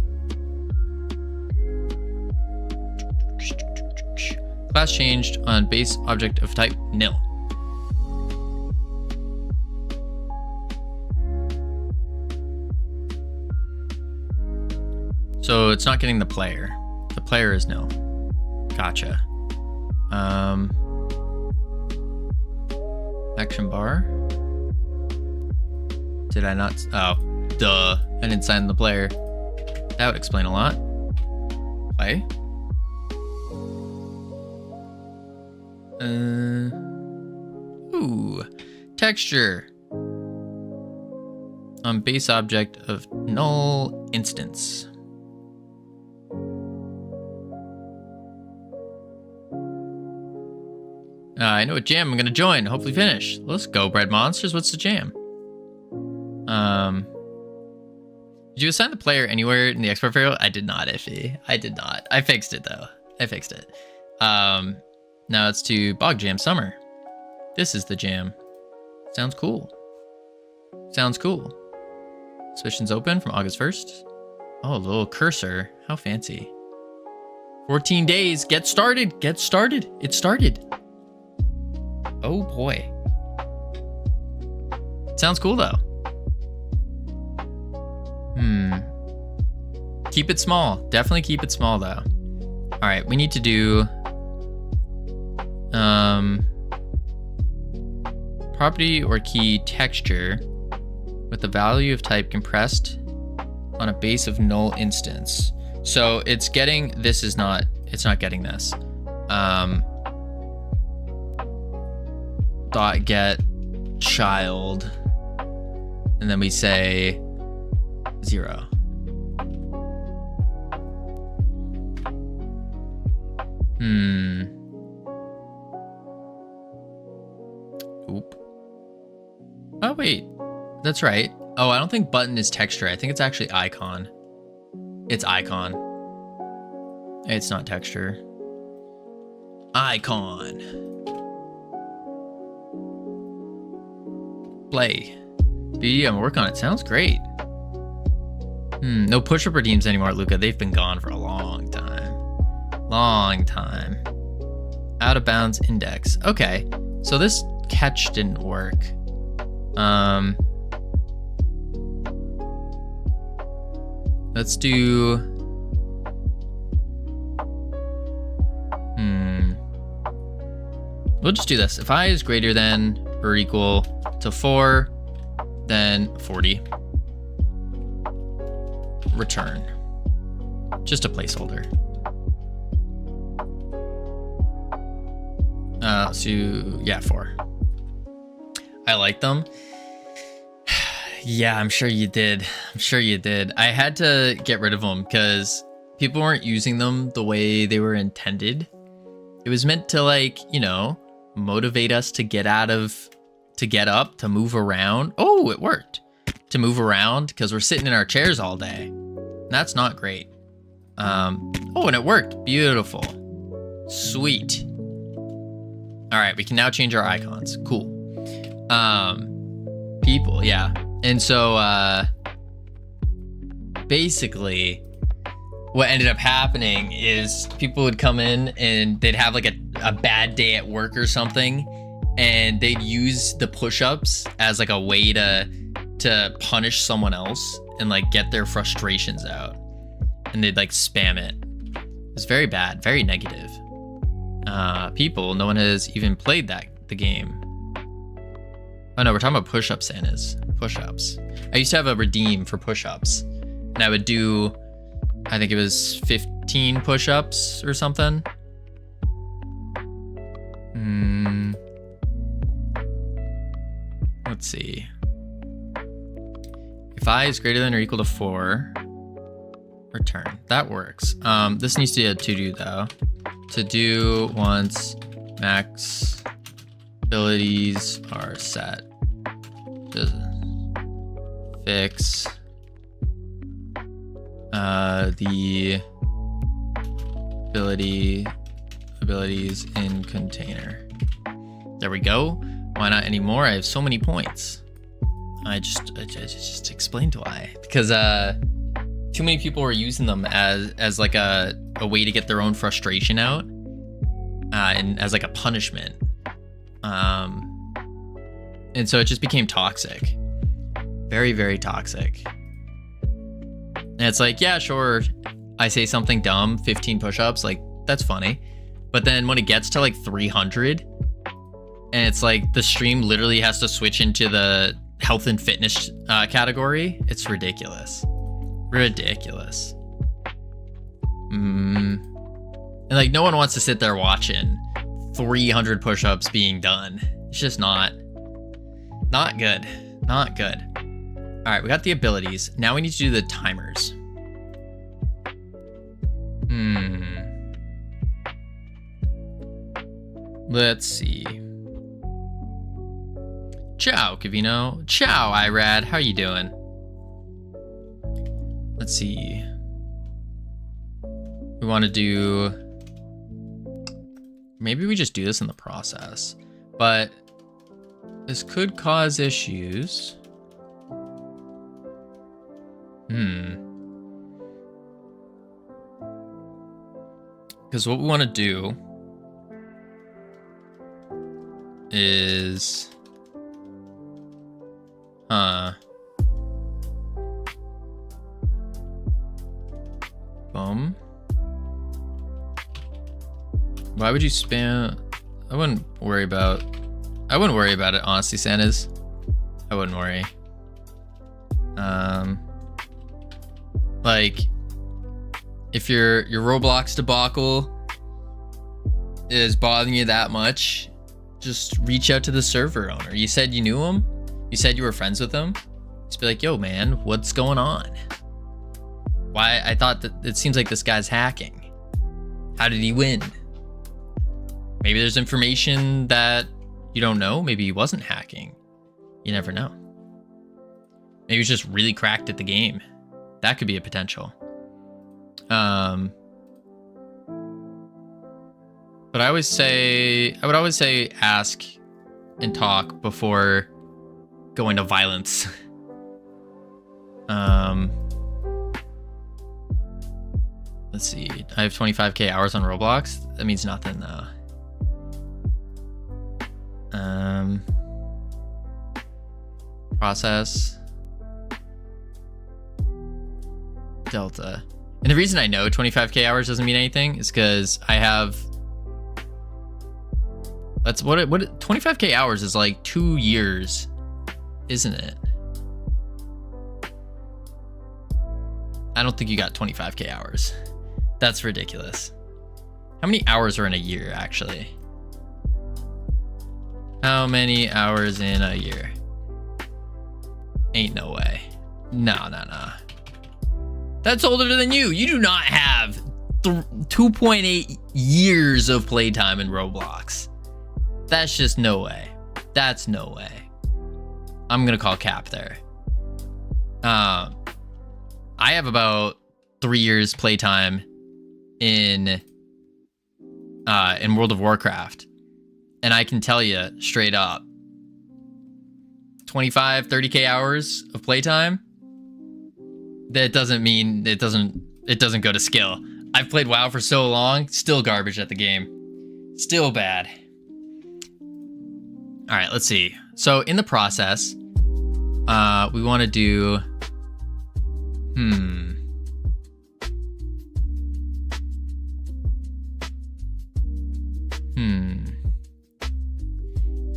Class changed on base object of type nil. So it's not getting the player. The player is nil. Gotcha. Action bar. Did I not? Oh, duh. I didn't sign the player. That would explain a lot. Play. Ooh. Texture. On base object of null instance. I know what jam I'm gonna join. Hopefully finish. Let's go, Bread Monsters. What's the jam? Did you assign the player anywhere in the export variable? I did not, Iffy. I did not. I fixed it though. I fixed it. Now it's to Bog Jam Summer. This is the jam. Sounds cool. Sounds cool. Suspicions open from August 1st. Oh, a little cursor. How fancy. 14 days. Get started. Get started. It started. Oh boy. Sounds cool though. Keep it small. Definitely keep it small though. All right, we need to do property or key texture with the value of type compressed on a base of null instance. So it's getting, this is not, it's not getting this. Dot get child, and then we say 0. Oop. Oh wait, that's right. Oh, I don't think button is texture. I think it's actually icon. It's icon. It's not texture. Icon. Play. B, I'm working on it. Sounds great. No push-up redeems anymore, Luca. They've been gone for a long time. Long time. Out of bounds index. Okay. So this catch didn't work. Let's do... We'll just do this. If I is greater than or equal to 4, then 40. Return. Just a placeholder. So yeah, 4. I like them. Yeah, I'm sure you did. I'm sure you did. I had to get rid of them because people weren't using them the way they were intended. It was meant to, like, you know, motivate us to get out of, to get up, to move around. Oh, it worked. To move around because we're sitting in our chairs all day. That's not great. Oh, and it worked. Beautiful. Sweet. All right, we can now change our icons. Cool. People, yeah. And so basically what ended up happening is people would come in and they'd have like a bad day at work or something, and they'd use the push-ups as like a way to punish someone else and like get their frustrations out, and they'd like spam it. It was very bad, very negative. People, no one has even played the game. Oh no, we're talking about push-ups, Santa's. Push-ups. I used to have a redeem for push-ups, and I would do, I think it was 15 push-ups or something. Let's see. If I is greater than or equal to 4, return. That works. This needs to be a to-do though. To do once max abilities are set. Just fix the abilities in container. There we go. Why not anymore? I have so many points. I just explained why. Because too many people were using them as like a way to get their own frustration out, and as like a punishment. And so it just became toxic. Very, very toxic. And it's like, yeah, sure, I say something dumb, 15 push-ups, like, that's funny. But then when it gets to like 300, and it's like the stream literally has to switch into the health and fitness category, it's ridiculous. Ridiculous. And like, no one wants to sit there watching 300 push-ups being done. It's just not good. Not good. All right, we got the abilities. Now we need to do the timers. Let's see. Ciao, Covino. Ciao, Irad. How you doing? Let's see. We want to do... Maybe we just do this in the process. But this could cause issues. Because what we want to do is... Why would you spam? I wouldn't worry about it, honestly, Santas. I wouldn't worry. Like, if your Roblox debacle is bothering you that much, just reach out to the server owner. You said you knew him? You said you were friends with him? Just be like, yo, man, what's going on? Why? I thought that it seems like this guy's hacking. How did he win? Maybe there's information that you don't know. Maybe he wasn't hacking. You never know. Maybe he's just really cracked at the game. That could be a potential. But I would always say ask and talk before going to violence. Let's see. I have 25k hours on Roblox. That means nothing though. Process. Delta. And the reason I know 25k hours doesn't mean anything is because I have... That's what 25k hours is like 2 years, isn't it? I don't think you got 25k hours. That's ridiculous. How many hours are in a year, actually? How many hours in a year? Ain't no way. No. That's older than you. You do not have 2.8 years of playtime in Roblox. That's just no way. That's no way. I'm gonna call cap there. I have about 3 years playtime in World of Warcraft. And I can tell you straight up, 25, 30k hours of playtime, that doesn't mean it doesn't go to skill. I've played WoW for so long, still garbage at the game. Still bad. All right, let's see. So in the process, we want to do,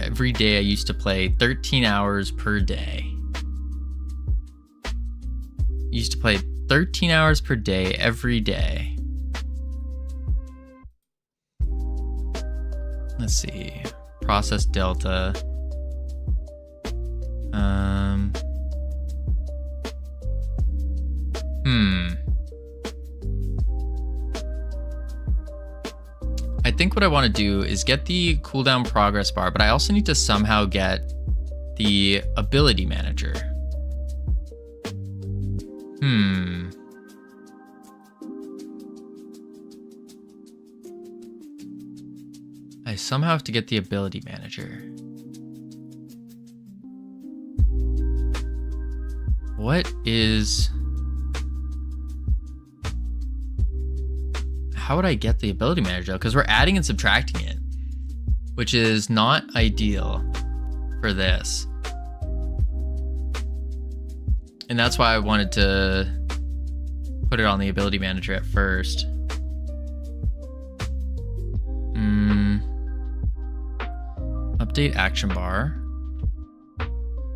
Every day I used to play 13 hours per day. Used to play 13 hours per day every day. Let's see. Process delta. I think what I want to do is get the cooldown progress bar, but I also need to somehow get the ability manager. I somehow have to get the ability manager. How would I get the ability manager? Because we're adding and subtracting it, which is not ideal for this. And that's why I wanted to put it on the ability manager at first. Update action bar.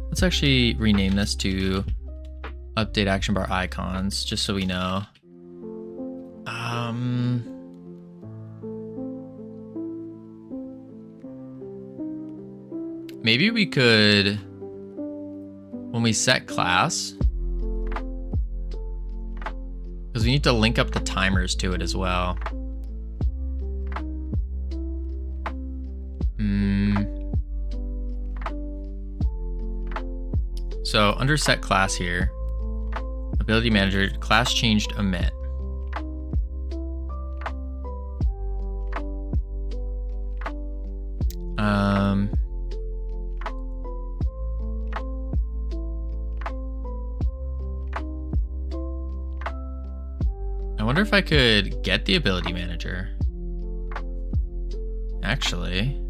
Let's actually rename this to update action bar icons, just so we know. Maybe we could, when we set class, because we need to link up the timers to it as well. So under set class here, ability manager, class changed omit. I wonder if I could get the ability manager. Actually.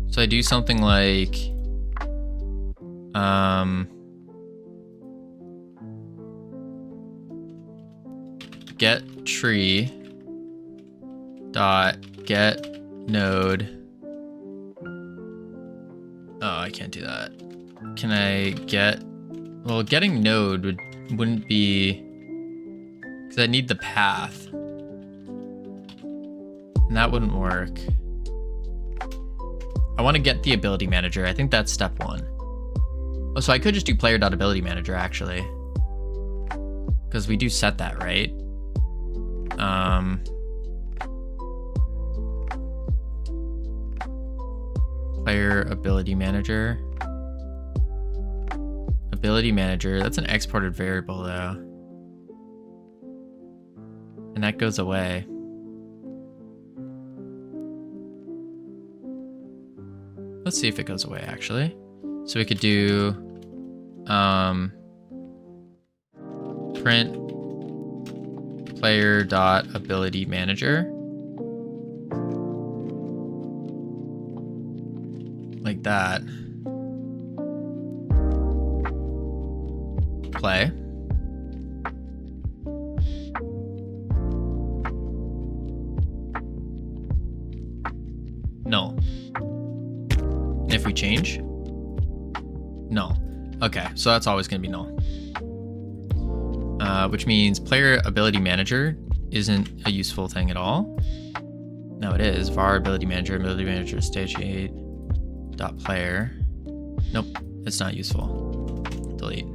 So I do something like, get tree dot get node. Oh, I can't do that. Can I get, well, getting node wouldn't be, because I need the path. And that wouldn't work. I want to get the ability manager. I think that's step one. Oh, so I could just do player.ability manager actually. Because we do set that, right? Player ability manager. Ability manager, that's an exported variable though. And that goes away. Let's see if it goes away actually. So we could do print player.ability manager. Like that. Play. No. If we change? No. Okay, so that's always going to be null. Which means player ability manager isn't a useful thing at all. No, it is. var ability manager stage8 dot player. Nope, it's not useful. Delete.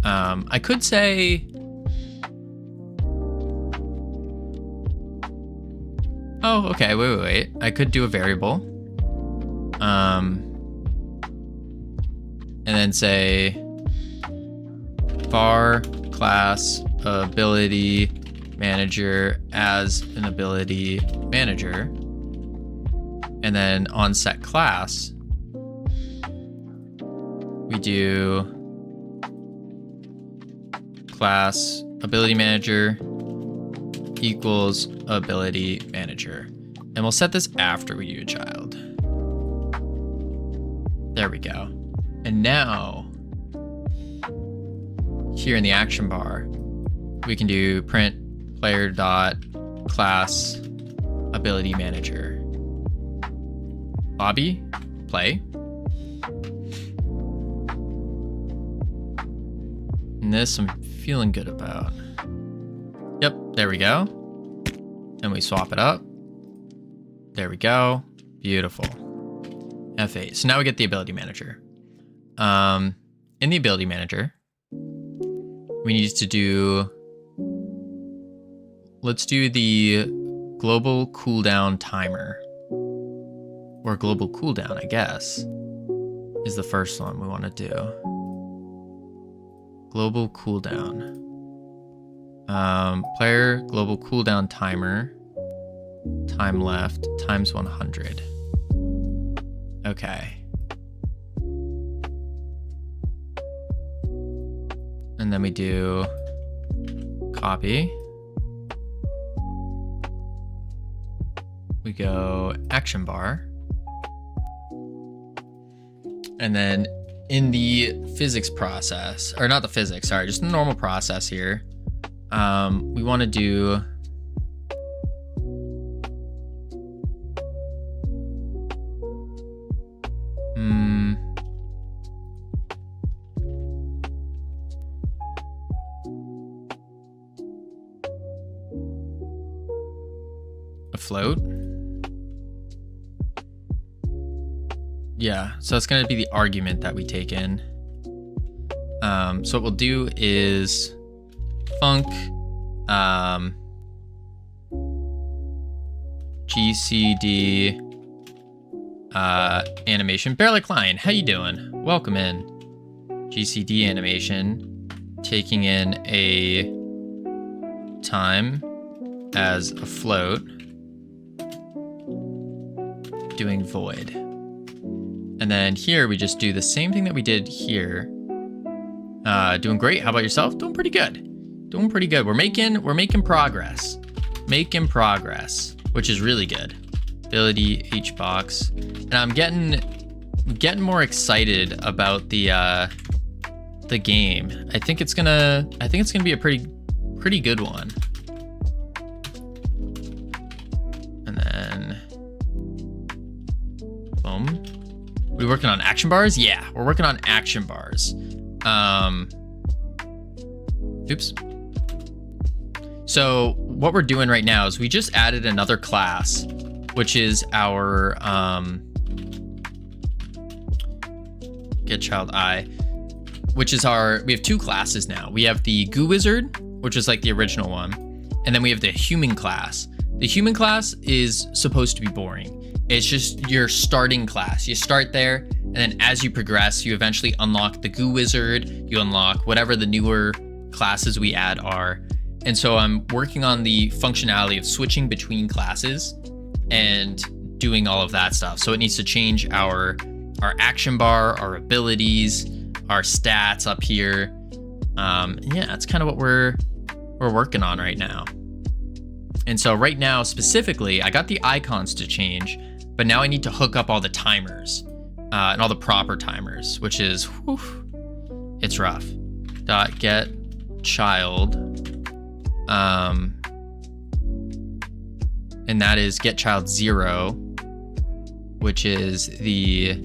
I could say, oh, okay, wait. I could do a variable. And then say var class ability manager as an ability manager. And then on set class, we do class ability manager equals ability manager. And we'll set this after we do a child. There we go. And now, here in the action bar, we can do print player dot class ability manager. Lobby, play. And this I'm feeling good about. Yep, there we go. And we swap it up. There we go. Beautiful. F8. So now we get the ability manager. In the ability manager, we need to do, let's do the global cooldown timer. Or global cooldown, I guess, is the first one we want to do. Global cooldown. Player global cooldown timer. Time left times 100. Okay. And then we do copy. We go action bar. And then in the physics process, or not the physics, sorry, just the normal process here, we want to do a float. Yeah, so it's going to be the argument that we take in. So what we'll do is func GCD animation. Barely Klein, how you doing? Welcome in. GCD animation, taking in a time as a float, doing void. And then here we just do the same thing that we did here. Doing great. How about yourself? Doing pretty good. Doing pretty good. We're making progress. Making progress, which is really good. Ability H box. And I'm getting more excited about the game. I think it's gonna be a pretty good one. And then boom. We working on action bars? Yeah, we're working on action bars. Oops. So what we're doing right now is we just added another class, which is our get child I, which is we have two classes now. We have the goo wizard, which is like the original one, and then we have the human class. The human class is supposed to be boring. It's just your starting class. You start there, and then as you progress, you eventually unlock the goo wizard, you unlock whatever the newer classes we add are. And so I'm working on the functionality of switching between classes and doing all of that stuff. So it needs to change our action bar, our abilities, our stats up here. Yeah, that's kind of what we're working on right now. And so right now, specifically, I got the icons to change, but now I need to hook up all the timers and all the proper timers, which is, whew, it's rough. Get child, and that is get child 0, which is the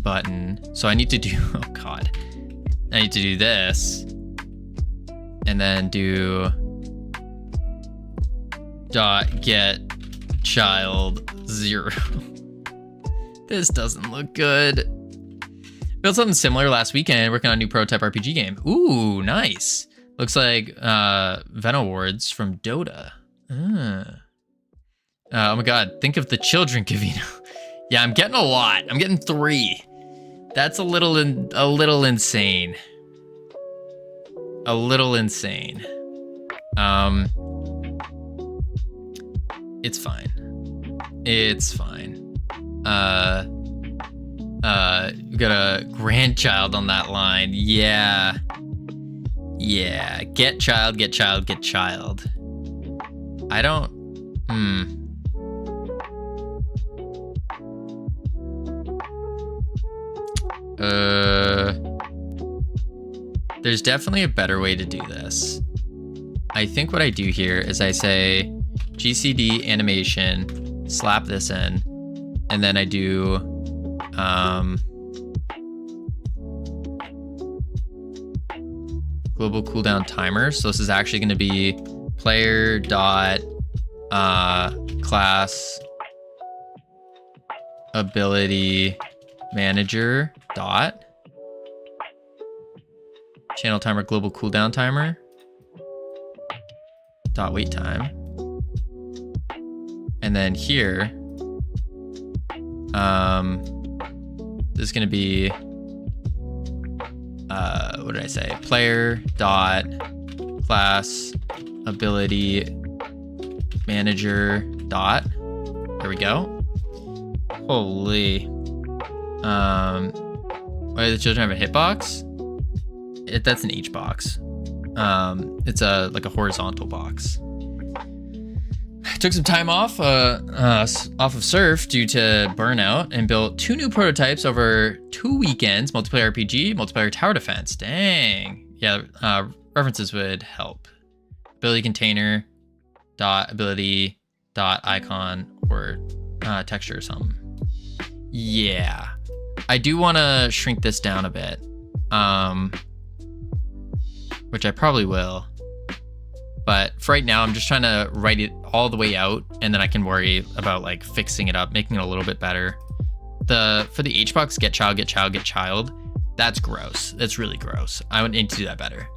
button. So I need to do, oh God, I need to do this, and then do get child 0. This doesn't look good. Built something similar last weekend, working on a new prototype RPG game. Ooh, nice. Looks like Ven Awards from Dota. Oh my God, think of the children, Covino. Yeah, I'm getting a lot. I'm getting 3. That's a little insane. A little insane. It's fine. It's fine. We got a grandchild on that line. Yeah. Yeah. Get child, get child, get child. I don't... There's definitely a better way to do this. I think what I do here is I say GCD animation, slap this in, and then I do global cooldown timer. So this is actually going to be player dot class ability manager dot channel timer global cooldown timer dot wait time. And then here, this is going to be, what did I say? Player dot class ability manager dot. There we go. Holy. Why do the children have a hitbox? That's an H box. It's like a horizontal box. Took some time off of Surf due to burnout and built 2 new prototypes over 2 weekends. Multiplayer RPG, multiplayer tower defense. Dang. Yeah, references would help. Ability container dot ability dot icon or texture or something. Yeah. I do want to shrink this down a bit. Which I probably will. But for right now, I'm just trying to write it all the way out, and then I can worry about like fixing it up, making it a little bit better. For the HBox get child, that's gross. That's really gross. I would need to do that better.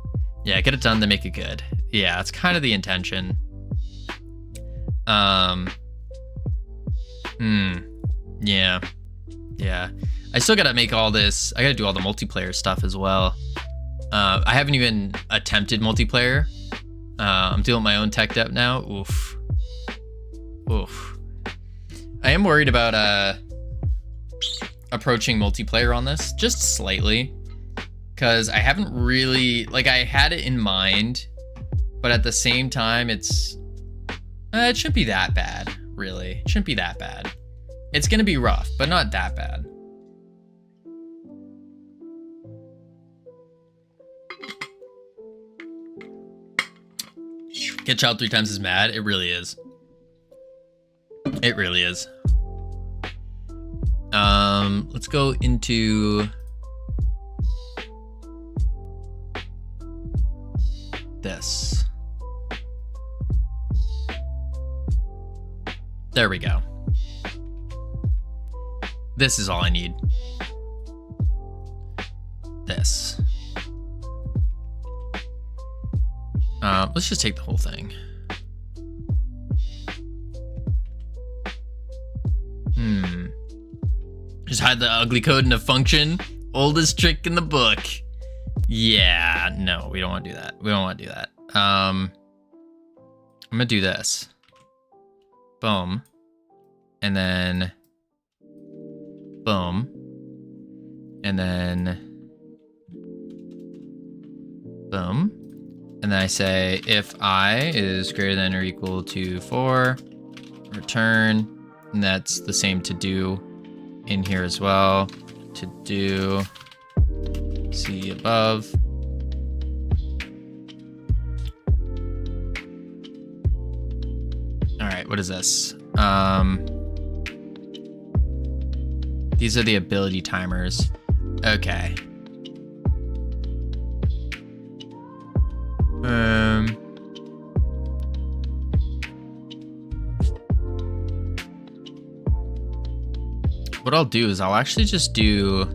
Yeah, get it done, then make it good. Yeah, that's kind of the intention. Yeah. I still gotta make all this. I gotta do all the multiplayer stuff as well. I haven't even attempted multiplayer. I'm doing my own tech debt now. Oof. I am worried about approaching multiplayer on this, just slightly, because I haven't really, like, I had it in mind, but at the same time, it shouldn't be that bad, really. It shouldn't be that bad. It's gonna be rough, but not that bad. Get child 3 times as mad. It really is. It really is. Let's go into this. There we go. This is all I need. This. Let's just take the whole thing. Just hide the ugly code in a function. Oldest trick in the book. Yeah, no, we don't want to do that. We don't want to do that. I'm gonna do this. Boom. And then boom. And then boom. And then I say if I is greater than or equal to 4, return. And that's the same to do in here as well. To do, see above. All right, what is this? These are the ability timers. Okay. What I'll do is I'll actually just do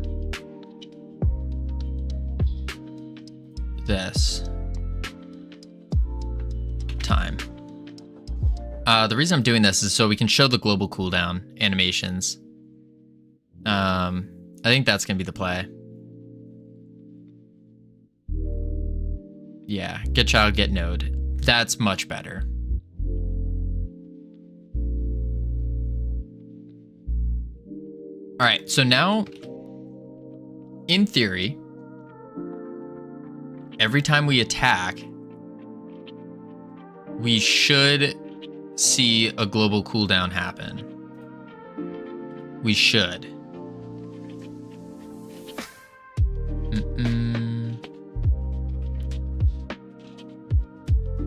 this time. The reason I'm doing this is so we can show the global cooldown animations. I think that's gonna be the play. Yeah, get child, get node. That's much better. All right, so now, in theory, every time we attack, we should see a global cooldown happen. We should.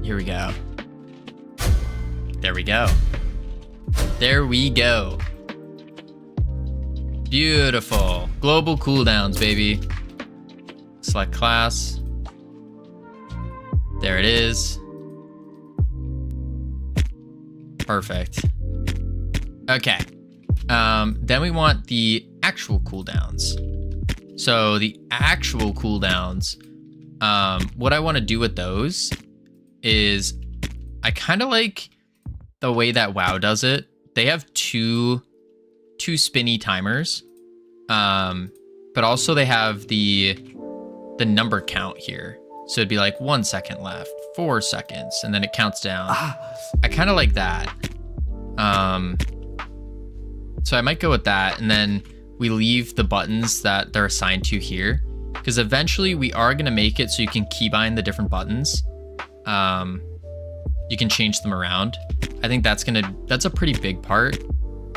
Here we go. There we go. There we go. Beautiful. Global cooldowns, baby. Select class. There it is. Perfect. Okay. Then we want the actual cooldowns. So the actual cooldowns, what I want to do with those is I kind of like the way that WoW does it. They have two spinny timers, but also they have the number count here. So it'd be like 1 second left, 4 seconds, and then it counts down. I kind of like that. So I might go with that, and then we leave the buttons that they're assigned to here, because eventually we are going to make it so you can keybind the different buttons. You can change them around. I think that's a pretty big part,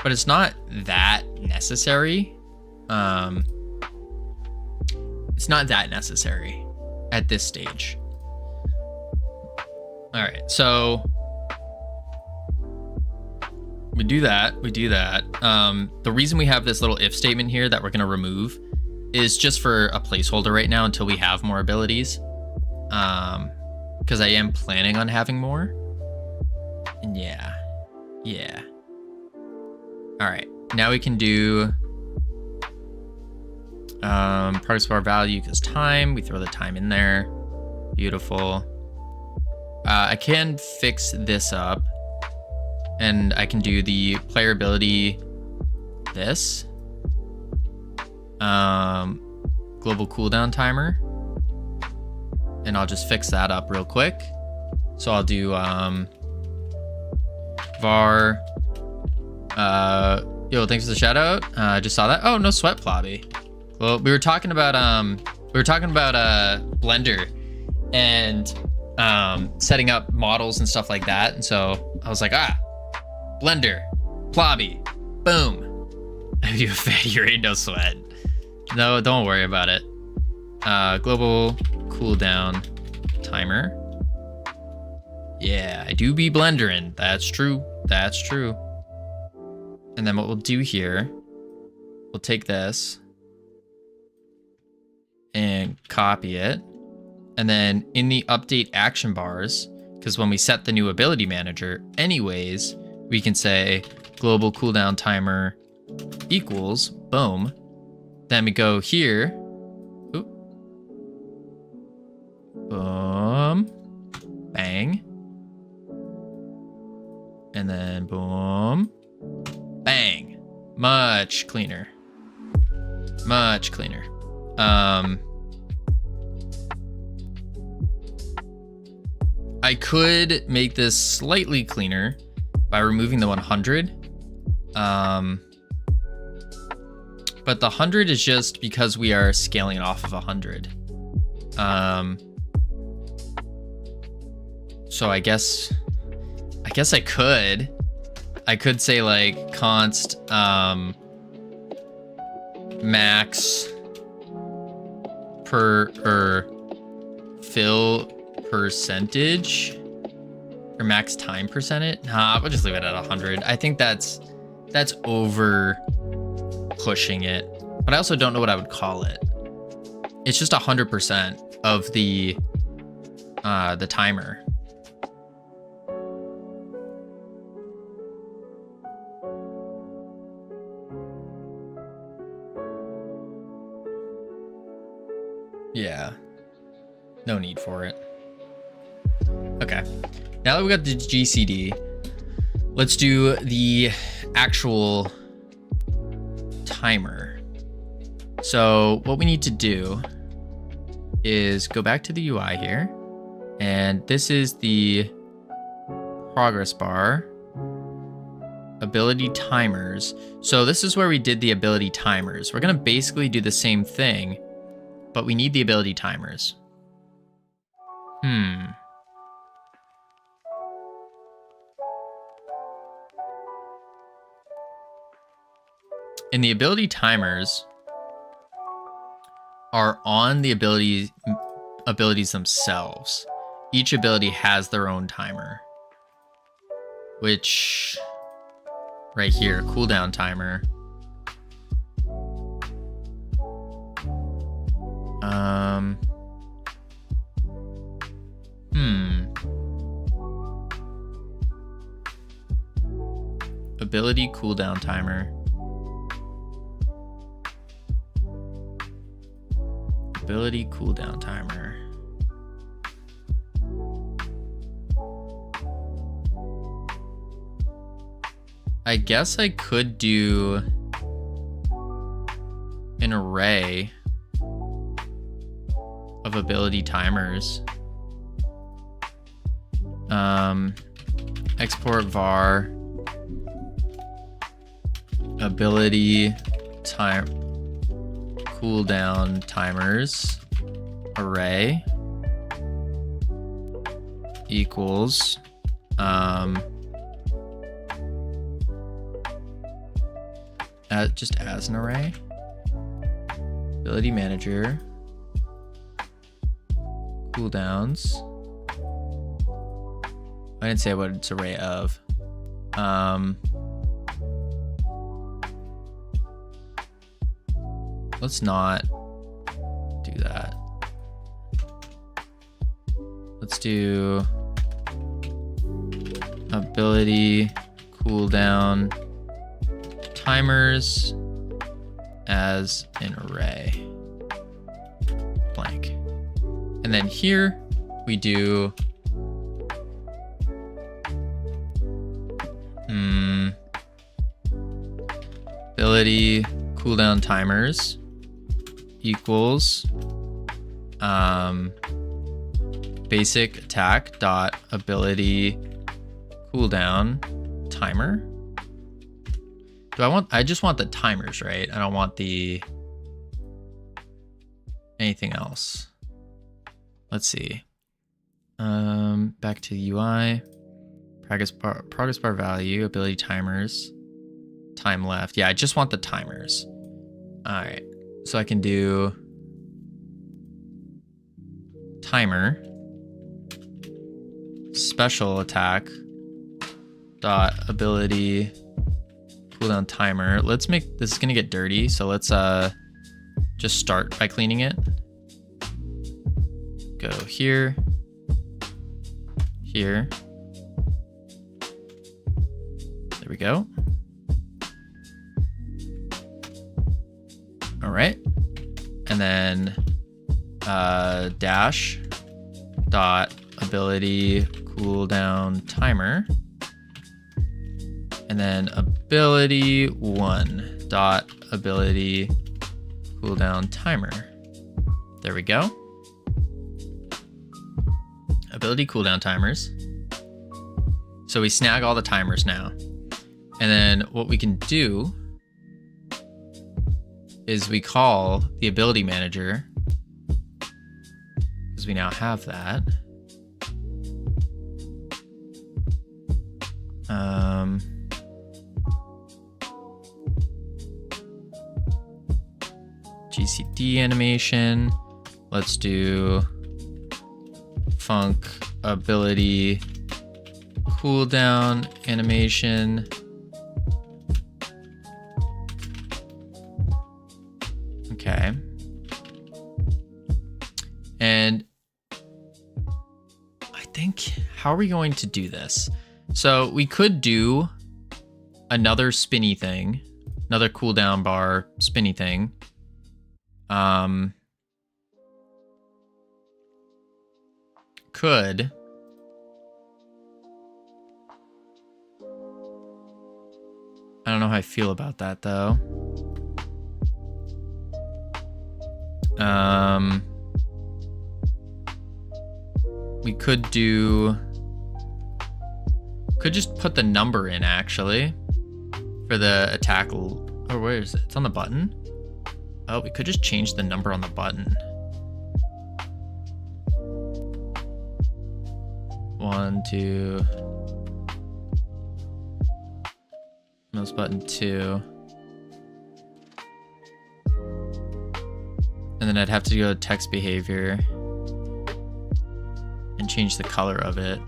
but it's not that necessary. It's not that necessary at this stage. All right, so we do that. The reason we have this little if statement here that we're going to remove is just for a placeholder right now until we have more abilities. Because I am planning on having more. And yeah. All right, now we can do parts of our value because time. We throw the time in there. Beautiful. I can fix this up, and I can do the player ability. This global cooldown timer, and I'll just fix that up real quick. So I'll do var yo, thanks for the shout out. I just saw that. Oh, no sweat, Plobby. Well, we were talking about Blender and setting up models and stuff like that, and so I was like, Blender, Plobby, boom. You fed, you ain't no sweat. No, don't worry about it. Global cooldown timer. Yeah, I do be blendering. That's true. And then what we'll do here, we'll take this and copy it. And then in the update action bars, because when we set the new ability manager anyways, we can say global cooldown timer equals, boom. Then we go here. Oop. Boom. Bang. And then boom. Bang. Much cleaner. I could make this slightly cleaner by removing the 100. But the 100 is just because we are scaling it off of 100. So I guess I could say like const max fill percentage or max time percentage. Nah, we'll just leave it at 100. I think that's over pushing it, but I also don't know what I would call it. It's just 100% of the timer. Yeah, no need for it. Okay, now that we got the GCD, let's do the actual timer. So what we need to do is go back to the UI here, and this is the progress bar, ability timers. So this is where we did the ability timers. We're gonna basically do the same thing, but we need the ability timers. And the ability timers are on the abilities themselves. Each ability has their own timer, which right here, cooldown timer. Ability cooldown timer. Ability cooldown timer. I guess I could do an array of ability timers. Export var ability time cooldown timers array equals just as an array, ability manager cooldowns. I didn't say what it's array of. Let's not do that. Let's do ability cooldown timers as an array blank. And then here we do ability cooldown timers equals basic attack dot ability cooldown timer. I just want the timers, right? I don't want the anything else. Let's see. Back to the UI. Progress bar value, ability timers, time left. Yeah, I just want the timers. All right, so I can do timer special attack dot ability cooldown timer. Let's make this is gonna get dirty, so let's just start by cleaning it. Go here, here. There we go. All right, and then dash dot ability cooldown timer, and then ability one dot ability cooldown timer. There we go. Ability cooldown timers. So we snag all the timers now. And then what we can do is we call the ability manager, because we now have that. GCD animation. Let's do func ability cooldown animation. Okay. And I think, how are we going to do this? So we could do another spinny thing, another cooldown bar spinny thing. Could I don't know how I feel about that though. We could just put the number in actually for the attack. Or where is it? It's on the button. Oh, we could just change the number on the button. 1, 2. Mouse button 2. then I'd have to go to text behavior and change the color of it.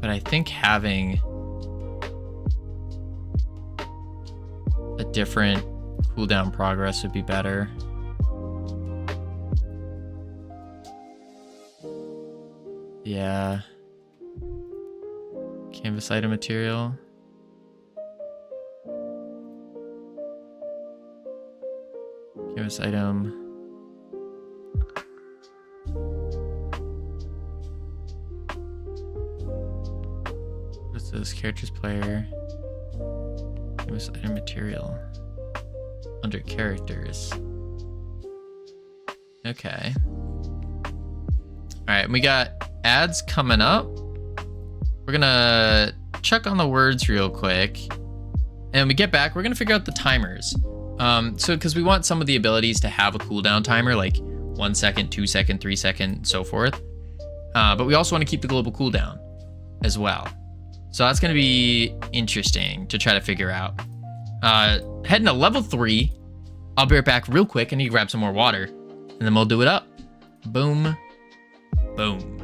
But I think having a different cooldown progress would be better. Yeah. Canvas item material. Canvas item. What's this? Characters player. Canvas item material. Under characters. Okay. Alright, we got ads coming up. We're gonna check on the words real quick. And when we get back, we're gonna figure out the timers. So because we want some of the abilities to have a cooldown timer, like 1 second, 2 second, 3 second, so forth. But we also want to keep the global cooldown as well. So that's gonna be interesting to try to figure out. Heading to level 3. I'll be right back real quick. I need to grab some more water, and then we'll do it up. Boom. Boom.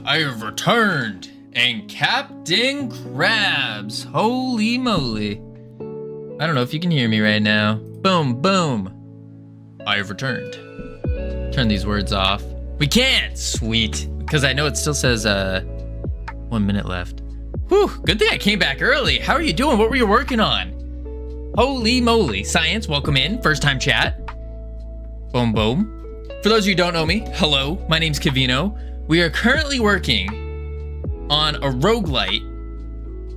I have returned, and Captain Krabs, holy moly. I don't know if you can hear me right now. Boom, boom. I have returned. Turn these words off. We can't, sweet, because I know it still says 1 minute left. Whew, good thing I came back early. How are you doing? What were you working on? Holy moly. Science, welcome in, first time chat. Boom, boom. For those of you who don't know me, hello, my name's Covino. We are currently working on a roguelite,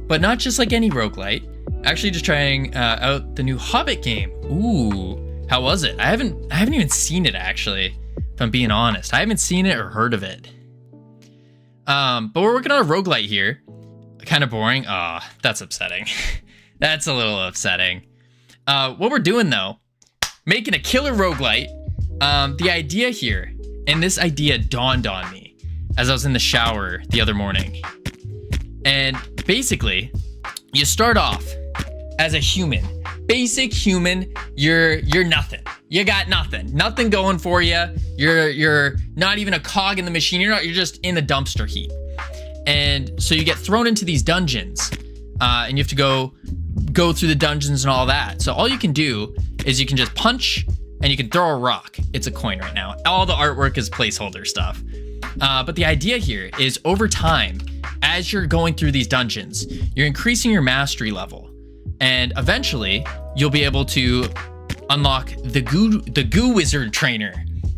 but not just like any roguelite. Actually, just trying out the new Hobbit game. Ooh, how was it? I haven't even seen it actually, if I'm being honest. I haven't seen it or heard of it. But we're working on a roguelite here. Kind of boring. Ah, that's upsetting. That's a little upsetting. What we're doing though, making a killer roguelite. The idea here, and this idea dawned on me as I was in the shower the other morning. And basically, you start off as a human. Basic human, you're nothing. You got nothing. Nothing going for you. You're not even a cog in the machine. You're just in the dumpster heap. And so you get thrown into these dungeons, and you have to go through the dungeons and all that. So all you can do is you can just punch and you can throw a rock. It's a coin right now. All the artwork is placeholder stuff. But the idea here is over time, as you're going through these dungeons, you're increasing your mastery level, and eventually you'll be able to unlock the goo wizard trainer,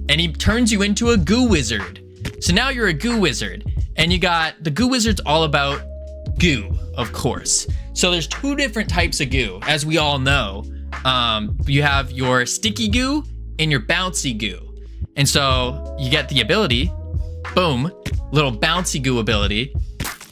and he turns you into a goo wizard. So now you're a goo wizard, and you got the goo wizard's all about goo, of course. So there's 2 different types of goo, as we all know. You have your sticky goo and your bouncy goo. And so you get the ability, boom, little bouncy goo ability.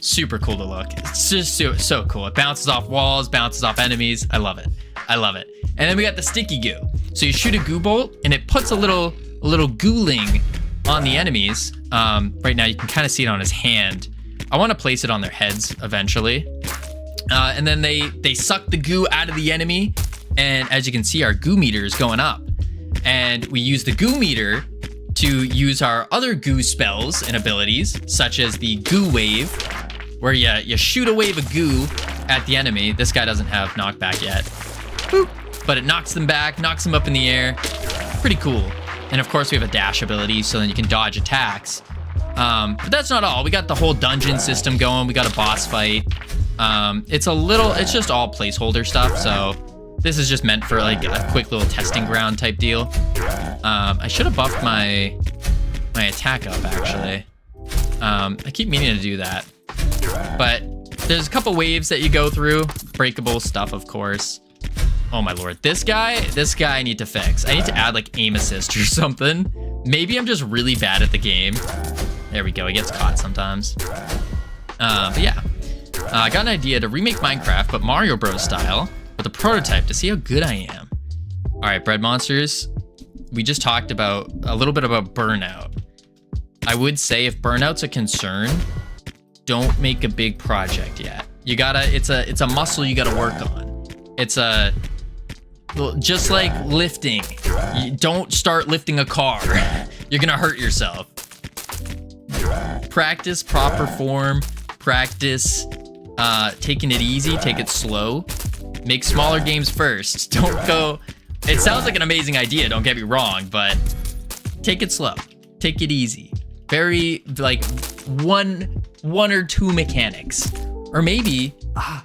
Super cool to look. It's just so cool. It bounces off walls, bounces off enemies. I love it. I love it. And then we got the sticky goo. So you shoot a goo bolt and it puts a little gooling on the enemies. Right now you can kind of see it on his hand. I want to place it on their heads eventually. And then they suck the goo out of the enemy. And as you can see, our goo meter is going up. And we use the goo meter to use our other goo spells and abilities, such as the goo wave, where you shoot a wave of goo at the enemy. This guy doesn't have knockback yet. Boop. But it knocks them back, knocks them up in the air. Pretty cool. And of course we have a dash ability, so then you can dodge attacks. But that's not all. We got the whole dungeon system going. We got a boss fight. It's just all placeholder stuff, so this is just meant for like a quick little testing ground type deal. I should have buffed my attack up, actually. I keep meaning to do that. But there's a couple waves that you go through. Breakable stuff, of course. Oh my lord. This guy I need to fix. I need to add like aim assist or something. Maybe I'm just really bad at the game. There we go. He gets caught sometimes. But yeah. I got an idea to remake Minecraft, but Mario Bros. Style, with a prototype to see how good I am. All right, bread monsters. We just talked about a little bit about burnout. I would say if burnout's a concern, don't make a big project yet. You gotta, it's a muscle you gotta work on. It's just like lifting. You don't start lifting a car. You're gonna hurt yourself. Practice proper form. Practice taking it easy, take it slow. Make smaller games first. Don't go. It sounds like an amazing idea, don't get me wrong, but take it slow. Take it easy. Very like one or 2 mechanics. Or maybe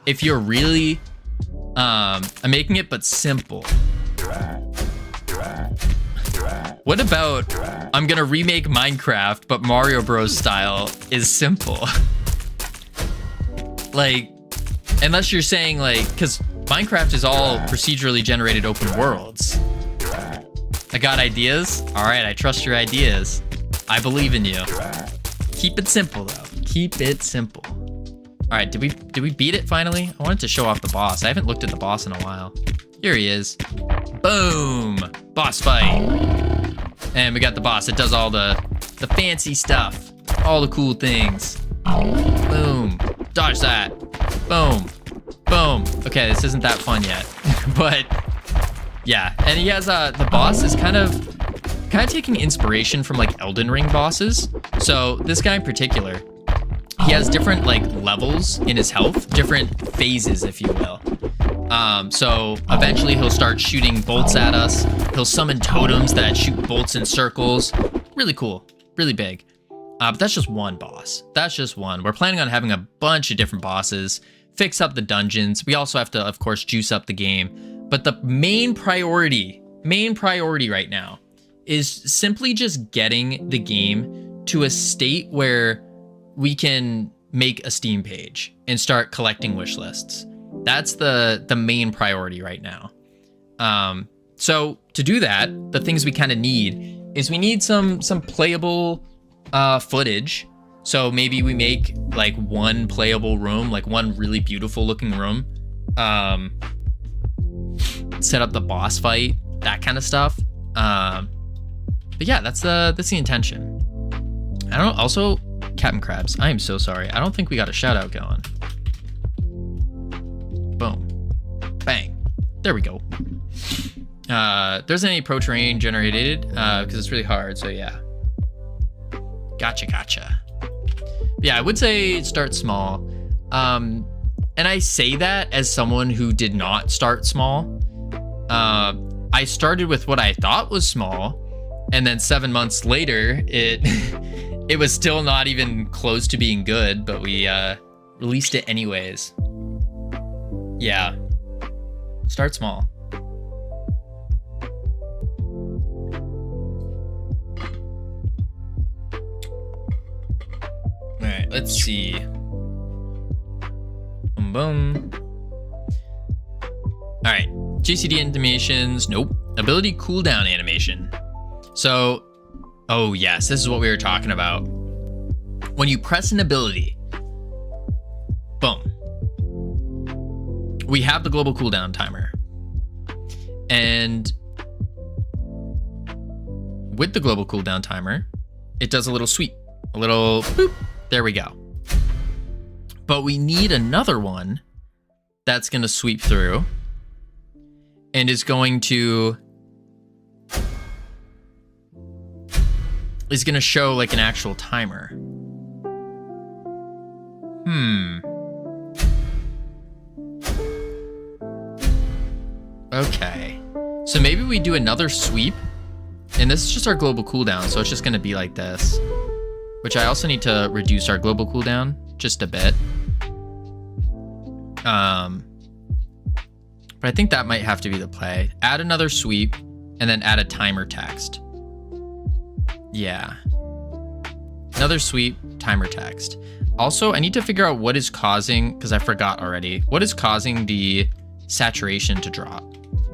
if you're really I'm making it but simple. What about I'm gonna remake Minecraft but Mario Bros. Style is simple? Like, unless you're saying like, because Minecraft is all procedurally generated open worlds. I got ideas. All right, I trust your ideas. I believe in you. Keep it simple though. Keep it simple. All right, did we beat it finally? I wanted to show off the boss. I haven't looked at the boss in a while. Here he is. Boom! Boss fight. And we got the boss. It does all the fancy stuff. All the cool things. Boom. Dodge that. Boom. Boom. Okay, this isn't that fun yet. But yeah, and he has the boss is kind of taking inspiration from like Elden Ring bosses. So this guy in particular, he has different like levels in his health, different phases, if you will. So eventually he'll start shooting bolts at us. He'll summon totems that shoot bolts in circles. Really cool, really big. But that's just one boss. That's just one. We're planning on having a bunch of different bosses, fix up the dungeons. We also have to, of course, juice up the game. But the main priority right now is simply just getting the game to a state where we can make a Steam page and start collecting wish lists. That's the main priority right now. So to do that, the things we kind of need is we need some playable footage. So maybe we make like one playable room, like one really beautiful looking room. Set up the boss fight, that kind of stuff. But yeah, that's the intention. I don't. Also, Captain Krabs, I am so sorry. I don't think we got a shout out going. Boom, bang. There we go. There isn't any pro terrain generated because it's really hard. So yeah. Gotcha. Yeah, I would say start small. And I say that as someone who did not start small. I started with what I thought was small, and then 7 months later, it was still not even close to being good, but we released it anyways. Yeah. Start small. All right, let's see. Boom, boom. All right, GCD animations. Nope. Ability cooldown animation. So, oh yes, this is what we were talking about. When you press an ability, boom. We have the global cooldown timer. And with the global cooldown timer, it does a little sweep, a little boop. There we go. But we need another one that's going to sweep through and is going to show like an actual timer. Okay. So maybe we do another sweep, and this is just our global cooldown, so it's just going to be like this. Which I also need to reduce our global cooldown just a bit. But I think that might have to be the play. Add another sweep, and then add a timer text. Yeah. Another sweep, timer text. Also, I need to figure out what is causing, because I forgot already, what is causing the saturation to drop.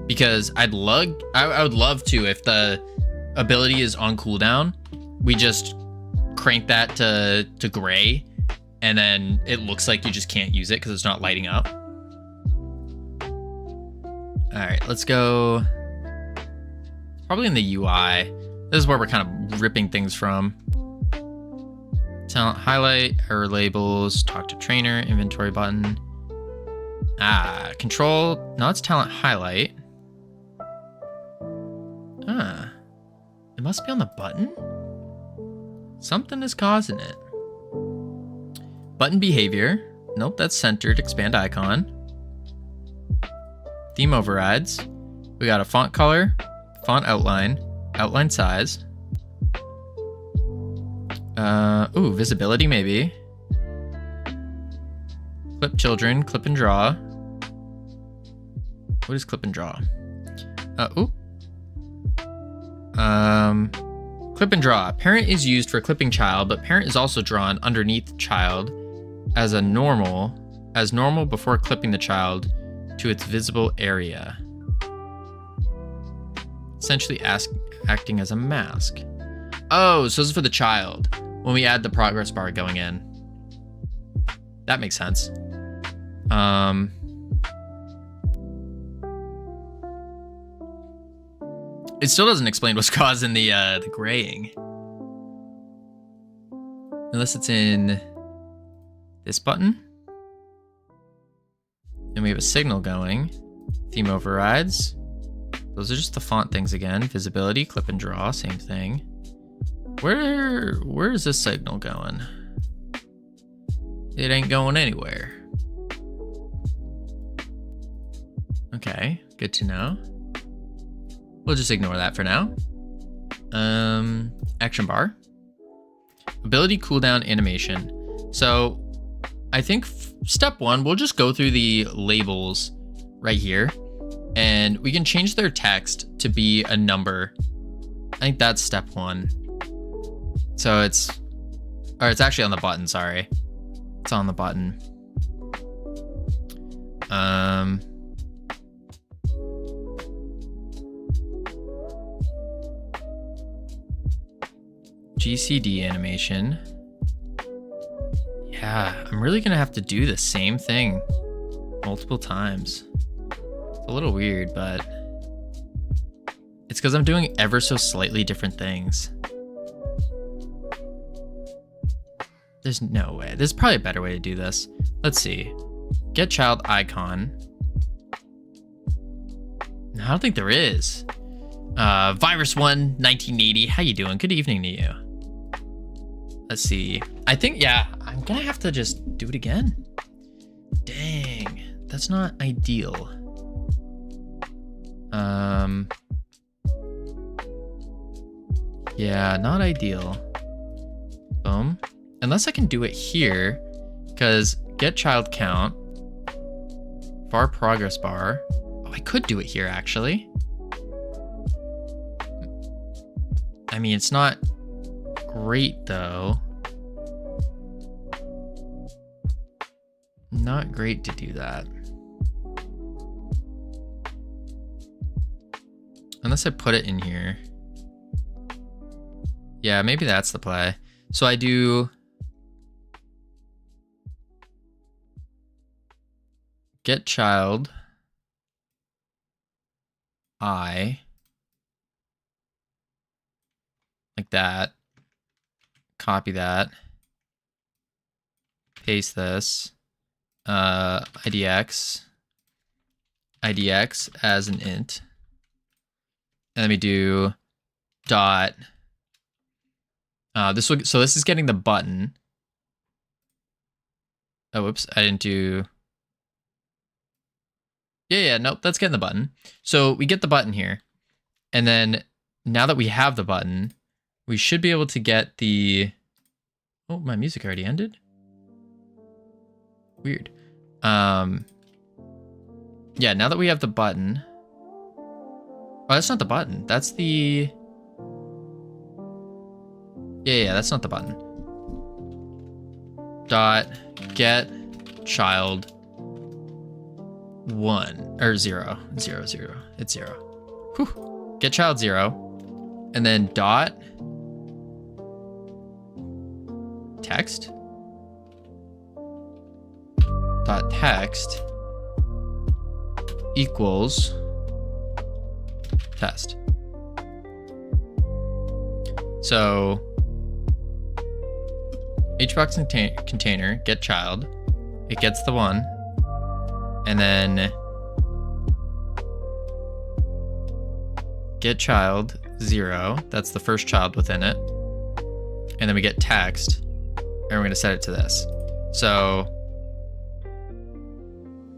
Because I would love to, if the ability is on cooldown, we just crank that to gray, and then it looks like you just can't use it because it's not lighting up. All right, let's go. Probably in the UI. This is where we're kind of ripping things from. Talent highlight, error labels, talk to trainer, inventory button. Control. No, it's talent highlight. It must be on the button? Something is causing it. Button behavior. Nope, that's centered. Expand icon. Theme overrides. We got a font color, font outline, outline size. Visibility maybe. Clip children, clip and draw. What is clip and draw? Clip and draw. Parent is used for clipping child, but parent is also drawn underneath child as normal before clipping the child to its visible area. Essentially acting as a mask. Oh, so this is for the child when we add the progress bar going in. That makes sense. It still doesn't explain what's causing the graying. Unless it's in this button. And we have a signal going. Theme overrides. Those are just the font things again. Visibility, clip and draw, same thing. Where is this signal going? It ain't going anywhere. Okay, good to know. We'll just ignore that for now. Action bar. Ability cooldown animation. So I think step one, we'll just go through the labels right here, and we can change their text to be a number. I think that's step one. So it's actually on the button, sorry. It's on the button. GCD animation. Yeah, I'm really gonna have to do the same thing multiple times. It's a little weird, but it's because I'm doing ever so slightly different things. There's no way. There's probably a better way to do this. Let's see. Get child icon. I don't think there is. Virus1 1980. How you doing? Good evening to you. Let's see. I think, yeah, I'm gonna have to just do it again. Dang, that's not ideal. Yeah, not ideal. Boom. Unless I can do it here, because get child count, var progress bar. Oh, I could do it here actually. I mean, it's not great though. Not great to do that. Unless I put it in here. Yeah, maybe that's the play. So I do get child I like that. Copy that. Paste this. IDX as an int. And then we do dot. So this is getting the button. Oh, whoops, I didn't do. Yeah, nope, that's getting the button. So we get the button here. And then now that we have the button, we should be able to get the, oh, my music already ended. Weird. Yeah, now that we have the button. Oh, that's not the button. That's the, yeah, that's not the button. Dot get child 1 or 0. It's 0. Whew. Get child 0. And then dot text. Dot text equals test. So HBox container get child, it gets the 1, and then get child 0, that's the first child within it, and then we get text, and we're going to set it to this. So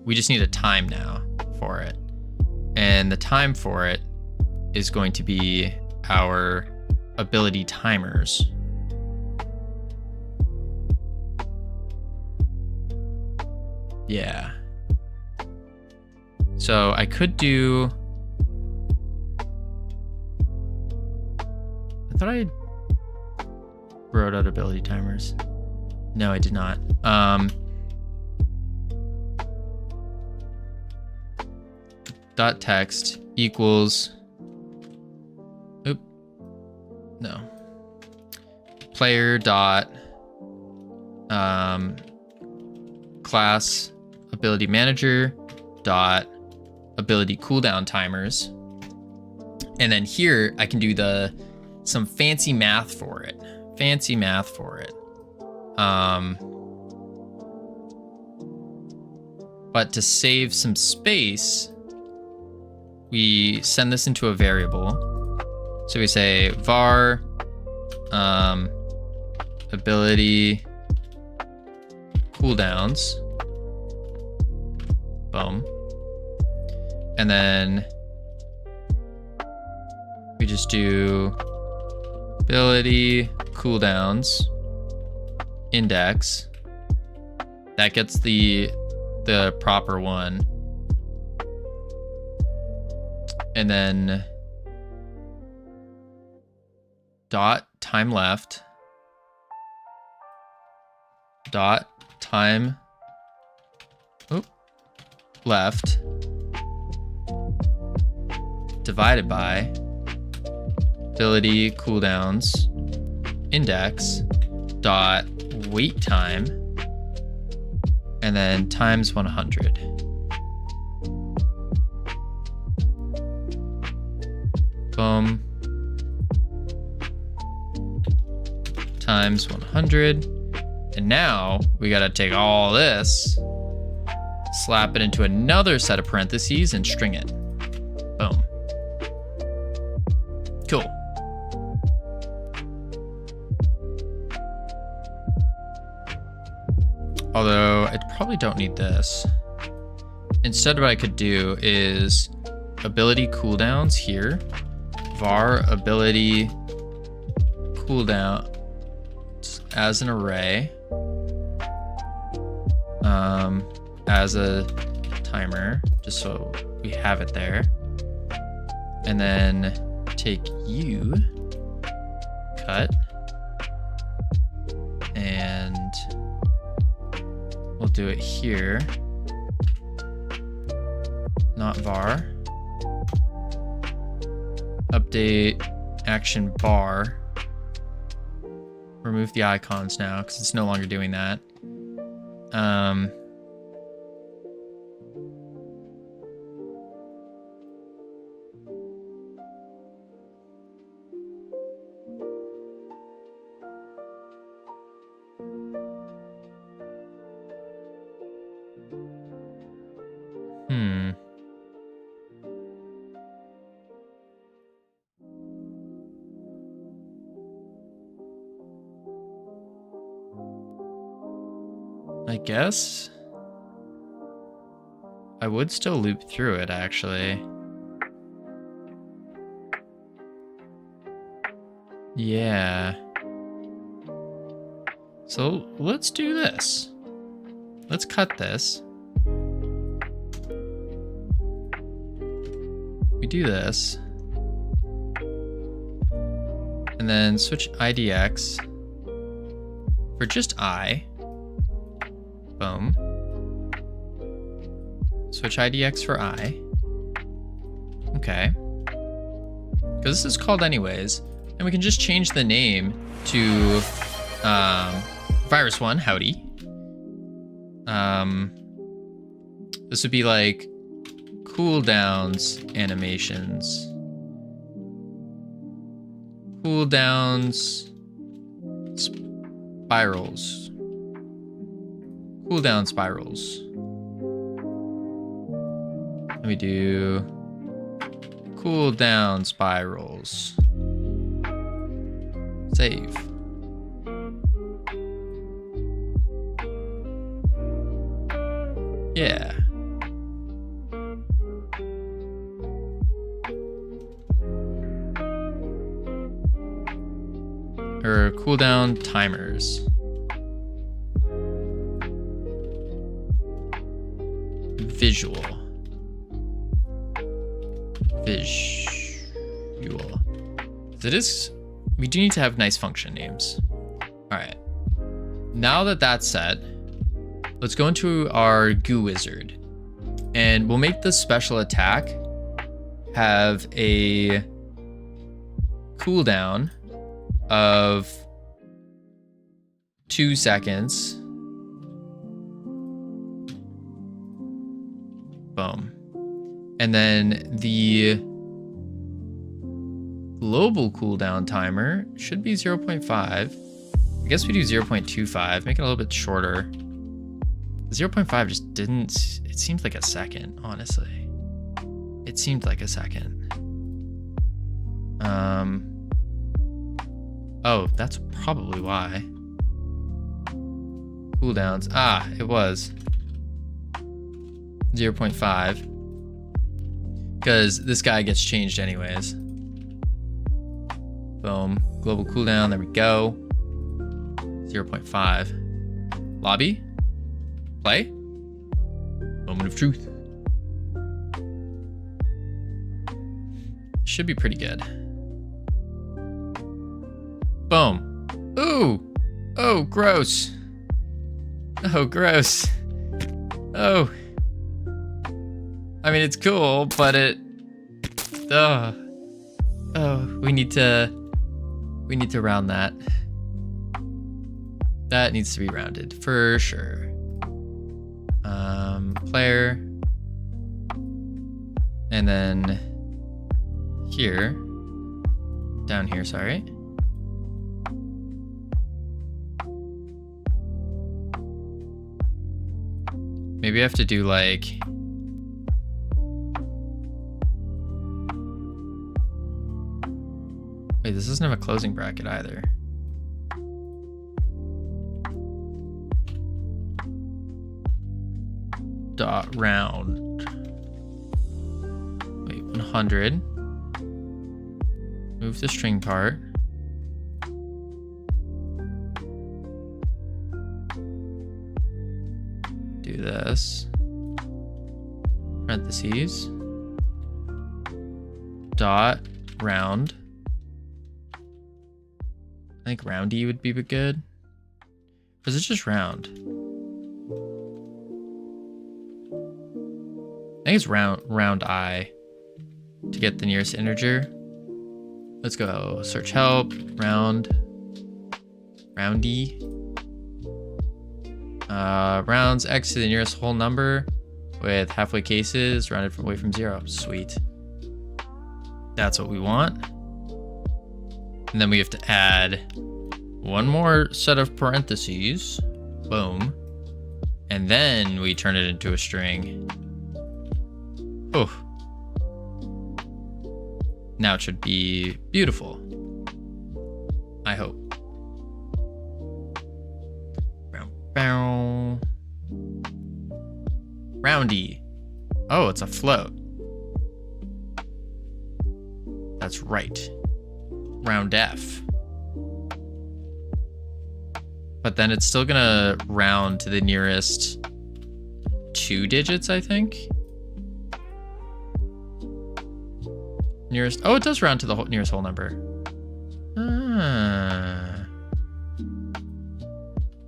we just need a time now for it, and the time for it is going to be our ability timers. Yeah. So I could do, I thought I wrote out ability timers. No, I did not. Dot text equals, oop, no. Player dot class ability manager dot ability cooldown timers, and then here I can do some fancy math for it. But to save some space, we send this into a variable. So we say var ability cooldowns. Boom. And then we just do ability cooldowns index. That gets the proper one. And then dot time left dot time left divided by ability cooldowns index dot wait time, and then times 100. Boom. Times 100. And now we gotta take all this, slap it into another set of parentheses, and string it. Boom. Cool. Although I probably don't need this. Instead, what I could do is ability cooldowns here. Var ability cooldown as an array. as a timer, just so we have it there. And then take you, cut, and we'll do it here. Not var. Update action bar. Remove the icons now because it's no longer doing that. I guess I would still loop through it, actually. Yeah. So let's do this. Let's cut this. We do this. And then switch IDX for just I. Boom. Switch IDX for I. Okay. Because this is called anyways. And we can just change the name to Virus1, howdy. This would be like cooldowns animations. Cooldowns spirals. Cooldown spirals. Let me do cooldown spirals. Save. Yeah. Or cooldown timers. Visual. It is. We do need to have nice function names. All right. Now that that's set, let's go into our goo wizard, and we'll make the special attack have a cooldown of 2 seconds. Boom. And then the global cooldown timer should be 0.5. I guess we do 0.25, make it a little bit shorter. 0.5 just didn't, it seemed like a second, honestly. It seemed like a second. Oh, that's probably why. Cooldowns, it was 0.5. Because this guy gets changed anyways. Boom. Global cooldown. There we go. 0.5. Lobby. Play. Moment of truth. Should be pretty good. Boom. Ooh. Oh, gross. Oh, gross. Oh. I mean, it's cool, but it... Oh, we need to round that. That needs to be rounded, for sure. Player. And then here. Down here, sorry. Maybe I have to do like... Wait, this doesn't have a closing bracket either. Dot round. Wait, 100. Move the string part. do this. Parentheses. Dot round. I think roundy would be good. Or is it just round? I think it's round I to get the nearest integer. Let's go search help, roundy. Rounds x to the nearest whole number with halfway cases rounded away from 0. Sweet. That's what we want. And then we have to add one more set of parentheses. Boom. And then we turn it into a string. Oh. Now it should be beautiful. I hope. Bow. Roundy. Oh, it's a float. That's right. Round F. But then it's still gonna round to the nearest 2 digits, I think. Nearest. Oh, it does round to the nearest whole number. Ah.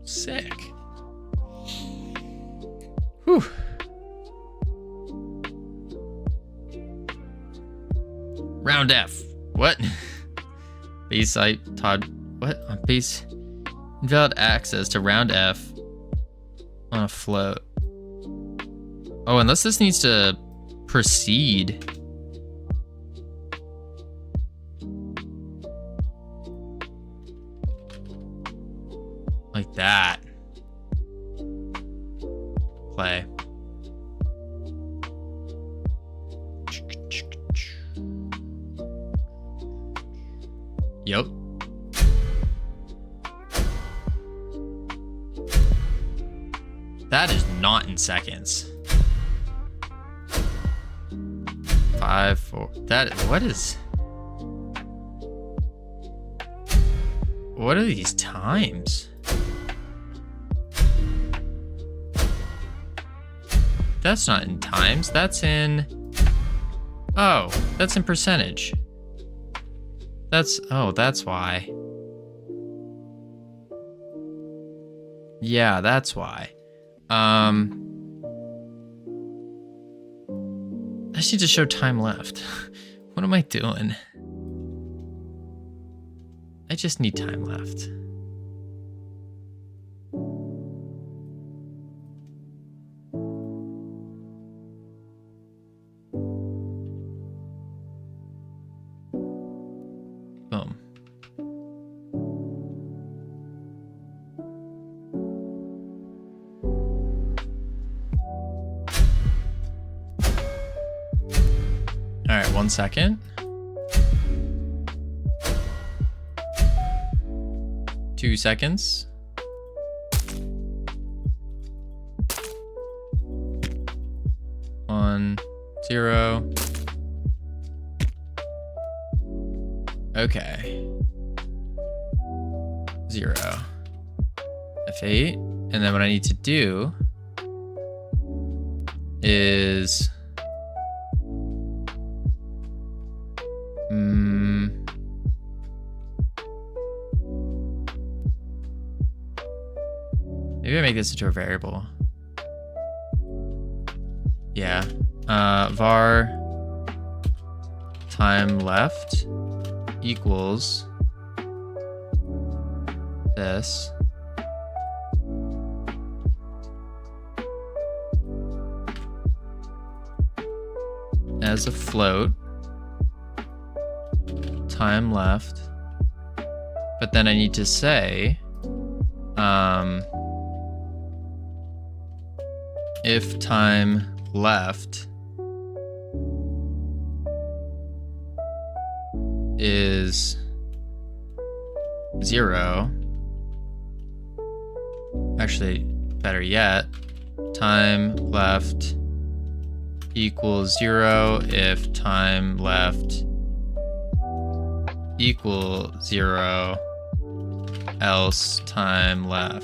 Sick. Whew. Round F. What? Base site Todd. What? On base. Invalid access to round F on a float. Oh, unless this needs to proceed. Like that. Play. Yep. That is not in seconds. 5, 4. That, what is... What are these times? That's not in times, that's in... Oh, that's in percentage. That's, oh, that's why. Yeah, that's why. I just need to show time left. What am I doing? I just need time left. Boom. All right, 1 second. 2 seconds. One, 0. Okay. 0. F8. And then what I need to do is maybe I make this into a variable. Yeah. Var time left equals this. As a float. Time left. But then I need to say if time left is 0, actually better yet, time left equals 0 if time left equal 0, else time left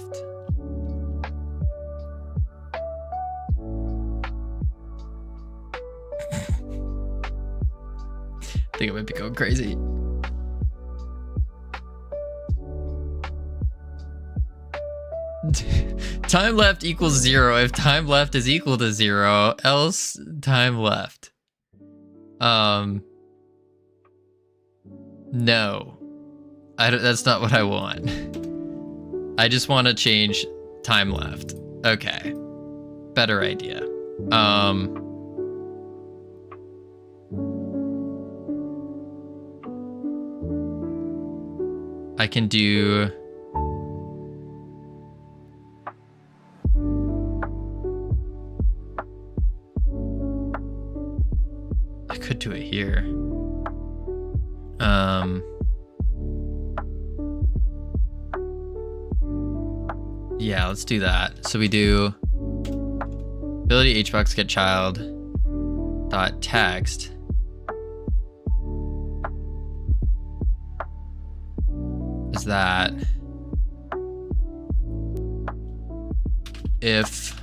I think I might be going crazy. Time left equals 0 if time left is equal to 0, else time left. No. That's not what I want. I just want to change time left. Okay. Better idea. I can do... I could do it here. Yeah, let's do that. So we do ability hbox get child dot text is that if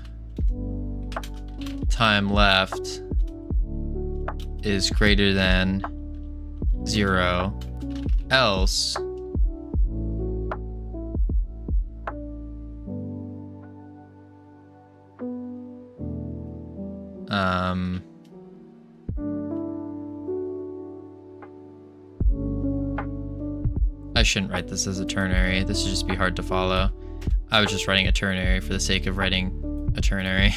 time left is greater than 0, else I shouldn't write this as a ternary. This would just be hard to follow. I was just writing a ternary for the sake of writing a ternary.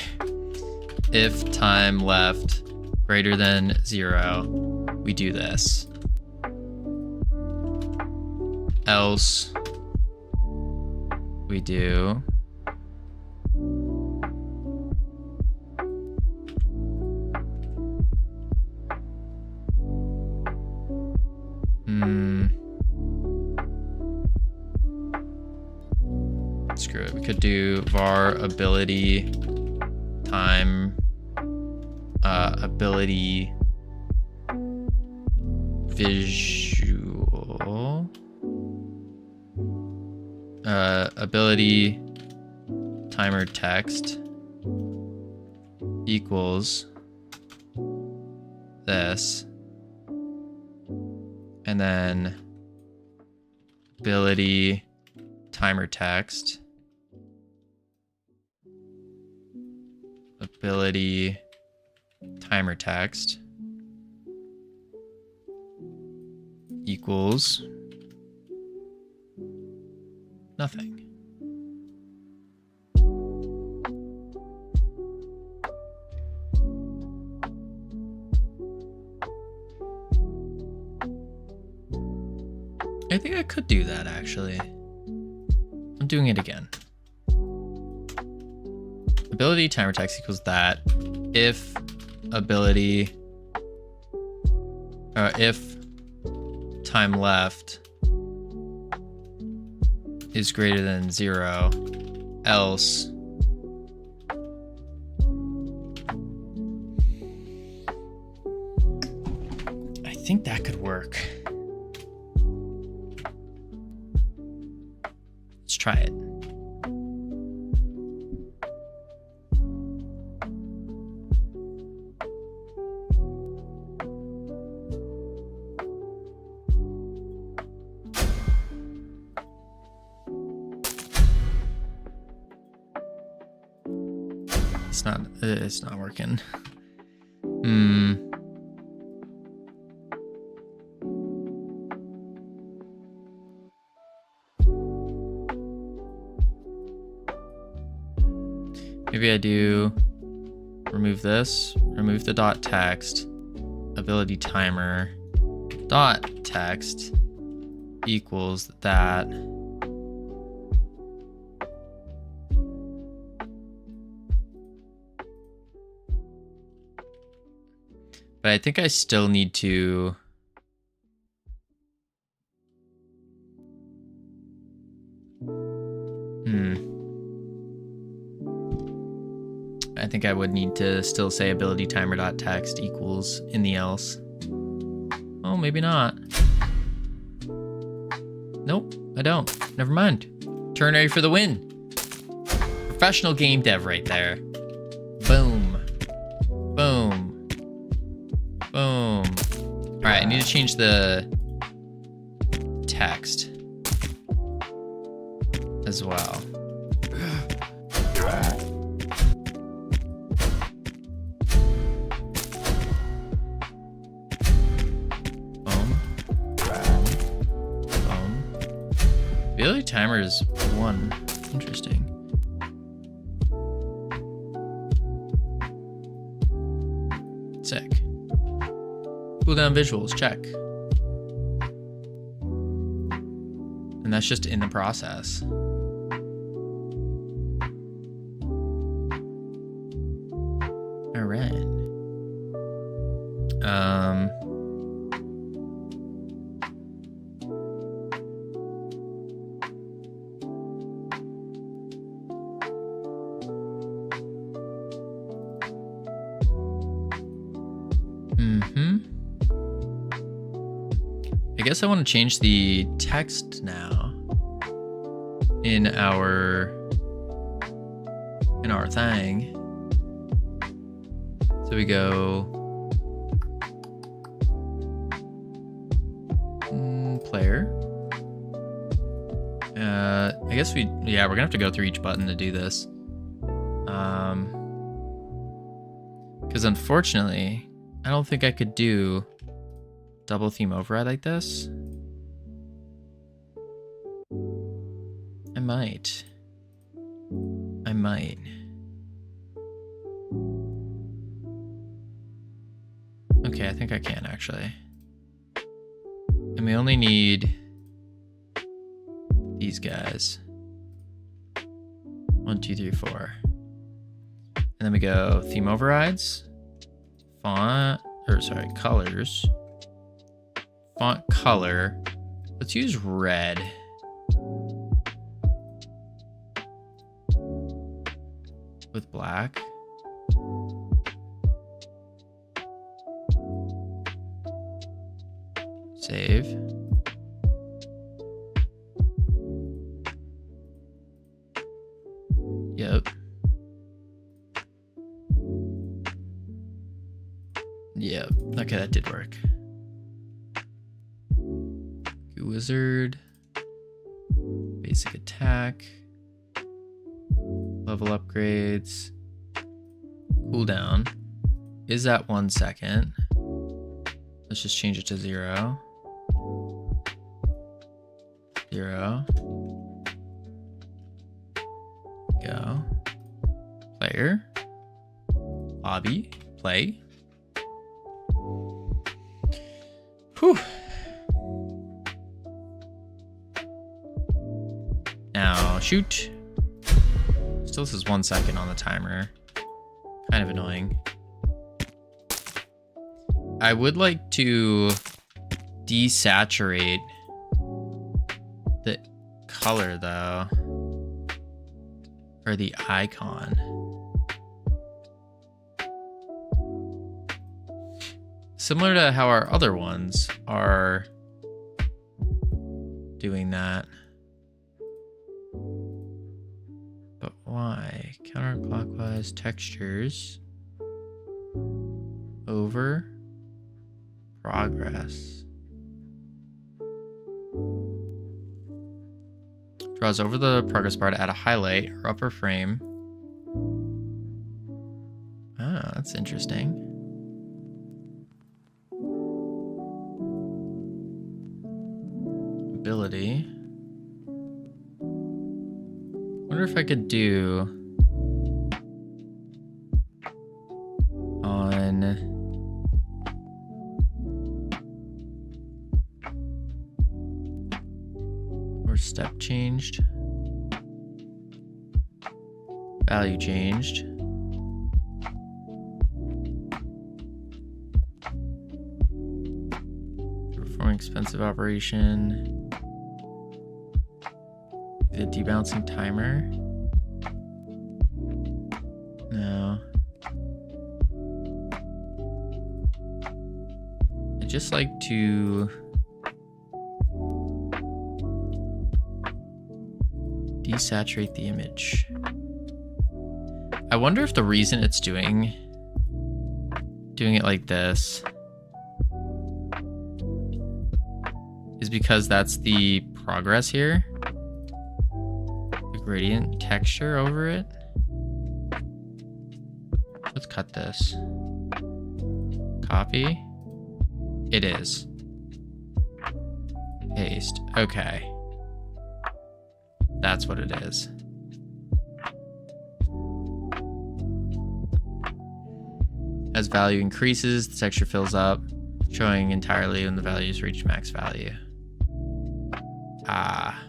If time left greater than 0, we do this. Else we do screw it. We could do var ability time ability visual ability timer text equals this, and then ability timer text ability timer text equals nothing. I think I could do that actually. I'm doing it again. Ability timer text equals that if ability if time left is greater than 0, else I think that could work. Let's try it. It's not working. Maybe I do remove this, remove the dot text, ability timer dot text equals that. But I think I still need to I think I would need to still say ability timer dot text equals in the else. Oh, maybe not. Nope, I don't. Never mind. Ternary for the win. Professional game dev right there. Boom. Boom. Boom. All right, need to change the text as well. Ability timer is 1. Interesting. Sick. Cooldown visuals, check. And that's just in the process. All right. I guess I want to change the text now in our thing. So we go player. I guess we're gonna have to go through each button to do this. Because unfortunately, I don't think I could do double theme override like this. I might. Okay, I think I can actually. And we only need these guys. 1, 2, 3, 4. And then we go theme overrides, colors. Font color. Let's use red. With black. Save. Yep. Yep. Okay, that did work. Wizard. Basic attack. Level upgrades. Cooldown is at 1 second. Let's just change it to 0. 0. Go. Player. Lobby. Play. Whew. Now shoot. Still says 1 second on the timer. Kind of annoying. I would like to desaturate the color though, or the icon. Similar to how our other ones are doing that. But why? Counterclockwise textures over progress. Draws over the progress bar to add a highlight or upper frame. Ah, that's interesting. Ability. Wonder if I could do on or step changed, value changed. Performing expensive operation. The debouncing timer. No. I just like to desaturate the image. I wonder if the reason it's doing it like this is because that's the progress here. The gradient texture over it. Let's cut this. Copy. It is. Paste. Okay. That's what it is. As value increases, the texture fills up, showing entirely when the values reach max value. Ah.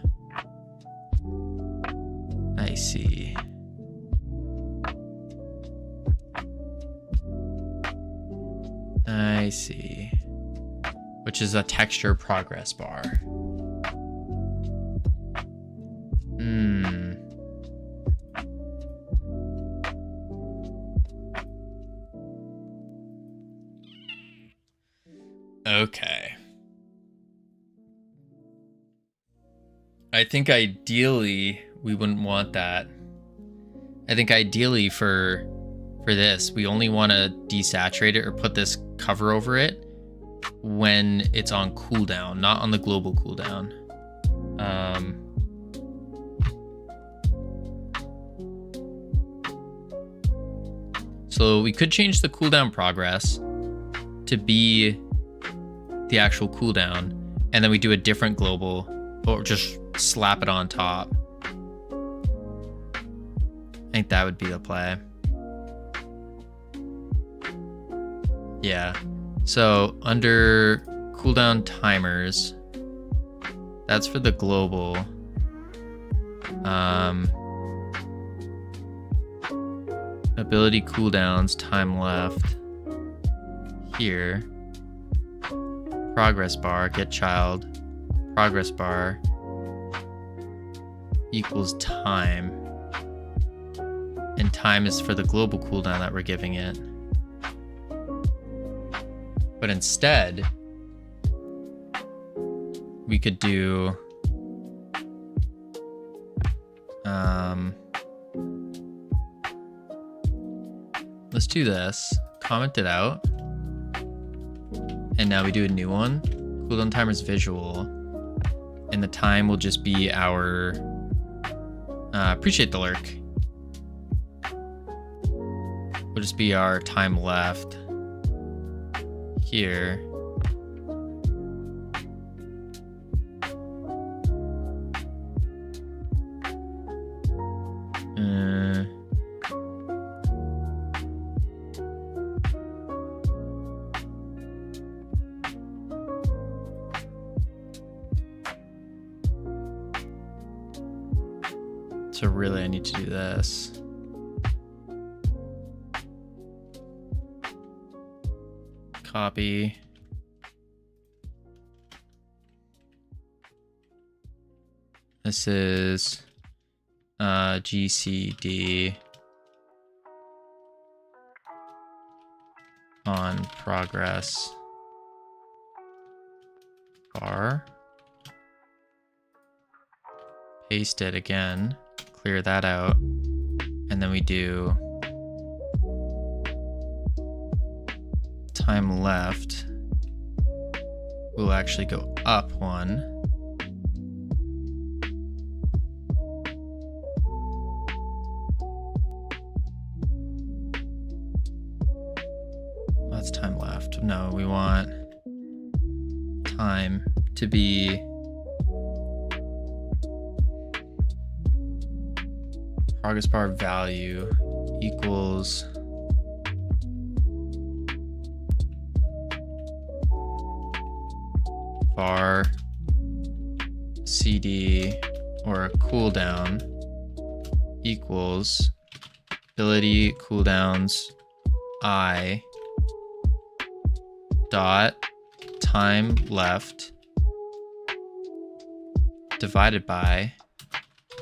I see. I see. Which is a texture progress bar. Okay. I think ideally we wouldn't want that. I think ideally for this, we only want to desaturate it or put this cover over it when it's on cooldown, not on the global cooldown. So we could change the cooldown progress to be the actual cooldown, and then we do a different global, or just slap it on top. I think that would be the play. Yeah. So under cooldown timers, that's for the global. Ability cooldowns, time left. Here. Progress bar, get child. Progress bar equals time. And time is for the global cooldown that we're giving it. But instead, we could do let's do this. Comment it out. And now we do a new one. Cooldown timer's visual. And the time will just be our appreciate the lurk. Will just be our time left. Here. So really I need to do this. Copy. This is GCD on progress bar. Paste it again, clear that out, and then we do time left. We'll actually go up one. That's time left. No, we want time to be progress bar value equals bar CD or a cooldown equals ability cooldowns I dot time left divided by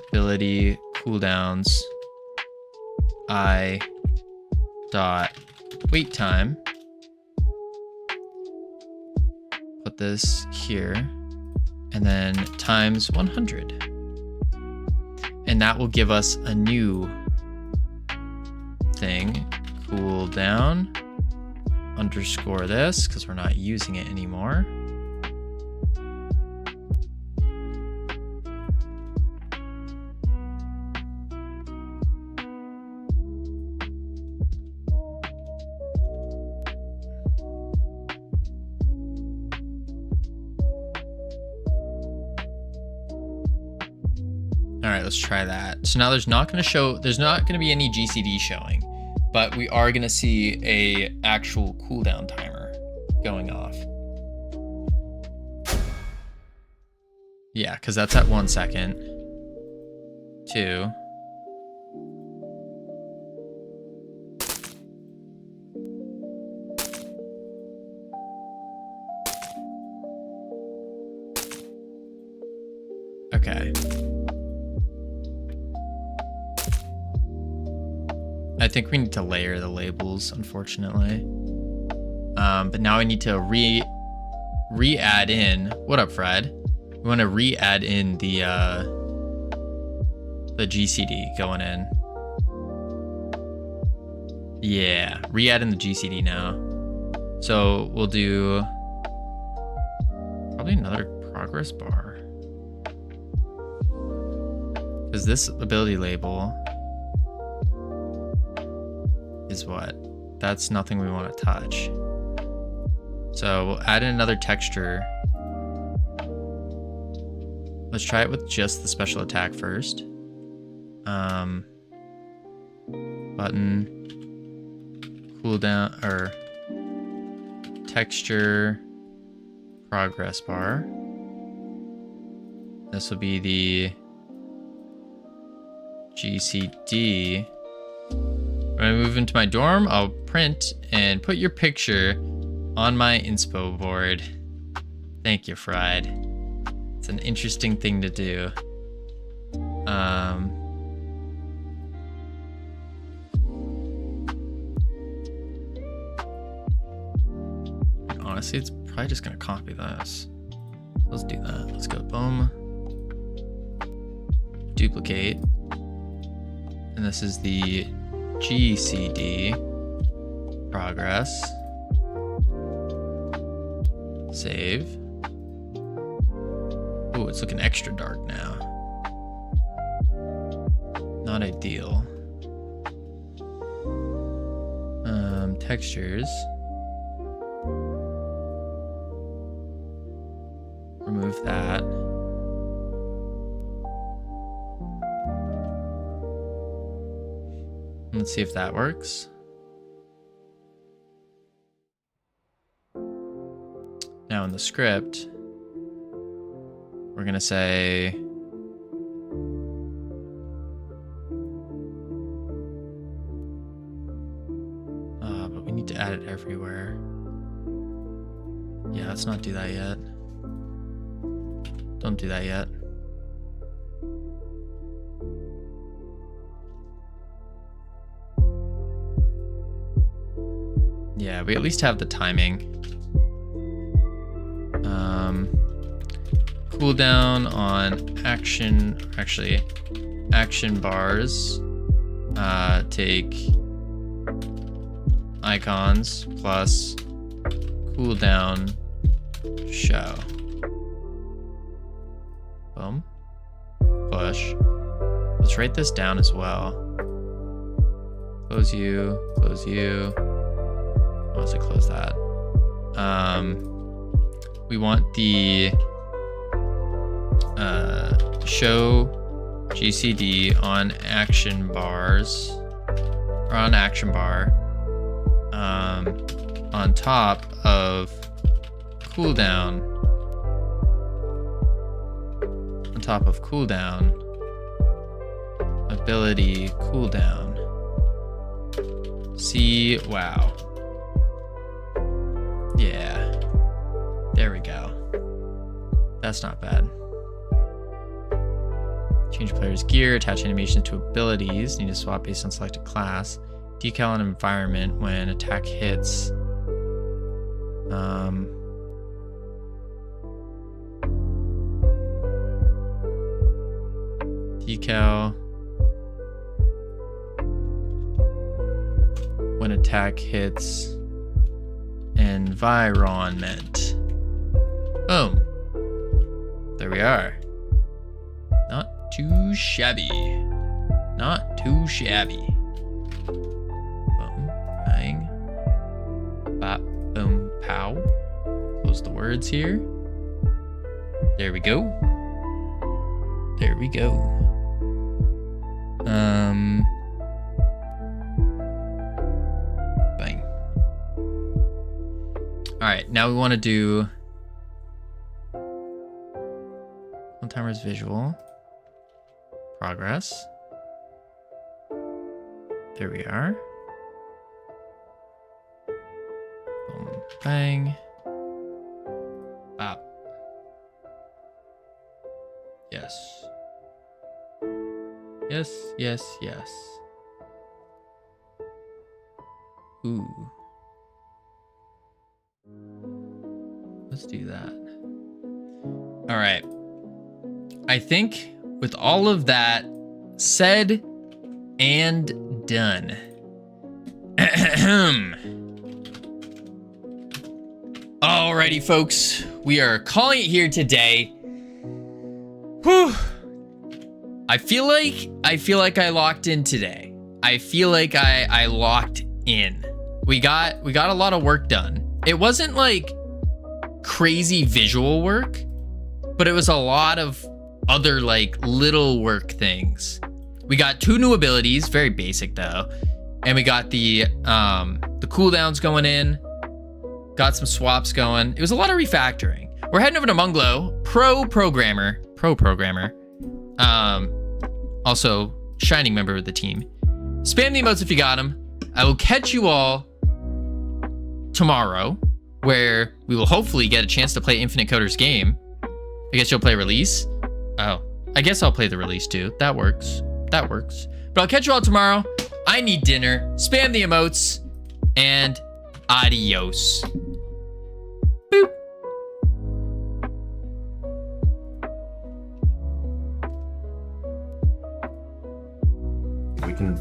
ability cooldowns I dot wait time. Put this here and then times 100, and that will give us a new thing. Cooldown underscore this because we're not using it anymore. All right, let's try that. So now there's not going to be any GCD showing, but we are going to see a actual cooldown timer going off. Yeah, because that's at 1 second. 2. Okay. I think we need to layer the labels, unfortunately. But now I need to re-add in. What up, Fred? We want to re-add in the GCD going in. Yeah, re-add in the GCD now. So we'll do probably another progress bar. Because this ability label is what? That's nothing we want to touch. So we'll add in another texture. Let's try it with just the special attack first. Button, cooldown, or texture, progress bar. This will be the GCD. When I move into my dorm, I'll print and put your picture on my inspo board. Thank you, Fried. It's an interesting thing to do. Honestly, it's probably just gonna copy this. Let's do that. Let's go boom. Duplicate. And this is the GCD progress. Save. Oh, it's looking extra dark now. Not ideal. Textures. Remove that. Let's see if that works. Now in the script, we're gonna say but we need to add it everywhere. Yeah, let's not do that yet. Don't do that yet. Yeah, we at least have the timing. Cooldown on action, actually, action bars. Take icons plus cooldown show. Boom. Push. Let's write this down as well. Close you, close you. I'll also close that. We want the show GCD on action bars, or on action bar, on top of cooldown, on top of cooldown, ability cooldown. See, wow. Yeah, there we go. That's not bad. Change player's gear, attach animations to abilities. Need to swap based on selected class. Decal on environment when attack hits. Decal when attack hits environment. Boom. There we are. Not too shabby. Not too shabby. Boom. Bang. Bop. Boom. Pow. Close the words here. There we go. There we go. Bang. All right, now we want to do one timer's visual progress. There we are. Boom, bang. Bop. Yes. Yes, yes, yes. Ooh. Let's do that. All right. I think with all of that said and done. Alrighty, folks. We are calling it here today. Whew. I feel like I locked in today. I feel like I locked in. We got a lot of work done. It wasn't like crazy visual work, but it was a lot of other like little work things. We got 2 new abilities, very basic though. And we got the cooldowns going in. Got some swaps going. It was a lot of refactoring. We're heading over to Munglo, pro programmer. Also shining member of the team. Spam the emotes if you got them. I will catch you all tomorrow, where we will hopefully get a chance to play Infinite Coder's game. I guess you'll play release. Oh, I guess I'll play the release too. That works. That works. But I'll catch you all tomorrow. I need dinner. Spam the emotes. And adios. Boop. We can